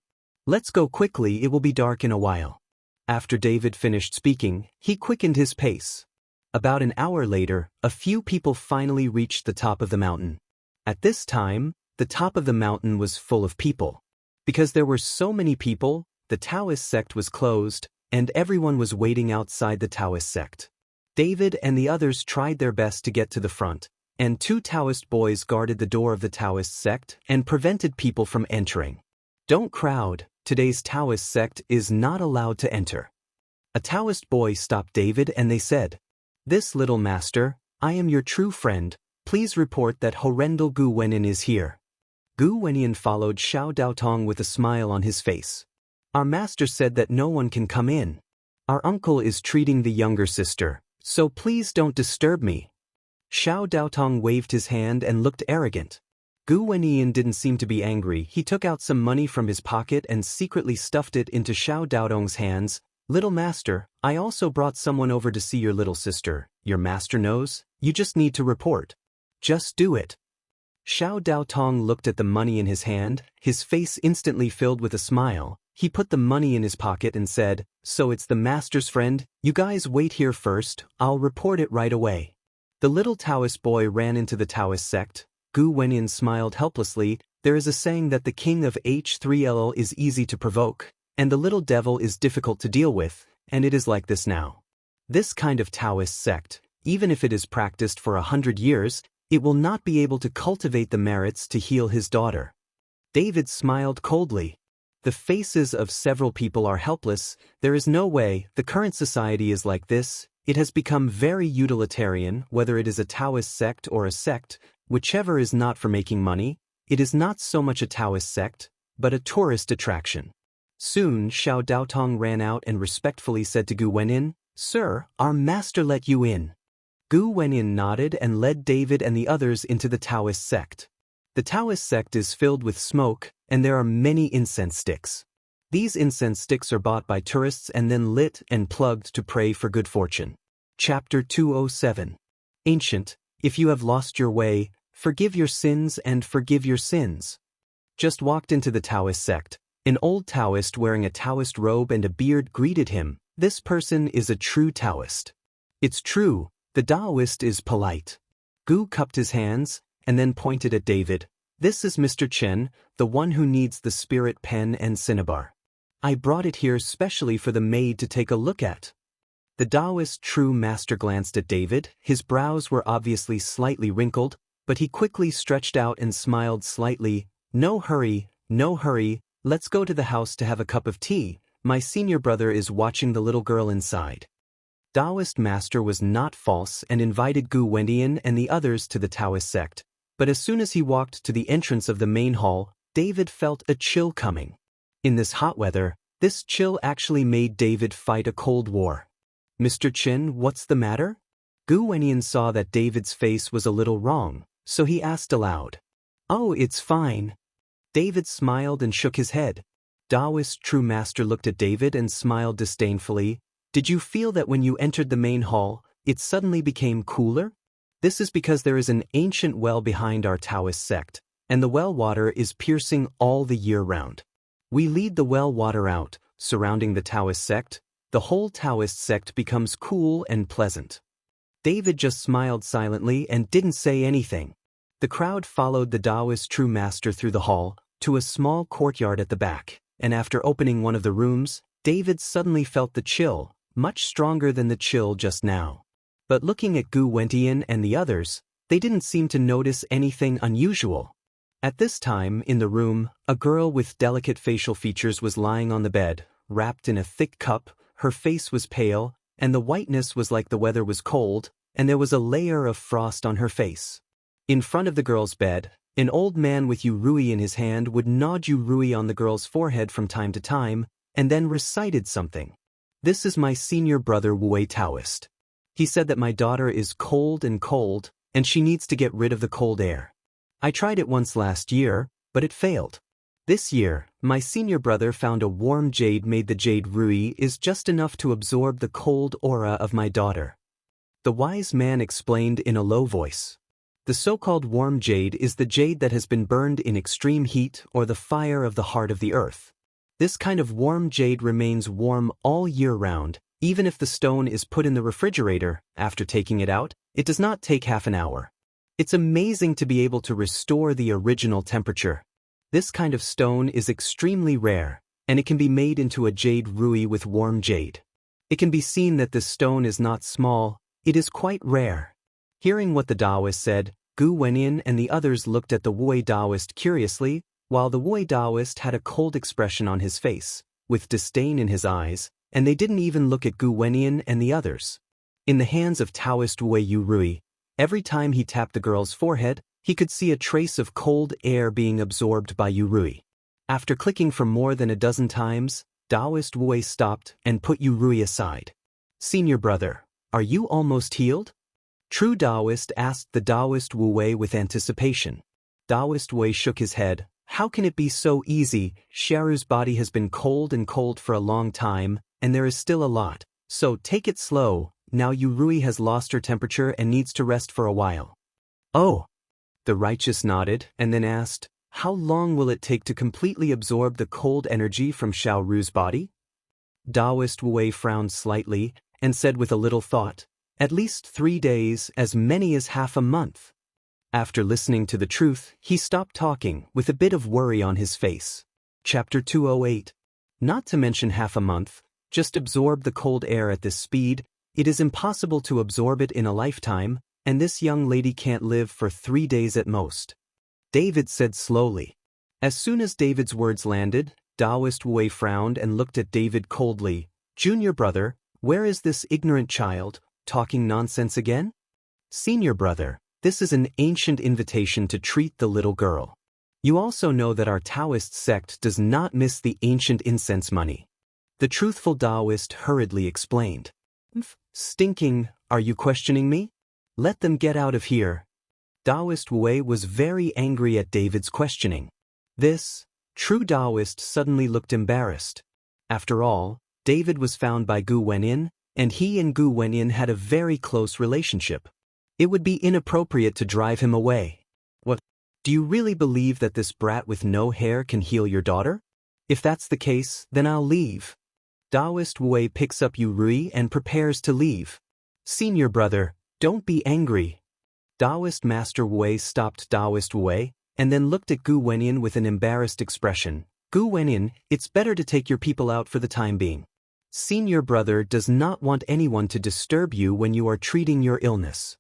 Let's go quickly, it will be dark in a while. After David finished speaking, he quickened his pace. About an hour later, a few people finally reached the top of the mountain. At this time, the top of the mountain was full of people. Because there were so many people, the Taoist sect was closed, and everyone was waiting outside the Taoist sect. David and the others tried their best to get to the front, and 2 Taoist boys guarded the door of the Taoist sect and prevented people from entering. Don't crowd, today's Taoist sect is not allowed to enter. A Taoist boy stopped David and they said, This little master, I am your true friend, please report that Horrendal Gu Wenyan is here. Gu Wenyan followed Xiao Daotong with a smile on his face. Our master said that no one can come in. Our uncle is treating the younger sister, so please don't disturb me. Xiao Daotong waved his hand and looked arrogant. Gu Wenyan didn't seem to be angry. He took out some money from his pocket and secretly stuffed it into Xiao Daotong's hands. Little master, I also brought someone over to see your little sister. Your master knows, you just need to report. Just do it. Xiao Daotong looked at the money in his hand, his face instantly filled with a smile. He put the money in his pocket and said, So it's the master's friend, you guys wait here first, I'll report it right away. The little Taoist boy ran into the Taoist sect. Gu Wenyan smiled helplessly. There is a saying that the king of H3LL is easy to provoke, and the little devil is difficult to deal with, and it is like this now. This kind of Taoist sect, even if it is practiced for 100 years, it will not be able to cultivate the merits to heal his daughter. David smiled coldly. The faces of several people are helpless. There is no way, the current society is like this. It has become very utilitarian, whether it is a Taoist sect or a sect, whichever is not for making money. It is not so much a Taoist sect, but a tourist attraction. Soon Xiao Daotong ran out and respectfully said to Gu Wenyan, Sir, our master let you in. Gu Wenyan nodded and led David and the others into the Taoist sect. The Taoist sect is filled with smoke, and there are many incense sticks. These incense sticks are bought by tourists and then lit and plugged to pray for good fortune. Chapter 207. Ancient, if you have lost your way, forgive your sins and forgive your sins. Just walked into the Taoist sect. An old Taoist wearing a Taoist robe and a beard greeted him. This person is a true Taoist. It's true, the Taoist is polite. Gu cupped his hands, and then pointed at David. This is Mr. Chen, the one who needs the spirit pen and cinnabar. I brought it here specially for the maid to take a look at. The Taoist true master glanced at David. His brows were obviously slightly wrinkled, but he quickly stretched out and smiled slightly. No hurry, no hurry, let's go to the house to have a cup of tea. My senior brother is watching the little girl inside. Taoist master was not false and invited Gu Wenyan and the others to the Taoist sect, but as soon as he walked to the entrance of the main hall, David felt a chill coming. In this hot weather, this chill actually made David fight a cold war. Mr. Chen, what's the matter? Gu Wenyan saw that David's face was a little wrong, so he asked aloud. "Oh, it's fine." David smiled and shook his head. Taoist true master looked at David and smiled disdainfully. "Did you feel that when you entered the main hall, it suddenly became cooler? This is because there is an ancient well behind our Taoist sect, and the well water is piercing all the year round. We lead the well water out, surrounding the Taoist sect. The whole Taoist sect becomes cool and pleasant." David just smiled silently and didn't say anything. The crowd followed the Taoist true master through the hall, to a small courtyard at the back, and after opening one of the rooms, David suddenly felt the chill, much stronger than the chill just now. But looking at Gu Wentian and the others, they didn't seem to notice anything unusual. At this time, in the room, a girl with delicate facial features was lying on the bed, wrapped in a thick cup. Her face was pale, and the whiteness was like the weather was cold, and there was a layer of frost on her face. In front of the girl's bed, an old man with Yurui in his hand would nod Yurui on the girl's forehead from time to time, and then recited something. "This is my senior brother Wei Taoist. He said that my daughter is cold, and she needs to get rid of the cold air. I tried it once last year, but it failed. This year, my senior brother found a warm jade made. The jade Rui is just enough to absorb the cold aura of my daughter." The wise man explained in a low voice. The so-called warm jade is the jade that has been burned in extreme heat or the fire of the heart of the earth. This kind of warm jade remains warm all year round, even if the stone is put in the refrigerator. After taking it out, it does not take half an hour. It's amazing to be able to restore the original temperature. This kind of stone is extremely rare, and it can be made into a jade rui with warm jade. It can be seen that this stone is not small, it is quite rare. Hearing what the Taoist said, Gu Wenyan and the others looked at the Wei Taoist curiously, while the Wei Taoist had a cold expression on his face, with disdain in his eyes, and they didn't even look at Gu Wenyan and the others. In the hands of Taoist Wei Yurui, every time he tapped the girl's forehead, he could see a trace of cold air being absorbed by Yurui. After clicking for more than a dozen times, Taoist Wei stopped and put Yurui aside. "Senior brother, are you almost healed?" True Taoist asked the Taoist Wu Wei with anticipation. Taoist Wei shook his head. "How can it be so easy? Sharu's body has been cold for a long time, and there is still a lot, so take it slow. Now Yurui has lost her temperature and needs to rest for a while." "Oh." The righteous nodded and then asked, "How long will it take to completely absorb the cold energy from Shaoru's body?" Taoist Wu Wei frowned slightly and said with a little thought, "At least 3 days, as many as half a month." After listening to the truth, he stopped talking with a bit of worry on his face. Chapter 208. Not to mention half a month, just absorb the cold air at this speed. It is impossible to absorb it in a lifetime, and this young lady can't live for 3 days at most. David said slowly. As soon as David's words landed, Taoist Wei frowned and looked at David coldly. "Junior brother, where is this ignorant child, talking nonsense again?" "Senior brother, this is an ancient invitation to treat the little girl. You also know that our Taoist sect does not miss the ancient incense money." The truthful Taoist hurriedly explained. "Stinking, are you questioning me? Let them get out of here." Taoist Wei was very angry at David's questioning. This true Taoist suddenly looked embarrassed. After all, David was found by Gu Wenyan, and he and Gu Wenyan had a very close relationship. It would be inappropriate to drive him away. "What? Do you really believe that this brat with no hair can heal your daughter? If that's the case, then I'll leave." Taoist Wei picks up Yurui and prepares to leave. "Senior brother, don't be angry." Taoist Master Wei stopped Taoist Wei, and then looked at Gu Wenyan with an embarrassed expression. "Gu Wenyan, it's better to take your people out for the time being. Senior brother does not want anyone to disturb you when you are treating your illness."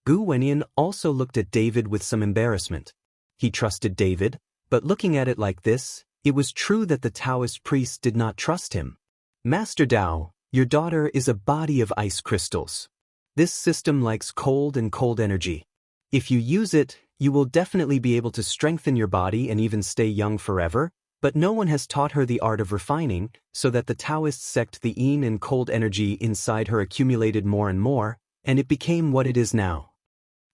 Gu Wenyan also looked at David with some embarrassment. He trusted David, but looking at it like this, it was true that the Taoist priest did not trust him. "Master Dao, your daughter is a body of ice crystals. This system likes cold energy. If you use it, you will definitely be able to strengthen your body and even stay young forever, but no one has taught her the art of refining, so that the Taoist sect the yin and cold energy inside her accumulated more and more, and it became what it is now.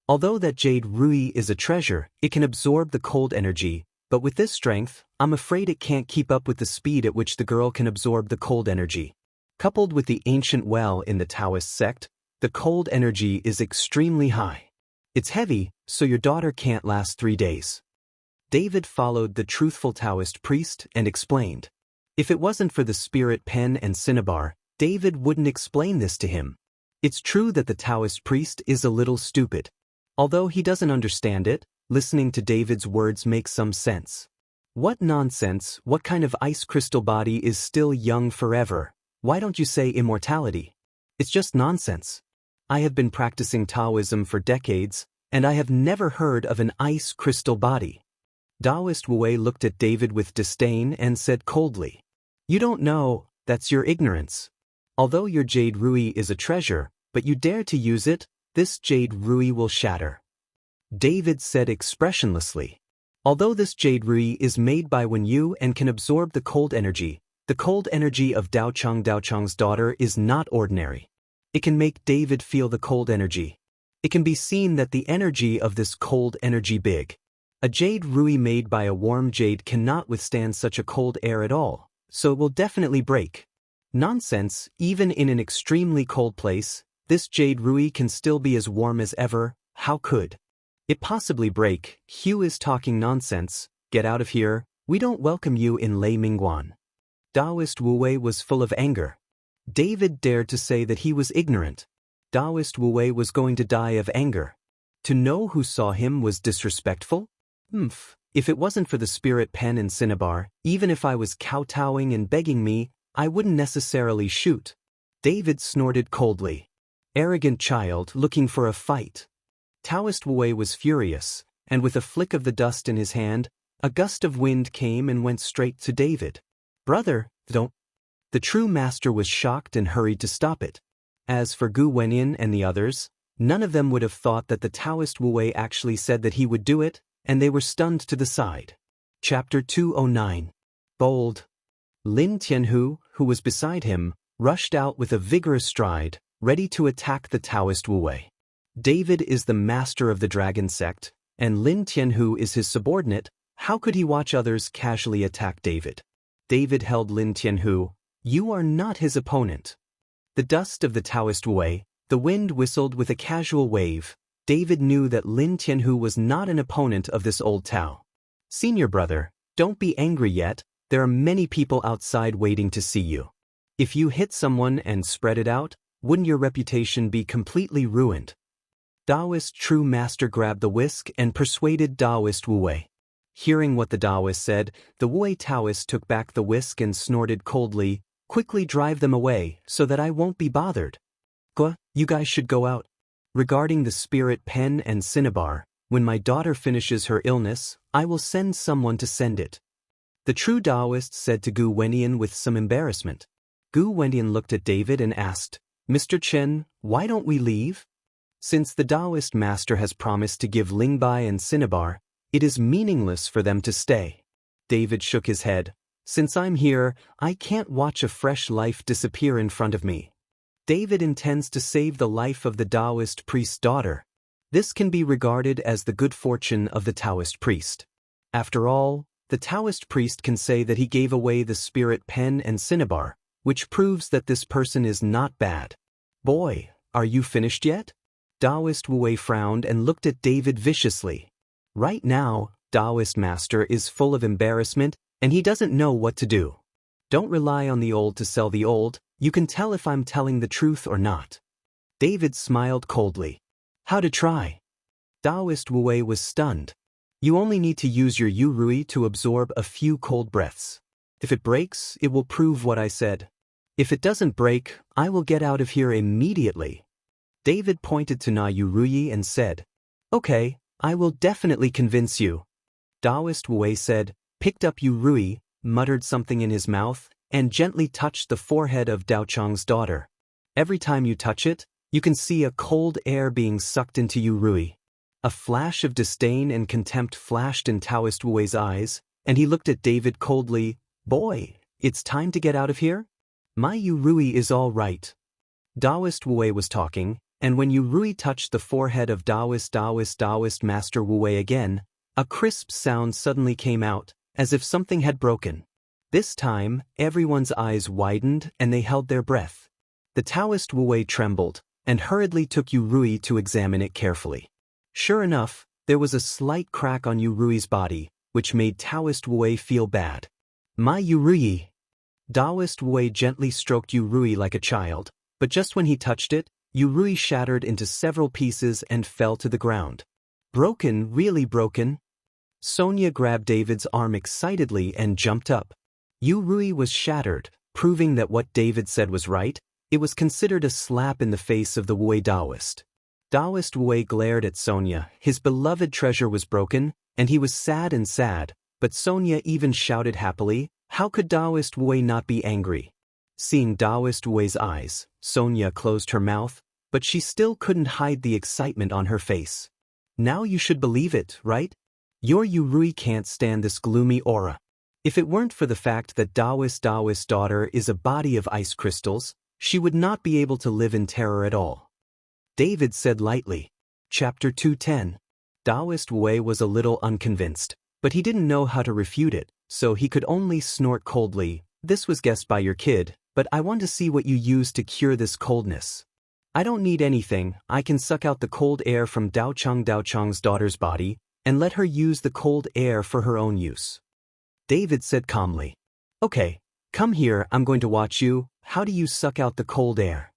Although that jade Rui is a treasure, it can absorb the cold energy, but with this strength, I'm afraid it can't keep up with the speed at which the girl can absorb the cold energy. Coupled with the ancient well in the Taoist sect, the cold energy is extremely high. It's heavy, so your daughter can't last 3 days. David followed the truthful Taoist priest and explained. If it wasn't for the spirit pen and cinnabar, David wouldn't explain this to him. It's true that the Taoist priest is a little stupid. Although he doesn't understand it, listening to David's words makes some sense. What nonsense, what kind of ice crystal body is still young forever? Why don't you say immortality? It's just nonsense. I have been practicing Taoism for decades, and I have never heard of an ice crystal body. Taoist Wu looked at David with disdain and said coldly, "You don't know, that's your ignorance. Although your jade Rui is a treasure, but you dare to use it, this jade Rui will shatter." David said expressionlessly, "Although this jade Rui is made by Wen Yu and can absorb the cold energy of Daochang's daughter is not ordinary. It can make David feel the cold energy. It can be seen that the energy of this cold energy big. A jade Rui made by a warm jade cannot withstand such a cold air at all, so it will definitely break. Nonsense, even in an extremely cold place, this jade Rui can still be as warm as ever. How could it possibly break? Hugh is talking nonsense. Get out of here, we don't welcome you in Lei Mingguan." Taoist Wu was full of anger. David dared to say that he was ignorant. Taoist Wu was going to die of anger. To know who saw him was disrespectful? If it wasn't for the spirit pen and cinnabar, even if I was kowtowing and begging me, I wouldn't necessarily shoot. David snorted coldly. Arrogant child looking for a fight. Taoist Wu was furious, and with a flick of the dust in his hand, a gust of wind came and went straight to David. "Brother, don't." The true master was shocked and hurried to stop it. As for Gu Wenyin and the others, none of them would have thought that the Taoist Wu actually said that he would do it, and they were stunned to the side. Chapter 209. Bold. Lin Tianhu, who was beside him, rushed out with a vigorous stride, ready to attack the Taoist Wu. David is the master of the dragon sect, and Lin Tianhu is his subordinate. How could he watch others casually attack David? David held Lin Tianhu. "You are not his opponent." The dust of the Taoist Wu, the wind whistled with a casual wave. David knew that Lin Tianhu was not an opponent of this old Tao. "Senior brother, don't be angry yet, there are many people outside waiting to see you. If you hit someone and spread it out, wouldn't your reputation be completely ruined?" Taoist true master grabbed the whisk and persuaded Taoist Wu. Hearing what the Taoist said, the Wu Taoist took back the whisk and snorted coldly, "Quickly drive them away, so that I won't be bothered. You guys should go out. Regarding the spirit pen and cinnabar, when my daughter finishes her illness, I will send someone to send it." The true Taoist said to Gu Wenyan with some embarrassment. Gu Wenyan looked at David and asked, "Mr. Chen, why don't we leave?" Since the Taoist master has promised to give Lingbai and cinnabar, it is meaningless for them to stay. David shook his head. "Since I'm here, I can't watch a fresh life disappear in front of me." David intends to save the life of the Taoist priest's daughter. This can be regarded as the good fortune of the Taoist priest. After all, the Taoist priest can say that he gave away the spirit pen and cinnabar, which proves that this person is not bad. "Boy, are you finished yet?" Taoist Wu frowned and looked at David viciously. Right now, Taoist master is full of embarrassment, and he doesn't know what to do. "Don't rely on the old to sell the old, you can tell if I'm telling the truth or not." David smiled coldly. "How to try?" Taoist Wu was stunned. "You only need to use your Yu Rui to absorb a few cold breaths. If it breaks, it will prove what I said. If it doesn't break, I will get out of here immediately." David pointed to Na Yu Rui and said, "Okay, I will definitely convince you." Taoist Wu said, picked up Yu Rui, muttered something in his mouth, and gently touched the forehead of Daochang's daughter. Every time you touch it, you can see a cold air being sucked into Yu Rui. A flash of disdain and contempt flashed in Taoist Wu's eyes, and he looked at David coldly. "Boy, it's time to get out of here? My Yu Rui is all right." Taoist Wu was talking, and when Yu Rui touched the forehead of Taoist Master Wu Wei again, a crisp sound suddenly came out, as if something had broken. This time, everyone's eyes widened and they held their breath. The Taoist Wu Wei trembled, and hurriedly took Yu Rui to examine it carefully. Sure enough, there was a slight crack on Yu Rui's body, which made Taoist Wu Wei feel bad. "My Yu Rui." Taoist Wu Wei gently stroked Yu Rui like a child, but just when he touched it, Yu Rui shattered into several pieces and fell to the ground. "Broken, really broken?" Sonia grabbed David's arm excitedly and jumped up. Yu Rui was shattered, proving that what David said was right. It was considered a slap in the face of the Wu Wei Taoist. Taoist Wu Wei glared at Sonia. His beloved treasure was broken, and he was sad, but Sonia even shouted happily. How could Taoist Wu Wei not be angry? Seeing Taoist Wu Wei's eyes, Sonia closed her mouth, but she still couldn't hide the excitement on her face. "Now you should believe it, right? Your Yu Rui can't stand this gloomy aura. If it weren't for the fact that Taoist's daughter is a body of ice crystals, she would not be able to live in terror at all," David said lightly. Chapter 210. Taoist Wu Wei was a little unconvinced, but he didn't know how to refute it, so he could only snort coldly. "This was guessed by your kid, but I want to see what you use to cure this coldness." "I don't need anything. I can suck out the cold air from Daochang's daughter's body, and let her use the cold air for her own use," David said calmly. "Okay, come here, I'm going to watch you. How do you suck out the cold air?"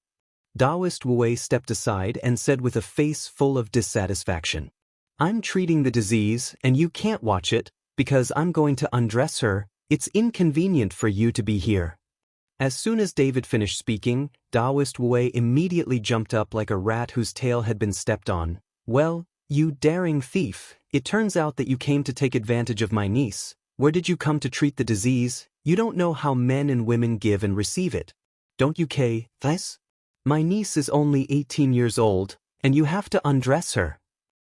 Taoist Wu Wei stepped aside and said with a face full of dissatisfaction, "I'm treating the disease, and you can't watch it, because I'm going to undress her. It's inconvenient for you to be here." As soon as David finished speaking, Taoist Wu Wei immediately jumped up like a rat whose tail had been stepped on. "Well, you daring thief, it turns out that you came to take advantage of my niece. Where did you come to treat the disease? You don't know how men and women give and receive it. Don't you, This? My niece is only 18 years old, and you have to undress her."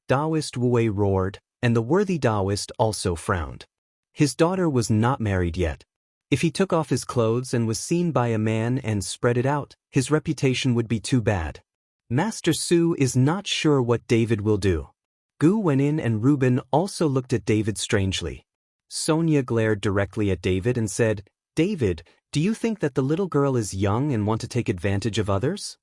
Taoist Wu Wei roared, and the worthy Taoist also frowned. His daughter was not married yet. If he took off his clothes and was seen by a man and spread it out, his reputation would be too bad. Master Su is not sure what David will do. Gu Wenin and Reuben also looked at David strangely. Sonia glared directly at David and said, "David, do you think that the little girl is young and want to take advantage of others?"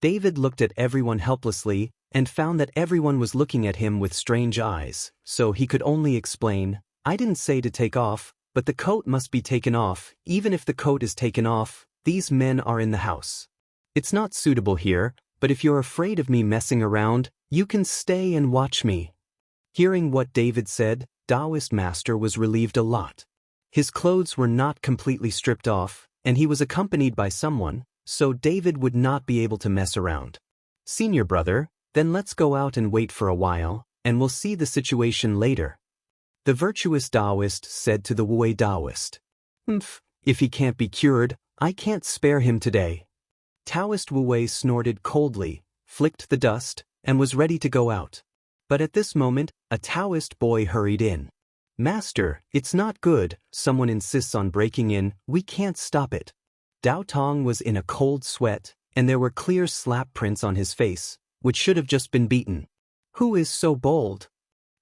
David looked at everyone helplessly and found that everyone was looking at him with strange eyes, so he could only explain, "I didn't say to take off, but the coat must be taken off. Even if the coat is taken off, these men are in the house. It's not suitable here, but if you're afraid of me messing around, you can stay and watch me." Hearing what David said, Taoist Master was relieved a lot. His clothes were not completely stripped off, and he was accompanied by someone, so David would not be able to mess around. "Senior brother, then let's go out and wait for a while, and we'll see the situation later," the virtuous Taoist said to the Wu Wei Taoist. If he can't be cured, I can't spare him today." Taoist Wu Wei snorted coldly, flicked the dust, and was ready to go out. But at this moment, a Taoist boy hurried in. "Master, it's not good. Someone insists on breaking in. We can't stop it." Dao Tong was in a cold sweat, and there were clear slap prints on his face, which should have just been beaten. "Who is so bold?"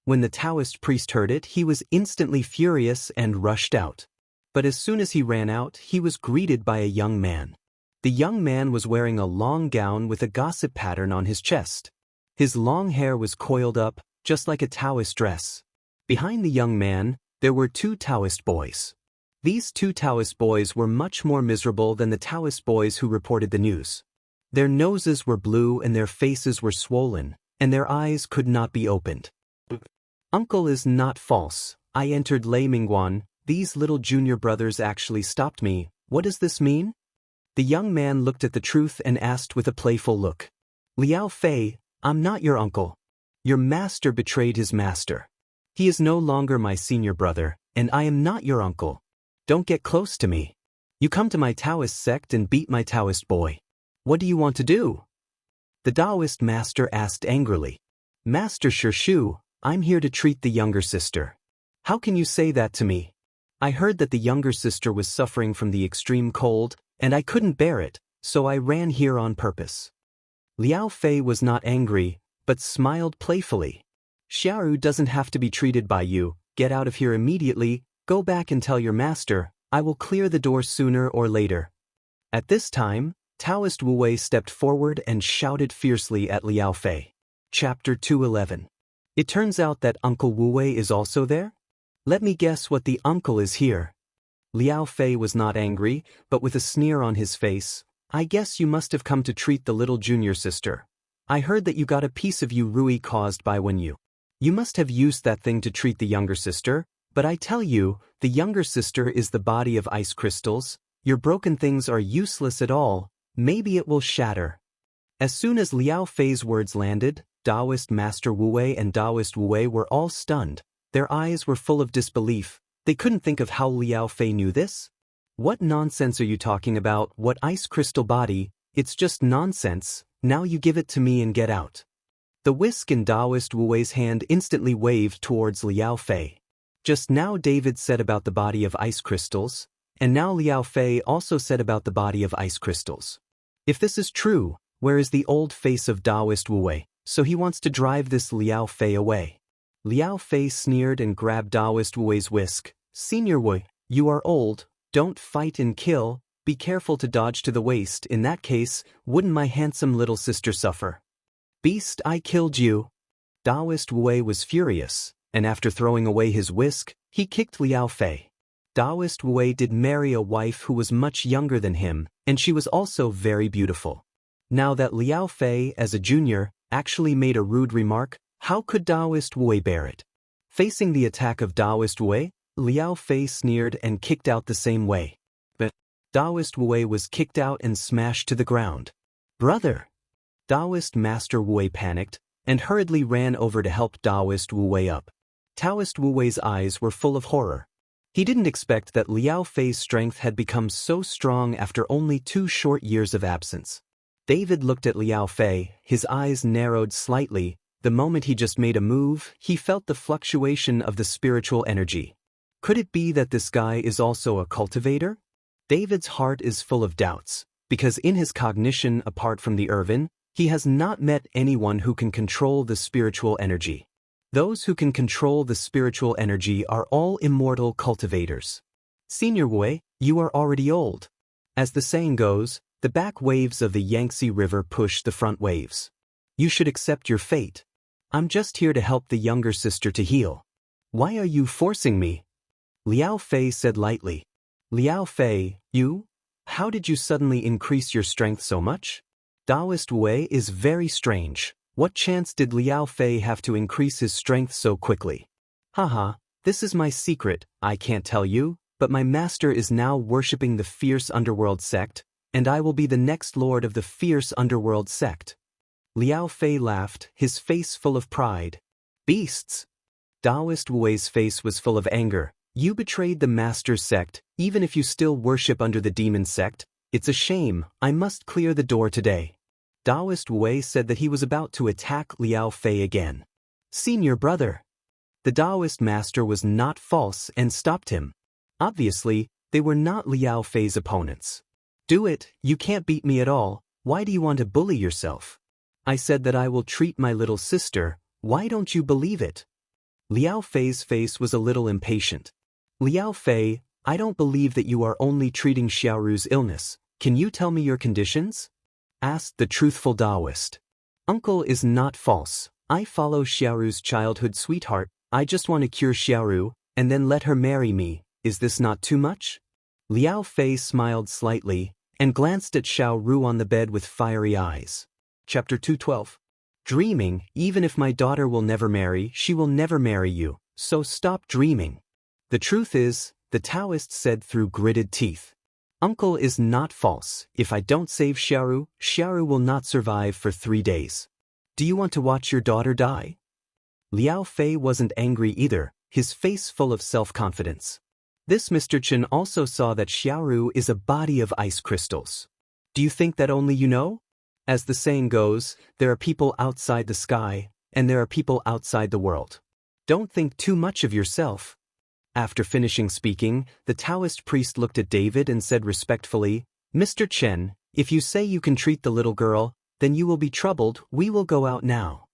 When the Taoist priest heard it, he was instantly furious and rushed out. But as soon as he ran out, he was greeted by a young man. The young man was wearing a long gown with a gossip pattern on his chest. His long hair was coiled up, just like a Taoist dress. Behind the young man, there were two Taoist boys. These two Taoist boys were much more miserable than the Taoist boys who reported the news. Their noses were blue and their faces were swollen, and their eyes could not be opened. "Uncle is not false. I entered Lei Mingguan. These little junior brothers actually stopped me. What does this mean?" The young man looked at the truth and asked with a playful look. "Liao Fei, I'm not your uncle. Your master betrayed his master. He is no longer my senior brother, and I am not your uncle. Don't get close to me. You come to my Taoist sect and beat my Taoist boy. What do you want to do?" The Taoist master asked angrily. "Master Shu, I'm here to treat the younger sister. How can you say that to me? I heard that the younger sister was suffering from the extreme cold, and I couldn't bear it, so I ran here on purpose." Liao Fei was not angry, but smiled playfully. Xiaoru doesn't have to be treated by you, get out of here immediately, go back and tell your master, I will clear the door sooner or later. At this time, Taoist Wu Wei stepped forward and shouted fiercely at Liao Fei. Chapter 211. It turns out that Uncle Wu Wei is also there? Let me guess what the uncle is here. Liao Fei was not angry, but with a sneer on his face. I guess you must have come to treat the little junior sister. I heard that you got a piece of you Rui caused by when you must have used that thing to treat the younger sister, but I tell you, the younger sister is the body of ice crystals. Your broken things are useless at all, maybe it will shatter. As soon as Liao Fei's words landed, Taoist Master Wu Wei and Taoist Wu Wei were all stunned. Their eyes were full of disbelief. They couldn't think of how Liao Fei knew this. What nonsense are you talking about? What ice crystal body? It's just nonsense. Now you give it to me and get out. The whisk in Taoist Wu Wei's hand instantly waved towards Liao Fei. Just now David said about the body of ice crystals, and now Liao Fei also said about the body of ice crystals. If this is true, where is the old face of Taoist Wu Wei? So he wants to drive this Liao Fei away. Liao Fei sneered and grabbed Taoist Wu Wei's whisk. Senior Wu, you are old, don't fight and kill, be careful to dodge to the waist, in that case, wouldn't my handsome little sister suffer? Beast, I killed you. Taoist Wu Wei was furious, and after throwing away his whisk, he kicked Liao Fei. Taoist Wu Wei did marry a wife who was much younger than him, and she was also very beautiful. Now that Liao Fei, as a junior, actually made a rude remark, how could Taoist Wu Wei bear it? Facing the attack of Taoist Wu Wei, Liao Fei sneered and kicked out the same way. But Taoist Wu Wei was kicked out and smashed to the ground. Brother! Taoist Master Wu Wei panicked and hurriedly ran over to help Taoist Wu Wei up. Taoist Wu Wei's eyes were full of horror. He didn't expect that Liao Fei's strength had become so strong after only 2 short years of absence. David looked at Liao Fei, his eyes narrowed slightly. The moment he just made a move, he felt the fluctuation of the spiritual energy. Could it be that this guy is also a cultivator? David's heart is full of doubts, because in his cognition apart from the Irvin, he has not met anyone who can control the spiritual energy. Those who can control the spiritual energy are all immortal cultivators. Senior Wu Wei, you are already old. As the saying goes, the back waves of the Yangtze River push the front waves. You should accept your fate. I'm just here to help the younger sister to heal. Why are you forcing me? Liao Fei said lightly. Liao Fei, you? How did you suddenly increase your strength so much? Taoist Wu Wei is very strange. What chance did Liao Fei have to increase his strength so quickly? Haha, this is my secret, I can't tell you, but my master is now worshipping the fierce underworld sect, and I will be the next lord of the fierce underworld sect. Liao Fei laughed, his face full of pride. Beasts! Taoist Wu Wei's face was full of anger. You betrayed the master's sect, even if you still worship under the demon sect. It's a shame, I must clear the door today. Taoist Wu Wei said that he was about to attack Liao Fei again. Senior brother. The Taoist master was not false and stopped him. Obviously, they were not Liao Fei's opponents. Do it, you can't beat me at all, why do you want to bully yourself? I said that I will treat my little sister, why don't you believe it? Liao Fei's face was a little impatient. Liao Fei, I don't believe that you are only treating Xiaoru's illness. Can you tell me your conditions? Asked the truthful Taoist. Uncle is not false. I follow Xiaoru's childhood sweetheart. I just want to cure Xiaoru, and then let her marry me. Is this not too much? Liao Fei smiled slightly, and glanced at Xiaoru on the bed with fiery eyes. Chapter 212. Dreaming, even if my daughter will never marry, she will never marry you, so stop dreaming. The truth is, the Taoist said through gritted teeth. Uncle is not false. If I don't save Xiaoru, Xiaoru will not survive for 3 days. Do you want to watch your daughter die? Liao Fei wasn't angry either, his face full of self-confidence. This Mr. Chen also saw that Xiaoru is a body of ice crystals. Do you think that only you know? As the saying goes, there are people outside the sky, and there are people outside the world. Don't think too much of yourself. After finishing speaking, the Taoist priest looked at David and said respectfully, Mr. Chen, if you say you can treat the little girl, Then you will be troubled. We will go out now.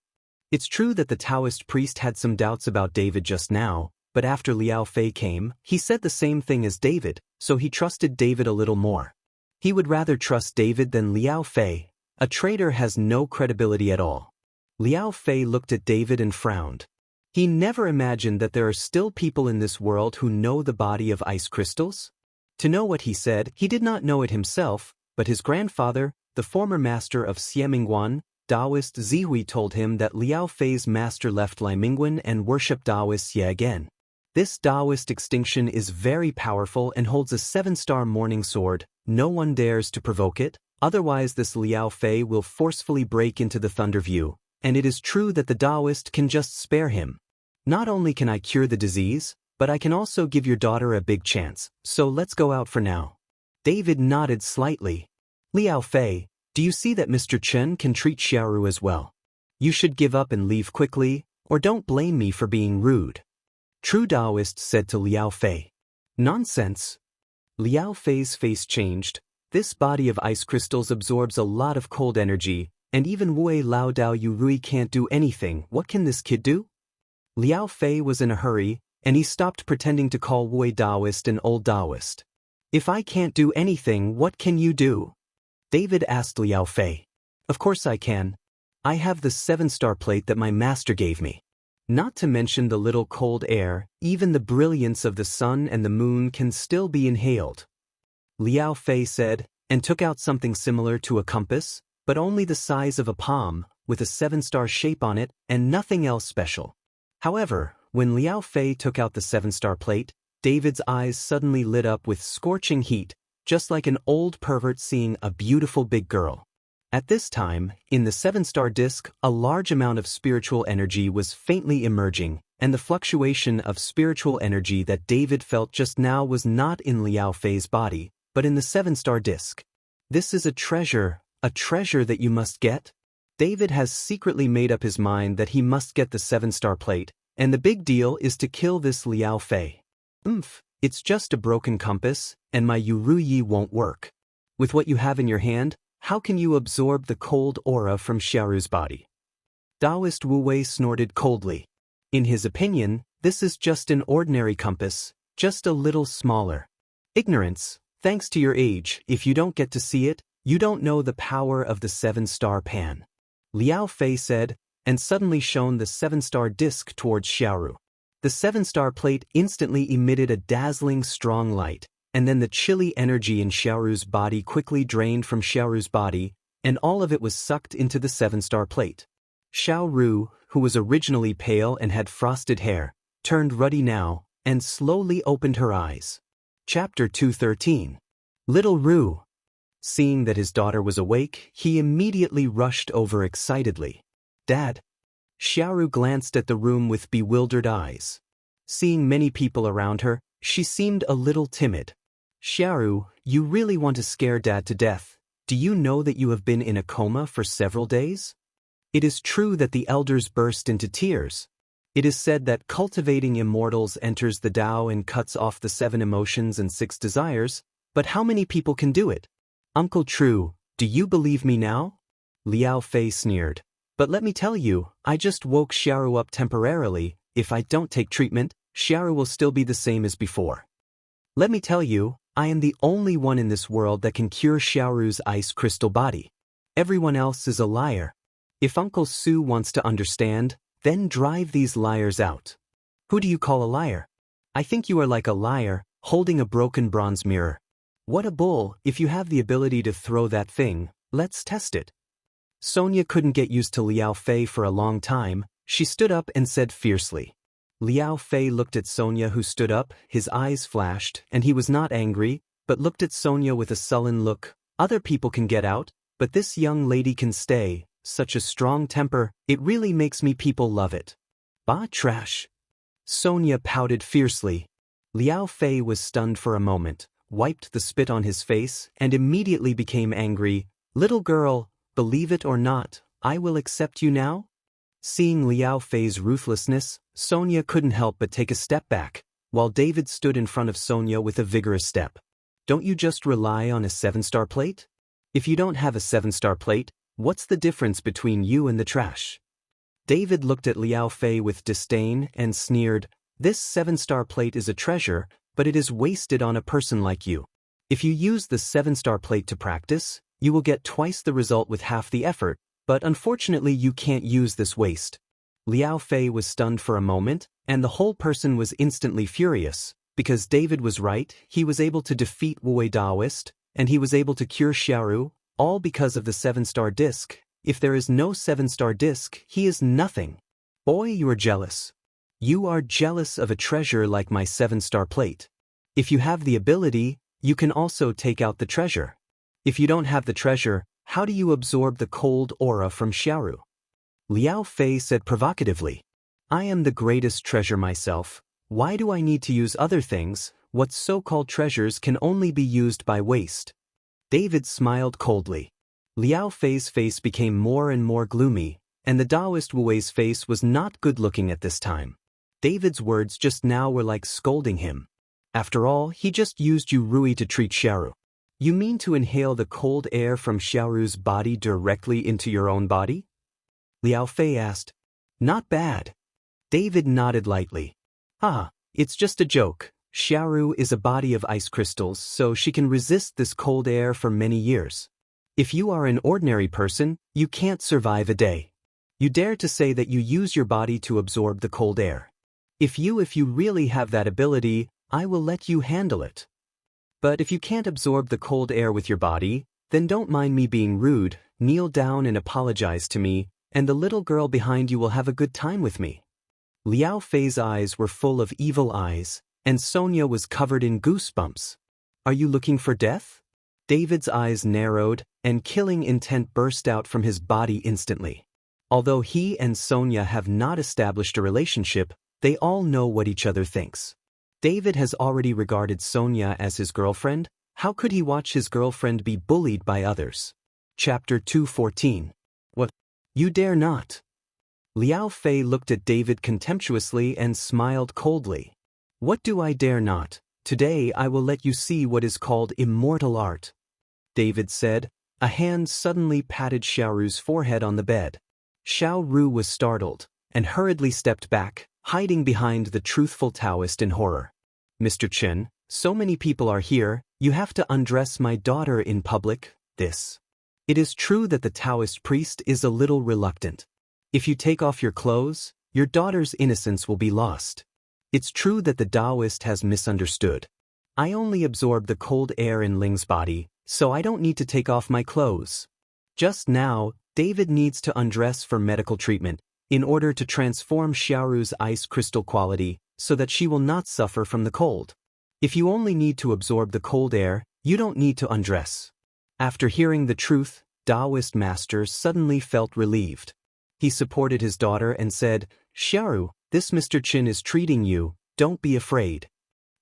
It's true that the Taoist priest had some doubts about David just now, but after Liao Fei came, he said the same thing as David, so he trusted David a little more. He would rather trust David than Liao Fei. A traitor has no credibility at all. Liao Fei looked at David and frowned. He never imagined that there are still people in this world who know the body of ice crystals. To know what he said, he did not know it himself, but his grandfather, the former master of Xiemingguan, Taoist Zihui, told him that Liao Fei's master left Limingguan and worshipped Taoists yet again. This Taoist extinction is very powerful and holds a 7-star morning sword. No one dares to provoke it, otherwise this Liao Fei will forcefully break into the Thunder View, and it is true that the Taoist can just spare him. Not only can I cure the disease, but I can also give your daughter a big chance, so let's go out for now. David nodded slightly. Liao Fei, do you see that Mr. Chen can treat Xiaoru as well? You should give up and leave quickly, or don't blame me for being rude. True Taoist said to Liao Fei. Nonsense. Liao Fei's face changed. This body of ice crystals absorbs a lot of cold energy, and even Wei Lao Dao Yu Rui can't do anything. What can this kid do? Liao Fei was in a hurry, and he stopped pretending to call Wei Taoist an old Taoist. If I can't do anything, what can you do? David asked Liao Fei. Of course I can. I have the 7-star plate that my master gave me. Not to mention the little cold air, even the brilliance of the sun and the moon can still be inhaled. Liao Fei said, and took out something similar to a compass, but only the size of a palm, with a 7-star shape on it, and nothing else special. However, when Liao Fei took out the 7-star plate, David's eyes suddenly lit up with scorching heat, just like an old pervert seeing a beautiful big girl. At this time, in the 7-star disc, a large amount of spiritual energy was faintly emerging, and the fluctuation of spiritual energy that David felt just now was not in Liao Fei's body, but in the 7-star disc. This is a treasure that you must get? David has secretly made up his mind that he must get the 7-star plate, and the big deal is to kill this Liao Fei. It's just a broken compass, and my Yuruyi won't work. With what you have in your hand, how can you absorb the cold aura from Xiaoru's body? Taoist Wu Wei snorted coldly. In his opinion, this is just an ordinary compass, just a little smaller. Ignorance, thanks to your age, if you don't get to see it, you don't know the power of the 7-star pan. Liao Fei said, and suddenly shone the 7-star disc towards Xiaoru. The 7-star plate instantly emitted a dazzling strong light, and then the chilly energy in Xiaoru's body quickly drained from Xiaoru's body, and all of it was sucked into the 7-star plate. Xiaoru, who was originally pale and had frosted hair, turned ruddy now, and slowly opened her eyes. Chapter 213. Little Ru. Seeing that his daughter was awake, he immediately rushed over excitedly. Dad. Xiaoru glanced at the room with bewildered eyes. Seeing many people around her, she seemed a little timid. Xiaoru, you really want to scare Dad to death. Do you know that you have been in a coma for several days? It is true that the elders burst into tears. It is said that cultivating immortals enters the Tao and cuts off the 7 emotions and 6 desires, but how many people can do it? Uncle True, do you believe me now? Liao Fei sneered. But let me tell you, I just woke Xiaoru up temporarily. If I don't take treatment, Xiaoru will still be the same as before. Let me tell you, I am the only one in this world that can cure Xiaoru's ice crystal body. Everyone else is a liar. If Uncle Su wants to understand, then drive these liars out. Who do you call a liar? I think you are like a liar, holding a broken bronze mirror. What a bull! If you have the ability to throw that thing, let's test it. Sonia couldn't get used to Liao Fei for a long time. She stood up and said fiercely. Liao Fei looked at Sonia, who stood up, his eyes flashed, and he was not angry, but looked at Sonia with a sullen look. Other people can get out, but this young lady can stay. Such a strong temper, it really makes me people love it. Bah, trash. Sonia pouted fiercely. Liao Fei was stunned for a moment, wiped the spit on his face, and immediately became angry. Little girl, believe it or not, I will accept you now? Seeing Liao Fei's ruthlessness, Sonia couldn't help but take a step back, while David stood in front of Sonia with a vigorous step. Don't you just rely on a 7-star plate? If you don't have a 7-star plate, What's the difference between you and the trash? David looked at Liao Fei with disdain and sneered, "This 7-star plate is a treasure, but it is wasted on a person like you. If you use the 7-star plate to practice, you will get twice the result with half the effort, but unfortunately you can't use this waste." Liao Fei was stunned for a moment, and the whole person was instantly furious. Because David was right, he was able to defeat Wu Daoist, and he was able to cure Xiaoru, all because of the 7-star disc. If there is no 7-star disc, he is nothing. Boy, you are jealous. You are jealous of a treasure like my 7-star plate. If you have the ability, you can also take out the treasure. If you don't have the treasure, how do you absorb the cold aura from Xiaoru? Liao Fei said provocatively. I am the greatest treasure myself. Why do I need to use other things? What so-called treasures can only be used by waste? David smiled coldly. Liao Fei's face became more and more gloomy, and the Taoist Wu Wei's face was not good-looking at this time. David's words just now were like scolding him. After all, he just used Yu Rui to treat Xiaoru. You mean to inhale the cold air from Xiaoru's body directly into your own body? Liao Fei asked. Not bad. David nodded lightly. Ah, it's just a joke. Xiaoru is a body of ice crystals, so she can resist this cold air for many years. If you are an ordinary person, you can't survive a day. You dare to say that you use your body to absorb the cold air. If you really have that ability, I will let you handle it. But if you can't absorb the cold air with your body, then don't mind me being rude, kneel down and apologize to me, and the little girl behind you will have a good time with me. Liao Fei's eyes were full of evil eyes, and Sonia was covered in goosebumps. Are you looking for death? David's eyes narrowed, and killing intent burst out from his body instantly. Although he and Sonia have not established a relationship, they all know what each other thinks. David has already regarded Sonia as his girlfriend. How could he watch his girlfriend be bullied by others? Chapter 214. What? You dare not. Liao Fei looked at David contemptuously and smiled coldly. What do I dare not? Today I will let you see what is called immortal art. David said. A hand suddenly patted Xiaoru's forehead on the bed. Xiaoru was startled, and hurriedly stepped back, hiding behind the truthful Taoist in horror. Mr. Chen, so many people are here, you have to undress my daughter in public, this. It is true that the Taoist priest is a little reluctant. If you take off your clothes, your daughter's innocence will be lost. It's true that the Taoist has misunderstood. I only absorb the cold air in Ling's body, so I don't need to take off my clothes. Just now, David needs to undress for medical treatment, in order to transform Xiaoru's ice crystal quality, so that she will not suffer from the cold. If you only need to absorb the cold air, you don't need to undress. After hearing the truth, Taoist master suddenly felt relieved. He supported his daughter and said, Xiaoru, this Mr. Chen is treating you, don't be afraid.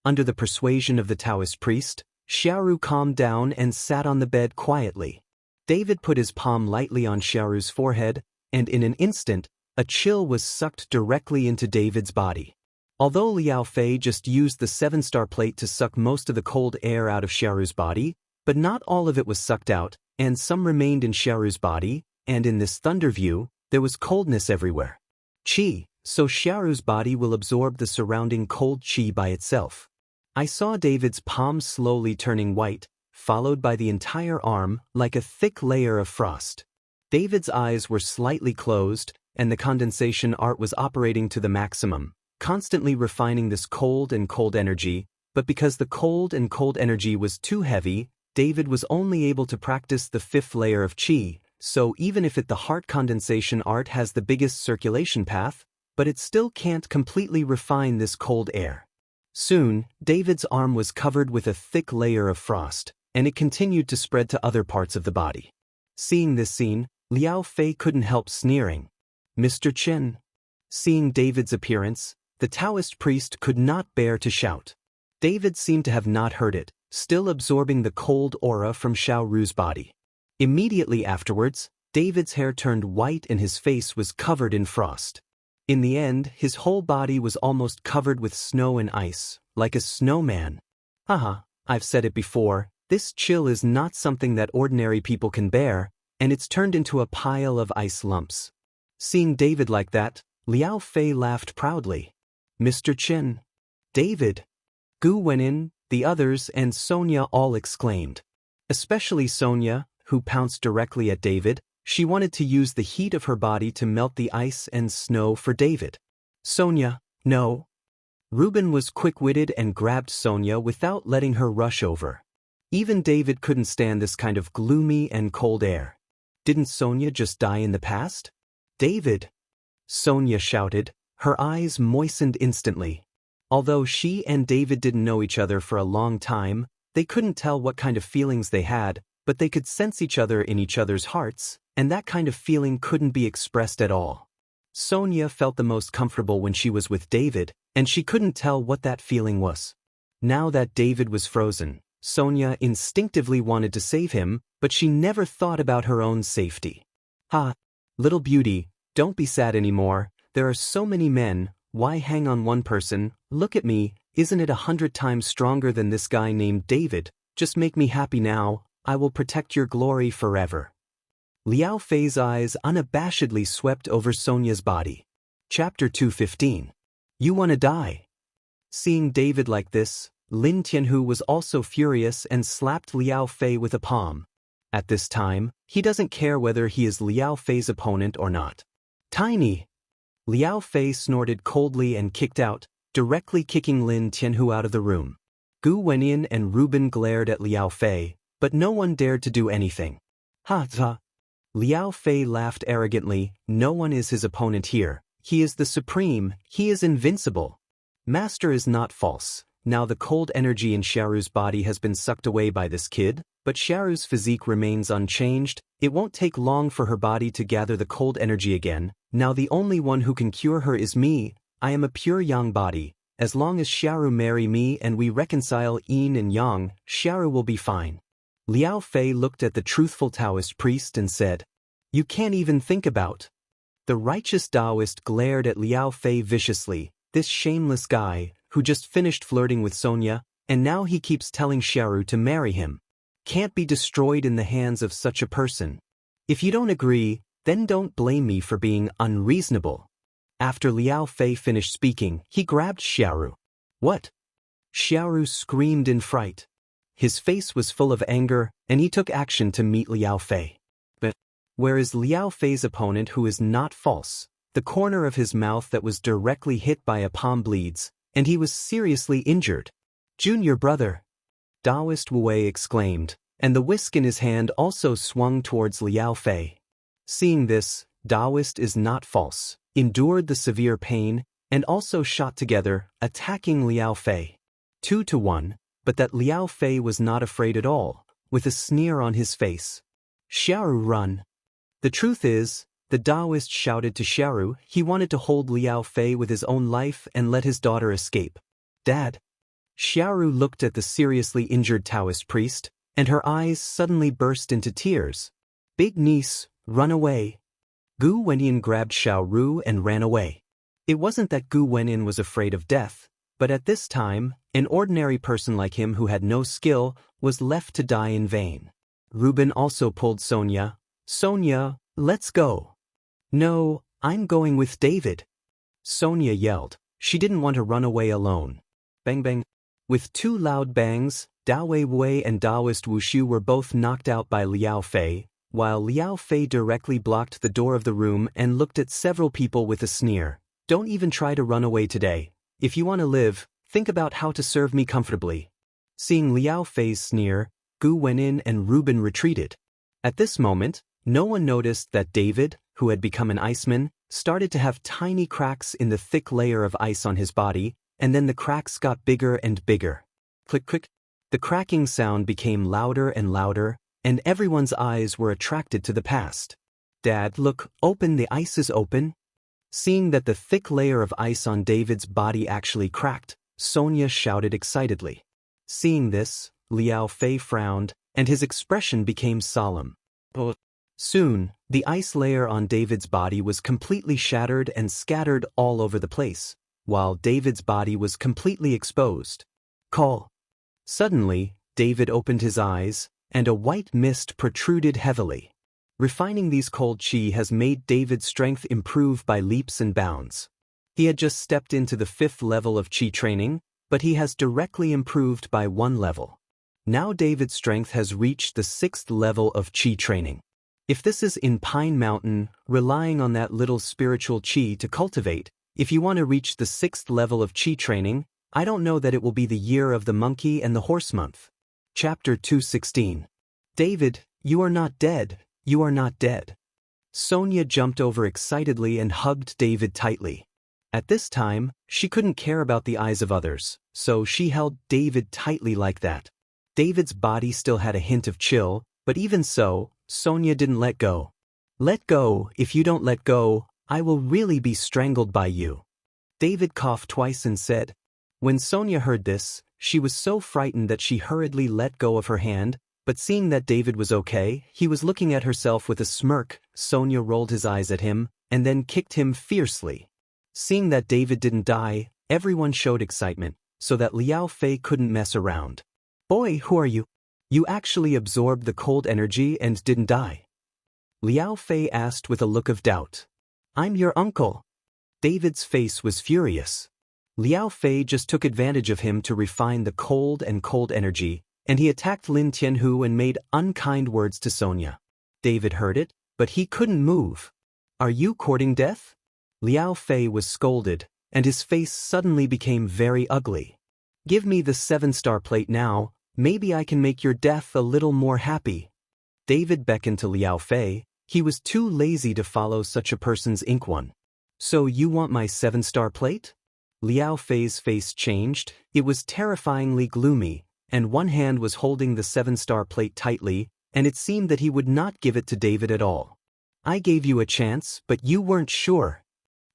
Under the persuasion of the Taoist priest, Xiaoru calmed down and sat on the bed quietly. David put his palm lightly on Xiaoru's forehead, and in an instant, a chill was sucked directly into David's body. Although Liao Fei just used the 7-star plate to suck most of the cold air out of Xiaoru's body, but not all of it was sucked out, and some remained in Xiaoru's body, and in this thunder view, there was coldness everywhere. Qi, so Xiaoru's body will absorb the surrounding cold qi by itself. I saw David's palm slowly turning white, followed by the entire arm, like a thick layer of frost. David's eyes were slightly closed, and the condensation art was operating to the maximum, constantly refining this cold and cold energy, but because the cold and cold energy was too heavy, David was only able to practice the 5th layer of qi, so even if the heart condensation art has the biggest circulation path, but it still can't completely refine this cold air. Soon, David's arm was covered with a thick layer of frost, and it continued to spread to other parts of the body. Seeing this scene, Liao Fei couldn't help sneering. Mr. Chen. Seeing David's appearance, the Taoist priest could not bear to shout. David seemed to have not heard it, still absorbing the cold aura from Xiaoru's body. Immediately afterwards, David's hair turned white and his face was covered in frost. In the end, his whole body was almost covered with snow and ice, like a snowman. Haha, I've said it before, this chill is not something that ordinary people can bear, and it's turned into a pile of ice lumps. Seeing David like that, Liao Fei laughed proudly. Mr. Chen. David. Gu Wenin, the others and Sonia all exclaimed. Especially Sonia, who pounced directly at David. She wanted to use the heat of her body to melt the ice and snow for David. Sonia, no. Reuben was quick-witted and grabbed Sonia without letting her rush over. Even David couldn't stand this kind of gloomy and cold air. Didn't Sonia just die in the past? David! Sonia shouted, her eyes moistened instantly. Although she and David didn't know each other for a long time, they couldn't tell what kind of feelings they had, but they could sense each other in each other's hearts, and that kind of feeling couldn't be expressed at all. Sonia felt the most comfortable when she was with David, and she couldn't tell what that feeling was. Now that David was frozen, Sonia instinctively wanted to save him, but she never thought about her own safety. Ha! Little beauty, don't be sad anymore. There are so many men, why hang on one person? Look at me, isn't it 100 times stronger than this guy named David? Just make me happy now, I will protect your glory forever. Liao Fei's eyes unabashedly swept over Sonia's body. Chapter 215. You wanna die? Seeing David like this, Lin Tianhu was also furious and slapped Liao Fei with a palm. At this time, he doesn't care whether he is Liao Fei's opponent or not. Tiny! Liao Fei snorted coldly and kicked out, directly kicking Lin Tianhu out of the room. Gu Wenyan and Reuben glared at Liao Fei, but no one dared to do anything. Ha ha! Liao Fei laughed arrogantly, no one is his opponent here, he is the supreme, he is invincible. Master is not false. Now the cold energy in Xiaoru's body has been sucked away by this kid, but Xiaoru's physique remains unchanged, it won't take long for her body to gather the cold energy again. Now the only one who can cure her is me, I am a pure yang body, as long as Xiaoru marry me and we reconcile yin and yang, Xiaoru will be fine. Liao Fei looked at the truthful Taoist priest and said, You can't even think about. The righteous Taoist glared at Liao Fei viciously, this shameless guy, who just finished flirting with Sonia, and now he keeps telling Xiaoru to marry him. Can't be destroyed in the hands of such a person. If you don't agree, then don't blame me for being unreasonable. After Liao Fei finished speaking, he grabbed Xiaoru. What? Xiaoru screamed in fright. His face was full of anger, and he took action to meet Liao Fei. But where is Liao Fei's opponent who is not false? The corner of his mouth that was directly hit by a palm bleeds, and he was seriously injured. Junior brother! Taoist Wu Wei exclaimed, and the whisk in his hand also swung towards Liao Fei. Seeing this, Taoist is not false, endured the severe pain, and also shot together, attacking Liao Fei. 2-1, but that Liao Fei was not afraid at all, with a sneer on his face. Xiaoru run! The truth is, the Taoist shouted to Xiaoru he wanted to hold Liao Fei with his own life and let his daughter escape. Dad! Xiaoru looked at the seriously injured Taoist priest, and her eyes suddenly burst into tears. Big niece, run away. Gu Wenyan grabbed Xiaoru and ran away. It wasn't that Gu Wenyan was afraid of death, but at this time, an ordinary person like him who had no skill was left to die in vain. Reuben also pulled Sonia. Sonia, let's go. No, I'm going with David. Sonia yelled. She didn't want to run away alone. Bang bang. With two loud bangs, Dao Wei and Taoist Wushu were both knocked out by Liao Fei, while Liao Fei directly blocked the door of the room and looked at several people with a sneer. Don't even try to run away today. If you want to live, think about how to serve me comfortably. Seeing Liao Fei's sneer, Gu Wenin and Reuben retreated. At this moment, no one noticed that David, who had become an iceman, started to have tiny cracks in the thick layer of ice on his body, and then the cracks got bigger and bigger. Click click. The cracking sound became louder and louder, and everyone's eyes were attracted to the past. Dad, look, open, the ice is open. Seeing that the thick layer of ice on David's body actually cracked, Sonia shouted excitedly. Seeing this, Liao Fei frowned, and his expression became solemn. Soon, the ice layer on David's body was completely shattered and scattered all over the place, while David's body was completely exposed. Call. Suddenly, David opened his eyes, and a white mist protruded heavily. Refining these cold qi has made David's strength improve by leaps and bounds. He had just stepped into the 5th level of qi training, but he has directly improved by 1 level. Now David's strength has reached the 6th level of qi training. If this is in Pine Mountain, relying on that little spiritual qi to cultivate, if you want to reach the 6th level of qi training, I don't know that it will be the year of the monkey and the horse month. Chapter 216. David, you are not dead, you are not dead. Sonia jumped over excitedly and hugged David tightly. At this time, she couldn't care about the eyes of others, so she held David tightly like that. David's body still had a hint of chill, but even so, Sonia didn't let go. Let go, if you don't let go, I will really be strangled by you. David coughed twice and said. When Sonia heard this, she was so frightened that she hurriedly let go of her hand, but seeing that David was okay, he was looking at herself with a smirk. Sonia rolled his eyes at him, and then kicked him fiercely. Seeing that David didn't die, everyone showed excitement, so that Liao Fei couldn't mess around. Boy, who are you? You actually absorbed the cold energy and didn't die? Liao Fei asked with a look of doubt. I'm your uncle. David's face was furious. Liao Fei just took advantage of him to refine the cold energy, and he attacked Lin Tianhu and made unkind words to Sonia. David heard it, but he couldn't move. Are you courting death? Liao Fei was scolded, and his face suddenly became very ugly. Give me the 7-star plate now, maybe I can make your death a little more happy. David beckoned to Liao Fei. He was too lazy to follow such a person's ink one. So you want my 7-star plate? Liao Fei's face changed. It was terrifyingly gloomy, and one hand was holding the 7-star plate tightly, and it seemed that he would not give it to David at all. I gave you a chance, but you weren't sure.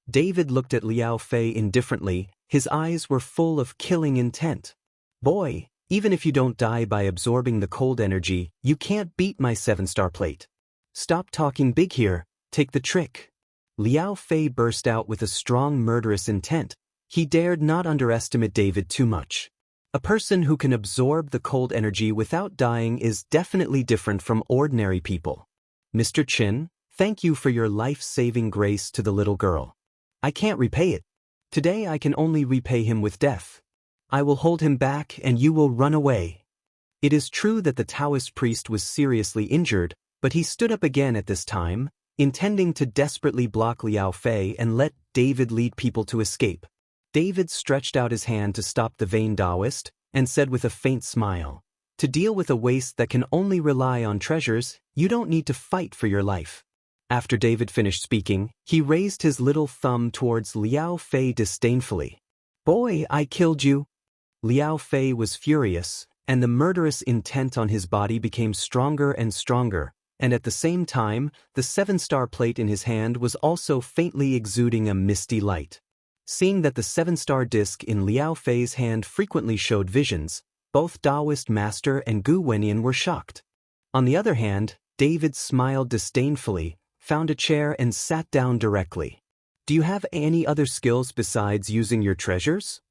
David looked at Liao Fei indifferently. His eyes were full of killing intent. Boy, even if you don't die by absorbing the cold energy, you can't beat my 7-star plate. Stop talking big here, take the trick. Liao Fei burst out with a strong murderous intent. He dared not underestimate David too much. A person who can absorb the cold energy without dying is definitely different from ordinary people. Mr. Chin, thank you for your life-saving grace to the little girl. I can't repay it. Today I can only repay him with death. I will hold him back and you will run away. It is true that the Taoist priest was seriously injured, but he stood up again at this time, intending to desperately block Liao Fei and let David lead people to escape. David stretched out his hand to stop the vain Taoist, and said with a faint smile, to deal with a waste that can only rely on treasures, you don't need to fight for your life. After David finished speaking, he raised his little thumb towards Liao Fei disdainfully. Boy, I killed you. Liao Fei was furious, and the murderous intent on his body became stronger and stronger, and at the same time, the 7-star plate in his hand was also faintly exuding a misty light. Seeing that the 7-star disc in Liao Fei's hand frequently showed visions, both Taoist master and Gu Wenyan were shocked. On the other hand, David smiled disdainfully, found a chair and sat down directly. Do you have any other skills besides using your treasures?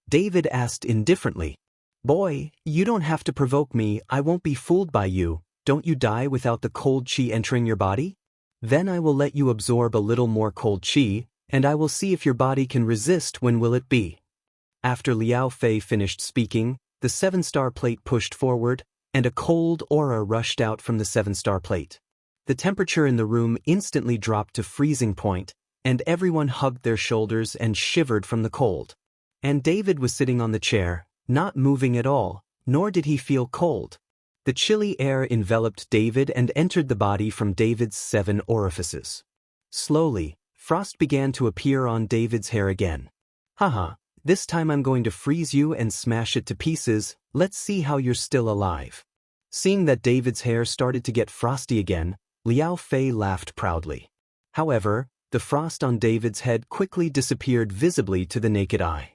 David asked indifferently. Boy, you don't have to provoke me, I won't be fooled by you. Don't you die without the cold qi entering your body? Then I will let you absorb a little more cold qi, and I will see if your body can resist. When will it be? After Liao Fei finished speaking, the 7-star plate pushed forward, and a cold aura rushed out from the 7-star plate. The temperature in the room instantly dropped to freezing point, and everyone hugged their shoulders and shivered from the cold. And David was sitting on the chair, not moving at all, nor did he feel cold. The chilly air enveloped David and entered the body from David's 7 orifices. Slowly, frost began to appear on David's hair again. Haha, this time I'm going to freeze you and smash it to pieces. Let's see how you're still alive. Seeing that David's hair started to get frosty again, Liao Fei laughed proudly. However, the frost on David's head quickly disappeared visibly to the naked eye.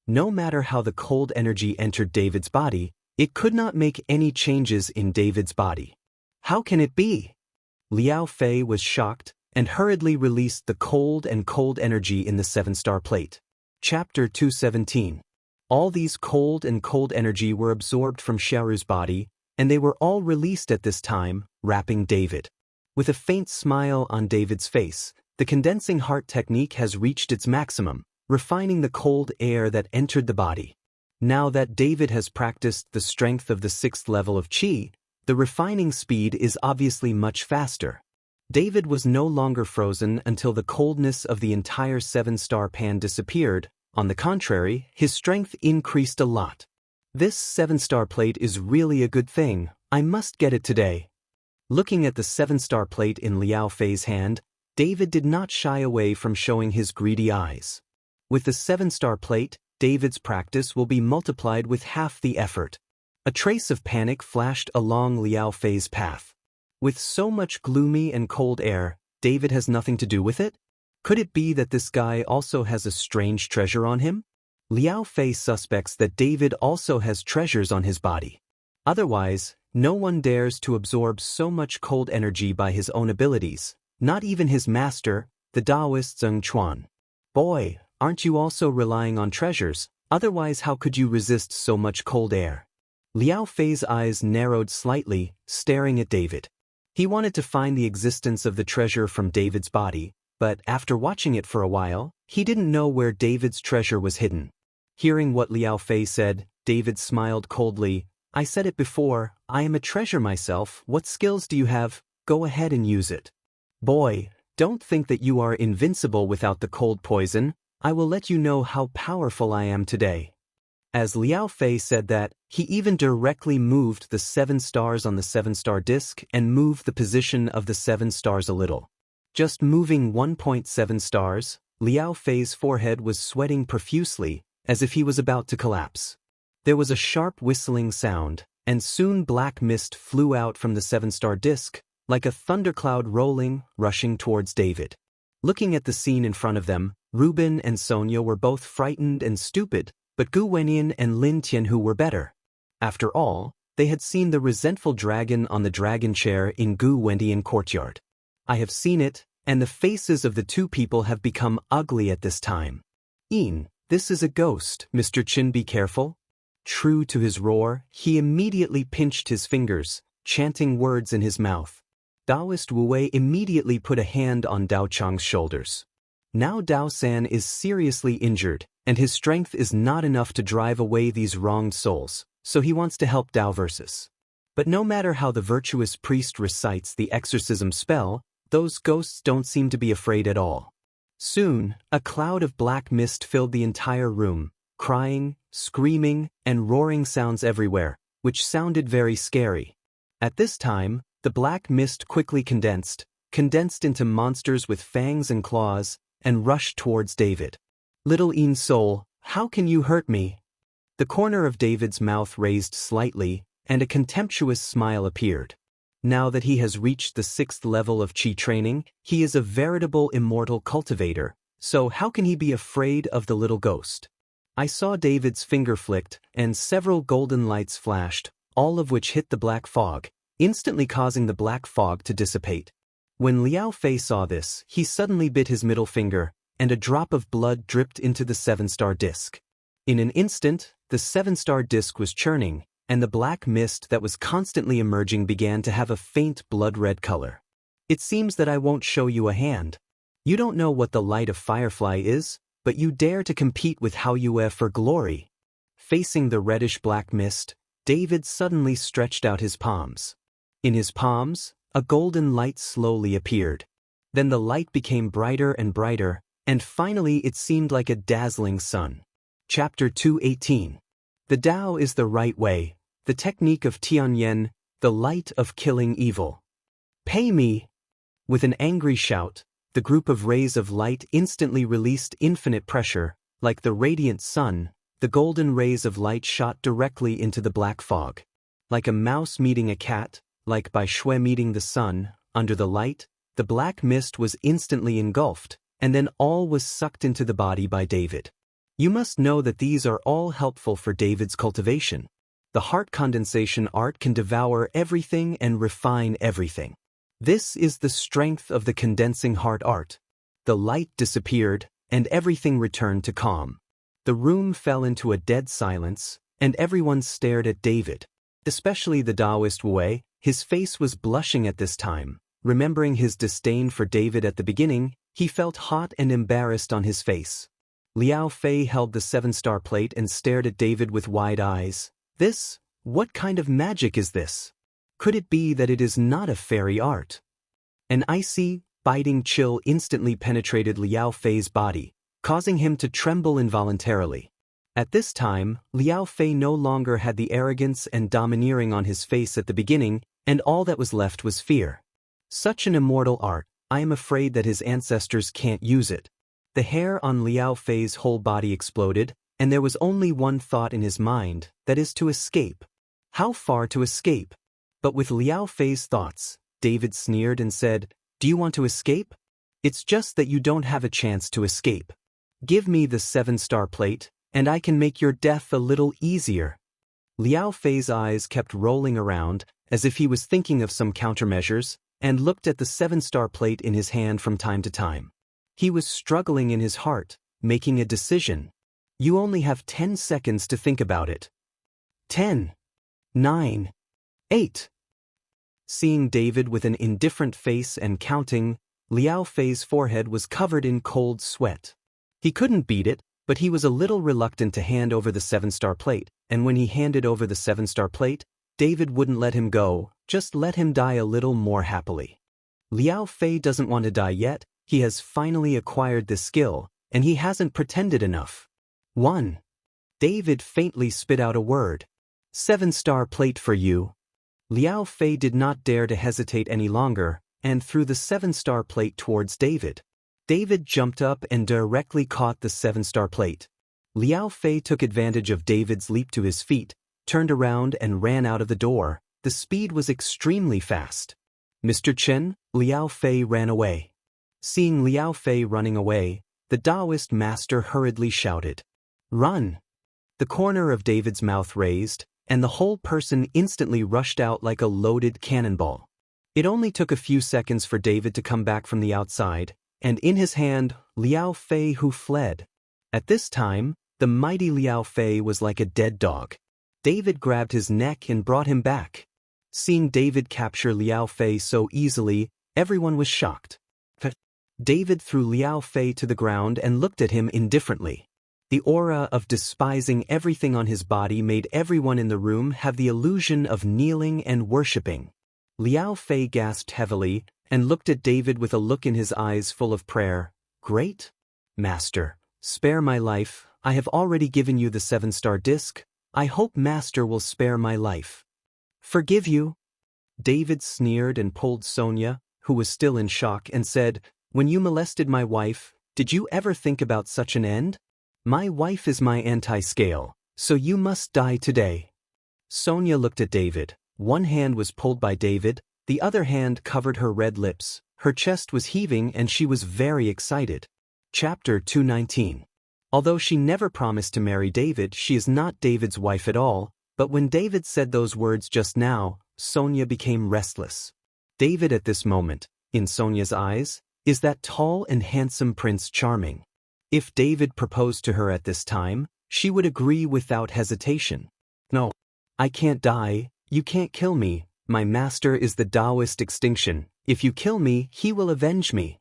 No matter how the cold energy entered David's body, it could not make any changes in David's body. How can it be? Liao Fei was shocked, and hurriedly released the cold energy in the 7-star plate. Chapter 217. All these cold energy were absorbed from Xiaoru's body, and they were all released at this time, wrapping David. With a faint smile on David's face, the condensing heart technique has reached its maximum, refining the cold air that entered the body. Now that David has practiced the strength of the 6th level of Qi, the refining speed is obviously much faster. David was no longer frozen until the coldness of the entire 7-star pan disappeared. On the contrary, his strength increased a lot. This 7-star plate is really a good thing. I must get it today. Looking at the 7-star plate in Liao Fei's hand, David did not shy away from showing his greedy eyes. With the 7-star plate, David's practice will be multiplied with half the effort. A trace of panic flashed along Liao Fei's path. With so much gloomy and cold air, David has nothing to do with it? Could it be that this guy also has a strange treasure on him? Liao Fei suspects that David also has treasures on his body. Otherwise, no one dares to absorb so much cold energy by his own abilities, not even his master, the Taoist Zheng Chuan. Boy, aren't you also relying on treasures? Otherwise, how could you resist so much cold air? Liao Fei's eyes narrowed slightly, staring at David. He wanted to find the existence of the treasure from David's body, but after watching it for a while, he didn't know where David's treasure was hidden. Hearing what Liao Fei said, David smiled coldly. I said it before, I am a treasure myself. What skills do you have? Go ahead and use it. Boy, don't think that you are invincible without the cold poison. I will let you know how powerful I am today. As Liao Fei said that, he even directly moved the 7 stars on the 7-star disc and moved the position of the 7 stars a little. Just moving 1.7 stars, Liao Fei's forehead was sweating profusely, as if he was about to collapse. There was a sharp whistling sound, and soon black mist flew out from the 7-star disc, like a thundercloud rolling, rushing towards David. Looking at the scene in front of them, Reuben and Sonia were both frightened and stupid, but Gu Wenyan and Lin Tianhu were better. After all, they had seen the resentful dragon on the dragon chair in Gu Wenyan courtyard. I have seen it, and the faces of the two people have become ugly at this time. This is a ghost, Mr. Chin, be careful. True to his roar, he immediately pinched his fingers, chanting words in his mouth. Taoist Wu Wei immediately put a hand on Dao Chang's shoulders. Now Dao San is seriously injured, and his strength is not enough to drive away these wronged souls, so he wants to help Dao Versus. But no matter how the virtuous priest recites the exorcism spell, those ghosts don't seem to be afraid at all. Soon, a cloud of black mist filled the entire room, crying, screaming, and roaring sounds everywhere, which sounded very scary. At this time, the black mist quickly condensed into monsters with fangs and claws, and rushed towards David. Little soul, how can you hurt me? The corner of David's mouth raised slightly, and a contemptuous smile appeared. Now that he has reached the 6th level of Qi training, he is a veritable immortal cultivator, so how can he be afraid of the little ghost? I saw David's finger flicked, and several golden lights flashed, all of which hit the black fog, instantly causing the black fog to dissipate. When Liao Fei saw this, he suddenly bit his middle finger, and a drop of blood dripped into the 7-star disc. In an instant, the 7-star disc was churning, and the black mist that was constantly emerging began to have a faint blood-red color. It seems that I won't show you a hand. You don't know what the light of Firefly is, but you dare to compete with Hao Yue for glory. Facing the reddish-black mist, David suddenly stretched out his palms. In his palms, a golden light slowly appeared. Then the light became brighter and brighter, and finally it seemed like a dazzling sun. Chapter 218. The Tao is the right way, the technique of Tianyan, the light of killing evil. Pay me! With an angry shout, the group of rays of light instantly released infinite pressure, like the radiant sun. The golden rays of light shot directly into the black fog. Like a mouse meeting a cat, like Bai Shui meeting the sun, under the light, the black mist was instantly engulfed, and then all was sucked into the body by David. You must know that these are all helpful for David's cultivation. The heart condensation art can devour everything and refine everything. This is the strength of the condensing heart art. The light disappeared, and everything returned to calm. The room fell into a dead silence, and everyone stared at David. Especially the Taoist Wu Wei, his face was blushing at this time, Remembering his disdain for David at the beginning, he felt hot and embarrassed on his face. Liao Fei held the 7-star plate and stared at David with wide eyes. What kind of magic is this? Could it be that it is not a fairy art? An icy, biting chill instantly penetrated Liao Fei's body, causing him to tremble involuntarily. At this time, Liao Fei no longer had the arrogance and domineering on his face at the beginning, and all that was left was fear. Such an immortal art, I am afraid that his ancestors can't use it. The hair on Liao Fei's whole body exploded, and there was only one thought in his mind, that is to escape. How far to escape? But with Liao Fei's thoughts, David sneered and said, "Do you want to escape? It's just that you don't have a chance to escape. Give me the 7-star plate, and I can make your death a little easier." Liao Fei's eyes kept rolling around, as if he was thinking of some countermeasures, and looked at the 7-star plate in his hand from time to time. He was struggling in his heart, making a decision. You only have 10 seconds to think about it. 10, 9, 8. Seeing David with an indifferent face and counting, Liao Fei's forehead was covered in cold sweat. He couldn't beat it, but he was a little reluctant to hand over the 7-star plate, and when he handed over the 7-star plate, David wouldn't let him go, just let him die a little more happily. Liao Fei doesn't want to die yet, he has finally acquired this skill, and he hasn't pretended enough. 1. David faintly spit out a word. 7-star plate for you. Liao Fei did not dare to hesitate any longer, and threw the 7-star plate towards David. David jumped up and directly caught the 7-star plate. Liao Fei took advantage of David's leap to his feet, turned around and ran out of the door. The speed was extremely fast. "Mr. Chen," Liao Fei ran away. Seeing Liao Fei running away, the Taoist master hurriedly shouted, "Run!" The corner of David's mouth raised, and the whole person instantly rushed out like a loaded cannonball. It only took a few seconds for David to come back from the outside, and in his hand, Liao Fei who fled. At this time, the mighty Liao Fei was like a dead dog. David grabbed his neck and brought him back. Seeing David capture Liao Fei so easily, everyone was shocked. David threw Liao Fei to the ground and looked at him indifferently. The aura of despising everything on his body made everyone in the room have the illusion of kneeling and worshipping. Liao Fei gasped heavily and looked at David with a look in his eyes full of prayer. "Great Master, spare my life. I have already given you the 7-star disc. I hope Master will spare my life." "Forgive you?" David sneered and pulled Sonia, who was still in shock, and said, "When you molested my wife, did you ever think about such an end? My wife is my anti-scale, so you must die today." Sonia looked at David. One hand was pulled by David, the other hand covered her red lips. Her chest was heaving and she was very excited. Chapter 219. Although she never promised to marry David, she is not David's wife at all, but when David said those words just now, Sonia became restless. David at this moment, in Sonia's eyes, is that tall and handsome Prince Charming. If David proposed to her at this time, she would agree without hesitation. "No, I can't die, you can't kill me, my master is the Taoist extinction, if you kill me, he will avenge me."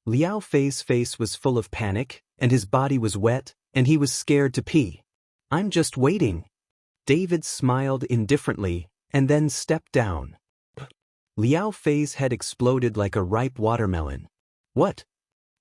Liao Fei's face was full of panic, and his body was wet, and he was scared to pee. "I'm just waiting." David smiled indifferently, and then stepped down. Liao Fei's head exploded like a ripe watermelon. "What?"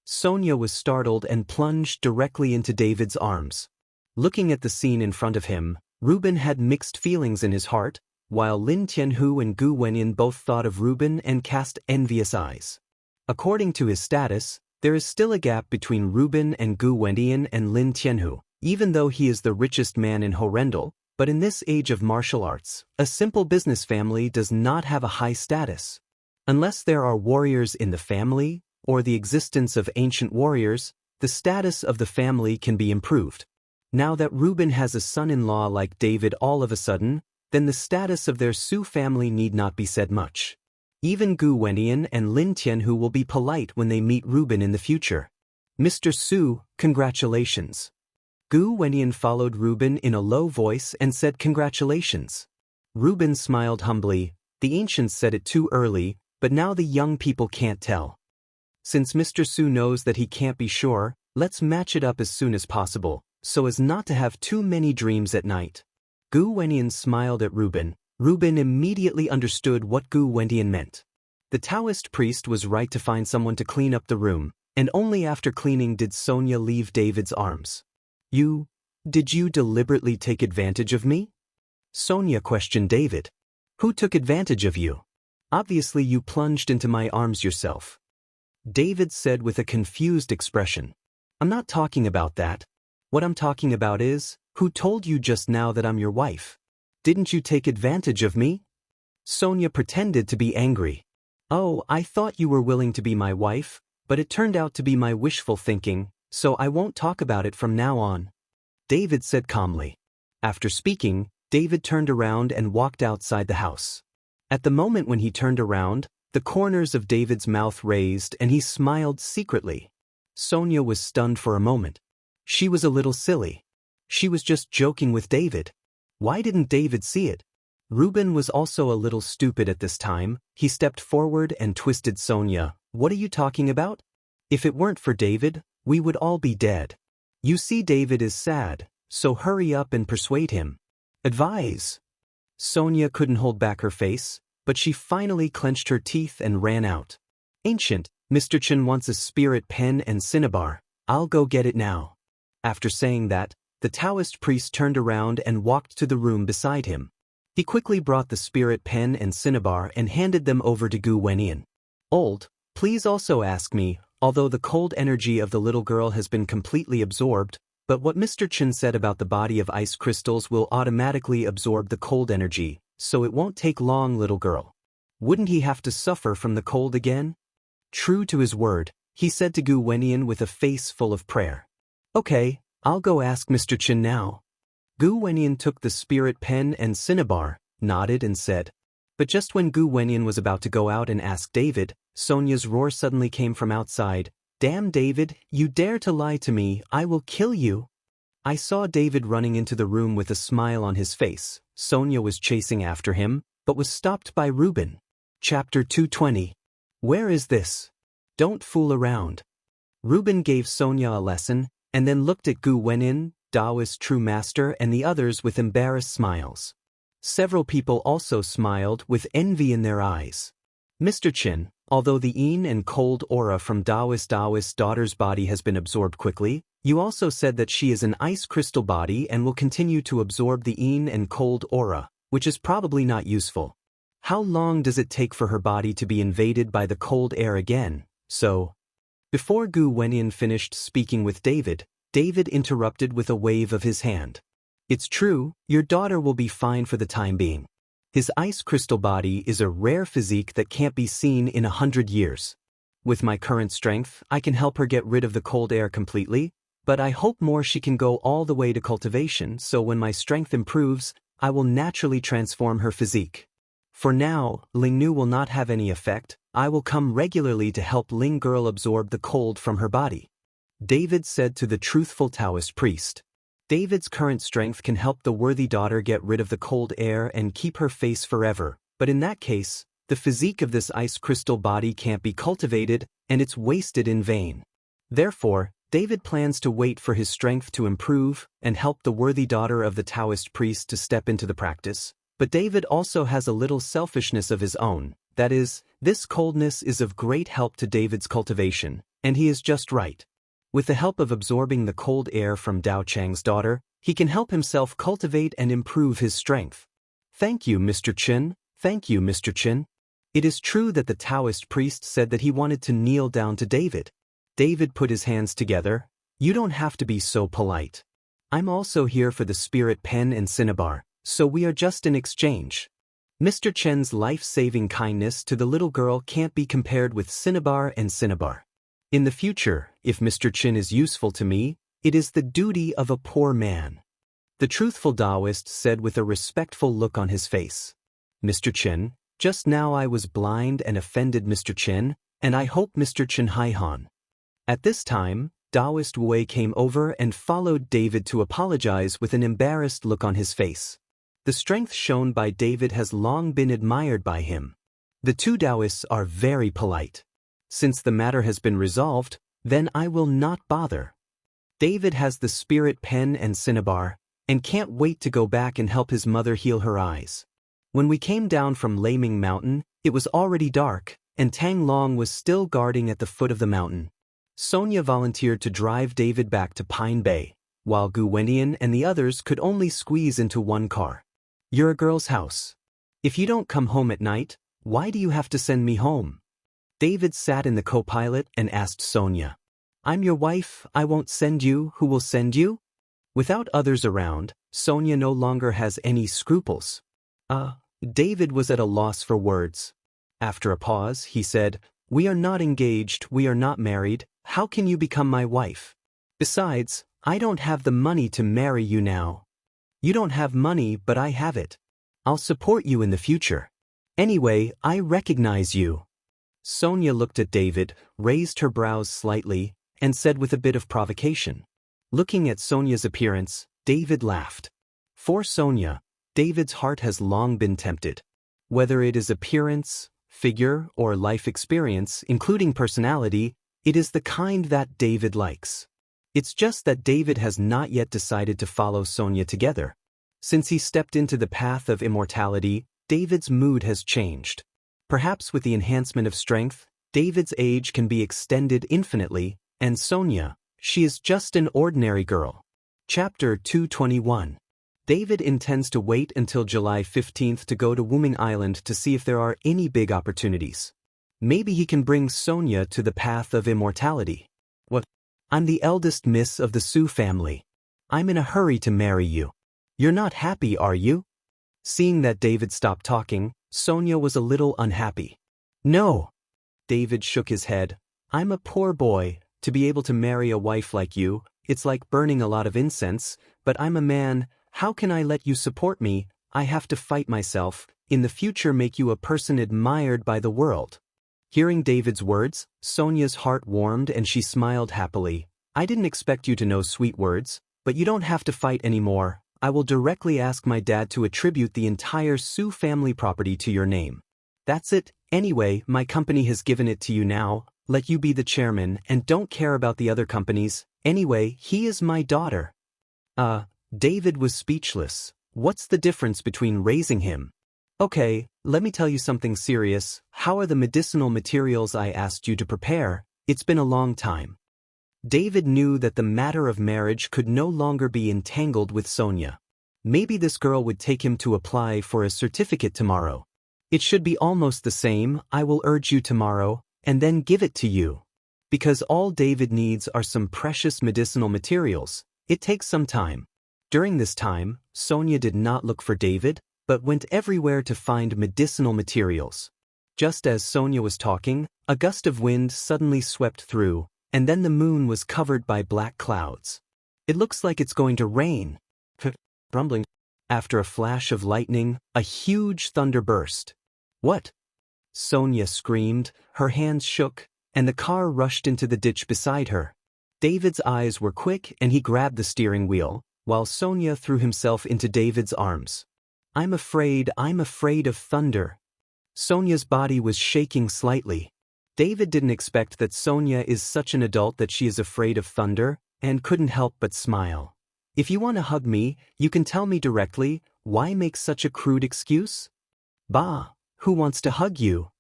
Sonia was startled and plunged directly into David's arms. Looking at the scene in front of him, Reuben had mixed feelings in his heart, while Lin Tianhu and Gu Wenyin both thought of Reuben and cast envious eyes. According to his status, there is still a gap between Reuben and Gu Wenyin and Lin Tianhu, even though he is the richest man in Horrendal. But in this age of martial arts, a simple business family does not have a high status. Unless there are warriors in the family, or the existence of ancient warriors, the status of the family can be improved. Now that Reuben has a son-in-law like David all of a sudden, then the status of their Su family need not be said much. Even Gu Wenyan and Lin Tianhu will be polite when they meet Reuben in the future. "Mr. Su, congratulations." Gu Wenyan followed Reuben in a low voice and said congratulations. Reuben smiled humbly. The ancients said it too early, but now the young people can't tell. Since Mr. Su knows that he can't be sure, let's match it up as soon as possible, so as not to have too many dreams at night. Gu Wenyan smiled at Reuben. Reuben immediately understood what Gu Wenyan meant. The Taoist priest was right to find someone to clean up the room, and only after cleaning did Sonia leave David's arms. Did you deliberately take advantage of me? Sonia questioned David. Who took advantage of you? Obviously you plunged into my arms yourself. David said with a confused expression. I'm not talking about that. What I'm talking about is, who told you just now that I'm your wife? Didn't you take advantage of me? Sonia pretended to be angry. Oh, I thought you were willing to be my wife, but it turned out to be my wishful thinking, so I won't talk about it from now on. David said calmly. After speaking, David turned around and walked outside the house. At the moment when he turned around, the corners of David's mouth raised and he smiled secretly. Sonia was stunned for a moment. She was a little silly. She was just joking with David. Why didn't David see it? Reuben was also a little stupid at this time. He stepped forward and twisted Sonia. What are you talking about? If it weren't for David, we would all be dead. You see, David is sad, so hurry up and persuade him. Advise. Sonia couldn't hold back her face, but she finally clenched her teeth and ran out. Ancient, Mr. Chen wants a spirit pen and cinnabar. I'll go get it now. After saying that, the Taoist priest turned around and walked to the room beside him. He quickly brought the spirit pen and cinnabar and handed them over to Gu Wenyan. Old, please also ask me, although the cold energy of the little girl has been completely absorbed, but what Mr. Chen said about the body of ice crystals will automatically absorb the cold energy, so it won't take long, little girl. Wouldn't he have to suffer from the cold again? True to his word, he said to Gu Wenyan with a face full of prayer. Okay, I'll go ask Mr. Chen now. Gu Wenyan took the spirit pen and cinnabar, nodded and said. But just when Gu Wenyan was about to go out and ask David, Sonia's roar suddenly came from outside. Damn David, you dare to lie to me, I will kill you. I saw David running into the room with a smile on his face. Sonia was chasing after him, but was stopped by Reuben. Chapter 220. Where is this? Don't fool around. Reuben gave Sonia a lesson, and then looked at Gu Wenyan, Daoist true master, and the others with embarrassed smiles. Several people also smiled with envy in their eyes. Mr. Chen, although the yin and cold aura from Daoist's daughter's body has been absorbed quickly, you also said that she is an ice crystal body and will continue to absorb the yin and cold aura, which is probably not useful. How long does it take for her body to be invaded by the cold air again? Before Gu Wenyan finished speaking with David, David interrupted with a wave of his hand. It's true, your daughter will be fine for the time being. His ice crystal body is a rare physique that can't be seen in 100 years. With my current strength, I can help her get rid of the cold air completely, but I hope more she can go all the way to cultivation, so when my strength improves, I will naturally transform her physique. For now, Ling Nu will not have any effect. I will come regularly to help Ling Girl absorb the cold from her body. David said to the truthful Taoist priest. David's current strength can help the worthy daughter get rid of the cold air and keep her face forever, but in that case, the physique of this ice crystal body can't be cultivated, and it's wasted in vain. Therefore, David plans to wait for his strength to improve and help the worthy daughter of the Taoist priest to step into the practice. But David also has a little selfishness of his own, that is, this coldness is of great help to David's cultivation, and he is just right. With the help of absorbing the cold air from Dao Chang's daughter, he can help himself cultivate and improve his strength. Thank you, Mr. Chen. Thank you, Mr. Chen. It is true that the Taoist priest said that he wanted to kneel down to David. David put his hands together. You don't have to be so polite. I'm also here for the spirit pen and cinnabar, so we are just in exchange. Mr. Chen's life-saving kindness to the little girl can't be compared with cinnabar and cinnabar. In the future, if Mr. Chen is useful to me, it is the duty of a poor man. The truthful Taoist said with a respectful look on his face. Mr. Chen, just now I was blind and offended Mr. Chen, and I hope Mr. Chen Haihan. At this time, Taoist Wei came over and followed David to apologize with an embarrassed look on his face. The strength shown by David has long been admired by him. The two Taoists are very polite. Since the matter has been resolved, then I will not bother. David has the spirit pen and cinnabar, and can't wait to go back and help his mother heal her eyes. When we came down from Laming Mountain, it was already dark, and Tang Long was still guarding at the foot of the mountain. Sonia volunteered to drive David back to Pine Bay, while Gu Wendian and the others could only squeeze into one car. You're a girl's house. If you don't come home at night, why do you have to send me home? David sat in the co-pilot and asked Sonia. I'm your wife, I won't send you, who will send you? Without others around, Sonia no longer has any scruples. David was at a loss for words. After a pause, he said, We are not engaged, we are not married, how can you become my wife? Besides, I don't have the money to marry you now. You don't have money, but I have it. I'll support you in the future. Anyway, I recognize you. Sonia looked at David, raised her brows slightly, and said with a bit of provocation. Looking at Sonia's appearance, David laughed. For Sonia, David's heart has long been tempted. Whether it is appearance, figure, or life experience, including personality, it is the kind that David likes. It's just that David has not yet decided to follow Sonia together. Since he stepped into the path of immortality, David's mood has changed. Perhaps with the enhancement of strength, David's age can be extended infinitely, and Sonia, she is just an ordinary girl. Chapter 221. David intends to wait until July 15th to go to Wuming Island to see if there are any big opportunities. Maybe he can bring Sonia to the path of immortality. What? I'm the eldest miss of the Su family. I'm in a hurry to marry you. You're not happy, are you? Seeing that David stopped talking, Sonia was a little unhappy. No. David shook his head. I'm a poor boy. To be able to marry a wife like you, it's like burning a lot of incense, but I'm a man. How can I let you support me? I have to fight myself, in the future make you a person admired by the world. Hearing David's words, Sonia's heart warmed and she smiled happily. I didn't expect you to know sweet words, but you don't have to fight anymore. I will directly ask my dad to attribute the entire Su family property to your name. That's it. Anyway, my company has given it to you now. Let you be the chairman and don't care about the other companies. Anyway, he is my daughter. David was speechless. What's the difference between raising him? Okay, let me tell you something serious. How are the medicinal materials I asked you to prepare? It's been a long time. David knew that the matter of marriage could no longer be entangled with Sonia. Maybe this girl would take him to apply for a certificate tomorrow. It should be almost the same. I will urge you tomorrow, and then give it to you. Because all David needs are some precious medicinal materials. It takes some time. During this time, Sonia did not look for David, but went everywhere to find medicinal materials. Just as Sonia was talking, a gust of wind suddenly swept through, and then the moon was covered by black clouds. It looks like it's going to rain. Rumbling. After a flash of lightning, a huge thunder burst. What? Sonia screamed, her hands shook, and the car rushed into the ditch beside her. David's eyes were quick and he grabbed the steering wheel, while Sonia threw himself into David's arms. I'm afraid of thunder. Sonia's body was shaking slightly. David didn't expect that Sonia is such an adult that she is afraid of thunder, and couldn't help but smile. If you want to hug me, you can tell me directly. Why make such a crude excuse? Bah, who wants to hug you?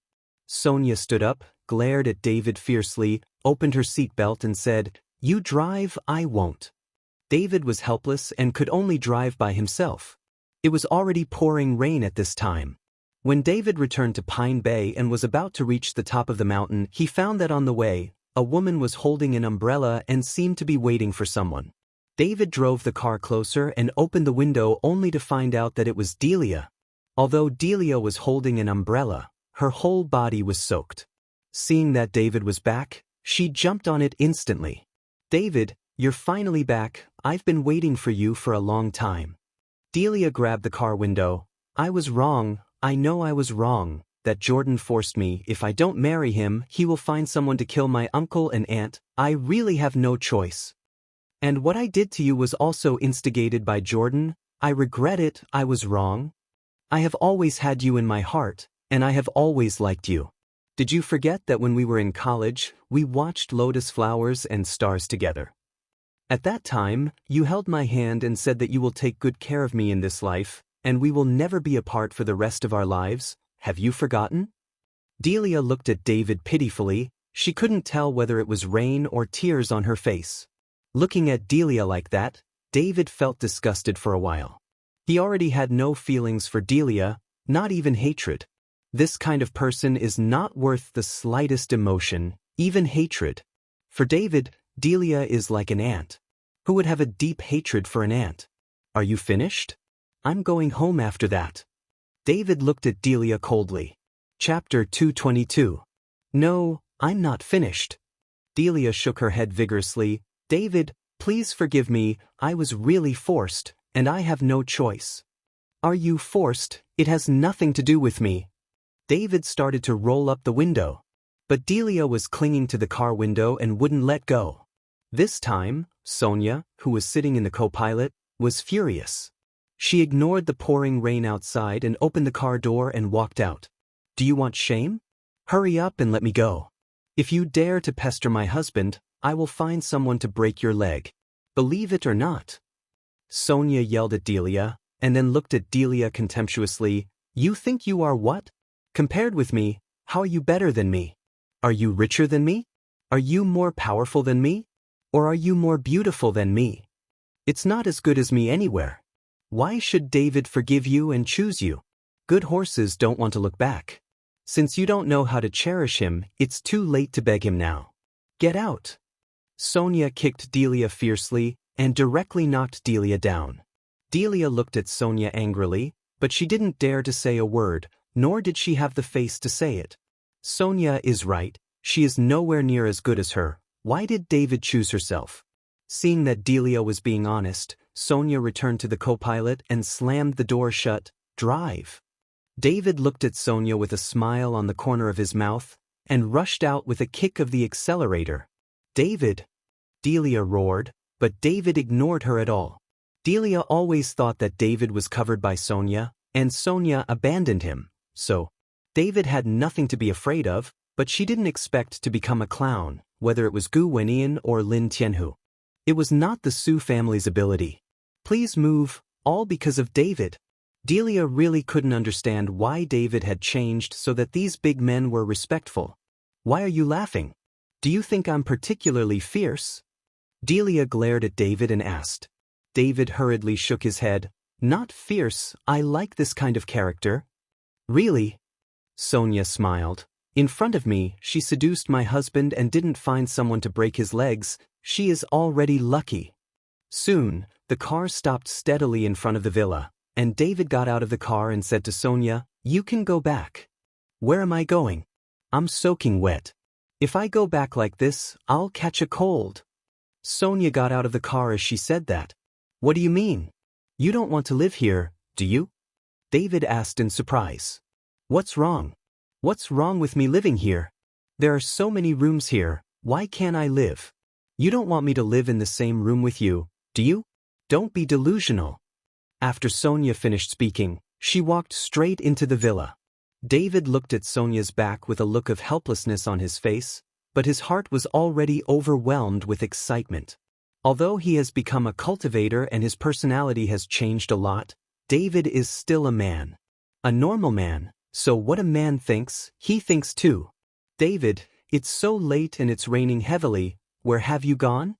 Sonia stood up, glared at David fiercely, opened her seatbelt and said, You drive, I won't. David was helpless and could only drive by himself. It was already pouring rain at this time. When David returned to Pine Bay and was about to reach the top of the mountain, he found that on the way, a woman was holding an umbrella and seemed to be waiting for someone. David drove the car closer and opened the window only to find out that it was Delia. Although Delia was holding an umbrella, her whole body was soaked. Seeing that David was back, she jumped on it instantly. David, you're finally back. I've been waiting for you for a long time. Delia grabbed the car window. I was wrong. I know I was wrong. That Jordan forced me. If I don't marry him, he will find someone to kill my uncle and aunt. I really have no choice. And what I did to you was also instigated by Jordan. I regret it. I was wrong. I have always had you in my heart, and I have always liked you. Did you forget that when we were in college, we watched lotus flowers and stars together? At that time, you held my hand and said that you will take good care of me in this life, and we will never be apart for the rest of our lives. Have you forgotten? Delia looked at David pitifully. She couldn't tell whether it was rain or tears on her face. Looking at Delia like that, David felt disgusted for a while. He already had no feelings for Delia, not even hatred. This kind of person is not worth the slightest emotion, even hatred. For David, Delia is like an ant. Who would have a deep hatred for an ant? Are you finished? I'm going home after that. David looked at Delia coldly. Chapter 222. No, I'm not finished. Delia shook her head vigorously. David, please forgive me, I was really forced, and I have no choice. Are you forced? It has nothing to do with me. David started to roll up the window. But Delia was clinging to the car window and wouldn't let go. This time, Sonia, who was sitting in the co-pilot, was furious. She ignored the pouring rain outside and opened the car door and walked out. Do you want shame? Hurry up and let me go. If you dare to pester my husband, I will find someone to break your leg. Believe it or not. Sonia yelled at Delia, and then looked at Delia contemptuously. You think you are what? Compared with me, how are you better than me? Are you richer than me? Are you more powerful than me? Or are you more beautiful than me? It's not as good as me anywhere. Why should David forgive you and choose you? Good horses don't want to look back. Since you don't know how to cherish him, it's too late to beg him now. Get out. Sonia kicked Delia fiercely and directly knocked Delia down. Delia looked at Sonia angrily, but she didn't dare to say a word, nor did she have the face to say it. Sonia is right, she is nowhere near as good as her. Why did David choose herself? Seeing that Delia was being honest, Sonia returned to the co-pilot and slammed the door shut. Drive. David looked at Sonia with a smile on the corner of his mouth and rushed out with a kick of the accelerator. David! Delia roared, but David ignored her at all. Delia always thought that David was covered by Sonia, and Sonia abandoned him. So, David had nothing to be afraid of, but she didn't expect to become a clown, whether it was Gu Wenyan or Lin Tianhu. It was not the Su family's ability. Please move, all because of David. Delia really couldn't understand why David had changed so that these big men were respectful. Why are you laughing? Do you think I'm particularly fierce? Delia glared at David and asked. David hurriedly shook his head. Not fierce, I like this kind of character. Really? Sonia smiled. In front of me, she seduced my husband and didn't find someone to break his legs. She is already lucky. Soon, the car stopped steadily in front of the villa, and David got out of the car and said to Sonia, You can go back. Where am I going? I'm soaking wet. If I go back like this, I'll catch a cold. Sonia got out of the car as she said that. What do you mean? You don't want to live here, do you? David asked in surprise. What's wrong? What's wrong with me living here? There are so many rooms here, why can't I live? You don't want me to live in the same room with you, do you? Don't be delusional. After Sonia finished speaking, she walked straight into the villa. David looked at Sonia's back with a look of helplessness on his face, but his heart was already overwhelmed with excitement. Although he has become a cultivator and his personality has changed a lot, David is still a man. A normal man, so what a man thinks, he thinks too. David, it's so late and it's raining heavily, where have you gone?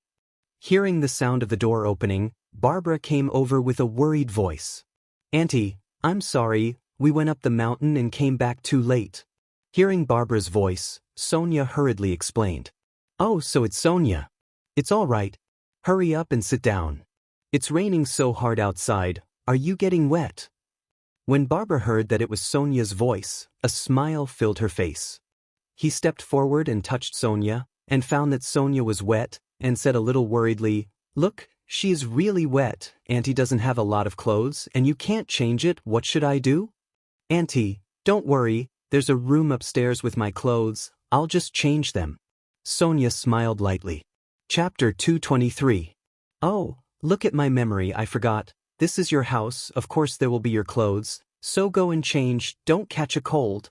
Hearing the sound of the door opening, Barbara came over with a worried voice. Auntie, I'm sorry, we went up the mountain and came back too late. Hearing Barbara's voice, Sonia hurriedly explained. Oh, so it's Sonia. It's all right. Hurry up and sit down. It's raining so hard outside, are you getting wet? When Barbara heard that it was Sonia's voice, a smile filled her face. He stepped forward and touched Sonia, and found that Sonia was wet, and said a little worriedly, Look, she is really wet, Auntie doesn't have a lot of clothes, and you can't change it, what should I do? Auntie, don't worry, there's a room upstairs with my clothes, I'll just change them. Sonia smiled lightly. Chapter 223. Oh, look at my memory, I forgot. This is your house, of course there will be your clothes, so go and change, don't catch a cold.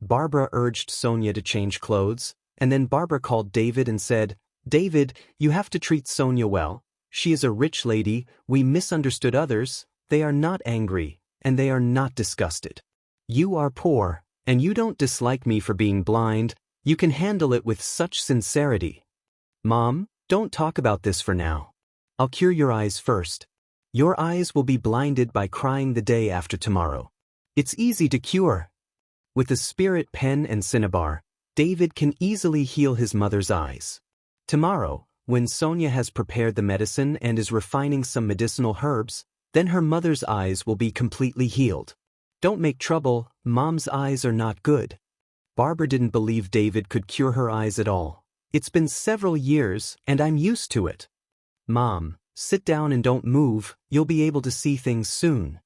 Barbara urged Sonia to change clothes, and then Barbara called David and said, "David, you have to treat Sonia well. She is a rich lady, we misunderstood others, they are not angry, and they are not disgusted. You are poor, and you don't dislike me for being blind, you can handle it with such sincerity. Mom, don't talk about this for now. I'll cure your eyes first. Your eyes will be blinded by crying the day after tomorrow. It's easy to cure." With the spirit pen and cinnabar, David can easily heal his mother's eyes. Tomorrow, when Sonia has prepared the medicine and is refining some medicinal herbs, then her mother's eyes will be completely healed. Don't make trouble, Mom's eyes are not good. Barbara didn't believe David could cure her eyes at all. It's been several years, and I'm used to it. Mom, sit down and don't move, you'll be able to see things soon.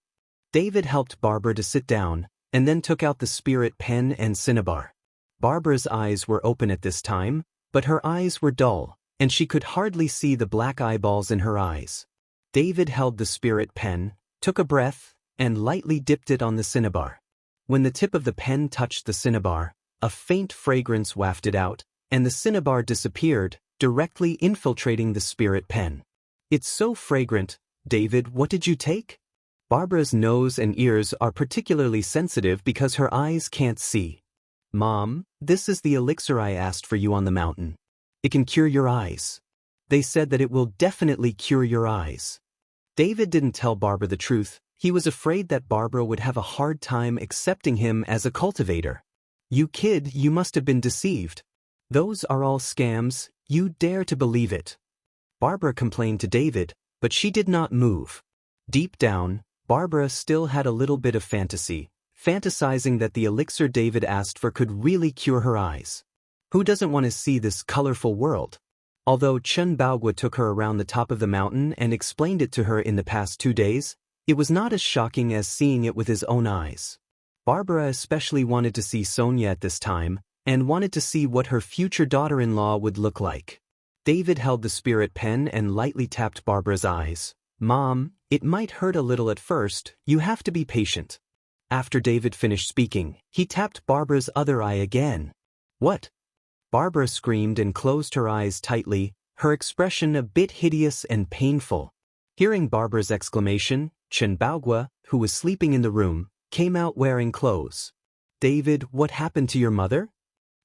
David helped Barbara to sit down, and then took out the spirit pen and cinnabar. Barbara's eyes were open at this time, but her eyes were dull, and she could hardly see the black eyeballs in her eyes. David held the spirit pen, took a breath, and lightly dipped it on the cinnabar. When the tip of the pen touched the cinnabar, a faint fragrance wafted out, and the cinnabar disappeared, directly infiltrating the spirit pen. "It's so fragrant, David, what did you take?" Barbara's nose and ears are particularly sensitive because her eyes can't see. "Mom, this is the elixir I asked for you on the mountain. It can cure your eyes. They said that it will definitely cure your eyes." David didn't tell Barbara the truth. He was afraid that Barbara would have a hard time accepting him as a cultivator. "You kid, you must have been deceived. Those are all scams, you dare to believe it." Barbara complained to David, but she did not move. Deep down, Barbara still had a little bit of fantasy, fantasizing that the elixir David asked for could really cure her eyes. Who doesn't want to see this colorful world? Although Chun Baogwa took her around the top of the mountain and explained it to her in the past 2 days, it was not as shocking as seeing it with his own eyes. Barbara especially wanted to see Sonia at this time, and wanted to see what her future daughter-in-law would look like. David held the spirit pen and lightly tapped Barbara's eyes. "Mom, it might hurt a little at first, you have to be patient." After David finished speaking, he tapped Barbara's other eye again. "What?" Barbara screamed and closed her eyes tightly, her expression a bit hideous and painful. Hearing Barbara's exclamation, Chun Baogwa, who was sleeping in the room, came out wearing clothes. "David, what happened to your mother?"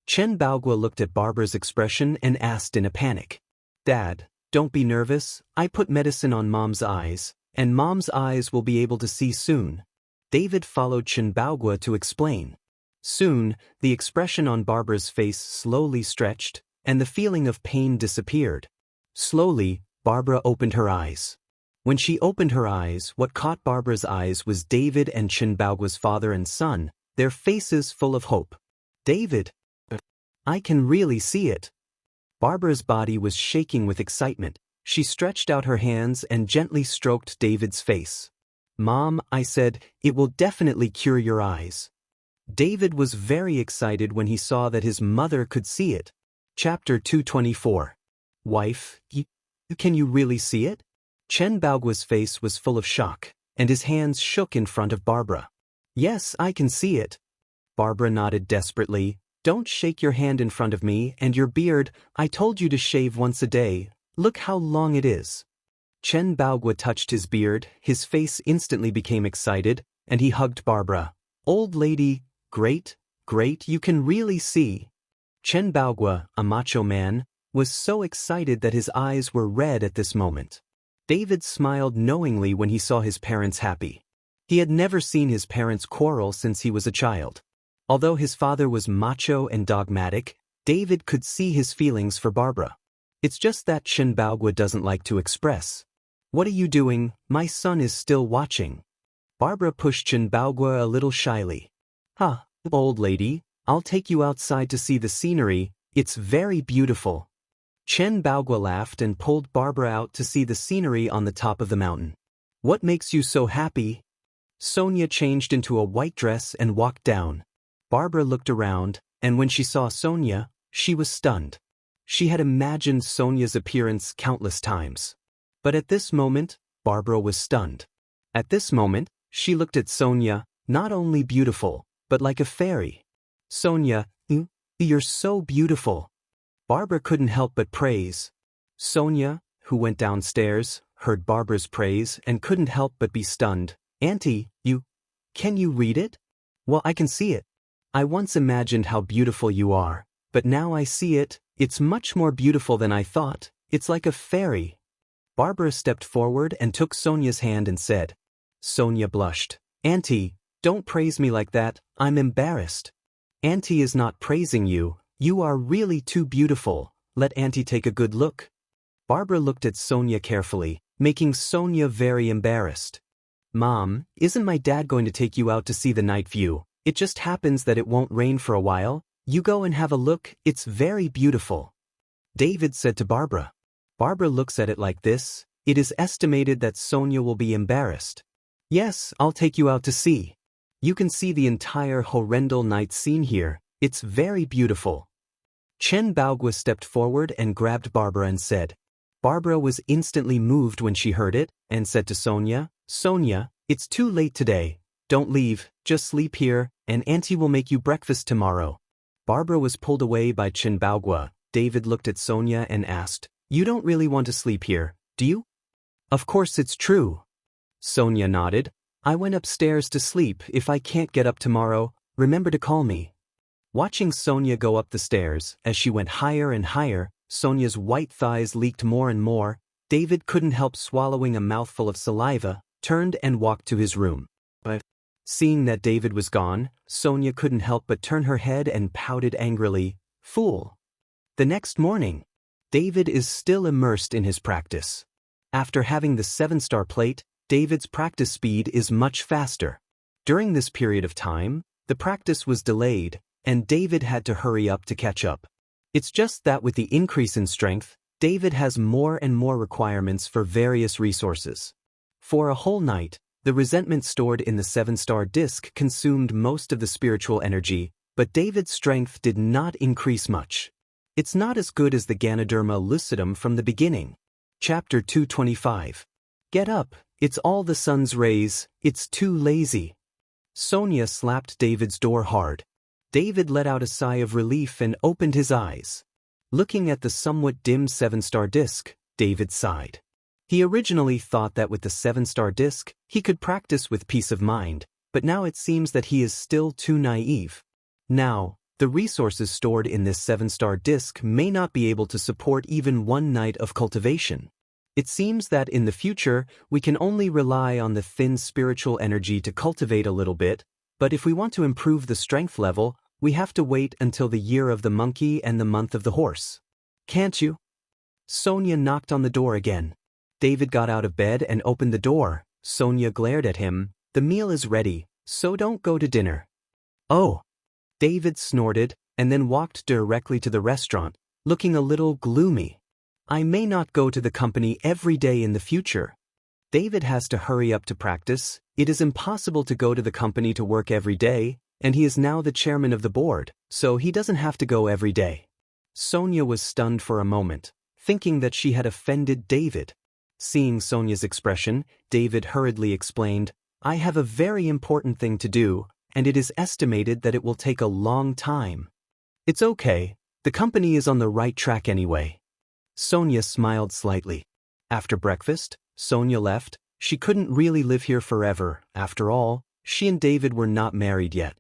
Chen Baogwa looked at Barbara's expression and asked in a panic. "Dad, don't be nervous, I put medicine on Mom's eyes, and Mom's eyes will be able to see soon." David followed Chen Baogwa to explain. Soon, the expression on Barbara's face slowly stretched, and the feeling of pain disappeared. Slowly, Barbara opened her eyes. When she opened her eyes, what caught Barbara's eyes was David and Chen Baogwa's father and son, their faces full of hope. "David, I can really see it." Barbara's body was shaking with excitement. She stretched out her hands and gently stroked David's face. "Mom," I said, "it will definitely cure your eyes." David was very excited when he saw that his mother could see it. Chapter 224. "Wife, can you really see it?" Chen Baogwa's face was full of shock, and his hands shook in front of Barbara. "Yes, I can see it." Barbara nodded desperately. "Don't shake your hand in front of me, and your beard, I told you to shave once a day. Look how long it is." Chen Baogwa touched his beard, his face instantly became excited, and he hugged Barbara. "Old lady, great, you can really see." Chen Baogwa, a macho man, was so excited that his eyes were red at this moment. David smiled knowingly when he saw his parents happy. He had never seen his parents quarrel since he was a child. Although his father was macho and dogmatic, David could see his feelings for Barbara. It's just that Chen Baogwa doesn't like to express. "What are you doing? My son is still watching." Barbara pushed Chen Baogwa a little shyly. Old lady, I'll take you outside to see the scenery, it's very beautiful." Chen Baogwa laughed and pulled Barbara out to see the scenery on the top of the mountain. "What makes you so happy?" Sonia changed into a white dress and walked down. Barbara looked around, and when she saw Sonia, she was stunned. She had imagined Sonia's appearance countless times. But at this moment, Barbara was stunned. At this moment, she looked at Sonia, not only beautiful, but like a fairy. Sonia, you're so beautiful. Barbara couldn't help but praise. Sonia, who went downstairs, heard Barbara's praise and couldn't help but be stunned. Auntie, can you read it? Well, I can see it. I once imagined how beautiful you are, but now I see it. It's much more beautiful than I thought. It's like a fairy. Barbara stepped forward and took Sonia's hand and said. Sonia blushed. Auntie, don't praise me like that, I'm embarrassed. Auntie is not praising you. You are really too beautiful. Let Auntie take a good look. Barbara looked at Sonia carefully, making Sonia very embarrassed. Mom, isn't my dad going to take you out to see the night view? It just happens that it won't rain for a while. You go and have a look, it's very beautiful. David said to Barbara. Barbara looks at it like this. It is estimated that Sonia will be embarrassed. Yes, I'll take you out to see. You can see the entire horrendal night scene here. It's very beautiful. Chen Baogua stepped forward and grabbed Barbara and said. Barbara was instantly moved when she heard it, and said to Sonia, Sonia, it's too late today. Don't leave, just sleep here, and Auntie will make you breakfast tomorrow. Barbara was pulled away by Chen Baogua. David looked at Sonia and asked, You don't really want to sleep here, do you? Of course it's true. Sonia nodded. I went upstairs to sleep. If I can't get up tomorrow, remember to call me. Watching Sonia go up the stairs, as she went higher and higher, Sonia's white thighs leaked more and more. David couldn't help swallowing a mouthful of saliva, turned and walked to his room. Seeing that David was gone, Sonia couldn't help but turn her head and pouted angrily. Fool! The next morning, David is still immersed in his practice. After having the 7-star plate, David's practice speed is much faster. During this period of time, the practice was delayed, and David had to hurry up to catch up. It's just that with the increase in strength, David has more and more requirements for various resources. For a whole night, the resentment stored in the 7-star disc consumed most of the spiritual energy, but David's strength did not increase much. It's not as good as the Ganoderma lucidum from the beginning. Chapter 225. Get up, it's all the sun's rays, it's too lazy. Sonia slapped David's door hard. David let out a sigh of relief and opened his eyes. Looking at the somewhat dim 7-star disc, David sighed. He originally thought that with the 7-star disc, he could practice with peace of mind, but now it seems that he is still too naive. Now, the resources stored in this 7-star disc may not be able to support even one night of cultivation. It seems that in the future, we can only rely on the thin spiritual energy to cultivate a little bit, but if we want to improve the strength level, we have to wait until the year of the monkey and the month of the horse. Can't you? Sonia knocked on the door again. David got out of bed and opened the door. Sonia glared at him. The meal is ready, so don't go to dinner. Oh. David snorted and then walked directly to the restaurant, looking a little gloomy. I may not go to the company every day in the future. David has to hurry up to practice. It is impossible to go to the company to work every day, and he is now the chairman of the board, so he doesn't have to go every day. Sonia was stunned for a moment, thinking that she had offended David. Seeing Sonia's expression, David hurriedly explained, I have a very important thing to do, and it is estimated that it will take a long time. It's okay, the company is on the right track anyway. Sonia smiled slightly. After breakfast, Sonia left. She couldn't really live here forever. After all, she and David were not married yet.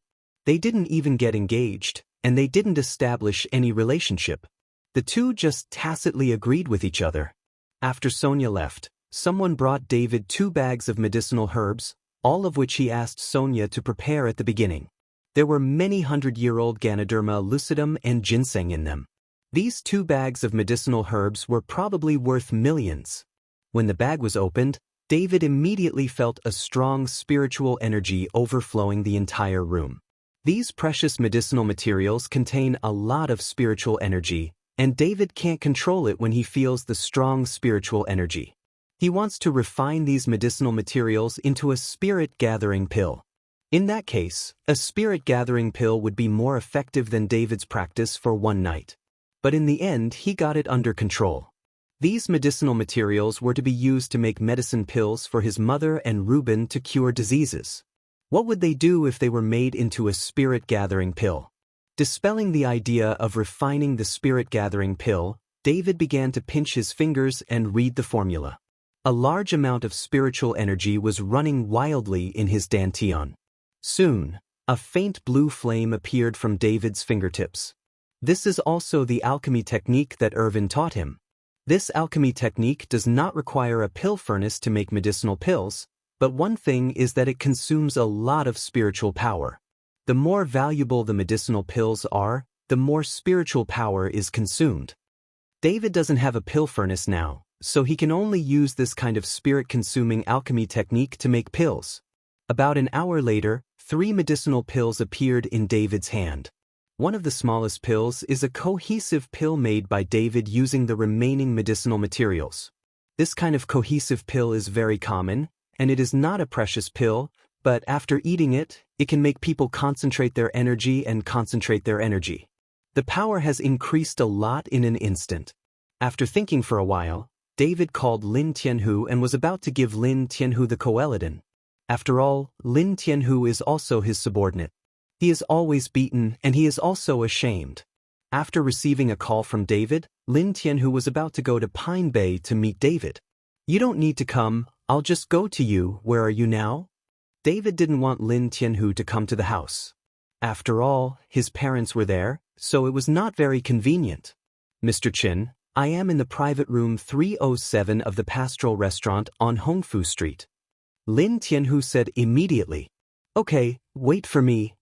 They didn't even get engaged, and they didn't establish any relationship. The two just tacitly agreed with each other. After Sonia left, someone brought David 2 bags of medicinal herbs, all of which he asked Sonia to prepare at the beginning. There were many 100-year-old Ganoderma lucidum and ginseng in them. These 2 bags of medicinal herbs were probably worth millions. When the bag was opened, David immediately felt a strong spiritual energy overflowing the entire room. These precious medicinal materials contain a lot of spiritual energy, and David can't control it when he feels the strong spiritual energy. He wants to refine these medicinal materials into a spirit-gathering pill. In that case, a spirit-gathering pill would be more effective than David's practice for one night. But in the end, he got it under control. These medicinal materials were to be used to make medicine pills for his mother and Reuben to cure diseases. What would they do if they were made into a spirit-gathering pill? Dispelling the idea of refining the spirit-gathering pill, David began to pinch his fingers and read the formula. A large amount of spiritual energy was running wildly in his dantian. Soon, a faint blue flame appeared from David's fingertips. This is also the alchemy technique that Irvin taught him. This alchemy technique does not require a pill furnace to make medicinal pills, but one thing is that it consumes a lot of spiritual power. The more valuable the medicinal pills are, the more spiritual power is consumed. David doesn't have a pill furnace now, so he can only use this kind of spirit-consuming alchemy technique to make pills. About an hour later, 3 medicinal pills appeared in David's hand. One of the smallest pills is a cohesive pill made by David using the remaining medicinal materials. This kind of cohesive pill is very common, and it is not a precious pill, but after eating it, it can make people concentrate their energy and concentrate their energy. The power has increased a lot in an instant. After thinking for a while, David called Lin Tianhu and was about to give Lin Tianhu the coelidon. After all, Lin Tianhu is also his subordinate. He is always beaten and he is also ashamed. After receiving a call from David, Lin Tianhu was about to go to Pine Bay to meet David. "You don't need to come, I'll just go to you. Where are you now?" David didn't want Lin Tianhu to come to the house. After all, his parents were there, so it was not very convenient. "Mr. Chin, I am in the private room 307 of the Pastoral Restaurant on Hongfu Street." Lin Tianhu said immediately. "Okay, wait for me."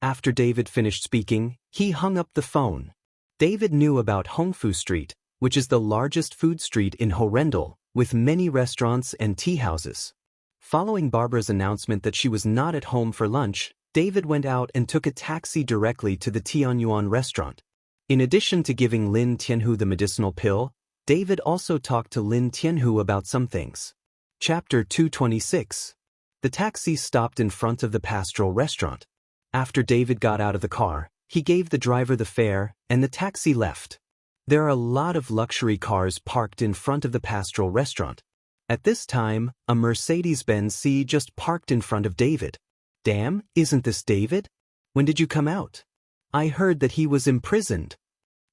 After David finished speaking, he hung up the phone. David knew about Hongfu Street, which is the largest food street in Horendal, with many restaurants and tea houses. Following Barbara's announcement that she was not at home for lunch, David went out and took a taxi directly to the Tianyuan restaurant. In addition to giving Lin Tianhu the medicinal pill, David also talked to Lin Tianhu about some things. Chapter 226. The taxi stopped in front of the Pastoral Restaurant. After David got out of the car, he gave the driver the fare, and the taxi left. There are a lot of luxury cars parked in front of the Pastoral Restaurant. At this time, a Mercedes-Benz C just parked in front of David. "Damn, isn't this David? When did you come out? I heard that he was imprisoned."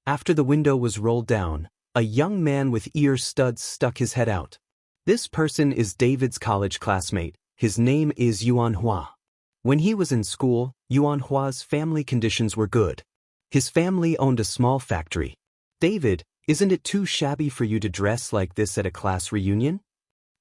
After the window was rolled down, a young man with ear studs stuck his head out. This person is David's college classmate. His name is Yuan Hua. When he was in school, Yuan Hua's family conditions were good. His family owned a small factory. "David, isn't it too shabby for you to dress like this at a class reunion?"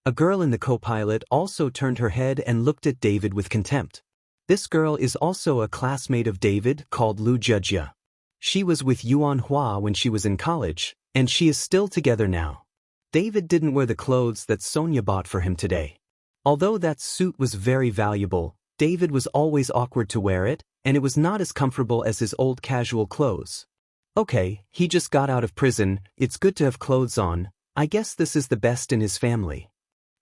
A girl in the co-pilot also turned her head and looked at David with contempt. This girl is also a classmate of David called Lu Jejia. She was with Yuan Hua when she was in college, and she is still together now. David didn't wear the clothes that Sonia bought for him today. Although that suit was very valuable, David was always awkward to wear it, and it was not as comfortable as his old casual clothes. "Okay, he just got out of prison, it's good to have clothes on, I guess this is the best in his family."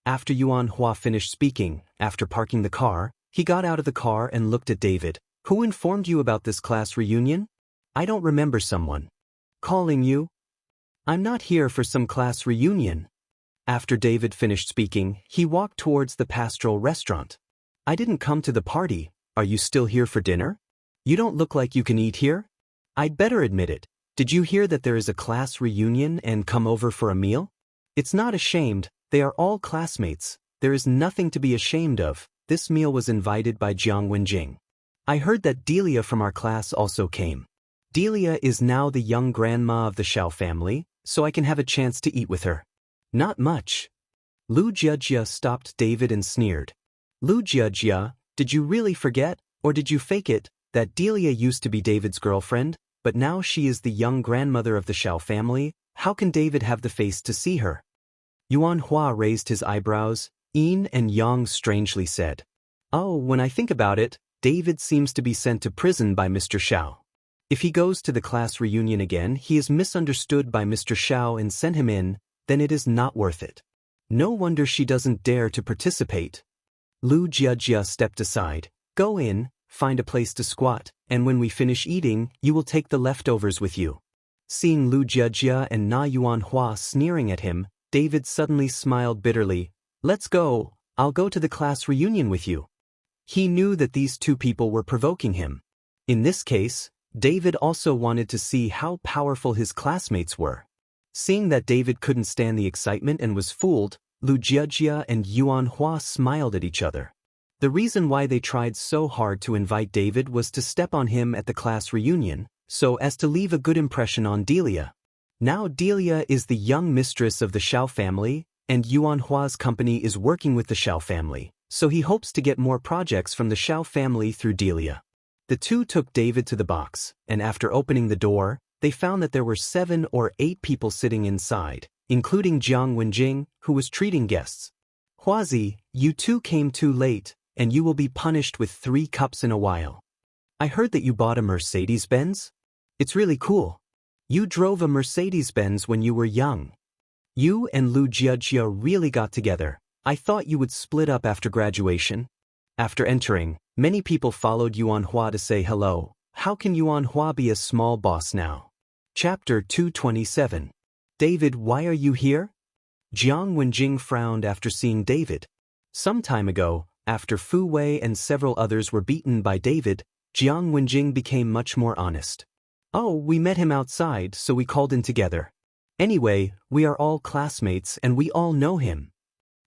After Yuan Hua finished speaking, after parking the car, he got out of the car and looked at David. "Who informed you about this class reunion? I don't remember someone calling you. I'm not here for some class reunion." After David finished speaking, he walked towards the Pastoral Restaurant. "I didn't come to the party. Are you still here for dinner? You don't look like you can eat here. I'd better admit it. Did you hear that there is a class reunion and come over for a meal? It's not ashamed, they are all classmates. There is nothing to be ashamed of. This meal was invited by Jiang Wenjing. I heard that Delia from our class also came. Delia is now the young grandma of the Shao family, so I can have a chance to eat with her." "Not much." Lu Jejia stopped David and sneered. "Lu Jejia, did you really forget, or did you fake it, that Delia used to be David's girlfriend, but now she is the young grandmother of the Shao family? How can David have the face to see her?" Yuan Hua raised his eyebrows. Yin and Yang strangely said, "Oh, when I think about it, David seems to be sent to prison by Mr. Shao. If he goes to the class reunion again, he is misunderstood by Mr. Shao and sent him in, then it is not worth it. No wonder she doesn't dare to participate." Lu Jejia stepped aside. "Go in, find a place to squat, and when we finish eating, you will take the leftovers with you." Seeing Lu Jejia and Na Yuan Hua sneering at him, David suddenly smiled bitterly. "Let's go, I'll go to the class reunion with you." He knew that these two people were provoking him. In this case, David also wanted to see how powerful his classmates were. Seeing that David couldn't stand the excitement and was fooled, Lu Jiajia and Yuan Hua smiled at each other. The reason why they tried so hard to invite David was to step on him at the class reunion, so as to leave a good impression on Delia. Now Delia is the young mistress of the Xiao family, and Yuan Hua's company is working with the Xiao family, so he hopes to get more projects from the Xiao family through Delia. The two took David to the box, and after opening the door, they found that there were 7 or 8 people sitting inside, including Jiang Wenjing, who was treating guests. Huazi, you two came too late, and you will be punished with 3 cups in a while. I heard that you bought a Mercedes-Benz? It's really cool. You drove a Mercedes-Benz when you were young. You and Lu Jiajia really got together. I thought you would split up after graduation. After entering, many people followed Yuan Hua to say hello. How can Yuan Hua be a small boss now? Chapter 227. David, why are you here? Jiang Wenjing frowned after seeing David. Some time ago, after Fu Wei and several others were beaten by David, Jiang Wenjing became much more honest. Oh, we met him outside, so we called in together. Anyway, we are all classmates and we all know him.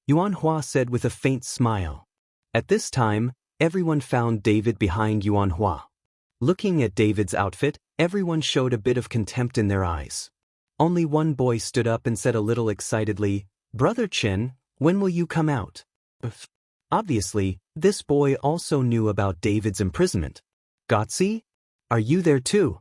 Yuan Hua said with a faint smile. At this time, everyone found David behind Yuan Hua. Looking at David's outfit, everyone showed a bit of contempt in their eyes. Only one boy stood up and said a little excitedly, Brother Chen, when will you come out? Obviously, this boy also knew about David's imprisonment. Gotzi? Are you there too?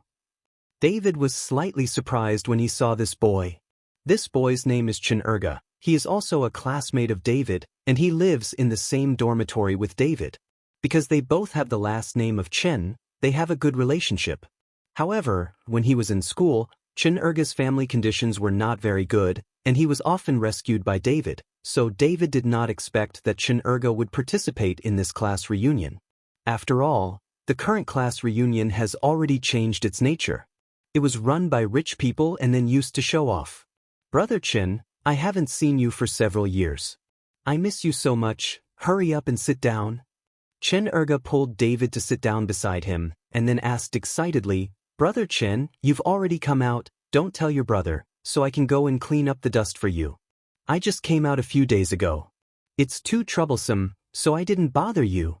David was slightly surprised when he saw this boy. This boy's name is Chen Erga. He is also a classmate of David, and he lives in the same dormitory with David. Because they both have the last name of Chen, they have a good relationship. However, when he was in school, Chen Erga's family conditions were not very good, and he was often rescued by David, so David did not expect that Chen Erga would participate in this class reunion. After all, the current class reunion has already changed its nature. It was run by rich people and then used to show off. Brother Chen, I haven't seen you for several years. I miss you so much. Hurry up and sit down. Chen Erga pulled David to sit down beside him, and then asked excitedly, Brother Chen, you've already come out, don't tell your brother, so I can go and clean up the dust for you. I just came out a few days ago. It's too troublesome, so I didn't bother you.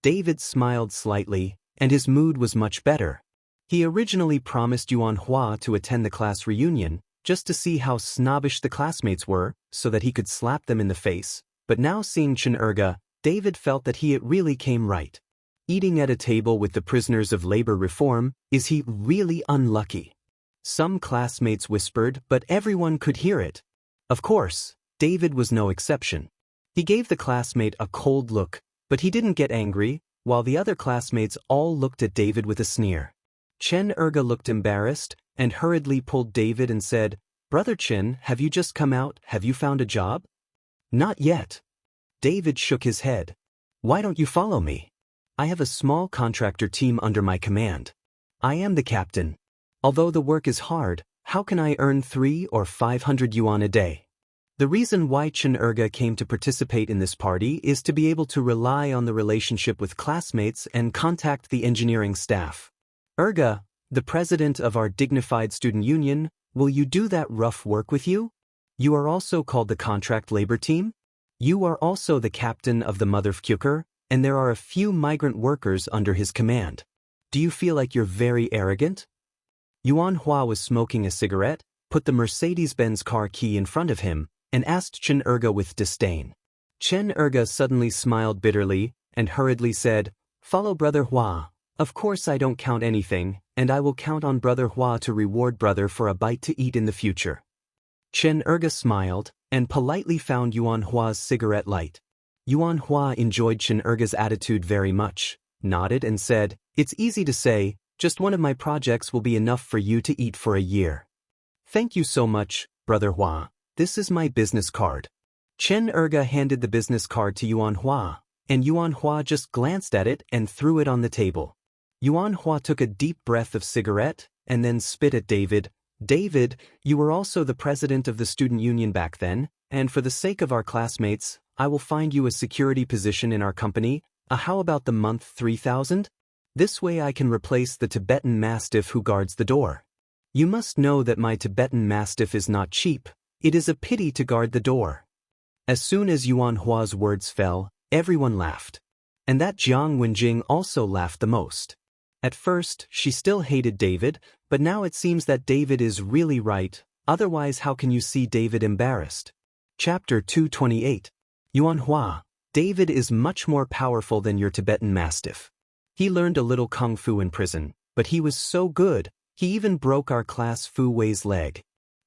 David smiled slightly, and his mood was much better. He originally promised Yuan Hua to attend the class reunion, just to see how snobbish the classmates were, so that he could slap them in the face, but now seeing Chen Erga, David felt that it really came right. Eating at a table with the prisoners of labor reform, is he really unlucky? Some classmates whispered, but everyone could hear it. Of course, David was no exception. He gave the classmate a cold look, but he didn't get angry, while the other classmates all looked at David with a sneer. Chen Erga looked embarrassed, and hurriedly pulled David and said, Brother Chen, have you just come out? Have you found a job? Not yet. David shook his head. Why don't you follow me? I have a small contractor team under my command. I am the captain. Although the work is hard, how can I earn 300 or 500 yuan a day? The reason why Chen Erga came to participate in this party is to be able to rely on the relationship with classmates and contact the engineering staff. Erga, the president of our dignified student union, will you do that rough work with you? You are also called the contract labor team? You are also the captain of the Mother Fkuker, and there are a few migrant workers under his command. Do you feel like you're very arrogant? Yuan Hua was smoking a cigarette, put the Mercedes-Benz car key in front of him, and asked Chen Erga with disdain. Chen Erga suddenly smiled bitterly, and hurriedly said, Follow Brother Hua. Of course I don't count anything, and I will count on Brother Hua to reward Brother for a bite to eat in the future. Chen Erga smiled, and politely found Yuan Hua's cigarette light. Yuan Hua enjoyed Chen Erga's attitude very much, nodded and said, It's easy to say, just one of my projects will be enough for you to eat for a year. Thank you so much, Brother Hua. This is my business card. Chen Erga handed the business card to Yuan Hua, and Yuan Hua just glanced at it and threw it on the table. Yuan Hua took a deep breath of cigarette, and then spit at David. David, you were also the president of the student union back then, and for the sake of our classmates, I will find you a security position in our company. How about the month 3,000? This way I can replace the Tibetan Mastiff who guards the door. You must know that my Tibetan Mastiff is not cheap. It is a pity to guard the door. As soon as Yuan Hua's words fell, everyone laughed. And that Jiang Wenjing also laughed the most. At first, she still hated David, but now it seems that David is really right, otherwise how can you see David embarrassed? Chapter 228. Yuan Hua, David is much more powerful than your Tibetan Mastiff. He learned a little kung fu in prison, but he was so good, he even broke our class Fu Wei's leg.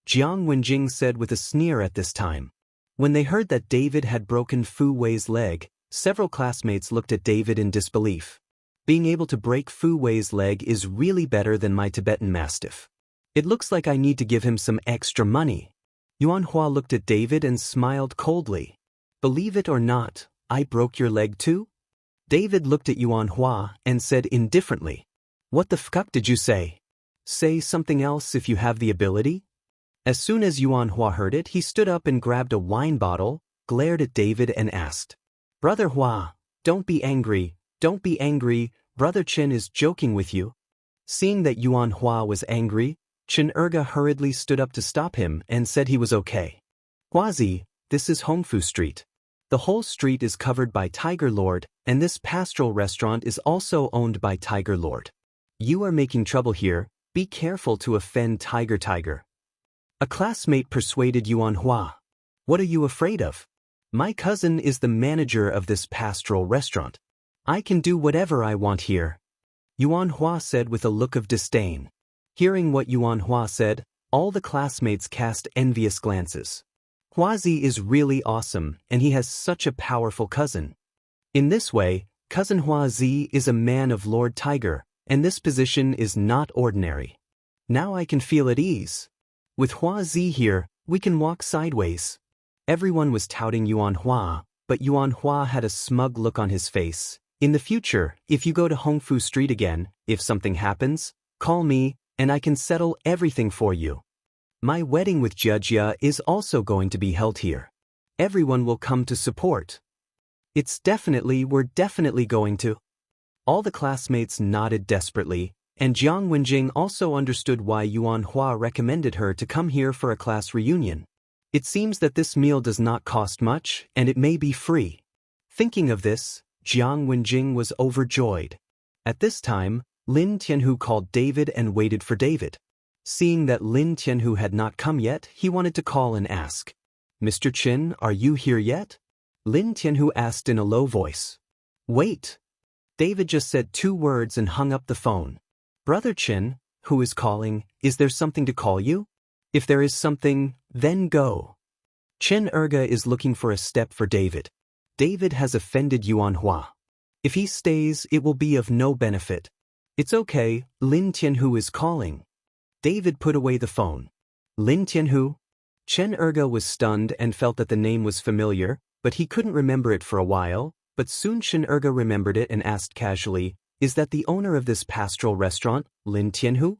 Jiang Wenjing said with a sneer at this time. When they heard that David had broken Fu Wei's leg, several classmates looked at David in disbelief. Being able to break Fu Wei's leg is really better than my Tibetan Mastiff. It looks like I need to give him some extra money. Yuan Hua looked at David and smiled coldly. Believe it or not, I broke your leg too? David looked at Yuan Hua and said indifferently, "What the fuck did you say? Say something else if you have the ability?" As soon as Yuan Hua heard it, he stood up and grabbed a wine bottle, glared at David and asked, "Brother Hua, don't be angry, Brother Chen is joking with you." Seeing that Yuan Hua was angry, Chen Erga hurriedly stood up to stop him and said he was okay. "Huazi, this is Hongfu Street. The whole street is covered by Tiger Lord, and this pastoral restaurant is also owned by Tiger Lord. You are making trouble here, be careful to offend Tiger. A classmate persuaded Yuan Hua. "What are you afraid of? My cousin is the manager of this pastoral restaurant. I can do whatever I want here," Yuan Hua said with a look of disdain. Hearing what Yuan Hua said, all the classmates cast envious glances. Huazi is really awesome, and he has such a powerful cousin. In this way, cousin Huazi is a man of Lord Tiger, and this position is not ordinary. Now I can feel at ease. With Huazi here, we can walk sideways. Everyone was touting Yuan Hua, but Yuan Hua had a smug look on his face. In the future, if you go to Hongfu Street again, if something happens, call me, and I can settle everything for you. My wedding with Jia is also going to be held here. Everyone will come to support. We're definitely going to. All the classmates nodded desperately, and Jiang Wenjing also understood why Yuan Hua recommended her to come here for a class reunion. It seems that this meal does not cost much, and it may be free. Thinking of this, Jiang Wenjing was overjoyed. At this time, Lin Tianhu called David and waited for David. Seeing that Lin Tianhu had not come yet, he wanted to call and ask, "Mr. Chen, are you here yet?" Lin Tianhu asked in a low voice. "Wait." David just said 2 words and hung up the phone. "Brother Chen, who is calling? Is there something to call you? If there is something, then go." Chen Erga is looking for a step for David. David has offended Yuan Hua. If he stays, it will be of no benefit. "It's okay, Lin Tianhu is calling." David put away the phone. "Lin Tianhu?" Chen Erga was stunned and felt that the name was familiar, but he couldn't remember it for a while, but soon Chen Erga remembered it and asked casually, "Is that the owner of this pastoral restaurant, Lin Tianhu?"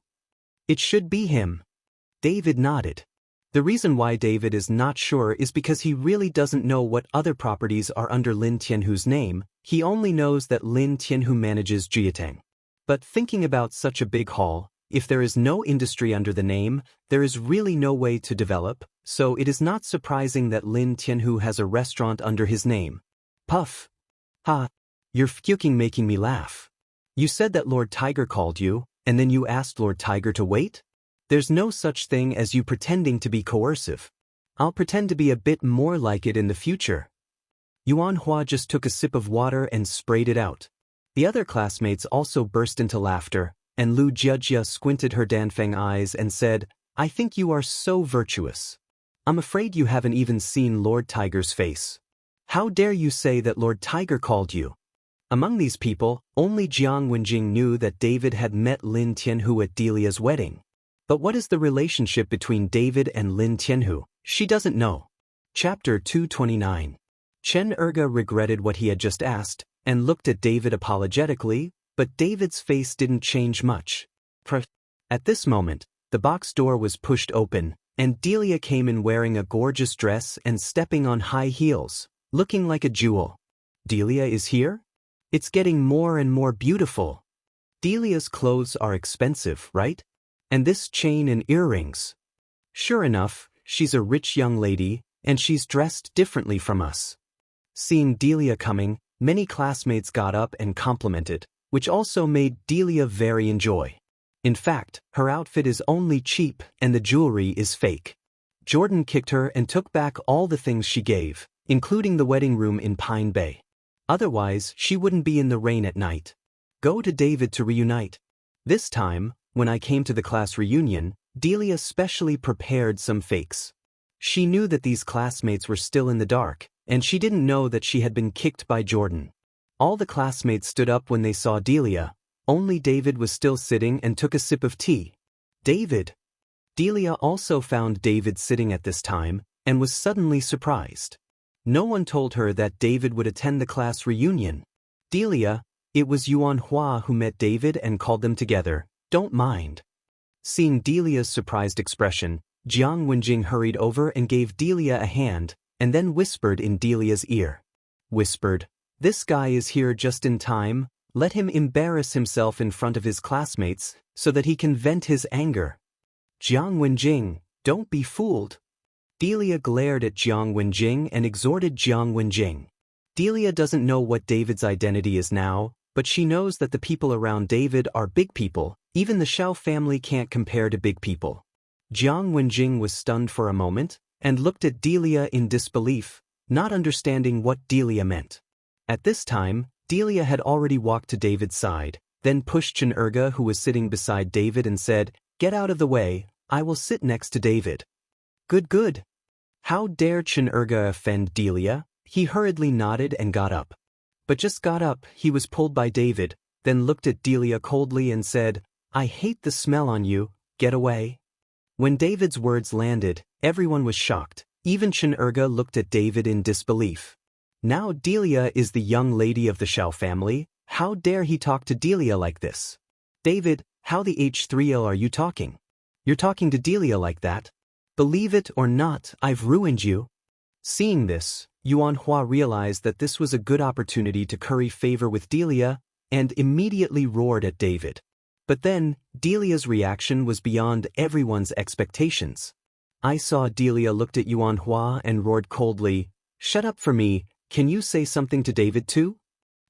"It should be him." David nodded. The reason why David is not sure is because he really doesn't know what other properties are under Lin Tianhu's name, he only knows that Lin Tianhu manages Jiateng. But thinking about such a big hall, if there is no industry under the name, there is really no way to develop, so it is not surprising that Lin Tianhu has a restaurant under his name. Puff. Ha. You're fucking making me laugh. You said that Lord Tiger called you, and then you asked Lord Tiger to wait? There's no such thing as you pretending to be coercive. I'll pretend to be a bit more like it in the future. Yuan Hua just took a sip of water and sprayed it out. The other classmates also burst into laughter, and Lu Jia squinted her Danfeng eyes and said, "I think you are so virtuous. I'm afraid you haven't even seen Lord Tiger's face. How dare you say that Lord Tiger called you?" Among these people, only Jiang Wenjing knew that David had met Lin Tianhu at Delia's wedding. But what is the relationship between David and Lin Tianhu? She doesn't know. Chapter 229. Chen Erga regretted what he had just asked, and looked at David apologetically, but David's face didn't change much. At this moment, the box door was pushed open, and Delia came in wearing a gorgeous dress and stepping on high heels, looking like a jewel. "Delia is here? It's getting more and more beautiful." Delia's clothes are expensive, right? And this chain and earrings. Sure enough, she's a rich young lady, and she's dressed differently from us. Seeing Delia coming, many classmates got up and complimented, which also made Delia very enjoy. In fact, her outfit is only cheap and the jewelry is fake. Jordan kicked her and took back all the things she gave, including the wedding room in Pine Bay. Otherwise, she wouldn't be in the rain at night. Go to David to reunite. This time, when I came to the class reunion, Delia specially prepared some fakes. She knew that these classmates were still in the dark, and she didn't know that she had been kicked by Jordan. All the classmates stood up when they saw Delia. Only David was still sitting and took a sip of tea. David! Delia also found David sitting at this time, and was suddenly surprised. No one told her that David would attend the class reunion. Delia, it was Yuan Hua who met David and called them together. Don't mind. Seeing Delia's surprised expression, Jiang Wenjing hurried over and gave Delia a hand, and then whispered in Delia's ear. Whispered, "This guy is here just in time, let him embarrass himself in front of his classmates, so that he can vent his anger." Jiang Wenjing, don't be fooled. Delia glared at Jiang Wenjing and exhorted Jiang Wenjing. Delia doesn't know what David's identity is now, but she knows that the people around David are big people, even the Xiao family can't compare to big people. Jiang Wenjing was stunned for a moment, and looked at Delia in disbelief, not understanding what Delia meant. At this time, Delia had already walked to David's side, then pushed Chen Erga, who was sitting beside David, and said, "Get out of the way, I will sit next to David." Good. How dare Chen Erga offend Delia? He hurriedly nodded and got up. But just got up, he was pulled by David, then looked at Delia coldly and said, "I hate the smell on you, get away." When David's words landed, everyone was shocked. Even Chen Erga looked at David in disbelief. Now Delia is the young lady of the Xiao family, how dare he talk to Delia like this? David, how the H3L are you talking? You're talking to Delia like that? Believe it or not, I've ruined you. Seeing this, Yuan Hua realized that this was a good opportunity to curry favor with Delia, and immediately roared at David. But then, Delia's reaction was beyond everyone's expectations. I saw Delia looked at Yuan Hua and roared coldly, "Shut up for me, can you say something to David too?"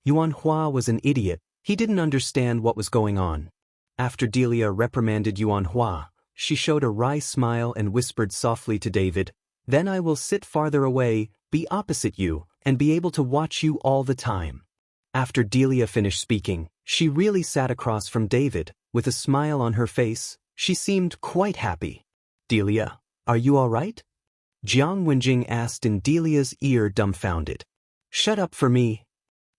Yuan Hua was an idiot, he didn't understand what was going on. After Delia reprimanded Yuan Hua, she showed a wry smile and whispered softly to David, "Then I will sit farther away, be opposite you, and be able to watch you all the time." After Delia finished speaking, she really sat across from David, with a smile on her face. She seemed quite happy. "Delia, are you all right?" Jiang Wenjing asked in Delia's ear, dumbfounded. "Shut up for me."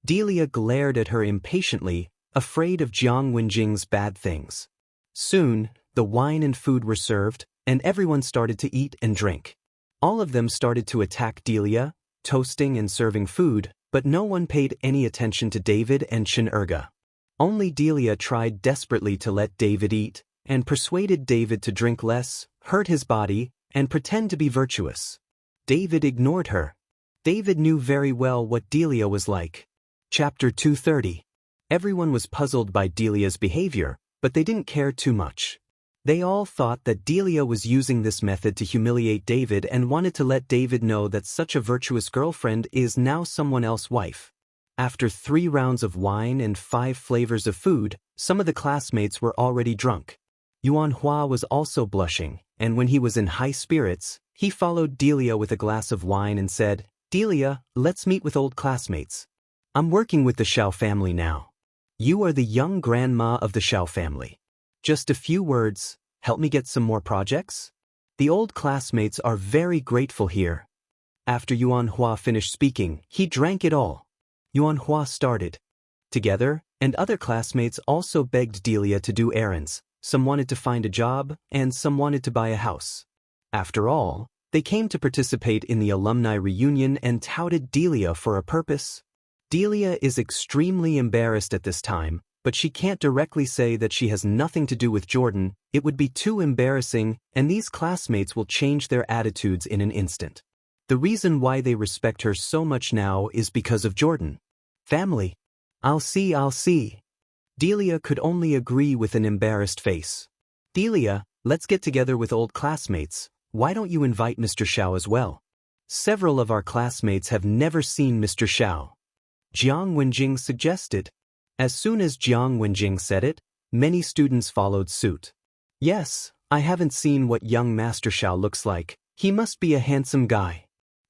Delia glared at her impatiently, afraid of Jiang Wenjing's bad things. Soon, the wine and food were served, and everyone started to eat and drink. All of them started to attack Delia, toasting and serving food, but no one paid any attention to David and Chen Erga. Only Delia tried desperately to let David eat, and persuaded David to drink less, hurt his body, and pretend to be virtuous. David ignored her. David knew very well what Delia was like. Chapter 230. Everyone was puzzled by Delia's behavior, but they didn't care too much. They all thought that Delia was using this method to humiliate David and wanted to let David know that such a virtuous girlfriend is now someone else's wife. After 3 rounds of wine and 5 flavors of food, some of the classmates were already drunk. Yuan Hua was also blushing, and when he was in high spirits, he followed Delia with a glass of wine and said, "Delia, let's meet with old classmates. I'm working with the Xiao family now. You are the young grandma of the Xiao family. Just a few words, help me get some more projects?" The old classmates are very grateful here. After Yuan Hua finished speaking, he drank it all. Yuan Hua started. Together, and other classmates also begged Delia to do errands. Some wanted to find a job, and some wanted to buy a house. After all, they came to participate in the alumni reunion and touted Delia for a purpose. Delia is extremely embarrassed at this time, but she can't directly say that she has nothing to do with Jordan. It would be too embarrassing, and these classmates will change their attitudes in an instant. The reason why they respect her so much now is because of Jordan. Family. I'll see. Delia could only agree with an embarrassed face. Delia, let's get together with old classmates. Why don't you invite Mr. Xiao as well? Several of our classmates have never seen Mr. Xiao. Jiang Wenjing suggested. As soon as Jiang Wenjing said it, many students followed suit. Yes, I haven't seen what young Master Xiao looks like. He must be a handsome guy.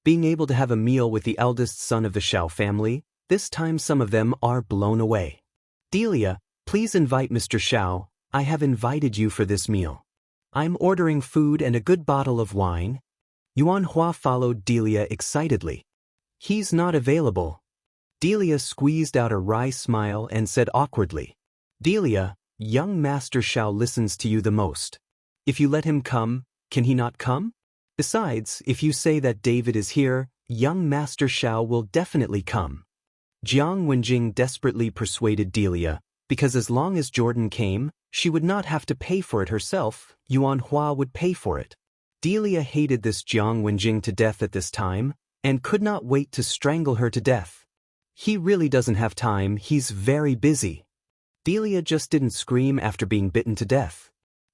Being able to have a meal with the eldest son of the Xiao family, this time some of them are blown away. Delia, please invite Mr. Xiao. I have invited you for this meal. I'm ordering food and a good bottle of wine. Yuan Hua followed Delia excitedly. He's not available. Delia squeezed out a wry smile and said awkwardly. Delia, young Master Xiao listens to you the most. If you let him come, can he not come? Besides, if you say that David is here, young Master Xiao will definitely come. Jiang Wenjing desperately persuaded Delia, because as long as Jordan came, she would not have to pay for it herself, Yuan Hua would pay for it. Delia hated this Jiang Wenjing to death at this time, and could not wait to strangle her to death. He really doesn't have time, he's very busy. Delia just didn't scream after being bitten to death.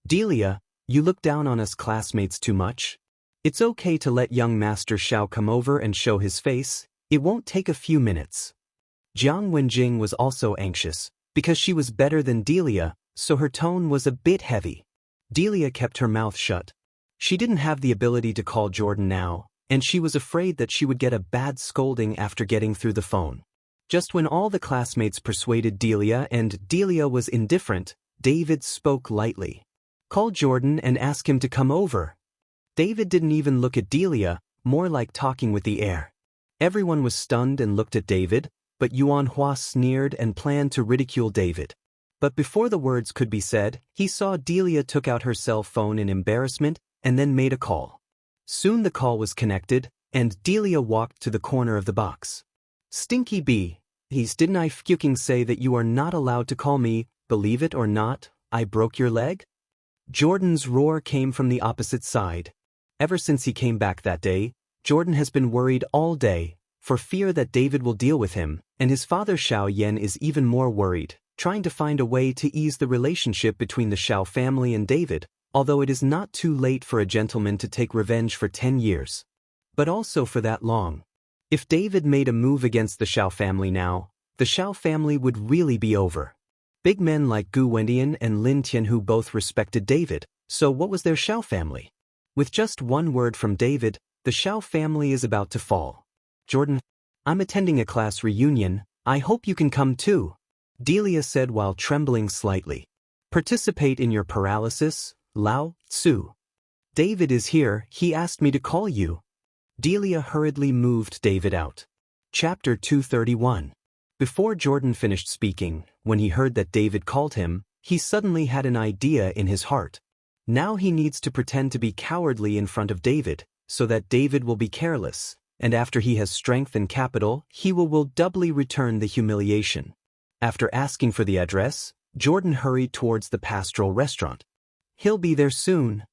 Delia, you look down on us classmates too much. It's okay to let young Master Xiao come over and show his face, it won't take a few minutes. Jiang Wenjing was also anxious, because she was better than Delia, so her tone was a bit heavy. Delia kept her mouth shut. She didn't have the ability to call Jordan now, and she was afraid that she would get a bad scolding after getting through the phone. Just when all the classmates persuaded Delia and Delia was indifferent, David spoke lightly. Call Jordan and ask him to come over. David didn't even look at Delia, more like talking with the air. Everyone was stunned and looked at David, but Yuan Hua sneered and planned to ridicule David. But before the words could be said, he saw Delia took out her cell phone in embarrassment and then made a call. Soon the call was connected, and Delia walked to the corner of the box. Stinky bee, didn't I fucking say that you are not allowed to call me, believe it or not, I broke your leg? Jordan's roar came from the opposite side. Ever since he came back that day, Jordan has been worried all day, for fear that David will deal with him, and his father Xiao Yan is even more worried, trying to find a way to ease the relationship between the Xiao family and David, although it is not too late for a gentleman to take revenge for 10 years. But also for that long. If David made a move against the Xiao family now, the Xiao family would really be over. Big men like Gu Wendian and Lin Tianhu both respected David, so what was their Xiao family? With just one word from David, the Xiao family is about to fall. Jordan, I'm attending a class reunion, I hope you can come too, Delia said while trembling slightly. Participate in your paralysis, Lao Tzu. David is here, he asked me to call you. Delia hurriedly moved David out. Chapter 231. Before Jordan finished speaking, when he heard that David called him, he suddenly had an idea in his heart. Now he needs to pretend to be cowardly in front of David, so that David will be careless, and after he has strength and capital, he will doubly return the humiliation. After asking for the address, Jordan hurried towards the pastoral restaurant. He'll be there soon.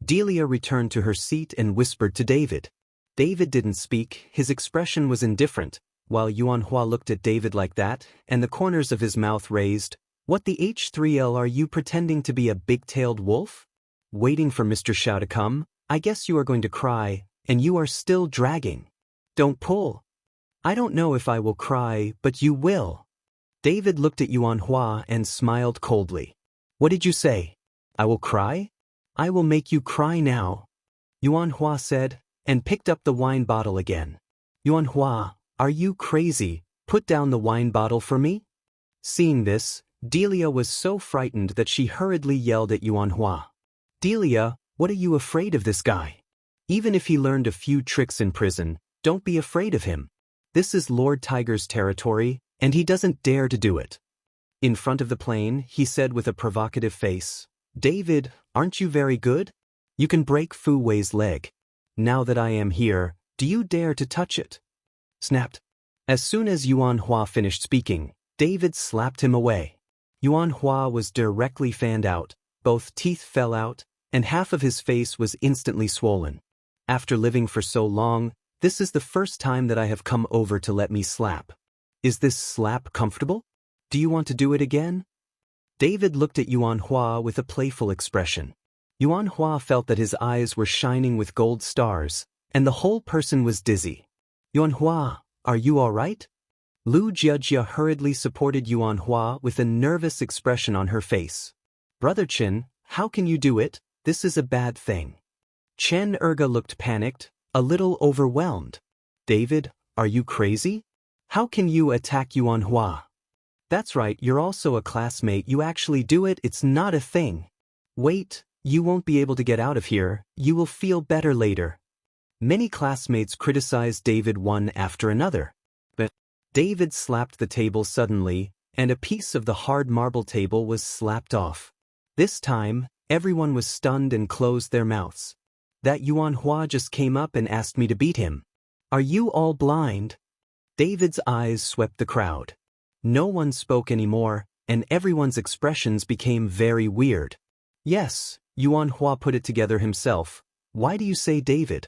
Delia returned to her seat and whispered to David. David didn't speak, his expression was indifferent, while Yuan Hua looked at David like that, and the corners of his mouth raised. What the H3L are you pretending to be a big-tailed wolf? Waiting for Mr. Xiao to come, I guess you are going to cry, and you are still dragging. Don't pull. I don't know if I will cry, but you will. David looked at Yuan Hua and smiled coldly. What did you say? I will cry? I will make you cry now. Yuan Hua said, and picked up the wine bottle again. Yuan Hua, are you crazy? Put down the wine bottle for me? Seeing this, Delia was so frightened that she hurriedly yelled at Yuan Hua. Delia, what are you afraid of this guy? Even if he learned a few tricks in prison, don't be afraid of him. This is Lord Tiger's territory, and he doesn't dare to do it. In front of the plane, he said with a provocative face, David, aren't you very good? You can break Fu Wei's leg. Now that I am here, do you dare to touch it? Snapped. As soon as Yuan Hua finished speaking, David slapped him away. Yuan Hua was directly fanned out, both teeth fell out, and half of his face was instantly swollen. After living for so long, this is the first time that I have come over to let me slap. Is this slap comfortable? Do you want to do it again? David looked at Yuan Hua with a playful expression. Yuan Hua felt that his eyes were shining with gold stars, and the whole person was dizzy. Yuan Hua, are you all right? Lu Jiajia hurriedly supported Yuan Hua with a nervous expression on her face. Brother Chen, how can you do it? This is a bad thing. Chen Erga looked panicked, a little overwhelmed. David, are you crazy? How can you attack Yuan Hua? That's right, you're also a classmate, you actually do it, it's not a thing. Wait, you won't be able to get out of here, you will feel better later. Many classmates criticized David one after another. But David slapped the table suddenly, and a piece of the hard marble table was slapped off. This time, everyone was stunned and closed their mouths. That Yuan Hua just came up and asked me to beat him. Are you all blind? David's eyes swept the crowd. No one spoke anymore, and everyone's expressions became very weird. Yes, Yuan Hua put it together himself. Why do you say David?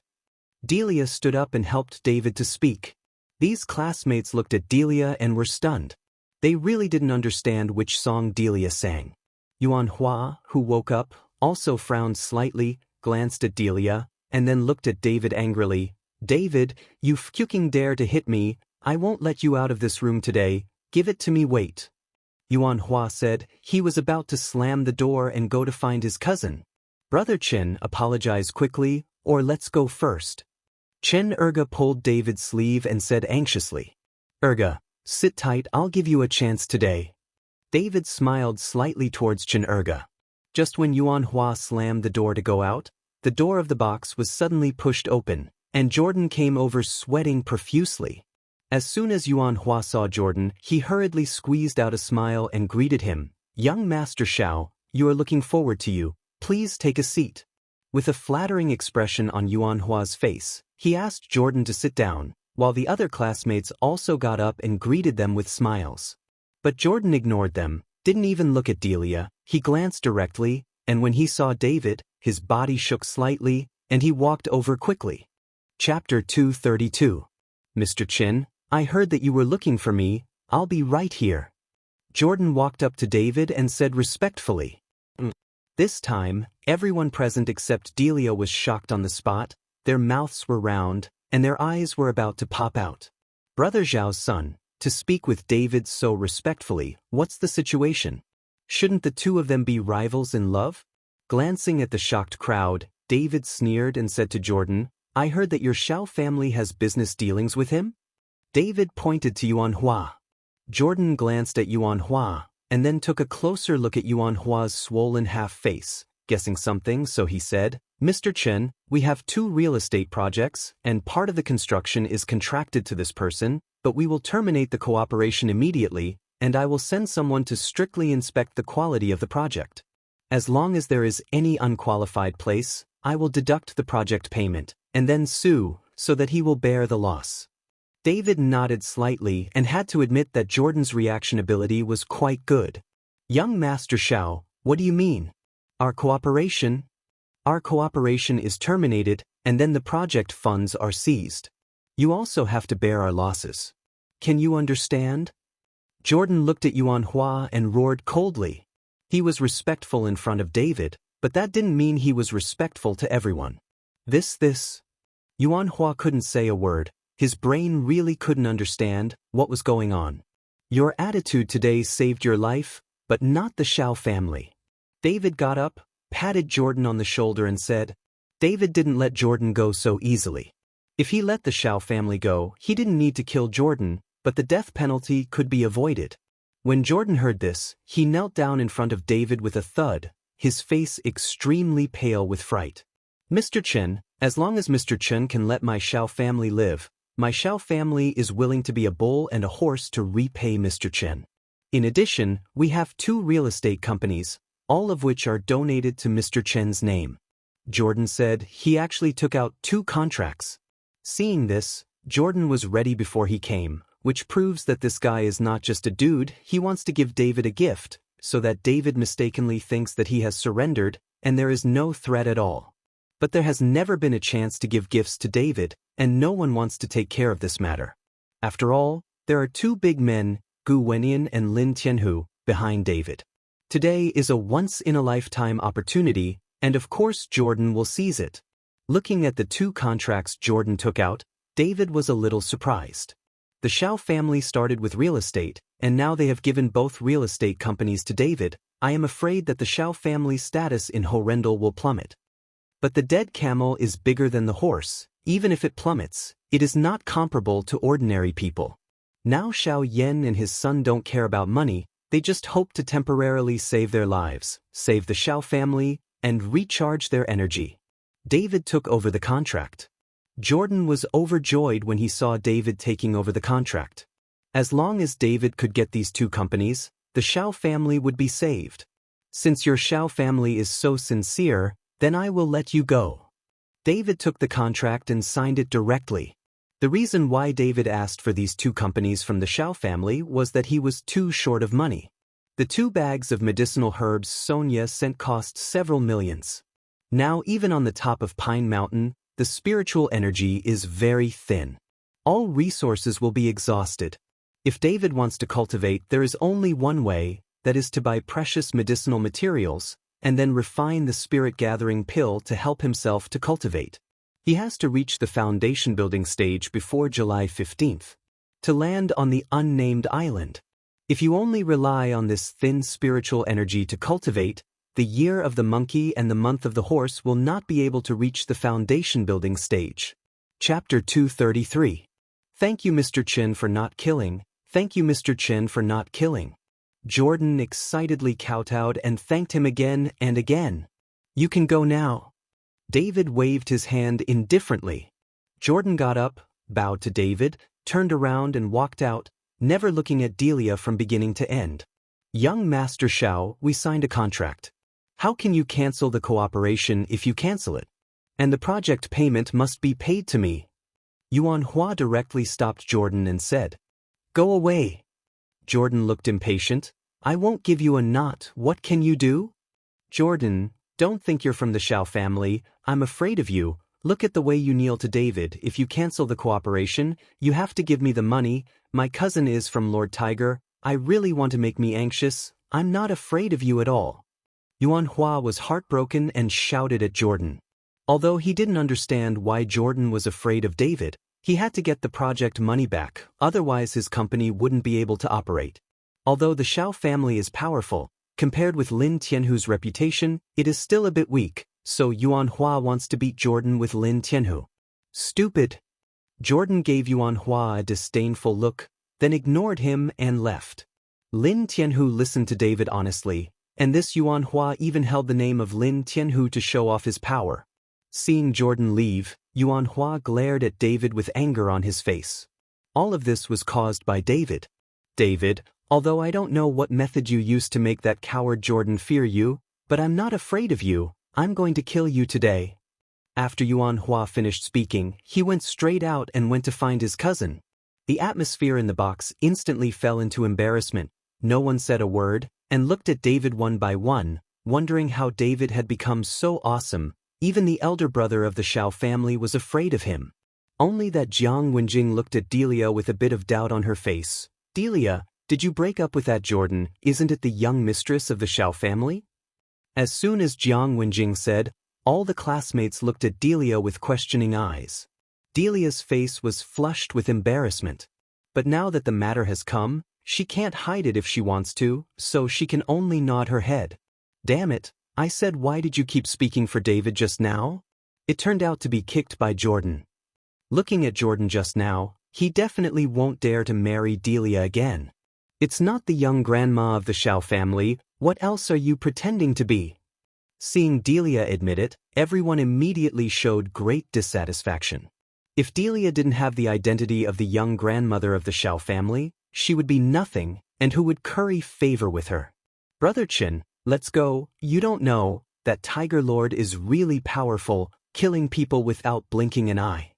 Delia stood up and helped David to speak. These classmates looked at Delia and were stunned. They really didn't understand which song Delia sang. Yuan Hua, who woke up, also frowned slightly, glanced at Delia, and then looked at David angrily. David, you fucking dare to hit me, I won't let you out of this room today. Give it to me, wait. Yuan Hua said. He was about to slam the door and go to find his cousin. Brother Chen, apologize quickly, or let's go first. Chen Erga pulled David's sleeve and said anxiously. Erga, sit tight, I'll give you a chance today. David smiled slightly towards Chen Erga. Just when Yuan Hua slammed the door to go out, the door of the box was suddenly pushed open, and Jordan came over sweating profusely. As soon as Yuan Hua saw Jordan, he hurriedly squeezed out a smile and greeted him. Young Master Xiao, you are looking forward to you. Please take a seat. With a flattering expression on Yuan Hua's face, he asked Jordan to sit down, while the other classmates also got up and greeted them with smiles. But Jordan ignored them, didn't even look at Delia, he glanced directly, and when he saw David, his body shook slightly, and he walked over quickly. Chapter 232. Mr. Chin, I heard that you were looking for me, I'll be right here. Jordan walked up to David and said respectfully. This time, everyone present except Delia was shocked on the spot, their mouths were round, and their eyes were about to pop out. Brother Zhao's son, to speak with David so respectfully, what's the situation? Shouldn't the two of them be rivals in love? Glancing at the shocked crowd, David sneered and said to Jordan, I heard that your Xiao family has business dealings with him? David pointed to Yuan Hua. Jordan glanced at Yuan Hua, and then took a closer look at Yuan Hua's swollen half-face, guessing something, so he said, Mr. Chen, we have 2 real estate projects, and part of the construction is contracted to this person, but we will terminate the cooperation immediately, and I will send someone to strictly inspect the quality of the project. As long as there is any unqualified place, I will deduct the project payment, and then sue, so that he will bear the loss. David nodded slightly and had to admit that Jordan's reaction ability was quite good. Young Master Xiao, what do you mean? Our cooperation? Our cooperation is terminated, and then the project funds are seized. You also have to bear our losses. Can you understand? Jordan looked at Yuan Hua and roared coldly. He was respectful in front of David, but that didn't mean he was respectful to everyone. This. Yuan Hua couldn't say a word. His brain really couldn't understand what was going on. Your attitude today saved your life, but not the Xiao family. David got up, patted Jordan on the shoulder and said, David didn't let Jordan go so easily. If he let the Xiao family go, he didn't need to kill Jordan, but the death penalty could be avoided. When Jordan heard this, he knelt down in front of David with a thud, his face extremely pale with fright. Mr. Chen, as long as Mr. Chen can let my Xiao family live, my Xiao family is willing to be a bull and a horse to repay Mr. Chen. In addition, we have 2 real estate companies, all of which are donated to Mr. Chen's name. Jordan said he actually took out 2 contracts. Seeing this, Jordan was ready before he came, which proves that this guy is not just a dude, he wants to give David a gift, so that David mistakenly thinks that he has surrendered, and there is no threat at all. But there has never been a chance to give gifts to David, and no one wants to take care of this matter. After all, there are 2 big men, Gu Wenyan and Lin Tianhu, behind David. Today is a once-in-a-lifetime opportunity, and of course Jordan will seize it. Looking at the 2 contracts Jordan took out, David was a little surprised. The Shao family started with real estate, and now they have given both real estate companies to David. I am afraid that the Shao family's status in Horrendal will plummet. But the dead camel is bigger than the horse. Even if it plummets, it is not comparable to ordinary people. Now Shao Yen and his son don't care about money, they just hope to temporarily save their lives, save the Shao family, and recharge their energy. David took over the contract. Jordan was overjoyed when he saw David taking over the contract. As long as David could get these 2 companies, the Shao family would be saved. Since your Shao family is so sincere, then I will let you go. David took the contract and signed it directly. The reason why David asked for these 2 companies from the Shao family was that he was too short of money. The 2 bags of medicinal herbs Sonia sent cost several millions. Now even on the top of Pine Mountain, the spiritual energy is very thin. All resources will be exhausted. If David wants to cultivate, there is only one way, that is to buy precious medicinal materials, and then refine the spirit-gathering pill to help himself to cultivate. He has to reach the foundation building stage before July 15th, to land on the unnamed island. If you only rely on this thin spiritual energy to cultivate, the year of the monkey and the month of the horse will not be able to reach the foundation building stage. Chapter 233. Thank you, Mr. Chen, for not killing. Thank you, Mr. Chen, for not killing. Jordan excitedly kowtowed and thanked him again and again. You can go now. David waved his hand indifferently. Jordan got up, bowed to David, turned around and walked out, never looking at Delia from beginning to end. Young Master Shao, we signed a contract. How can you cancel the cooperation if you cancel it? And the project payment must be paid to me. Yuan Hua directly stopped Jordan and said, Go away. Jordan looked impatient. I won't give you a knot. What can you do? Jordan, don't think you're from the Shao family. I'm afraid of you. Look at the way you kneel to David. If you cancel the cooperation, you have to give me the money. My cousin is from Lord Tiger. I really want to make me anxious. I'm not afraid of you at all. Yuan Hua was heartbroken and shouted at Jordan. Although he didn't understand why Jordan was afraid of David, he had to get the project money back, otherwise his company wouldn't be able to operate. Although the Shao family is powerful, compared with Lin Tianhu's reputation, it is still a bit weak, so Yuan Hua wants to beat Jordan with Lin Tianhu. Stupid. Jordan gave Yuan Hua a disdainful look, then ignored him and left. Lin Tianhu listened to David honestly, and this Yuan Hua even held the name of Lin Tianhu to show off his power. Seeing Jordan leave, Yuan Hua glared at David with anger on his face. All of this was caused by David. David, although I don't know what method you used to make that coward Jordan fear you, but I'm not afraid of you. I'm going to kill you today. After Yuan Hua finished speaking, he went straight out and went to find his cousin. The atmosphere in the box instantly fell into embarrassment. No one said a word, and looked at David one by one, wondering how David had become so awesome. Even the elder brother of the Shao family was afraid of him. Only that Jiang Wenjing looked at Delia with a bit of doubt on her face. Delia, did you break up with that Jordan? Isn't it the young mistress of the Shao family? As soon as Jiang Wenjing said, all the classmates looked at Delia with questioning eyes. Delia's face was flushed with embarrassment. But now that the matter has come, she can't hide it if she wants to, so she can only nod her head. Damn it, I said why did you keep speaking for David just now? It turned out to be kicked by Jordan. Looking at Jordan just now, he definitely won't dare to marry Delia again. It's not the young grandma of the Shao family, what else are you pretending to be? Seeing Delia admit it, everyone immediately showed great dissatisfaction. If Delia didn't have the identity of the young grandmother of the Shao family, she would be nothing, and who would curry favor with her? Brother Chen, let's go. You don't know, that Tiger Lord is really powerful, killing people without blinking an eye.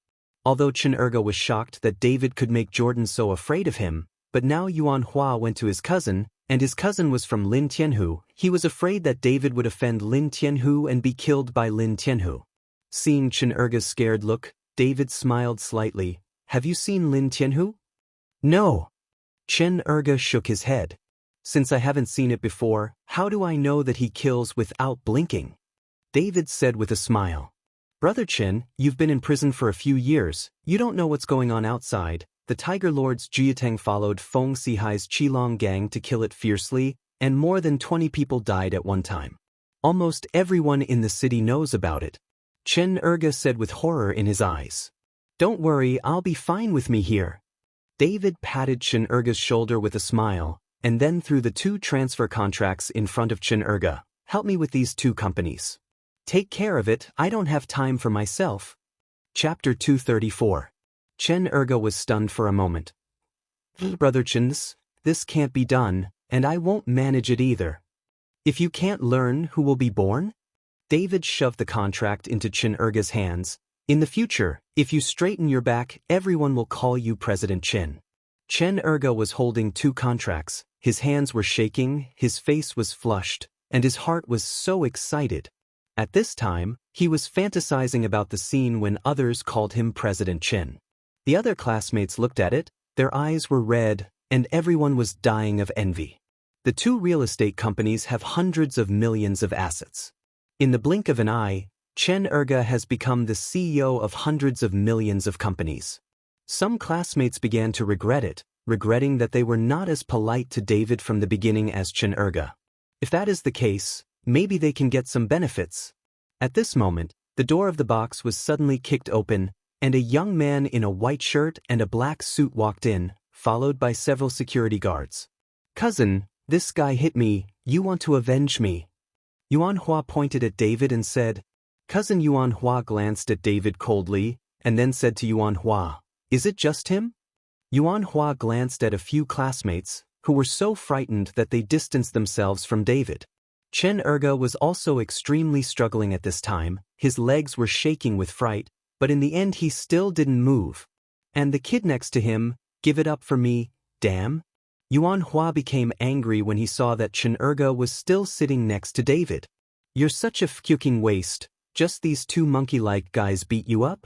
Although Chen Erga was shocked that David could make Jordan so afraid of him, but now Yuan Hua went to his cousin, and his cousin was from Lin Tianhu, he was afraid that David would offend Lin Tianhu and be killed by Lin Tianhu. Seeing Chen Erga's scared look, David smiled slightly. Have you seen Lin Tianhu? No. Chen Erga shook his head. Since I haven't seen it before, how do I know that he kills without blinking? David said with a smile. Brother Chen, you've been in prison for a few years, you don't know what's going on outside. The Tiger Lord's Jiateng followed Feng Sihai's Qilong gang to kill it fiercely, and more than 20 people died at one time. Almost everyone in the city knows about it. Chen Erga said with horror in his eyes. Don't worry, I'll be fine with me here. David patted Chen Erga's shoulder with a smile, and then threw the 2 transfer contracts in front of Chen Erga. Help me with these 2 companies. Take care of it, I don't have time for myself. Chapter 234. Chen Erga was stunned for a moment. Brother Chen, this can't be done, and I won't manage it either. If you can't learn, who will be born? David shoved the contract into Chen Erga's hands. In the future, if you straighten your back, everyone will call you President Chen. Chen Erga was holding 2 contracts, his hands were shaking, his face was flushed, and his heart was so excited. At this time, he was fantasizing about the scene when others called him President Chen. The other classmates looked at it, their eyes were red, and everyone was dying of envy. The 2 real estate companies have hundreds of millions of assets. In the blink of an eye, Chen Erga has become the CEO of hundreds of millions of companies. Some classmates began to regret it, regretting that they were not as polite to David from the beginning as Chen Erga. If that is the case, maybe they can get some benefits. At this moment, the door of the box was suddenly kicked open, and a young man in a white shirt and a black suit walked in, followed by several security guards. Cousin, this guy hit me, you want to avenge me? Yuan Hua pointed at David and said. Cousin Yuan Hua glanced at David coldly, and then said to Yuan Hua, Is it just him? Yuan Hua glanced at a few classmates, who were so frightened that they distanced themselves from David. Chen Erga was also extremely struggling at this time, his legs were shaking with fright, but in the end he still didn't move. And the kid next to him, give it up for me, damn. Yuan Hua became angry when he saw that Chen Erga was still sitting next to David. You're such a fucking waste, just these 2 monkey-like guys beat you up?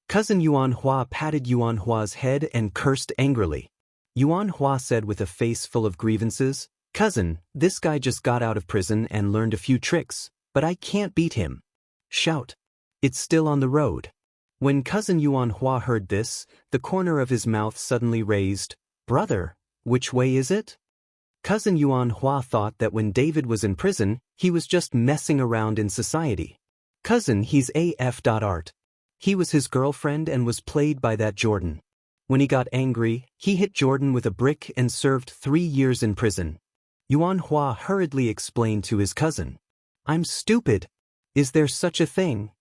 Cousin Yuan Hua patted Yuan Hua's head and cursed angrily. Yuan Hua said with a face full of grievances, Cousin, this guy just got out of prison and learned a few tricks, but I can't beat him. Shout. It's still on the road. When Cousin Yuan Hua heard this, the corner of his mouth suddenly raised. Brother, which way is it? Cousin Yuan Hua thought that when David was in prison, he was just messing around in society. Cousin, he's AF.art. He was his girlfriend and was played by that Jordan. When he got angry, he hit Jordan with a brick and served 3 years in prison. Yuan Hua hurriedly explained to his cousin. I'm stupid. Is there such a thing?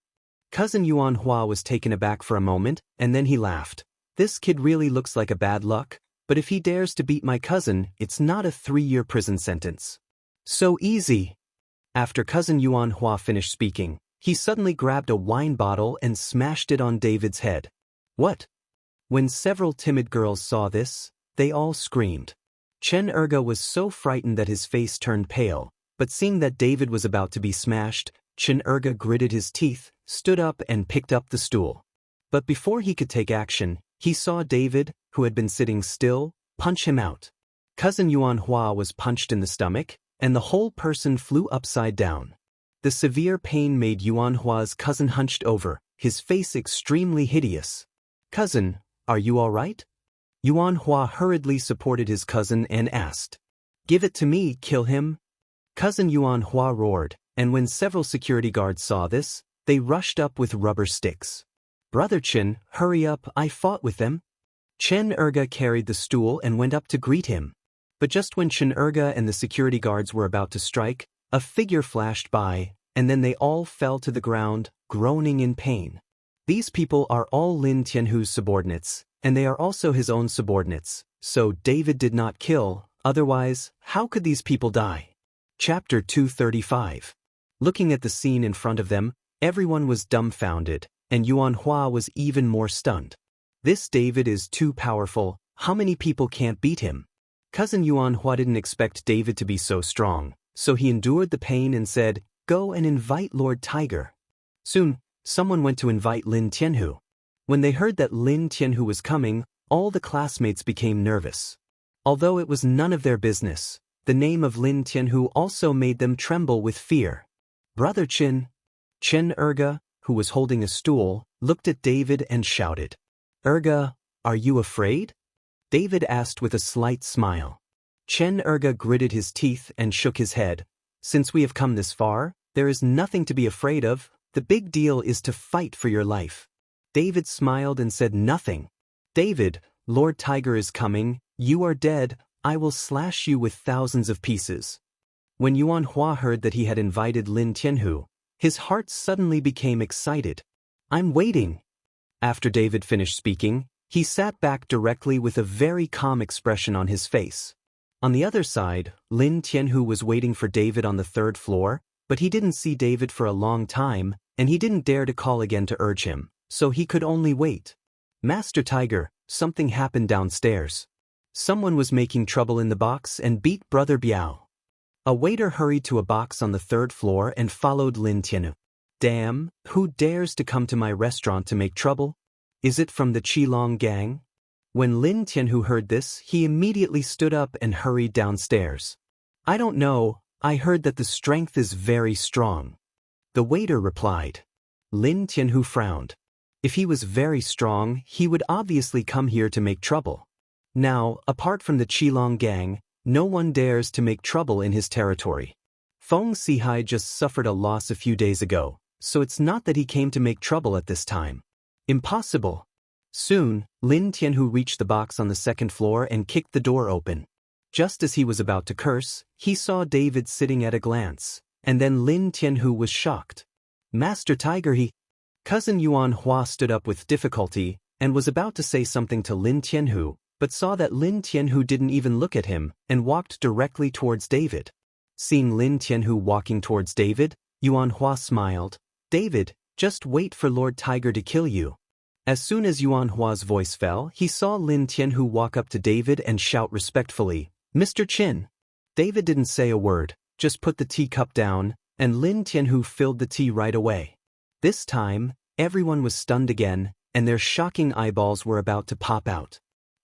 Cousin Yuan Hua was taken aback for a moment, and then he laughed. This kid really looks like a bad luck, but if he dares to beat my cousin, it's not a 3-year prison sentence. So easy. After Cousin Yuan Hua finished speaking, he suddenly grabbed a wine bottle and smashed it on David's head. What? When several timid girls saw this, they all screamed. Chen Erga was so frightened that his face turned pale, but seeing that David was about to be smashed, Chen Erga gritted his teeth, stood up and picked up the stool. But before he could take action, he saw David, who had been sitting still, punch him out. Cousin Yuan Hua was punched in the stomach, and the whole person flew upside down. The severe pain made Yuan Hua's cousin hunched over, his face extremely hideous. Cousin, are you all right? Yuan Hua hurriedly supported his cousin and asked. Give it to me, kill him. Cousin Yuan Hua roared, and when several security guards saw this, they rushed up with rubber sticks. Brother Chen, hurry up, I fought with them. Chen Erga carried the stool and went up to greet him. But just when Chen Erga and the security guards were about to strike, a figure flashed by, and then they all fell to the ground, groaning in pain. These people are all Lin Tianhu's subordinates, and they are also his own subordinates, so David did not kill, otherwise, how could these people die? Chapter 235. Looking at the scene in front of them, everyone was dumbfounded, and Yuan Hua was even more stunned. This David is too powerful, how many people can't beat him? Cousin Yuan Hua didn't expect David to be so strong, so he endured the pain and said, Go and invite Lord Tiger. Soon, someone went to invite Lin Tianhu. When they heard that Lin Tianhu was coming, all the classmates became nervous. Although it was none of their business, the name of Lin Tianhu also made them tremble with fear. Brother Chen Erga, who was holding a stool, looked at David and shouted. Erga, are you afraid? David asked with a slight smile. Chen Erga gritted his teeth and shook his head. Since we have come this far, there is nothing to be afraid of. The big deal is to fight for your life. David smiled and said nothing. David, Lord Tiger is coming, you are dead, I will slash you with thousands of pieces. When Yuan Hua heard that he had invited Lin Tianhu, his heart suddenly became excited. I'm waiting. After David finished speaking, he sat back directly with a very calm expression on his face. On the other side, Lin Tianhu was waiting for David on the third floor, but he didn't see David for a long time, and he didn't dare to call again to urge him, so he could only wait. Master Tiger, something happened downstairs. Someone was making trouble in the box and beat Brother Biao. A waiter hurried to a box on the third floor and followed Lin Tianhu. Damn, who dares to come to my restaurant to make trouble? Is it from the Qilong gang? When Lin Tianhu heard this, he immediately stood up and hurried downstairs. I don't know, I heard that the strength is very strong. The waiter replied. Lin Tianhu frowned. If he was very strong, he would obviously come here to make trouble. Now, apart from the Qilong gang, no one dares to make trouble in his territory. Feng Sihai just suffered a loss a few days ago, so it's not that he came to make trouble at this time. Impossible. Soon, Lin Tianhu reached the box on the second floor and kicked the door open. Just as he was about to curse, he saw David sitting at a glance, and then Lin Tianhu was shocked. Master Tiger, Cousin Yuan Hua stood up with difficulty and was about to say something to Lin Tianhu, but saw that Lin Tianhu didn't even look at him and walked directly towards David. Seeing Lin Tianhu walking towards David, Yuan Hua smiled. David, just wait for Lord Tiger to kill you. As soon as Yuan Hua's voice fell, he saw Lin Tianhu walk up to David and shout respectfully, Mr. Qin. David didn't say a word, just put the teacup down, and Lin Tianhu filled the tea right away. This time, everyone was stunned again, and their shocking eyeballs were about to pop out.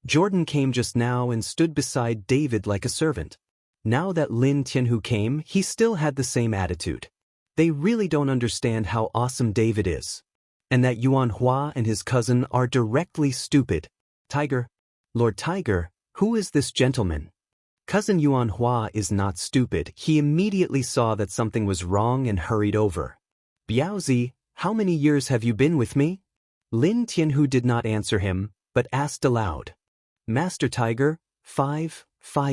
Jordan came just now and stood beside David like a servant. Now that Lin Tianhu came, he still had the same attitude. They really don't understand how awesome David is. And that Yuan Hua and his cousin are directly stupid. Tiger. Lord Tiger, who is this gentleman? Cousin Yuan Hua is not stupid. He immediately saw that something was wrong and hurried over. Biaozi, how many years have you been with me? Lin Tianhu did not answer him, but asked aloud. Master Tiger, 5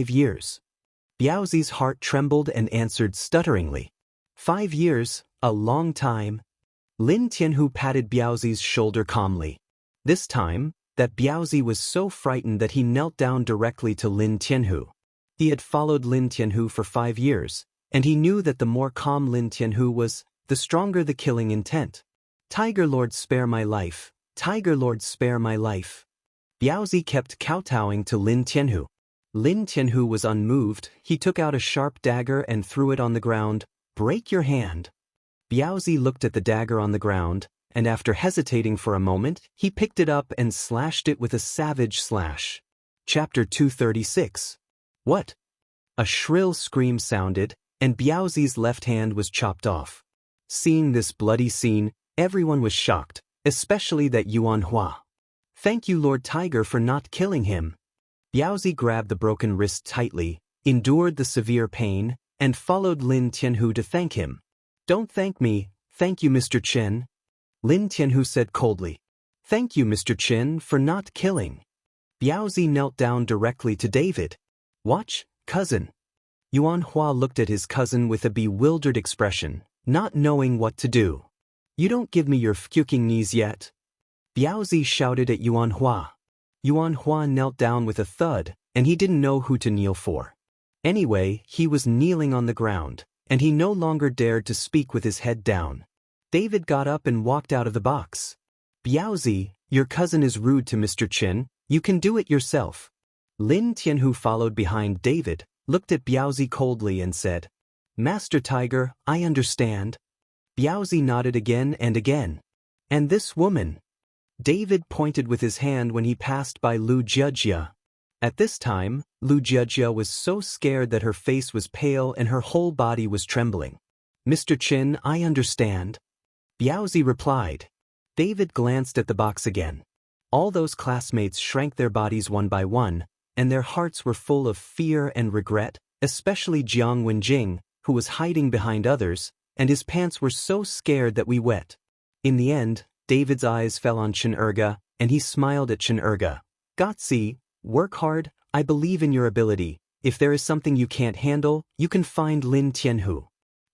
years. Biaozi's heart trembled and answered stutteringly. 5 years, a long time. Lin Tianhu patted Biaozi's shoulder calmly. This time, that Biaozi was so frightened that he knelt down directly to Lin Tianhu. He had followed Lin Tianhu for 5 years, and he knew that the more calm Lin Tianhu was, the stronger the killing intent. Tiger Lord, spare my life. Tiger Lord, spare my life. Biaozi kept kowtowing to Lin Tianhu. Lin Tianhu was unmoved. He took out a sharp dagger and threw it on the ground. Break your hand. Biaozi looked at the dagger on the ground, and after hesitating for a moment, he picked it up and slashed it with a savage slash. Chapter 236. What? A shrill scream sounded, and Biaozi's left hand was chopped off. Seeing this bloody scene, everyone was shocked, especially that Yuan Hua. Thank you, Lord Tiger, for not killing him. Biaozi grabbed the broken wrist tightly, endured the severe pain, and followed Lin Tianhu to thank him. Don't thank me, thank you, Mr. Chen. Lin Tianhu said coldly. Thank you, Mr. Chen, for not killing. Biaozi knelt down directly to David. Watch, cousin. Yuan Hua looked at his cousin with a bewildered expression, not knowing what to do. You don't give me your fucking knees yet. Biaozi shouted at Yuan Hua. Yuan Hua knelt down with a thud, and he didn't know who to kneel for. Anyway, he was kneeling on the ground, and he no longer dared to speak with his head down. David got up and walked out of the box. Biaozi, your cousin is rude to Mr. Chen, you can do it yourself. Lin Tianhu followed behind David, looked at Biaozi coldly and said, Master Tiger, I understand. Biaozi nodded again and again. And this woman? David pointed with his hand when he passed by Lu Jiejia. At this time, Lu Jiajia was so scared that her face was pale and her whole body was trembling. Mr. Chin, I understand. Biaozi replied. David glanced at the box again. All those classmates shrank their bodies one by one, and their hearts were full of fear and regret, especially Jiang Wenjing, who was hiding behind others, and his pants were so scared that we wet. In the end, David's eyes fell on Chen Erga, and he smiled at Chen Erga. Gotzi, work hard, I believe in your ability. If there is something you can't handle, you can find Lin Tianhu.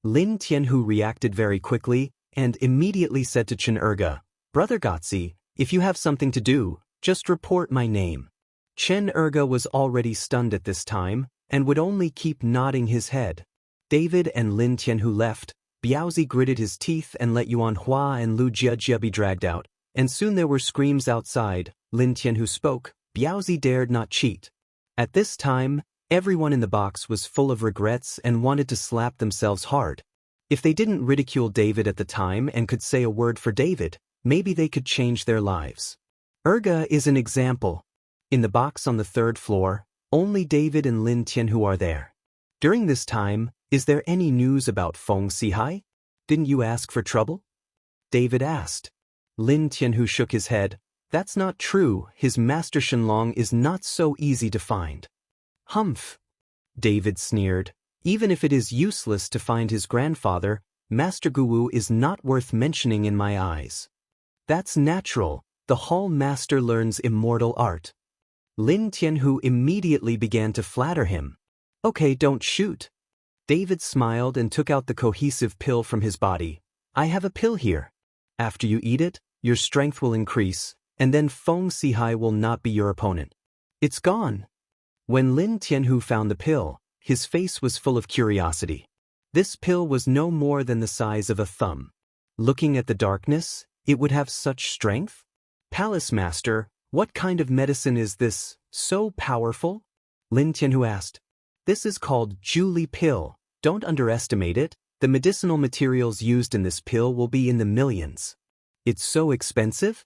Lin Tianhu reacted very quickly, and immediately said to Chen Erga, Brother Gotzi, if you have something to do, just report my name. Chen Erga was already stunned at this time, and would only keep nodding his head. David and Lin Tianhu left. Biaozi gritted his teeth and let Yuan Hua and Lu Jiajia be dragged out, and soon there were screams outside. Lin Tianhu spoke. Biaozi dared not cheat. At this time, everyone in the box was full of regrets and wanted to slap themselves hard. If they didn't ridicule David at the time and could say a word for David, maybe they could change their lives. Erga is an example. In the box on the 3rd floor, only David and Lin Tianhu are there. During this time, is there any news about Feng Sihai? Didn't you ask for trouble? David asked. Lin Tianhu shook his head. That's not true, his master Shenlong is not so easy to find. Humph. David sneered. Even if it is useless to find his grandfather, Master Guwu is not worth mentioning in my eyes. That's natural, the Hall Master learns immortal art. Lin Tianhu immediately began to flatter him. Okay, don't shoot. David smiled and took out the cohesive pill from his body. I have a pill here. After you eat it, your strength will increase, and then Feng Sihai will not be your opponent. It's gone. When Lin Tianhu found the pill, his face was full of curiosity. This pill was no more than the size of a thumb. Looking at the darkness, it would have such strength? Palace Master, what kind of medicine is this, so powerful? Lin Tianhu asked. This is called Julie pill. Don't underestimate it. The medicinal materials used in this pill will be in the millions. It's so expensive?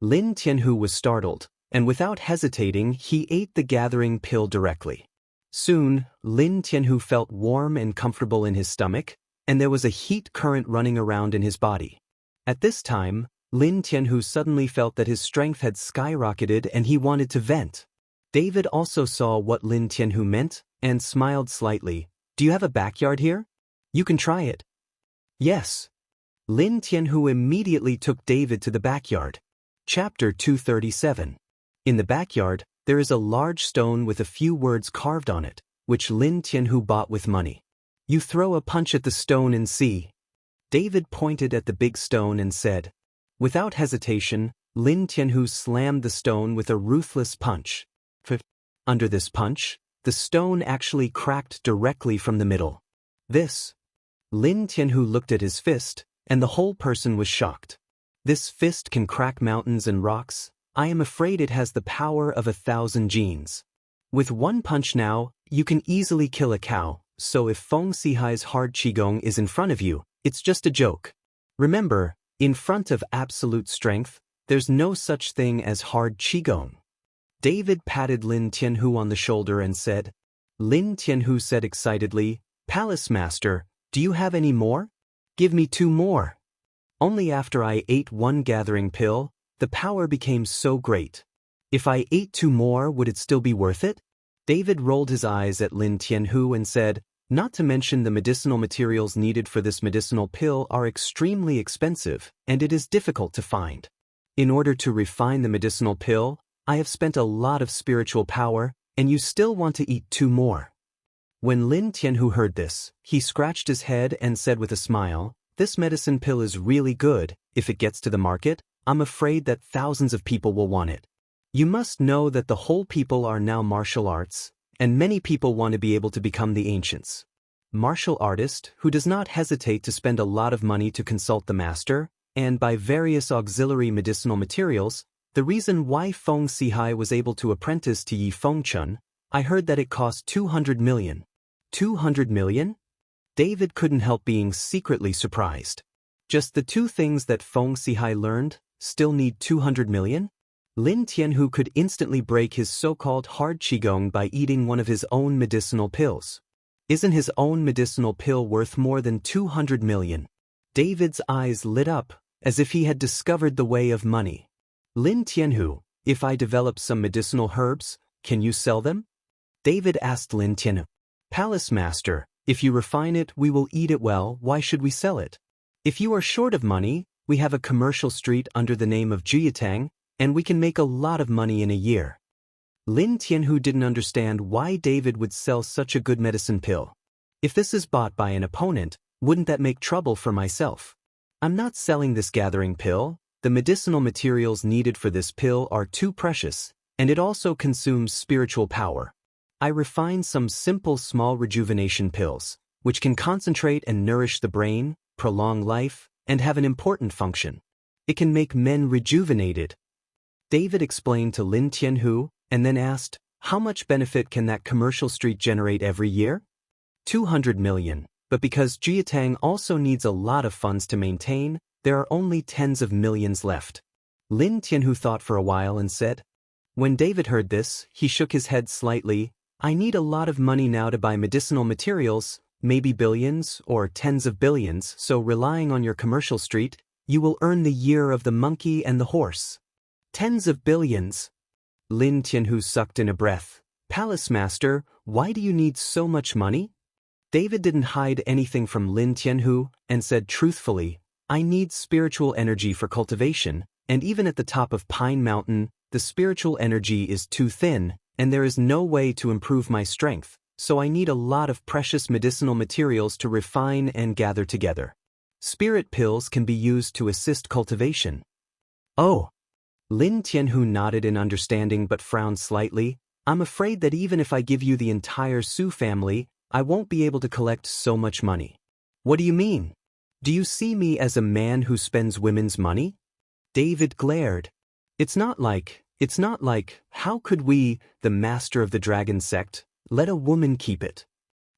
Lin Tianhu was startled, and without hesitating, he ate the gathering pill directly. Soon, Lin Tianhu felt warm and comfortable in his stomach, and there was a heat current running around in his body. At this time, Lin Tianhu suddenly felt that his strength had skyrocketed and he wanted to vent. David also saw what Lin Tianhu meant, and smiled slightly. Do you have a backyard here? You can try it. Yes. Lin Tianhu immediately took David to the backyard. Chapter 237. In the backyard, there is a large stone with a few words carved on it, which Lin Tianhu bought with money. You throw a punch at the stone and see. David pointed at the big stone and said. Without hesitation, Lin Tianhu slammed the stone with a ruthless punch. Under this punch, the stone actually cracked directly from the middle. This. Lin Tianhu looked at his fist, and the whole person was shocked. This fist can crack mountains and rocks. I am afraid it has the power of 1,000 genes. With one punch now, you can easily kill a cow, so if Feng Sihai's hard qigong is in front of you, it's just a joke. Remember, in front of absolute strength, there's no such thing as hard qigong. David patted Lin Tianhu on the shoulder and said. Lin Tianhu said excitedly, Palace Master, do you have any more? Give me 2 more. Only after I ate 1 gathering pill, the power became so great. If I ate 2 more, would it still be worth it? David rolled his eyes at Lin Tianhu and said, not to mention the medicinal materials needed for this medicinal pill are extremely expensive, and it is difficult to find. In order to refine the medicinal pill, I have spent a lot of spiritual power, and you still want to eat 2 more. When Lin Tianhu heard this, he scratched his head and said with a smile, this medicine pill is really good. If it gets to the market, I'm afraid that thousands of people will want it. You must know that the whole people are now martial arts, and many people want to be able to become the ancients. Martial artist who does not hesitate to spend a lot of money to consult the master, and buy various auxiliary medicinal materials. The reason why Feng Sihai was able to apprentice to Yi Fengchun, I heard that it cost 200 million. 200 million? David couldn't help being secretly surprised. Just the 2 things that Feng Sihai learned still need 200 million? Lin Tianhu could instantly break his so-called hard qigong by eating one of his own medicinal pills. Isn't his own medicinal pill worth more than 200 million? David's eyes lit up, as if he had discovered the way of money. Lin Tianhu, if I develop some medicinal herbs, can you sell them? David asked Lin Tianhu. Palace Master, if you refine it, we will eat it well, why should we sell it? If you are short of money, we have a commercial street under the name of Jiatang, and we can make a lot of money in a year. Lin Tianhu didn't understand why David would sell such a good medicine pill. If this is bought by an opponent, wouldn't that make trouble for myself? I'm not selling this gathering pill. The medicinal materials needed for this pill are too precious, and it also consumes spiritual power. I refine some simple small rejuvenation pills, which can concentrate and nourish the brain, prolong life, and have an important function. It can make men rejuvenated. David explained to Lin Tianhu, and then asked, how much benefit can that commercial street generate every year? 200 million, but because Jiatang also needs a lot of funds to maintain, there are only tens of millions left. Lin Tianhu thought for a while and said. When David heard this, he shook his head slightly. I need a lot of money now to buy medicinal materials, maybe billions or tens of billions, so relying on your commercial street, you will earn the year of the monkey and the horse. Tens of billions. Lin Tianhu sucked in a breath. Palace Master, why do you need so much money? David didn't hide anything from Lin Tianhu and said truthfully, I need spiritual energy for cultivation, and even at the top of Pine Mountain, the spiritual energy is too thin, and there is no way to improve my strength, so I need a lot of precious medicinal materials to refine and gather together. Spirit pills can be used to assist cultivation. Oh. Lin Tianhu nodded in understanding but frowned slightly. I'm afraid that even if I give you the entire Su family, I won't be able to collect so much money. What do you mean? Do you see me as a man who spends women's money? David glared. It's not like, how could we, the master of the dragon sect, let a woman keep it?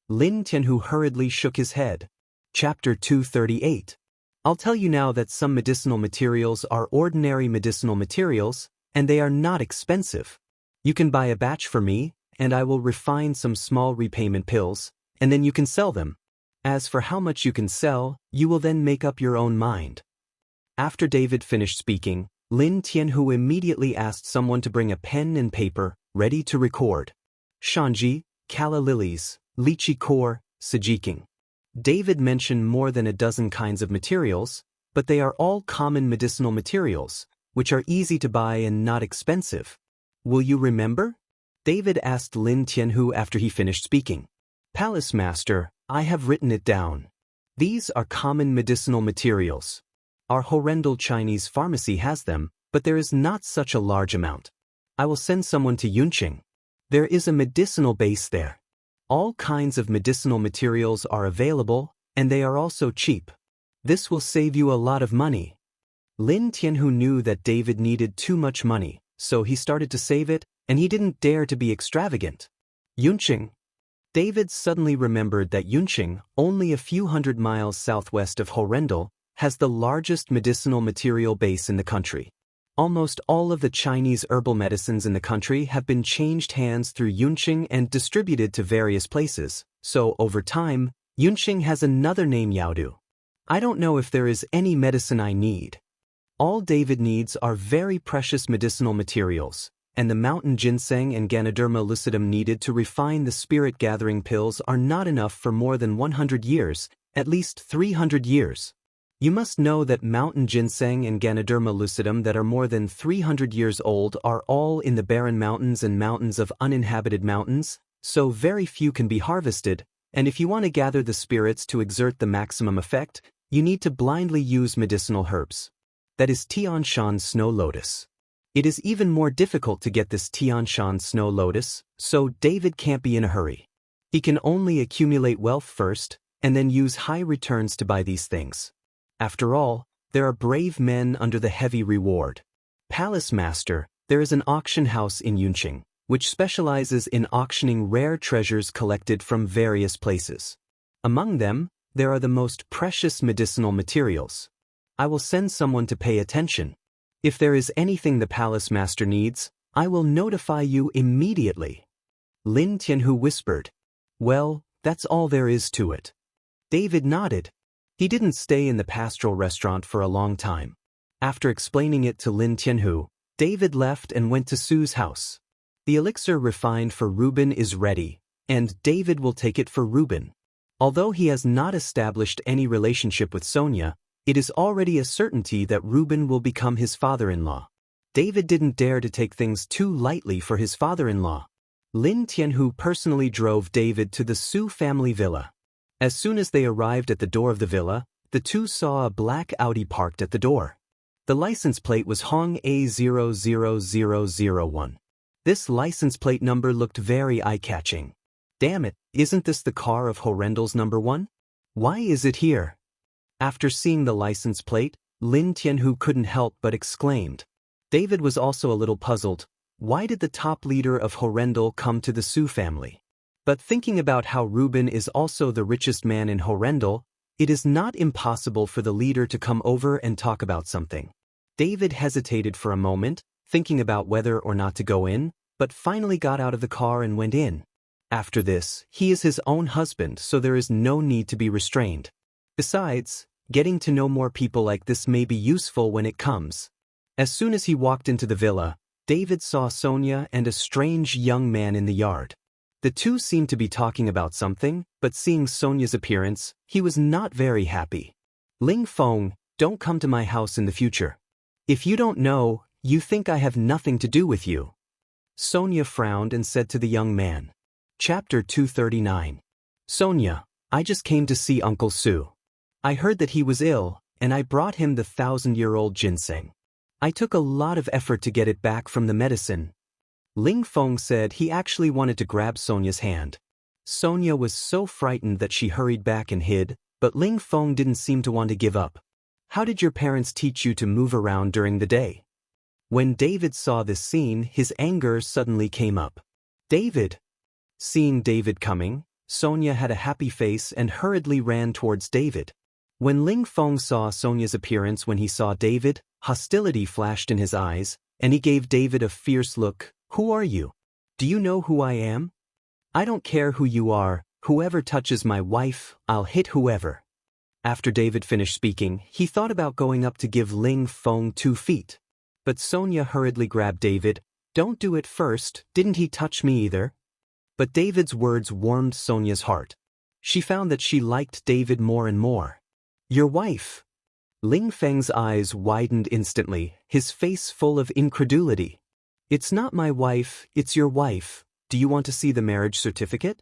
Lin Tianhu hurriedly shook his head. Chapter 238. I'll tell you now that some medicinal materials are ordinary medicinal materials, and they are not expensive. You can buy a batch for me, and I will refine some small repayment pills, and then you can sell them. As for how much you can sell, you will then make up your own mind. After David finished speaking, Lin Tianhu immediately asked someone to bring a pen and paper, ready to record. Shanji, Calla lilies, lychee core, sajiking. David mentioned more than a dozen kinds of materials, but they are all common medicinal materials, which are easy to buy and not expensive. Will you remember? David asked Lin Tianhu after he finished speaking. Palace Master, I have written it down. These are common medicinal materials. Our horrendal Chinese pharmacy has them, but there is not such a large amount. I will send someone to Yunqing. There is a medicinal base there. All kinds of medicinal materials are available, and they are also cheap. This will save you a lot of money. Lin Tianhu knew that David needed too much money, so he started to save it, and he didn't dare to be extravagant. Yunqing. David suddenly remembered that Yunqing, only a few hundred miles southwest of Horrendal, has the largest medicinal material base in the country. Almost all of the Chinese herbal medicines in the country have been changed hands through Yunqing and distributed to various places, so over time, Yunqing has another name Yaodu. I don't know if there is any medicine I need. All David needs are very precious medicinal materials, and the mountain ginseng and Ganoderma lucidum needed to refine the spirit-gathering pills are not enough for more than 100 years, at least 300 years. You must know that mountain ginseng and Ganoderma lucidum that are more than 300 years old are all in the barren mountains and mountains of uninhabited mountains, so very few can be harvested, and if you want to gather the spirits to exert the maximum effect, you need to blindly use medicinal herbs. That is Tian Shan snow lotus. It is even more difficult to get this Tian Shan snow lotus, so David can't be in a hurry. He can only accumulate wealth first, and then use high returns to buy these things. After all, there are brave men under the heavy reward. Palace Master, there is an auction house in Yunqing, which specializes in auctioning rare treasures collected from various places. Among them, there are the most precious medicinal materials. I will send someone to pay attention. If there is anything the palace master needs, I will notify you immediately. Lin Tianhu whispered. Well, that's all there is to it. David nodded. He didn't stay in the pastoral restaurant for a long time. After explaining it to Lin Tianhu, David left and went to Sue's house. The elixir refined for Reuben is ready, and David will take it for Reuben. Although he has not established any relationship with Sonia, it is already a certainty that Reuben will become his father-in-law. David didn't dare to take things too lightly for his father-in-law. Lin Tianhu personally drove David to the Su family villa. As soon as they arrived at the door of the villa, the two saw a black Audi parked at the door. The license plate was Hong A00001. This license plate number looked very eye-catching. Damn it, isn't this the car of Horendel's number 1? Why is it here? After seeing the license plate, Lin Tianhu couldn't help but exclaimed. David was also a little puzzled. Why did the top leader of Horendel come to the Su family? But thinking about how Reuben is also the richest man in Horendel, it is not impossible for the leader to come over and talk about something. David hesitated for a moment, thinking about whether or not to go in, but finally got out of the car and went in. After this, he is his own husband, so there is no need to be restrained. Besides, getting to know more people like this may be useful when it comes. As soon as he walked into the villa, David saw Sonia and a strange young man in the yard. The two seemed to be talking about something, but seeing Sonia's appearance, he was not very happy. Ling Feng, don't come to my house in the future. If you don't know, you think I have nothing to do with you. Sonia frowned and said to the young man. Chapter 239. Sonia, I just came to see Uncle Su. I heard that he was ill, and I brought him the 1,000-year-old ginseng. I took a lot of effort to get it back from the medicine. Ling Feng said he actually wanted to grab Sonia's hand. Sonia was so frightened that she hurried back and hid, but Ling Feng didn't seem to want to give up. How did your parents teach you to move around during the day? When David saw this scene, his anger suddenly came up. David! Seeing David coming, Sonia had a happy face and hurriedly ran towards David. When Ling Feng saw Sonia's appearance when he saw David, hostility flashed in his eyes, and he gave David a fierce look. Who are you? Do you know who I am? I don't care who you are, whoever touches my wife, I'll hit whoever. After David finished speaking, he thought about going up to give Ling Feng 2 feet. But Sonia hurriedly grabbed David. Don't do it first, didn't he touch me either? But David's words warmed Sonia's heart. She found that she liked David more and more. Your wife. Ling Feng's eyes widened instantly, his face full of incredulity. It's not my wife, it's your wife. Do you want to see the marriage certificate?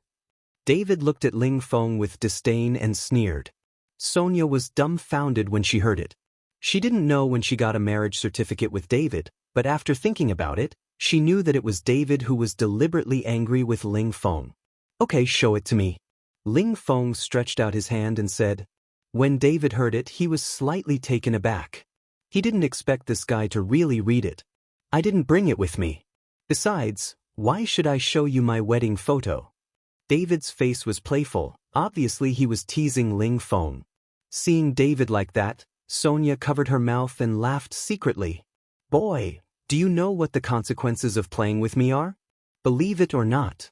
David looked at Ling Feng with disdain and sneered. Sonia was dumbfounded when she heard it. She didn't know when she got a marriage certificate with David, but after thinking about it, she knew that it was David who was deliberately angry with Ling Feng. Okay, show it to me. Ling Feng stretched out his hand and said. When David heard it, he was slightly taken aback. He didn't expect this guy to really read it. I didn't bring it with me. Besides, why should I show you my wedding photo? David's face was playful. Obviously he was teasing Ling Feng. Seeing David like that, Sonia covered her mouth and laughed secretly. Boy, do you know what the consequences of playing with me are? Believe it or not.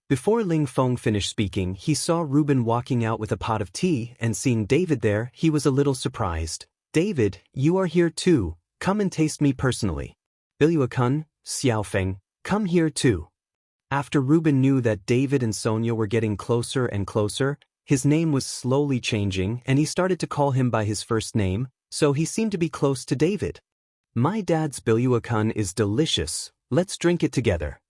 Before Ling Feng finished speaking, he saw Reuben walking out with a pot of tea, and seeing David there, he was a little surprised. David, you are here too. Come and taste me personally. Biluakun, Xiaofeng, come here too. After Reuben knew that David and Sonia were getting closer and closer, his name was slowly changing and he started to call him by his first name, so he seemed to be close to David. My dad's Biluakun is delicious, let's drink it together.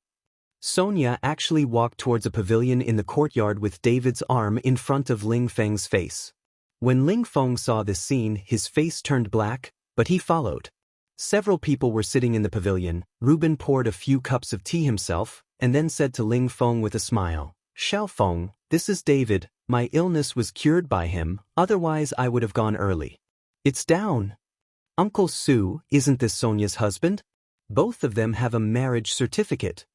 Sonia actually walked towards a pavilion in the courtyard with David's arm in front of Ling Feng's face. When Ling Feng saw this scene, his face turned black, but he followed. Several people were sitting in the pavilion. Reuben poured a few cups of tea himself, and then said to Ling Feng with a smile, Xiao Feng, this is David, my illness was cured by him, otherwise I would have gone early. It's down. Uncle Su, isn't this Sonia's husband? Both of them have a marriage certificate.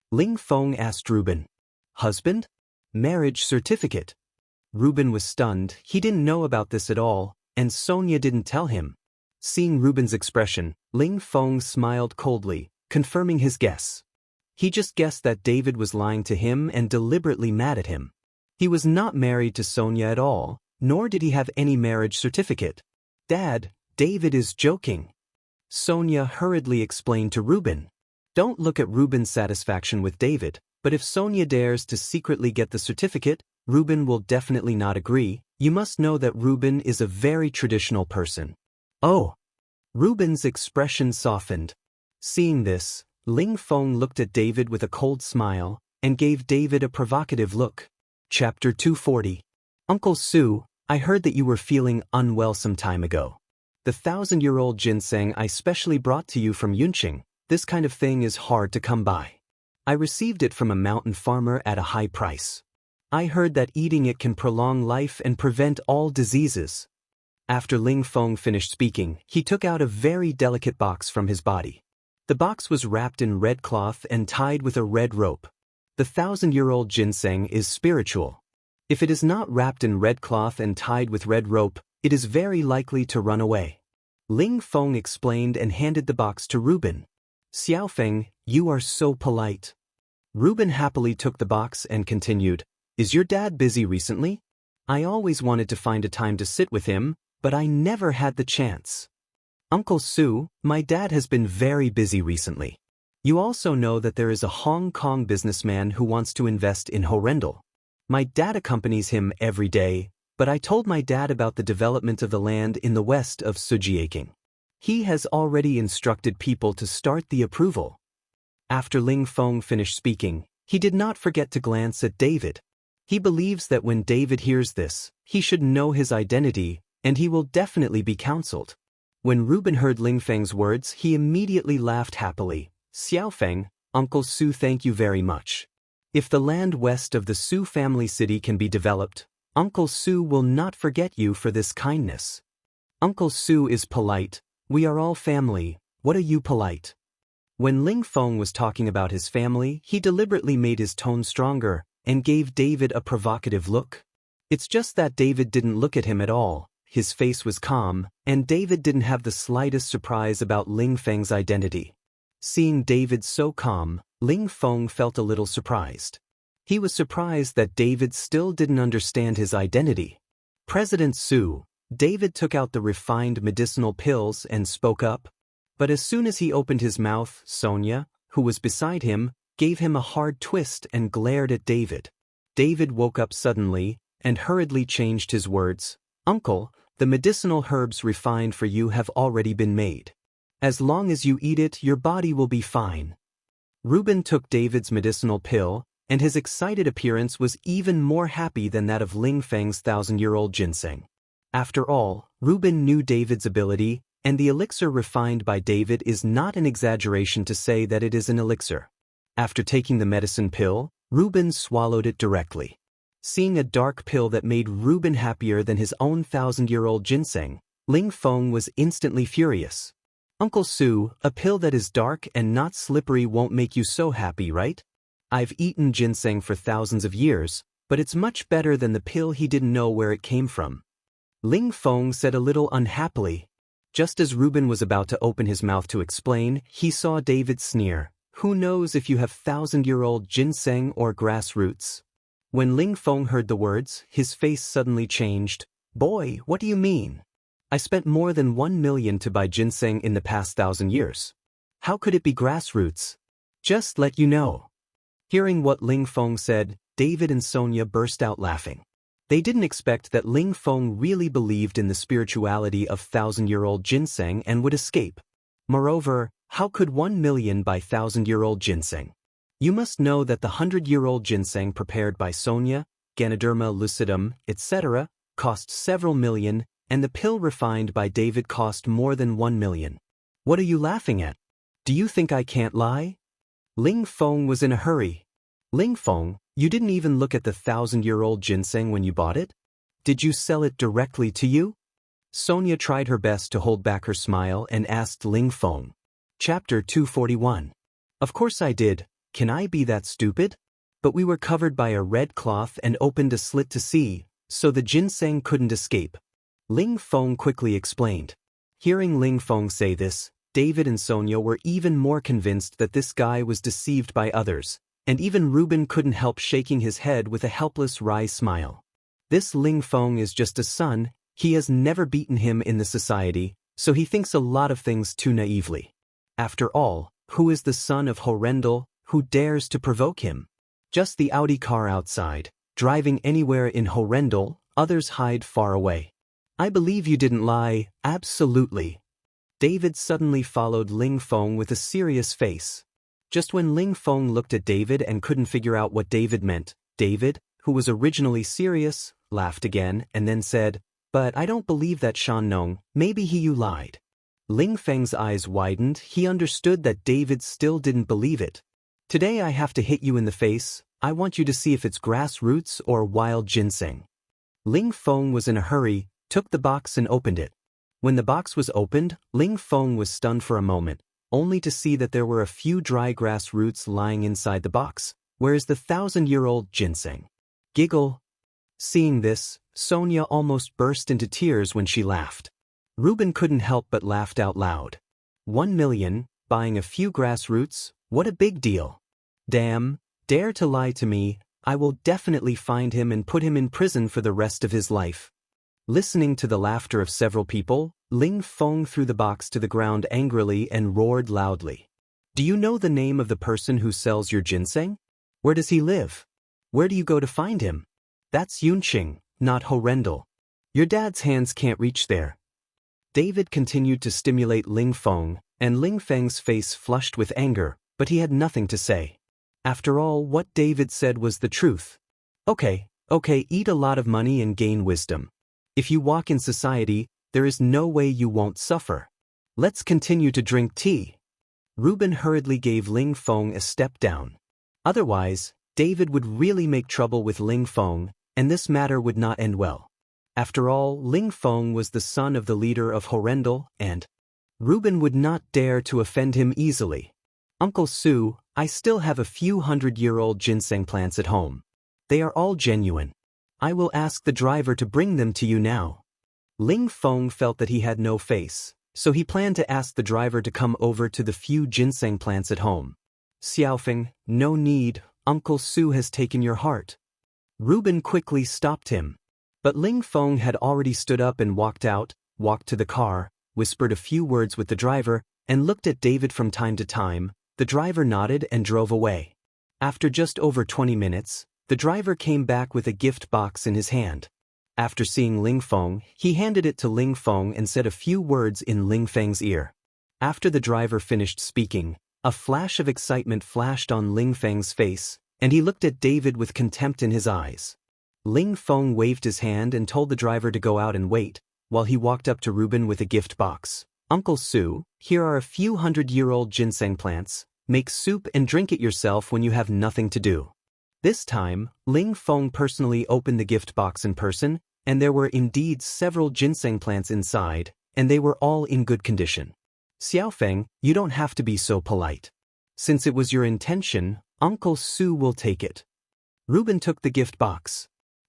Ling Feng asked Reuben. Husband? Marriage certificate. Reuben was stunned, he didn't know about this at all, and Sonia didn't tell him. Seeing Ruben's expression, Ling Feng smiled coldly, confirming his guess. He just guessed that David was lying to him and deliberately mad at him. He was not married to Sonia at all, nor did he have any marriage certificate. Dad, David is joking. Sonia hurriedly explained to Ruben. Don't look at Ruben's satisfaction with David, but if Sonia dares to secretly get the certificate, Ruben will definitely not agree. You must know that Ruben is a very traditional person. Oh! Ruben's expression softened. Seeing this, Ling Feng looked at David with a cold smile and gave David a provocative look. Chapter 240. Uncle Su, I heard that you were feeling unwell some time ago. The 1,000-year-old ginseng I specially brought to you from Yunqing. This kind of thing is hard to come by. I received it from a mountain farmer at a high price. I heard that eating it can prolong life and prevent all diseases. After Ling Feng finished speaking, he took out a very delicate box from his body. The box was wrapped in red cloth and tied with a red rope. The 1,000-year-old ginseng is spiritual. If it is not wrapped in red cloth and tied with red rope, it is very likely to run away. Ling Feng explained and handed the box to Ruben. Xiaofeng, you are so polite. Ruben happily took the box and continued, Is your dad busy recently? I always wanted to find a time to sit with him, but I never had the chance. Uncle Su, my dad has been very busy recently. You also know that there is a Hong Kong businessman who wants to invest in Horrendal. My dad accompanies him every day, but I told my dad about the development of the land in the west of Sujieking. He has already instructed people to start the approval. After Ling Feng finished speaking, he did not forget to glance at David. He believes that when David hears this, he should know his identity, and he will definitely be counseled. When Ruben heard Ling Feng's words, he immediately laughed happily. Xiaofeng, Uncle Su, thank you very much. If the land west of the Su family city can be developed, Uncle Su will not forget you for this kindness. Uncle Su is polite. We are all family. What are you polite? When Ling Feng was talking about his family, he deliberately made his tone stronger and gave David a provocative look. It's just that David didn't look at him at all. His face was calm, and David didn't have the slightest surprise about Ling Feng's identity. Seeing David so calm, Ling Feng felt a little surprised. He was surprised that David still didn't understand his identity. President Su, David took out the refined medicinal pills and spoke up. But as soon as he opened his mouth, Sonia, who was beside him, gave him a hard twist and glared at David. David woke up suddenly and hurriedly changed his words. Uncle, the medicinal herbs refined for you have already been made. As long as you eat it, your body will be fine. Ruben took David's medicinal pill, and his excited appearance was even more happy than that of Ling Feng's 1,000-year-old ginseng. After all, Ruben knew David's ability, and the elixir refined by David is not an exaggeration to say that it is an elixir. After taking the medicine pill, Ruben swallowed it directly. Seeing a dark pill that made Ruben happier than his own 1,000-year-old ginseng, Ling Feng was instantly furious. Uncle Su, a pill that is dark and not slippery won't make you so happy, right? I've eaten ginseng for thousands of years, but it's much better than the pill he didn't know where it came from. Ling Feng said a little unhappily. Just as Ruben was about to open his mouth to explain, he saw David sneer. Who knows if you have 1,000-year-old ginseng or grassroots? When Ling Feng heard the words, his face suddenly changed. Boy, what do you mean? I spent more than 1 million to buy ginseng in the past 1,000 years. How could it be grassroots? Just let you know. Hearing what Ling Feng said, David and Sonia burst out laughing. They didn't expect that Ling Feng really believed in the spirituality of 1,000-year-old ginseng and would escape. Moreover, how could 1 million buy 1,000-year-old ginseng? You must know that the 100-year-old ginseng prepared by Sonia, Ganoderma lucidum, etc., cost several million, and the pill refined by David cost more than 1 million. What are you laughing at? Do you think I can't lie? Ling Feng was in a hurry. Ling Feng, you didn't even look at the 1,000-year-old ginseng when you bought it? Did you sell it directly to you? Sonia tried her best to hold back her smile and asked Ling Feng. Chapter 241. Of course I did. Can I be that stupid? But we were covered by a red cloth and opened a slit to see, so the ginseng couldn't escape. Ling Feng quickly explained. Hearing Ling Feng say this, David and Sonia were even more convinced that this guy was deceived by others, and even Reuben couldn't help shaking his head with a helpless wry smile. This Ling Feng is just a son, he has never beaten him in the society, so he thinks a lot of things too naively. After all, who is the son of Horrendal, who dares to provoke him? Just the Audi car outside, driving anywhere in Horrendal, others hide far away. I believe you didn't lie, absolutely. David suddenly followed Ling Feng with a serious face. Just when Ling Feng looked at David and couldn't figure out what David meant, David, who was originally serious, laughed again and then said, "But I don't believe that, Shan Nong, maybe you lied." Ling Feng's eyes widened, he understood that David still didn't believe it. "Today I have to hit you in the face, I want you to see if it's grassroots or wild ginseng." Ling Feng was in a hurry, took the box and opened it. When the box was opened, Ling Feng was stunned for a moment, only to see that there were a few dry grass roots lying inside the box, whereas the 1,000-year-old ginseng. Giggle. Seeing this, Sonia almost burst into tears when she laughed. Reuben couldn't help but laughed out loud. 1 million, buying a few grass roots, what a big deal. Damn, dare to lie to me, I will definitely find him and put him in prison for the rest of his life. Listening to the laughter of several people, Ling Feng threw the box to the ground angrily and roared loudly. "Do you know the name of the person who sells your ginseng? Where does he live? Where do you go to find him? That's Yunqing, not Horrendal. Your dad's hands can't reach there." David continued to stimulate Ling Feng, and Ling Feng's face flushed with anger, but he had nothing to say. After all, what David said was the truth. Okay, eat a lot of money and gain wisdom. If you walk in society, there is no way you won't suffer. Let's continue to drink tea. Reuben hurriedly gave Ling Feng a step down. Otherwise, David would really make trouble with Ling Feng, and this matter would not end well. After all, Ling Feng was the son of the leader of Horrendal, and Reuben would not dare to offend him easily. "Uncle Su, I still have a few 100-year-old ginseng plants at home. They are all genuine. I will ask the driver to bring them to you now." Ling Feng felt that he had no face, so he planned to ask the driver to come over to the few ginseng plants at home. "Xiaofeng, no need, Uncle Su has taken your heart." Reuben quickly stopped him. But Ling Feng had already stood up and walked to the car, whispered a few words with the driver, and looked at David from time to time. The driver nodded and drove away. After just over 20 minutes, the driver came back with a gift box in his hand. After seeing Ling Feng, he handed it to Ling Feng and said a few words in Ling Feng's ear. After the driver finished speaking, a flash of excitement flashed on Ling Feng's face, and he looked at David with contempt in his eyes. Ling Feng waved his hand and told the driver to go out and wait, while he walked up to Reuben with a gift box. "Uncle Su, here are a few 100-year-old ginseng plants. Make soup and drink it yourself when you have nothing to do." This time, Ling Feng personally opened the gift box in person, and there were indeed several ginseng plants inside, and they were all in good condition. "Xiaofeng, you don't have to be so polite. Since it was your intention, Uncle Su will take it." Reuben took the gift box.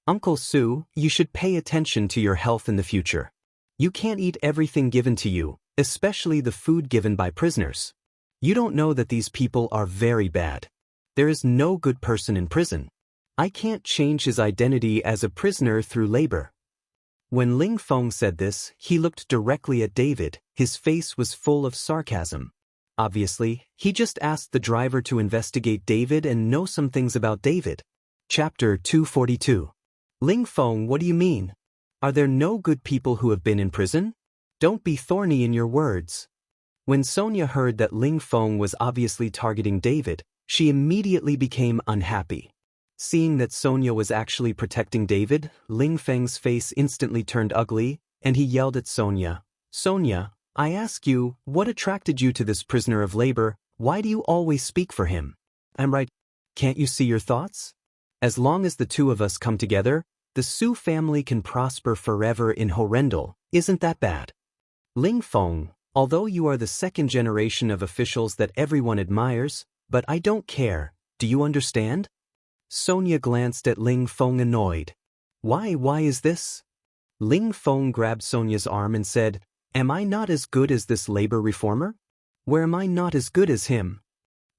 "Uncle Su, you should pay attention to your health in the future. You can't eat everything given to you, especially the food given by prisoners. You don't know that these people are very bad. There is no good person in prison. I can't change his identity as a prisoner through labor." When Ling Feng said this, he looked directly at David. His face was full of sarcasm. Obviously, he just asked the driver to investigate David and know some things about David. Chapter 242. "Ling Feng, what do you mean? Are there no good people who have been in prison? Don't be thorny in your words." When Sonia heard that Ling Feng was obviously targeting David, she immediately became unhappy. Seeing that Sonia was actually protecting David, Ling Feng's face instantly turned ugly, and he yelled at Sonia, "Sonia, I ask you, what attracted you to this prisoner of labor? Why do you always speak for him? I'm right. Can't you see your thoughts? As long as the two of us come together, the Su family can prosper forever in Horrendal. Isn't that bad? Ling Feng, although you are the second generation of officials that everyone admires, but I don't care, do you understand?" Sonia glanced at Ling Feng annoyed. Why is this?" Ling Feng grabbed Sonia's arm and said, Am I not as good as this labor reformer? Where am I not as good as him?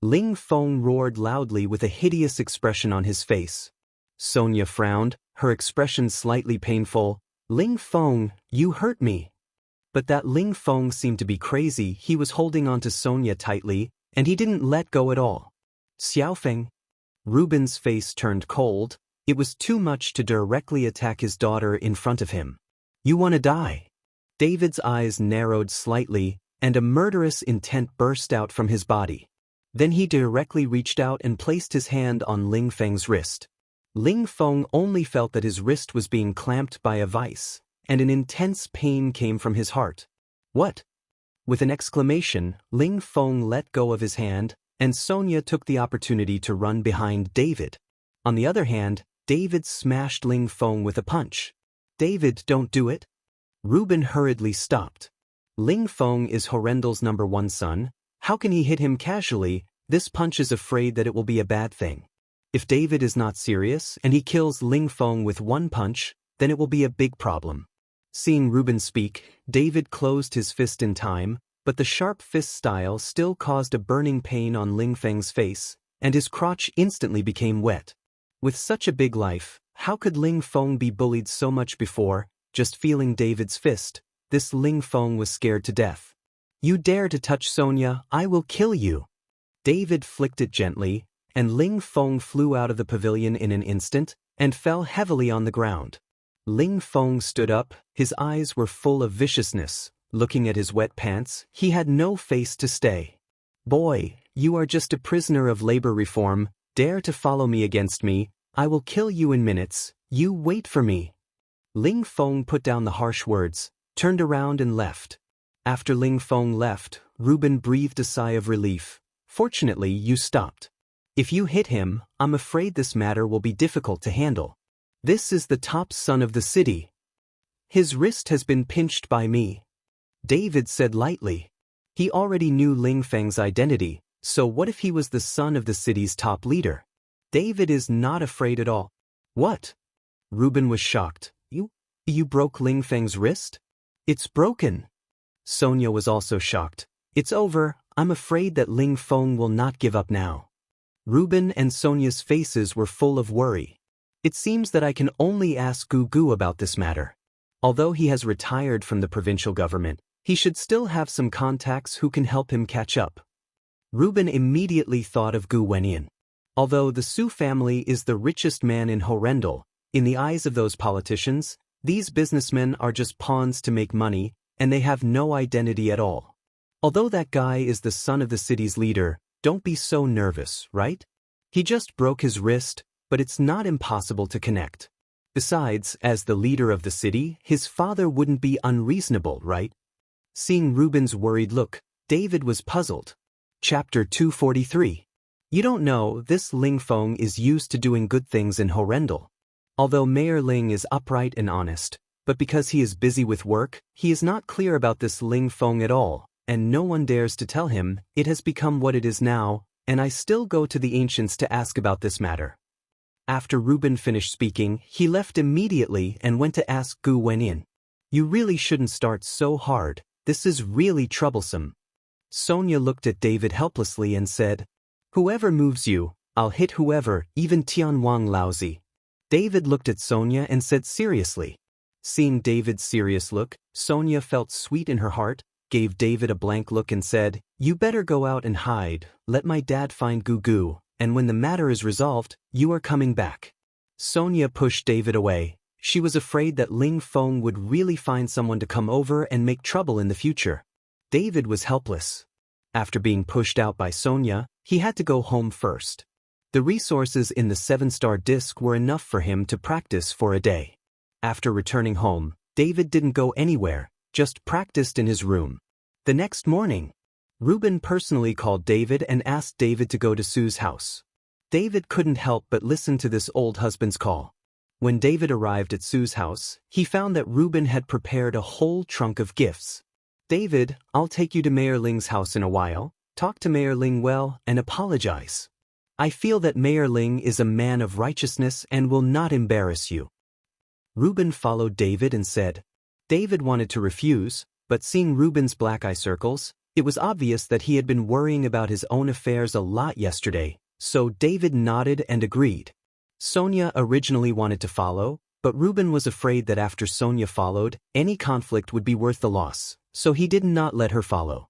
Ling Feng roared loudly with a hideous expression on his face. Sonia frowned, her expression slightly painful. Ling Feng, you hurt me. But that Ling Feng seemed to be crazy. He was holding on to Sonia tightly, and he didn't let go at all. Xiaofeng. Reuben's face turned cold. It was too much to directly attack his daughter in front of him. You want to die? David's eyes narrowed slightly, and a murderous intent burst out from his body. Then he directly reached out and placed his hand on Ling Feng's wrist. Ling Feng only felt that his wrist was being clamped by a vice, and an intense pain came from his heart. What? With an exclamation, Ling Feng let go of his hand, and Sonia took the opportunity to run behind David. On the other hand, David smashed Ling Feng with a punch. David, don't do it. Reuben hurriedly stopped. Ling Feng is Horendel's #1 son. How can he hit him casually? This punch is afraid that it will be a bad thing. If David is not serious and he kills Ling Feng with one punch, then it will be a big problem. Seeing Reuben speak, David closed his fist in time, but the sharp fist style still caused a burning pain on Ling Feng's face, and his crotch instantly became wet. With such a big life, how could Ling Feng be bullied so much before? Just feeling David's fist, this Ling Feng was scared to death. You dare to touch Sonia, I will kill you. David flicked it gently, and Ling Feng flew out of the pavilion in an instant, and fell heavily on the ground. Ling Feng stood up, his eyes were full of viciousness. Looking at his wet pants, he had no face to stay. Boy, you are just a prisoner of labor reform. Dare to follow me against me, I will kill you in minutes. You wait for me. Ling Feng put down the harsh words, turned around and left. After Ling Feng left, Reuben breathed a sigh of relief. Fortunately, you stopped. If you hit him, I'm afraid this matter will be difficult to handle. This is the top son of the city. His wrist has been pinched by me. David said lightly. He already knew Ling Feng's identity, so what if he was the son of the city's top leader? David is not afraid at all. What? Reuben was shocked. You broke Ling Feng's wrist? It's broken. Sonia was also shocked. It's over. I'm afraid that Ling Feng will not give up now. Reuben and Sonia's faces were full of worry. It seems that I can only ask Gugu about this matter. Although he has retired from the provincial government, he should still have some contacts who can help him catch up. Reuben immediately thought of Gu Wenyan. Although the Su family is the richest man in Horendal, in the eyes of those politicians, these businessmen are just pawns to make money, and they have no identity at all. Although that guy is the son of the city's leader, don't be so nervous, right? He just broke his wrist, but it's not impossible to connect. Besides, as the leader of the city, his father wouldn't be unreasonable, right? Seeing Reuben's worried look, David was puzzled. Chapter 243. You don't know, this Ling Feng is used to doing good things in Horendal. Although Mayor Ling is upright and honest, but because he is busy with work, he is not clear about this Ling Feng at all, and no one dares to tell him. It has become what it is now, and I still go to the ancients to ask about this matter. After Reuben finished speaking, he left immediately and went to ask Gu Wenyan. You really shouldn't start so hard, this is really troublesome. Sonia looked at David helplessly and said, Whoever moves you, I'll hit whoever, even Tianwang Laozi. David looked at Sonia and said seriously. Seeing David's serious look, Sonia felt sweet in her heart, gave David a blank look and said, You better go out and hide, let my dad find Gugu, and when the matter is resolved, you are coming back. Sonia pushed David away. She was afraid that Ling Feng would really find someone to come over and make trouble in the future. David was helpless. After being pushed out by Sonia, he had to go home first. The resources in the 7-star disc were enough for him to practice for a day. After returning home, David didn't go anywhere, just practiced in his room. The next morning, Reuben personally called David and asked David to go to Sue's house. David couldn't help but listen to this old husband's call. When David arrived at Sue's house, he found that Reuben had prepared a whole trunk of gifts. David, I'll take you to Mayor Ling's house in a while, talk to Mayor Ling well, and apologize. I feel that Mayor Ling is a man of righteousness and will not embarrass you. Reuben followed David and said. David wanted to refuse, but seeing Ruben's black eye circles, it was obvious that he had been worrying about his own affairs a lot yesterday, so David nodded and agreed. Sonia originally wanted to follow, but Ruben was afraid that after Sonia followed, any conflict would be worth the loss, so he did not let her follow.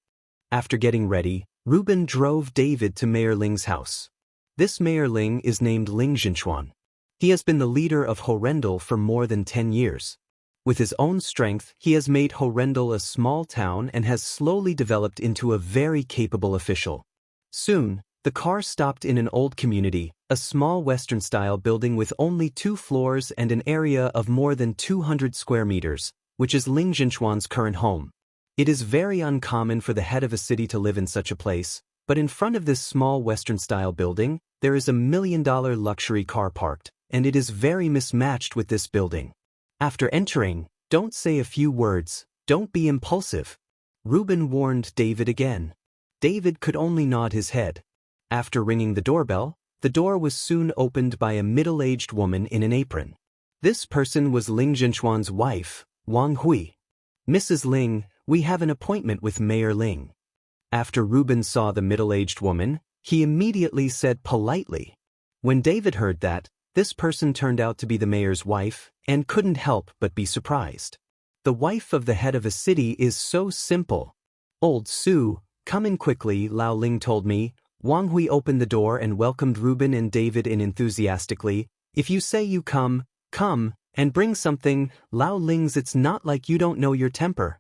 After getting ready, Ruben drove David to Mayor Ling's house. This Mayor Ling is named Ling Jinchuan. He has been the leader of Horrendal for more than 10 years. With his own strength, he has made Horrendal a small town and has slowly developed into a very capable official. Soon, the car stopped in an old community, a small Western-style building with only 2 floors and an area of more than 200 square meters, which is Ling Jinchuan's current home. It is very uncommon for the head of a city to live in such a place, but in front of this small Western-style building, there is a $1 million luxury car parked, and it is very mismatched with this building. After entering, don't say a few words, don't be impulsive. Ruben warned David again. David could only nod his head. After ringing the doorbell, the door was soon opened by a middle-aged woman in an apron. This person was Ling Jinchuan's wife, Wang Hui. "Mrs. Ling, we have an appointment with Mayor Ling." After Ruben saw the middle-aged woman, he immediately said politely. When David heard that, this person turned out to be the mayor's wife, and couldn't help but be surprised. The wife of the head of a city is so simple. "Old Sue, come in quickly," Lao Ling told me. Wang Hui opened the door and welcomed Ruben and David in enthusiastically. "If you say you come, come, and bring something, Lao Ling's, it's not like you don't know your temper."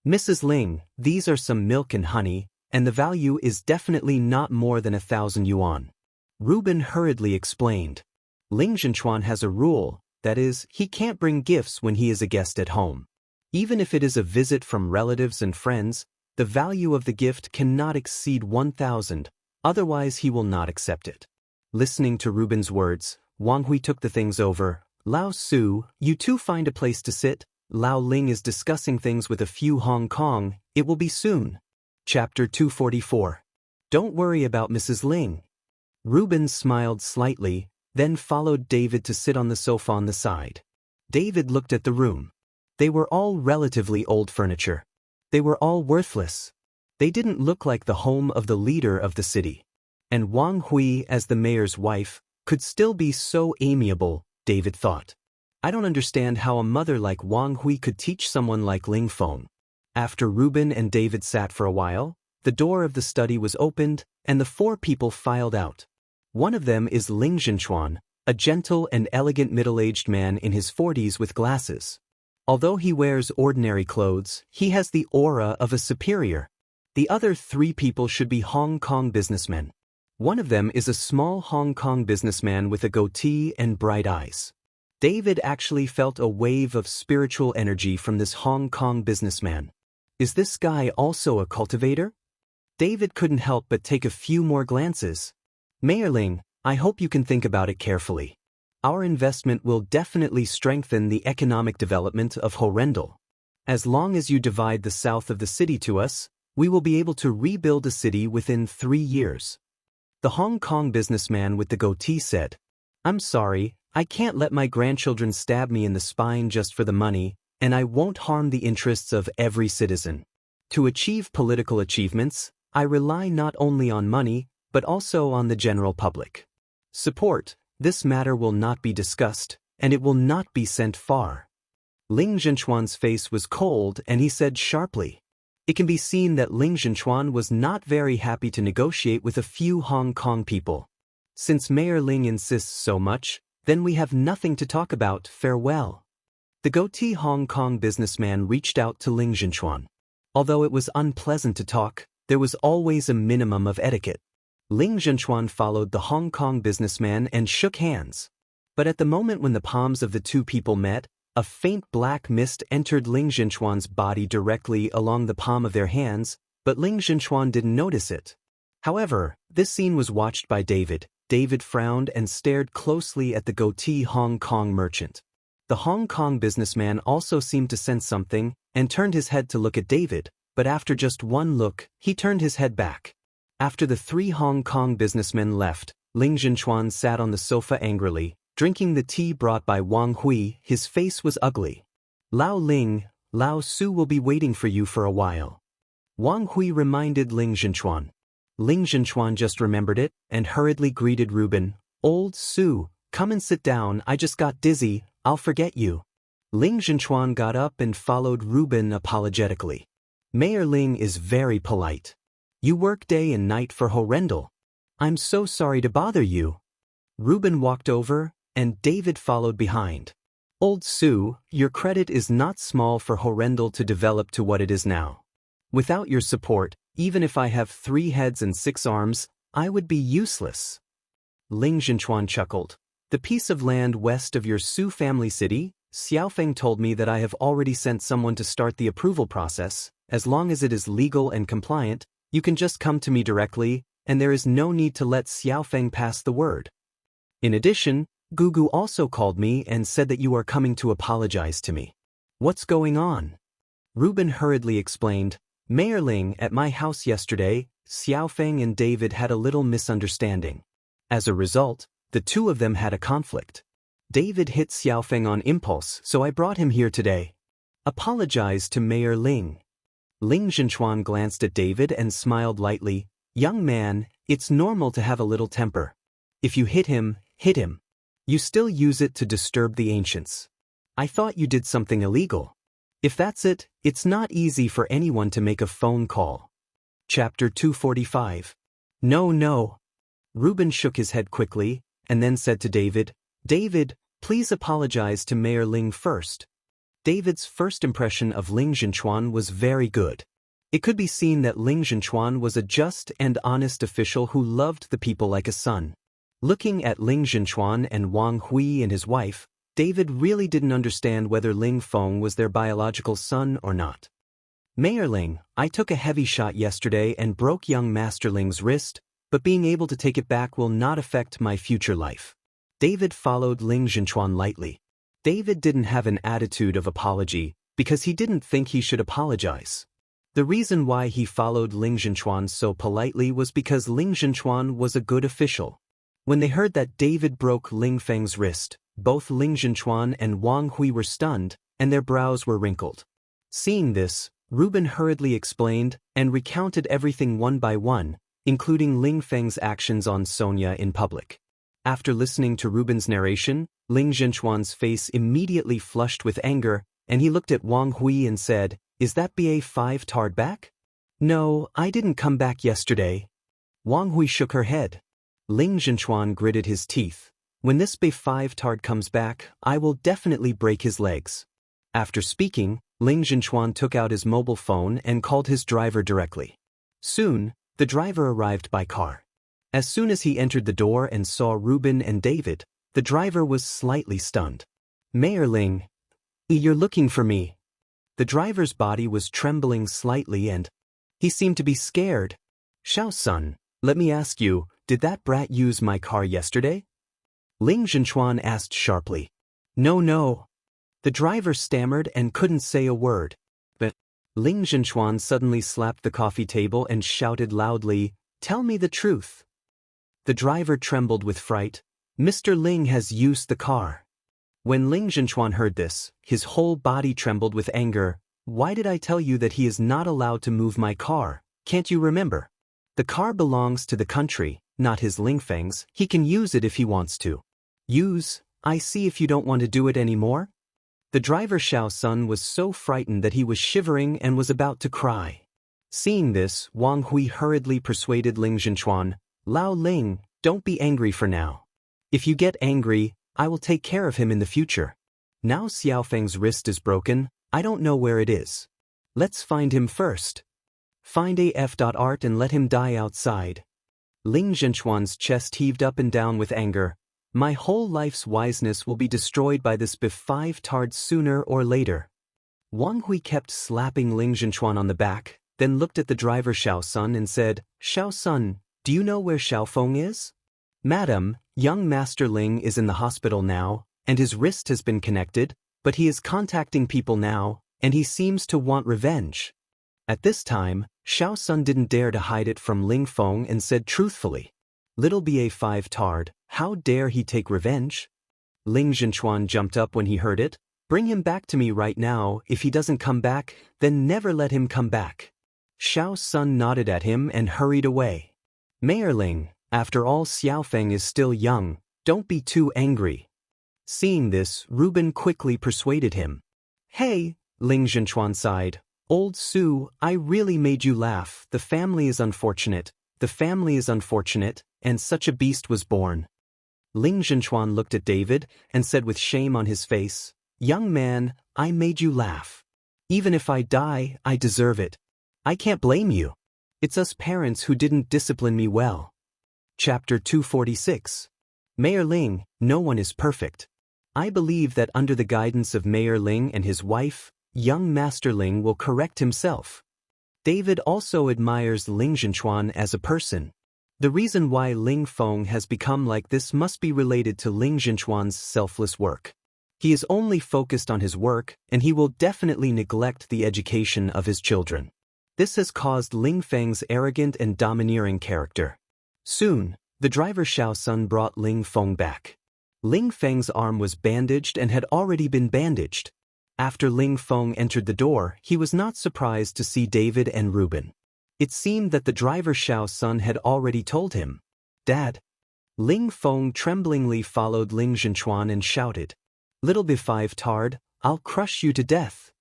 "Mrs. Ling, these are some milk and honey, and the value is definitely not more than 1,000 yuan. Ruben hurriedly explained. Ling Jinchuan has a rule, that is, he can't bring gifts when he is a guest at home. Even if it is a visit from relatives and friends, the value of the gift cannot exceed 1,000, otherwise he will not accept it. Listening to Ruben's words, Wang Hui took the things over. "Lao Su, you two find a place to sit. Lao Ling is discussing things with a few Hong Kong, it will be soon." Chapter 244. Don't worry about Mrs. Ling. Ruben smiled slightly, then followed David to sit on the sofa on the side. David looked at the room. They were all relatively old furniture. They were all worthless. They didn't look like the home of the leader of the city. And Wang Hui, as the mayor's wife, could still be so amiable, David thought. I don't understand how a mother like Wang Hui could teach someone like Ling Feng. After Ruben and David sat for a while, the door of the study was opened, and the 4 people filed out. One of them is Ling Jinchuan, a gentle and elegant middle-aged man in his 40s with glasses. Although he wears ordinary clothes, he has the aura of a superior. The other 3 people should be Hong Kong businessmen. One of them is a small Hong Kong businessman with a goatee and bright eyes. David actually felt a wave of spiritual energy from this Hong Kong businessman. Is this guy also a cultivator? David couldn't help but take a few more glances. Mayor Ling, I hope you can think about it carefully. Our investment will definitely strengthen the economic development of Horrendal. As long as you divide the south of the city to us, we will be able to rebuild a city within 3 years. The Hong Kong businessman with the goatee said, I'm sorry, I can't let my grandchildren stab me in the spine just for the money, and I won't harm the interests of every citizen. To achieve political achievements, I rely not only on money, but also on the general public. Support, this matter will not be discussed, and it will not be sent far. Ling Jinchuan's face was cold and he said sharply. It can be seen that Ling Jinchuan was not very happy to negotiate with a few Hong Kong people. Since Mayor Ling insists so much, then we have nothing to talk about, farewell. The goatee Hong Kong businessman reached out to Ling Jinchuan. Although it was unpleasant to talk, there was always a minimum of etiquette. Ling Jinchuan followed the Hong Kong businessman and shook hands. But at the moment when the palms of the 2 people met, a faint black mist entered Ling Jinchuan's body directly along the palm of their hands, but Ling Jinchuan didn't notice it. However, this scene was watched by David. David frowned and stared closely at the goatee Hong Kong merchant. The Hong Kong businessman also seemed to sense something and turned his head to look at David, but after just one look, he turned his head back. After the 3 Hong Kong businessmen left, Ling Jinchuan sat on the sofa angrily, drinking the tea brought by Wang Hui. His face was ugly. Lao Ling, Lao Su will be waiting for you for a while. Wang Hui reminded Ling Zhenchuan. Ling Zhenchuan just remembered it and hurriedly greeted Reuben. Old Su, come and sit down, I just got dizzy, I'll forget you. Ling Zhenchuan got up and followed Reuben apologetically. Mayor Ling is very polite. You work day and night for Horrendal. I'm so sorry to bother you. Reuben walked over, and David followed behind. Old Su, your credit is not small for Horrendal to develop to what it is now. Without your support, even if I have 3 heads and 6 arms, I would be useless. Ling Zhenchuan chuckled. The piece of land west of your Su family city, Xiaofeng told me that I have already sent someone to start the approval process. As long as it is legal and compliant, you can just come to me directly, and there is no need to let Xiaofeng pass the word. In addition, Gugu also called me and said that you are coming to apologize to me. What's going on? Reuben hurriedly explained. Mayor Ling, at my house yesterday, Xiaofeng and David had a little misunderstanding. As a result, the two of them had a conflict. David hit Xiaofeng on impulse, so I brought him here today. Apologize to Mayor Ling. Ling Zhenchuan glanced at David and smiled lightly. Young man, it's normal to have a little temper. If you hit him, hit him. You still use it to disturb the ancients. I thought you did something illegal. If that's it, it's not easy for anyone to make a phone call. Chapter 245. No. Reuben shook his head quickly, and then said to David, David, please apologize to Mayor Ling first. David's first impression of Ling Zhenchuan was very good. It could be seen that Ling Zhenchuan was a just and honest official who loved the people like a son. Looking at Ling Zhenchuan and Wang Hui and his wife, David really didn't understand whether Ling Feng was their biological son or not. Mayor Ling, I took a heavy shot yesterday and broke young Master Ling's wrist, but being able to take it back will not affect my future life. David followed Ling Zhenchuan lightly. David didn't have an attitude of apology because he didn't think he should apologize. The reason why he followed Ling Zhenchuan so politely was because Ling Zhenchuan was a good official. When they heard that David broke Ling Feng's wrist, both Ling Zhenchuan and Wang Hui were stunned, and their brows were wrinkled. Seeing this, Reuben hurriedly explained and recounted everything one by one, including Ling Feng's actions on Sonia in public. After listening to Reuben's narration, Ling Zhenchuan's face immediately flushed with anger, and he looked at Wang Hui and said, Is that BA5 tard back? No, I didn't come back yesterday. Wang Hui shook her head. Ling Zhenchuan gritted his teeth. When this BA5 tard comes back, I will definitely break his legs. After speaking, Ling Zhenchuan took out his mobile phone and called his driver directly. Soon, the driver arrived by car. As soon as he entered the door and saw Reuben and David, the driver was slightly stunned. Mayor Ling, you're looking for me. The driver's body was trembling slightly and he seemed to be scared. Xiao-sun, let me ask you, did that brat use my car yesterday? Ling Zhenchuan asked sharply. No. The driver stammered and couldn't say a word. But Ling Zhenchuan suddenly slapped the coffee table and shouted loudly, Tell me the truth. The driver trembled with fright. Mr. Ling has used the car. When Ling Zhenchuan heard this, his whole body trembled with anger. Why did I tell you that he is not allowed to move my car? Can't you remember? The car belongs to the country, not his Lingfeng's. He can use it if he wants to. Use? I see if you don't want to do it anymore. The driver Xiao-sun was so frightened that he was shivering and was about to cry. Seeing this, Wang Hui hurriedly persuaded Ling Zhenchuan, Lao Ling, don't be angry for now. If you get angry, I will take care of him in the future. Now Xiaofeng's wrist is broken, I don't know where it is. Let's find him first. Find AF.art and let him die outside. Ling Zhenchuan's chest heaved up and down with anger. My whole life's wiseness will be destroyed by this BA5 tard sooner or later. Wang Hui kept slapping Ling Zhenchuan on the back, then looked at the driver Xiao-sun and said, Xiao-sun, do you know where Xiaofeng is? Madam, young Master Ling is in the hospital now, and his wrist has been connected, but he is contacting people now, and he seems to want revenge. At this time, Xiao-sun didn't dare to hide it from Ling Feng and said truthfully, Little BA5 tard, how dare he take revenge? Ling Zhenchuan jumped up when he heard it. Bring him back to me right now. If he doesn't come back, then never let him come back. Xiao's son nodded at him and hurried away. Mayor Ling, after all, Xiaofeng is still young, don't be too angry. Seeing this, Reuben quickly persuaded him. Hey, Ling Zhenchuan sighed. Old Su, I really made you laugh. The family is unfortunate, and such a beast was born. Ling Zhenchuan looked at David and said with shame on his face, Young man, I made you laugh. Even if I die, I deserve it. I can't blame you. It's us parents who didn't discipline me well. Chapter 246. Mayor Ling, no one is perfect. I believe that under the guidance of Mayor Ling and his wife, young Master Ling will correct himself. David also admires Ling Zhenchuan as a person. The reason why Ling Feng has become like this must be related to Ling Zhenchuan's selfless work. He is only focused on his work, and he will definitely neglect the education of his children. This has caused Ling Feng's arrogant and domineering character. Soon, the driver Xiao Sun brought Ling Feng back. Ling Feng's arm was bandaged and had already been bandaged. After Ling Feng entered the door, he was not surprised to see David and Reuben. It seemed that the driver Xiao Sun had already told him. Dad. Ling Feng tremblingly followed Ling Zhenchuan and shouted, Little B5 tard, I'll crush you to death.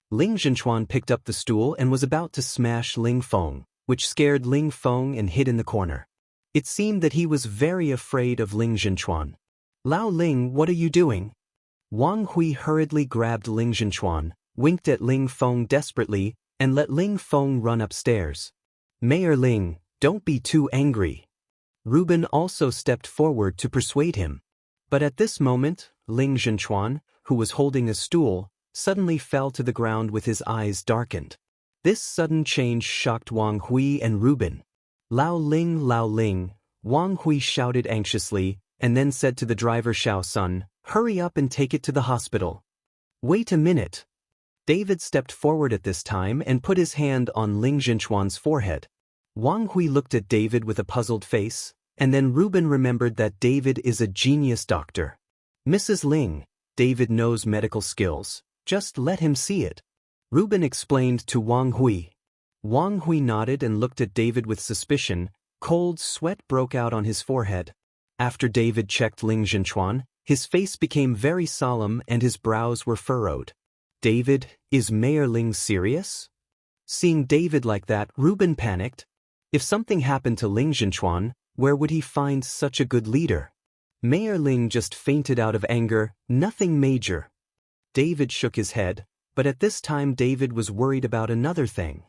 Ling Zhenchuan picked up the stool and was about to smash Ling Feng, which scared Ling Feng and hid in the corner. It seemed that he was very afraid of Ling Zhenchuan. Lao Ling, what are you doing? Wang Hui hurriedly grabbed Ling Zhenchuan, winked at Ling Feng desperately, and let Ling Feng run upstairs. Mayor Ling, don't be too angry. Reuben also stepped forward to persuade him. But at this moment, Ling Zhenchuan, who was holding a stool, suddenly fell to the ground with his eyes darkened. This sudden change shocked Wang Hui and Reuben. Lao Ling, Wang Hui shouted anxiously, and then said to the driver Xiao Sun, hurry up and take it to the hospital. Wait a minute. David stepped forward at this time and put his hand on Ling Zhenchuan's forehead. Wang Hui looked at David with a puzzled face, and then Reuben remembered that David is a genius doctor. Mrs. Ling, David knows medical skills, just let him see it. Reuben explained to Wang Hui. Wang Hui nodded and looked at David with suspicion. Cold sweat broke out on his forehead. After David checked Ling Zhenchuan, his face became very solemn and his brows were furrowed. David, is Mayor Ling serious? Seeing David like that, Reuben panicked. If something happened to Ling Zhenchuan, where would he find such a good leader? Mayor Ling just fainted out of anger, nothing major. David shook his head, but at this time David was worried about another thing.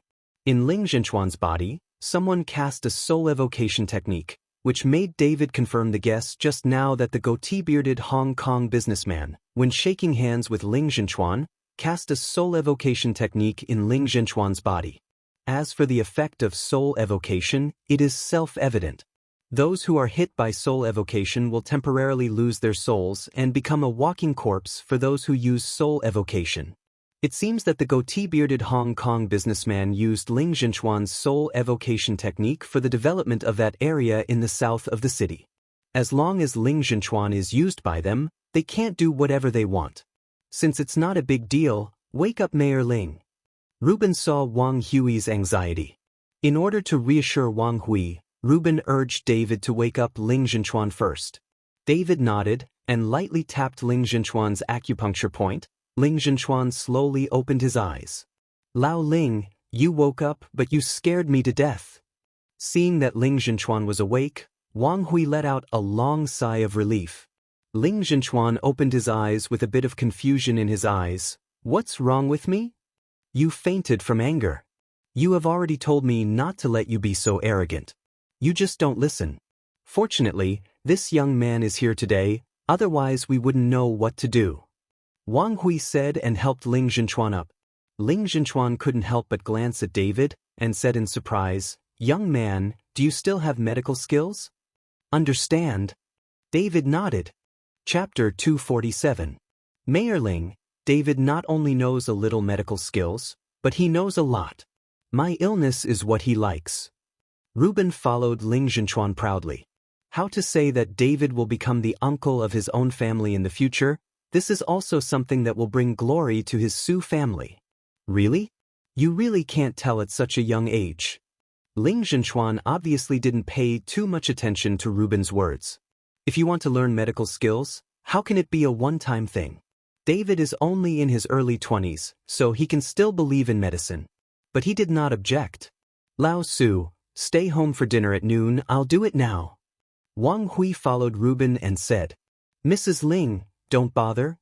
In Ling Zhenchuan's body, someone cast a soul evocation technique, which made David confirm the guess just now that the goatee-bearded Hong Kong businessman, when shaking hands with Ling Zhenchuan, cast a soul evocation technique in Ling Zhenchuan's body. As for the effect of soul evocation, it is self-evident. Those who are hit by soul evocation will temporarily lose their souls and become a walking corpse for those who use soul evocation. It seems that the goatee-bearded Hong Kong businessman used Ling Zhenchuan's soul evocation technique for the development of that area in the south of the city. As long as Ling Zhenchuan is used by them, they can't do whatever they want. Since it's not a big deal, wake up Mayor Ling. Reuben saw Wang Hui's anxiety. In order to reassure Wang Hui, Reuben urged David to wake up Ling Zhenchuan first. David nodded and lightly tapped Ling Zhenchuan's acupuncture point. Ling Zhenchuan slowly opened his eyes. Lao Ling, you woke up but you scared me to death. Seeing that Ling Zhenchuan was awake, Wang Hui let out a long sigh of relief. Ling Zhenchuan opened his eyes with a bit of confusion in his eyes. What's wrong with me? You fainted from anger. You have already told me not to let you be so arrogant. You just don't listen. Fortunately, this young man is here today, otherwise we wouldn't know what to do. Wang Hui said and helped Ling Zhenchuan up. Ling Zhenchuan couldn't help but glance at David and said in surprise, Young man, do you still have medical skills? Understand? David nodded. Chapter 247. Mayor Ling, David not only knows a little medical skills, but he knows a lot. My illness is what he likes. Reuben followed Ling Zhenchuan proudly. How to say that David will become the uncle of his own family in the future, This is also something that will bring glory to his Su family. Really? You really can't tell at such a young age. Ling Zhenchuan obviously didn't pay too much attention to Ruben's words. If you want to learn medical skills, how can it be a one-time thing? David is only in his early 20s, so he can still believe in medicine. But he did not object. Lao Su, stay home for dinner at noon, I'll do it now. Wang Hui followed Ruben and said, Mrs. Ling, don't bother.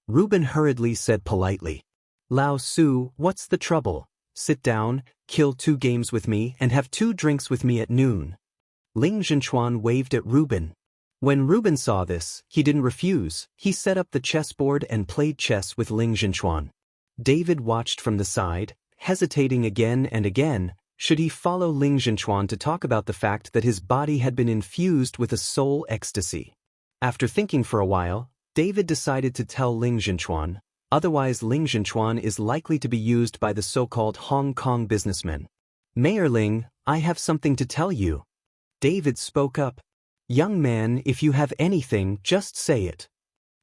Ruben hurriedly said politely. Lao Su, what's the trouble? Sit down, kill 2 games with me and have 2 drinks with me at noon. Ling Zhenchuan waved at Ruben. When Ruben saw this, he didn't refuse. He set up the chessboard and played chess with Ling Zhenchuan. David watched from the side, hesitating again and again. Should he follow Ling Zhenchuan to talk about the fact that his body had been infused with a soul ecstasy? After thinking for a while, David decided to tell Ling Zhenchuan, otherwise Ling Zhenchuan is likely to be used by the so-called Hong Kong businessmen. Mayor Ling, I have something to tell you. David spoke up. Young man, if you have anything, just say it.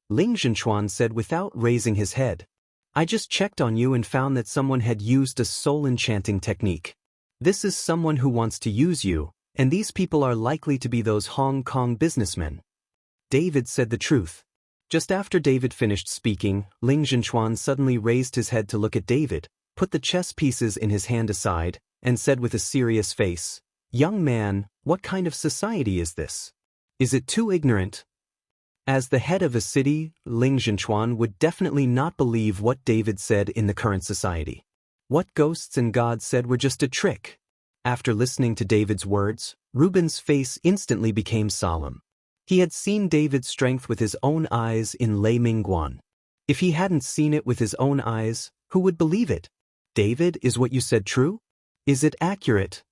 Ling Zhenchuan said without raising his head. I just checked on you and found that someone had used a soul enchanting technique. This is someone who wants to use you, and these people are likely to be those Hong Kong businessmen. David said the truth. Just after David finished speaking, Ling Zhenchuan suddenly raised his head to look at David, put the chess pieces in his hand aside, and said with a serious face, Young man, what kind of society is this? Is it too ignorant? As the head of a city, Ling Zhenchuan would definitely not believe what David said in the current society. What ghosts and gods said were just a trick. After listening to David's words, Ruben's face instantly became solemn. He had seen David's strength with his own eyes in Lei Mingguan. If he hadn't seen it with his own eyes, who would believe it? David, is what you said true? Is it accurate?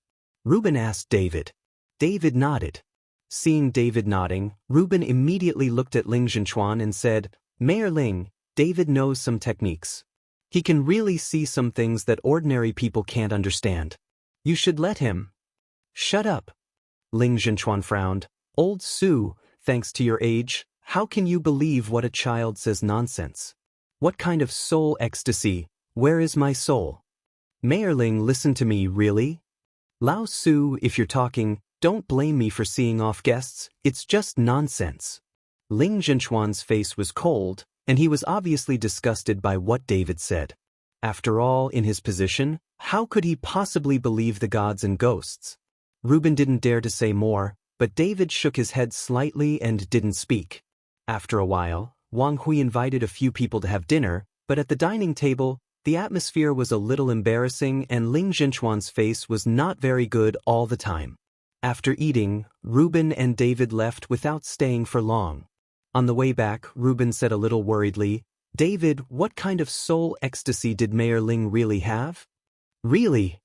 Ruben asked David. David nodded. Seeing David nodding, Ruben immediately looked at Ling Zhenchuan and said, Mayor Ling, David knows some techniques. He can really see some things that ordinary people can't understand. You should let him. Shut up. Ling Zhenchuan frowned. Old Su, thanks to your age, how can you believe what a child says nonsense? What kind of soul ecstasy? Where is my soul? Mayor Ling, listen to me, really? Lao Su, if you're talking, don't blame me for seeing off guests, it's just nonsense. Ling Zhenchuan's face was cold, and he was obviously disgusted by what David said. After all, in his position, how could he possibly believe the gods and ghosts? Ruben didn't dare to say more, but David shook his head slightly and didn't speak. After a while, Wang Hui invited a few people to have dinner, but at the dining table, the atmosphere was a little embarrassing and Ling Zhenchuan's face was not very good all the time. After eating, Ruben and David left without staying for long. On the way back, Ruben said a little worriedly, David, what kind of soul ecstasy did Mayor Ling really have? Really?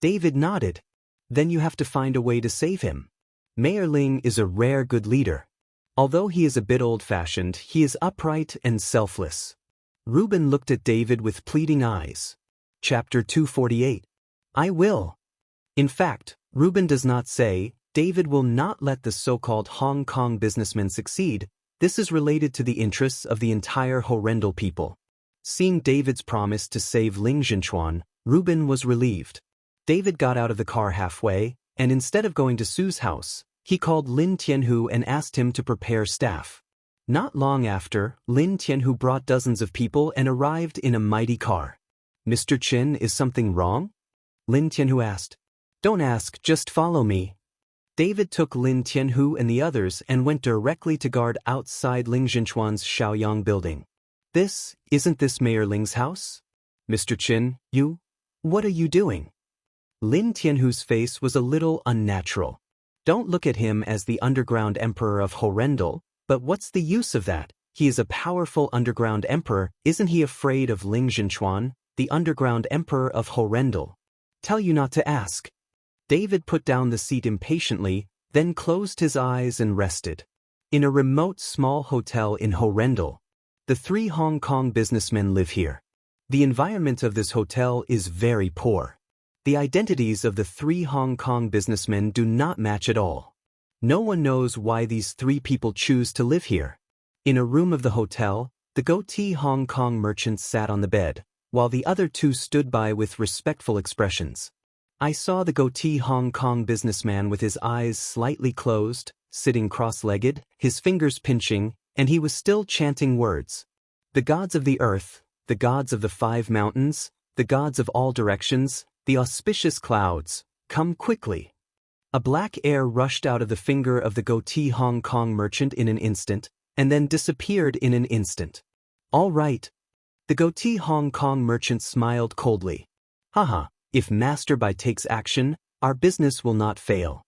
David nodded. Then you have to find a way to save him. Mayor Ling is a rare good leader. Although he is a bit old-fashioned, he is upright and selfless. Ruben looked at David with pleading eyes. Chapter 248. I will. In fact, Ruben does not say, David will not let the so-called Hong Kong businessmen succeed. This is related to the interests of the entire Horrendal people. Seeing David's promise to save Ling Zhenchuan, Ruben was relieved. David got out of the car halfway, and instead of going to Su's house, he called Lin Tianhu and asked him to prepare staff. Not long after, Lin Tianhu brought dozens of people and arrived in a mighty car. Mr. Chin, is something wrong? Lin Tianhu asked. Don't ask, just follow me. David took Lin Tianhu and the others and went directly to guard outside Ling Zhenchuan's Shaoyang building. Isn't this Mayor Ling's house? Mr. Chin, what are you doing? Lin Tianhu's face was a little unnatural. Don't look at him as the underground emperor of Horrendal, but what's the use of that? He is a powerful underground emperor, isn't he afraid of Ling Zhenchuan, the underground emperor of Horrendal? Tell you not to ask. David put down the seat impatiently, then closed his eyes and rested. In a remote small hotel in Horrendal. The 3 Hong Kong businessmen live here. The environment of this hotel is very poor. The identities of the 3 Hong Kong businessmen do not match at all. No one knows why these 3 people choose to live here. In a room of the hotel, The goatee Hong Kong merchant sat on the bed, while the other two stood by with respectful expressions. I saw the goatee Hong Kong businessman with his eyes slightly closed, sitting cross-legged, his fingers pinching, and he was still chanting words. The gods of the earth, the gods of the 5 mountains, the gods of all directions, the auspicious clouds, come quickly. A black air rushed out of the finger of the goatee Hong Kong merchant in an instant, and then disappeared in an instant. All right. The goatee Hong Kong merchant smiled coldly. Haha, if Master Bai takes action, our business will not fail.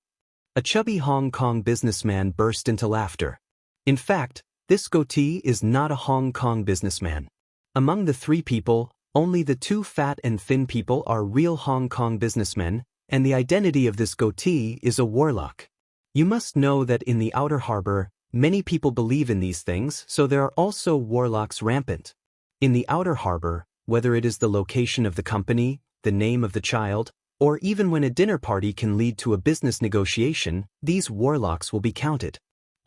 A chubby Hong Kong businessman burst into laughter. In fact, this goatee is not a Hong Kong businessman. Among the 3 people, only the 2 fat and thin people are real Hong Kong businessmen, and the identity of this goatee is a warlock. You must know that in the outer harbor, many people believe in these things, so there are also warlocks rampant. In the outer harbor, whether it is the location of the company, the name of the child, or even when a dinner party can lead to a business negotiation, these warlocks will be counted.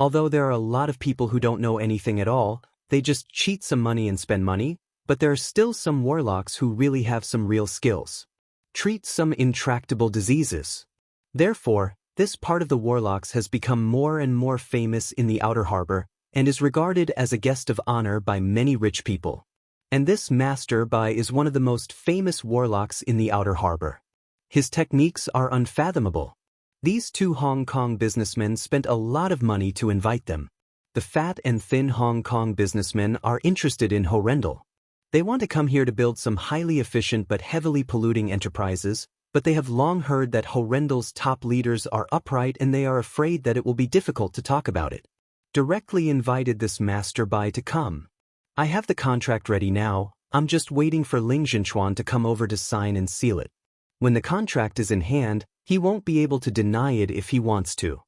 Although there are a lot of people who don't know anything at all, they just cheat some money and spend money, but there are still some warlocks who really have some real skills. Treat some intractable diseases. Therefore, this part of the warlocks has become more and more famous in the outer harbor, and is regarded as a guest of honor by many rich people. And this Master Bai is one of the most famous warlocks in the outer harbor. His techniques are unfathomable. These 2 Hong Kong businessmen spent a lot of money to invite them. The fat and thin Hong Kong businessmen are interested in Horrendal. They want to come here to build some highly efficient but heavily polluting enterprises, but they have long heard that Horrendal's top leaders are upright and they are afraid that it will be difficult to talk about it. Directly invited this Master Bai to come. I have the contract ready now, I'm just waiting for Ling Jinchuan to come over to sign and seal it. When the contract is in hand, he won't be able to deny it if he wants to.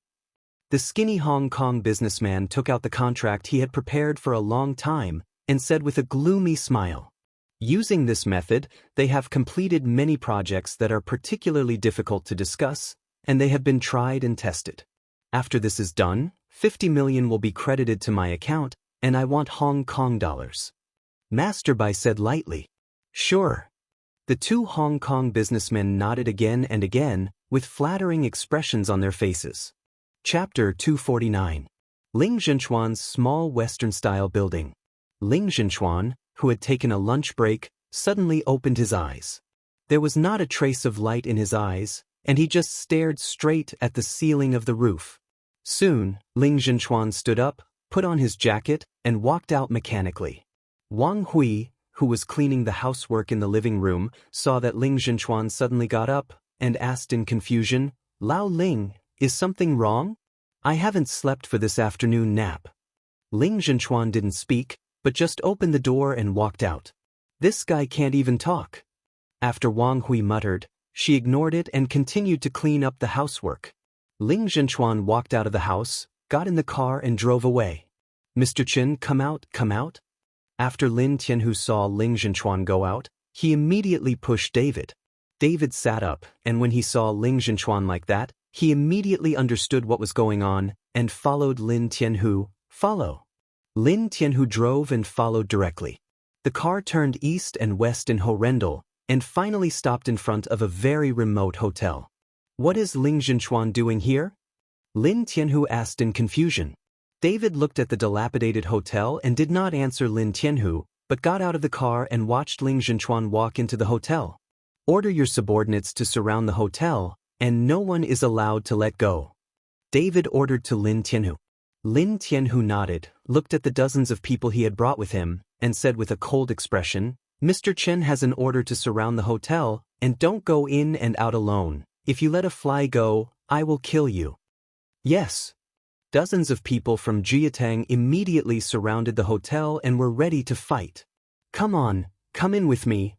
The skinny Hong Kong businessman took out the contract he had prepared for a long time, and said with a gloomy smile, using this method, they have completed many projects that are particularly difficult to discuss, and they have been tried and tested. After this is done, 50 million will be credited to my account, and I want Hong Kong dollars. Master Bai said lightly. Sure. The 2 Hong Kong businessmen nodded again and again, with flattering expressions on their faces. Chapter 249. Ling Jinchuan's small Western-style building. Ling Jinchuan, who had taken a lunch break, suddenly opened his eyes. There was not a trace of light in his eyes, and he just stared straight at the ceiling of the roof. Soon, Ling Jinchuan stood up, put on his jacket, and walked out mechanically. Wang Hui, who was cleaning the housework in the living room, saw that Ling Jinchuan suddenly got up, and asked in confusion, Lao Ling, is something wrong? I haven't slept for this afternoon nap. Ling Jinchuan didn't speak, but just opened the door and walked out. This guy can't even talk. After Wang Hui muttered, she ignored it and continued to clean up the housework. Ling Jinchuan walked out of the house, got in the car and drove away. Mr. Chen, come out, come out. After Lin Tianhu saw Ling Jinchuan go out, he immediately pushed David. David sat up, and when he saw Ling Jinchuan like that, he immediately understood what was going on, and followed Lin Tianhu. Follow. Lin Tianhu drove and followed directly. The car turned east and west in Horrendal, and finally stopped in front of a very remote hotel. What is Ling Jinchuan doing here? Lin Tianhu asked in confusion. David looked at the dilapidated hotel and did not answer Lin Tianhu, but got out of the car and watched Ling Jinchuan walk into the hotel. Order your subordinates to surround the hotel, and no one is allowed to let go. David ordered to Lin Tianhu. Lin Tianhu nodded, looked at the dozens of people he had brought with him, and said with a cold expression, Mr. Chen has an order to surround the hotel, and don't go in and out alone. If you let a fly go, I will kill you. Yes. Dozens of people from Jiatang immediately surrounded the hotel and were ready to fight. Come on, come in with me.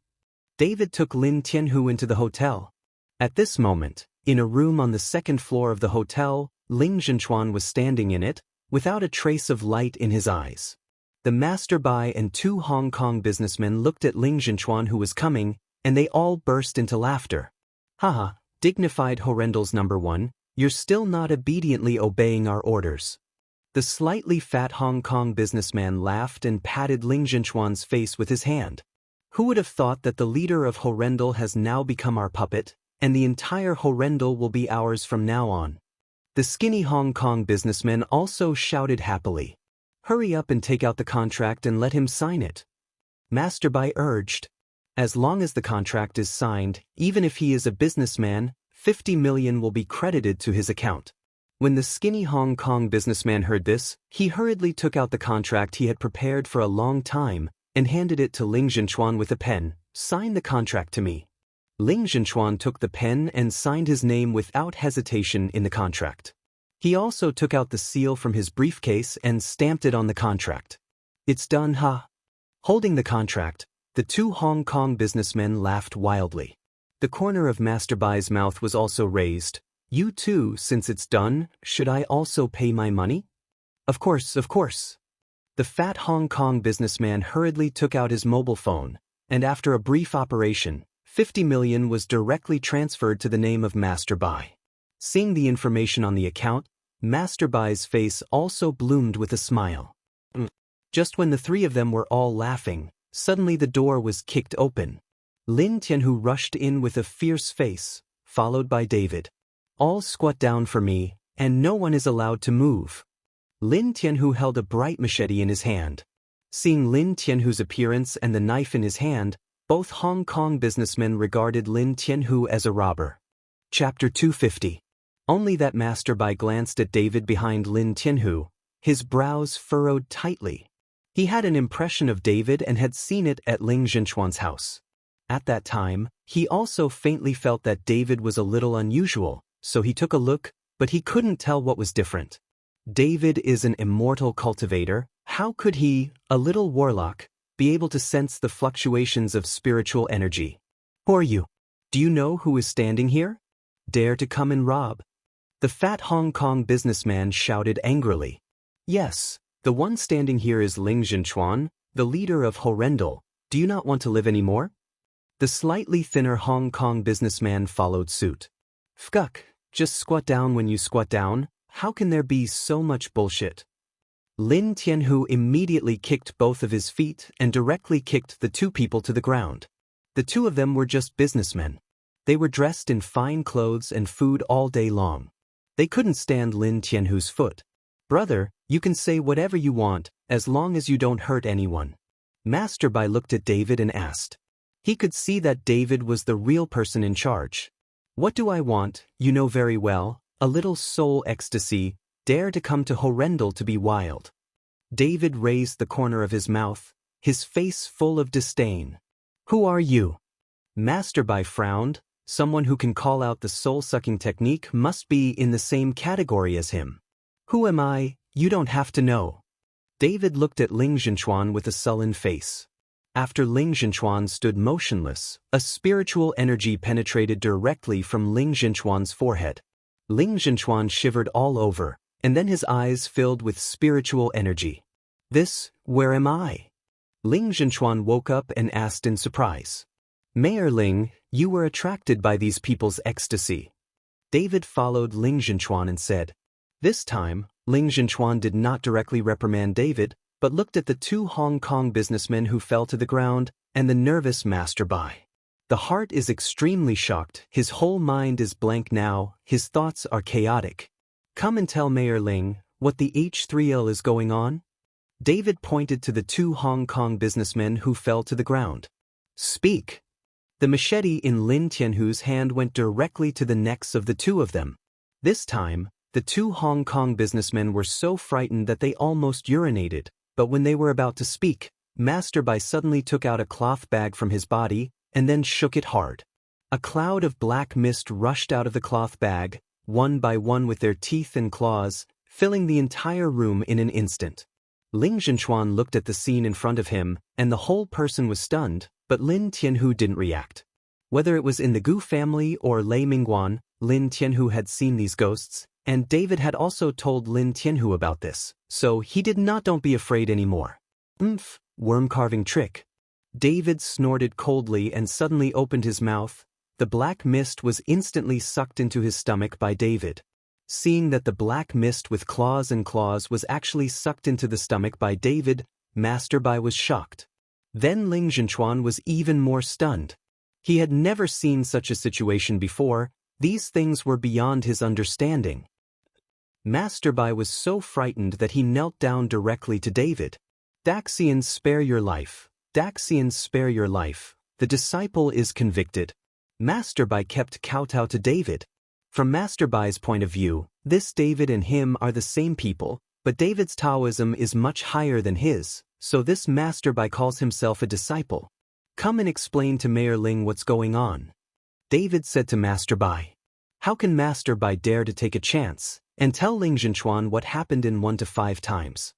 David took Lin Tianhu into the hotel. At this moment, in a room on the second floor of the hotel, Ling Jinchuan was standing in it, without a trace of light in his eyes. The Master Bai and 2 Hong Kong businessmen looked at Ling Jinchuan who was coming, and they all burst into laughter. Haha, dignified Horrendal's number 1, you're still not obediently obeying our orders. The slightly fat Hong Kong businessman laughed and patted Ling Jinchuan's face with his hand. Who would have thought that the leader of Horrendal has now become our puppet, and the entire Horrendal will be ours from now on? The skinny Hong Kong businessman also shouted happily. Hurry up and take out the contract and let him sign it. Master Bai urged. As long as the contract is signed, even if he is a businessman, 50 million will be credited to his account. When the skinny Hong Kong businessman heard this, he hurriedly took out the contract he had prepared for a long time and handed it to Ling Jinchuan with a pen. Sign the contract to me. Ling Jinchuan took the pen and signed his name without hesitation in the contract. He also took out the seal from his briefcase and stamped it on the contract. It's done, huh? Holding the contract, the two Hong Kong businessmen laughed wildly. The corner of Master Bai's mouth was also raised. You too, since it's done, should I also pay my money? Of course, of course. The fat Hong Kong businessman hurriedly took out his mobile phone, and after a brief operation, 50 million was directly transferred to the name of Master Bai. Seeing the information on the account, Master Bai's face also bloomed with a smile. Just when the three of them were all laughing, suddenly the door was kicked open. Lin Tianhu rushed in with a fierce face, followed by David. All squat down for me, and no one is allowed to move. Lin Tianhu held a bright machete in his hand. Seeing Lin Tianhu's appearance and the knife in his hand, both Hong Kong businessmen regarded Lin Tianhu as a robber. Chapter 250. Only that Master Bai glanced at David behind Lin Tianhu, his brows furrowed tightly. He had an impression of David and had seen it at Ling Jinchuan's house. At that time, he also faintly felt that David was a little unusual, so he took a look, but he couldn't tell what was different. David is an immortal cultivator. How could he, a little warlock, be able to sense the fluctuations of spiritual energy? Who are you? Do you know who is standing here? Dare to come and rob? The fat Hong Kong businessman shouted angrily. Yes, the one standing here is Ling Jinchuan, the leader of Horrendal. Do you not want to live anymore? The slightly thinner Hong Kong businessman followed suit. Fkuck, just squat down when you squat down. How can there be so much bullshit? Lin Tianhu immediately kicked both of his feet and directly kicked the two people to the ground. The two of them were just businessmen. They were dressed in fine clothes and food all day long. They couldn't stand Lin Tianhu's foot. Brother, you can say whatever you want, as long as you don't hurt anyone. Master Bai looked at David and asked. He could see that David was the real person in charge. What do I want? You know very well. A little soul ecstasy. Dare to come to Horrendal to be wild. David raised the corner of his mouth, his face full of disdain. Who are you? Master Bai frowned. Someone who can call out the soul-sucking technique must be in the same category as him. Who am I? You don't have to know. David looked at Ling Jinchuan with a sullen face. After Ling Jinchuan stood motionless, a spiritual energy penetrated directly from Ling Jinchuan's forehead. Ling Jinchuan shivered all over, and then his eyes filled with spiritual energy. Where am I? Ling Jinchuan woke up and asked in surprise. Mayor Ling, you were attracted by these people's ecstasy. David followed Ling Jinchuan and said. This time, Ling Jinchuan did not directly reprimand David, but looked at the two Hong Kong businessmen who fell to the ground and the nervous Master Bai. The heart is extremely shocked, his whole mind is blank now, his thoughts are chaotic. Come and tell Mayor Ling what the H3L is going on? David pointed to the two Hong Kong businessmen who fell to the ground. Speak. The machete in Lin Tianhu's hand went directly to the necks of the two of them. This time, the two Hong Kong businessmen were so frightened that they almost urinated, but when they were about to speak, Master Bai suddenly took out a cloth bag from his body and then shook it hard. A cloud of black mist rushed out of the cloth bag, one by one with their teeth and claws, filling the entire room in an instant. Ling Jinchuan looked at the scene in front of him, and the whole person was stunned, but Lin Tianhu didn't react. Whether it was in the Gu family or Lei Mingguan, Lin Tianhu had seen these ghosts, and David had also told Lin Tianhu about this, so he did not don't be afraid anymore. Worm-carving trick. David snorted coldly and suddenly opened his mouth. The black mist was instantly sucked into his stomach by David. Seeing that the black mist with claws and claws was actually sucked into the stomach by David, Master Bai was shocked. Then Ling Zhenchuan was even more stunned. He had never seen such a situation before. These things were beyond his understanding. Master Bai was so frightened that he knelt down directly to David. Daxian, spare your life. Daxian, spare your life. The disciple is convicted. Master Bai kept kowtow to David. From Master Bai's point of view, this David and him are the same people, but David's Taoism is much higher than his, so this Master Bai calls himself a disciple. Come and explain to Mayor Ling what's going on. David said to Master Bai. How can Master Bai dare to take a chance and tell Ling Zhenchuan what happened in 1 to 5 times?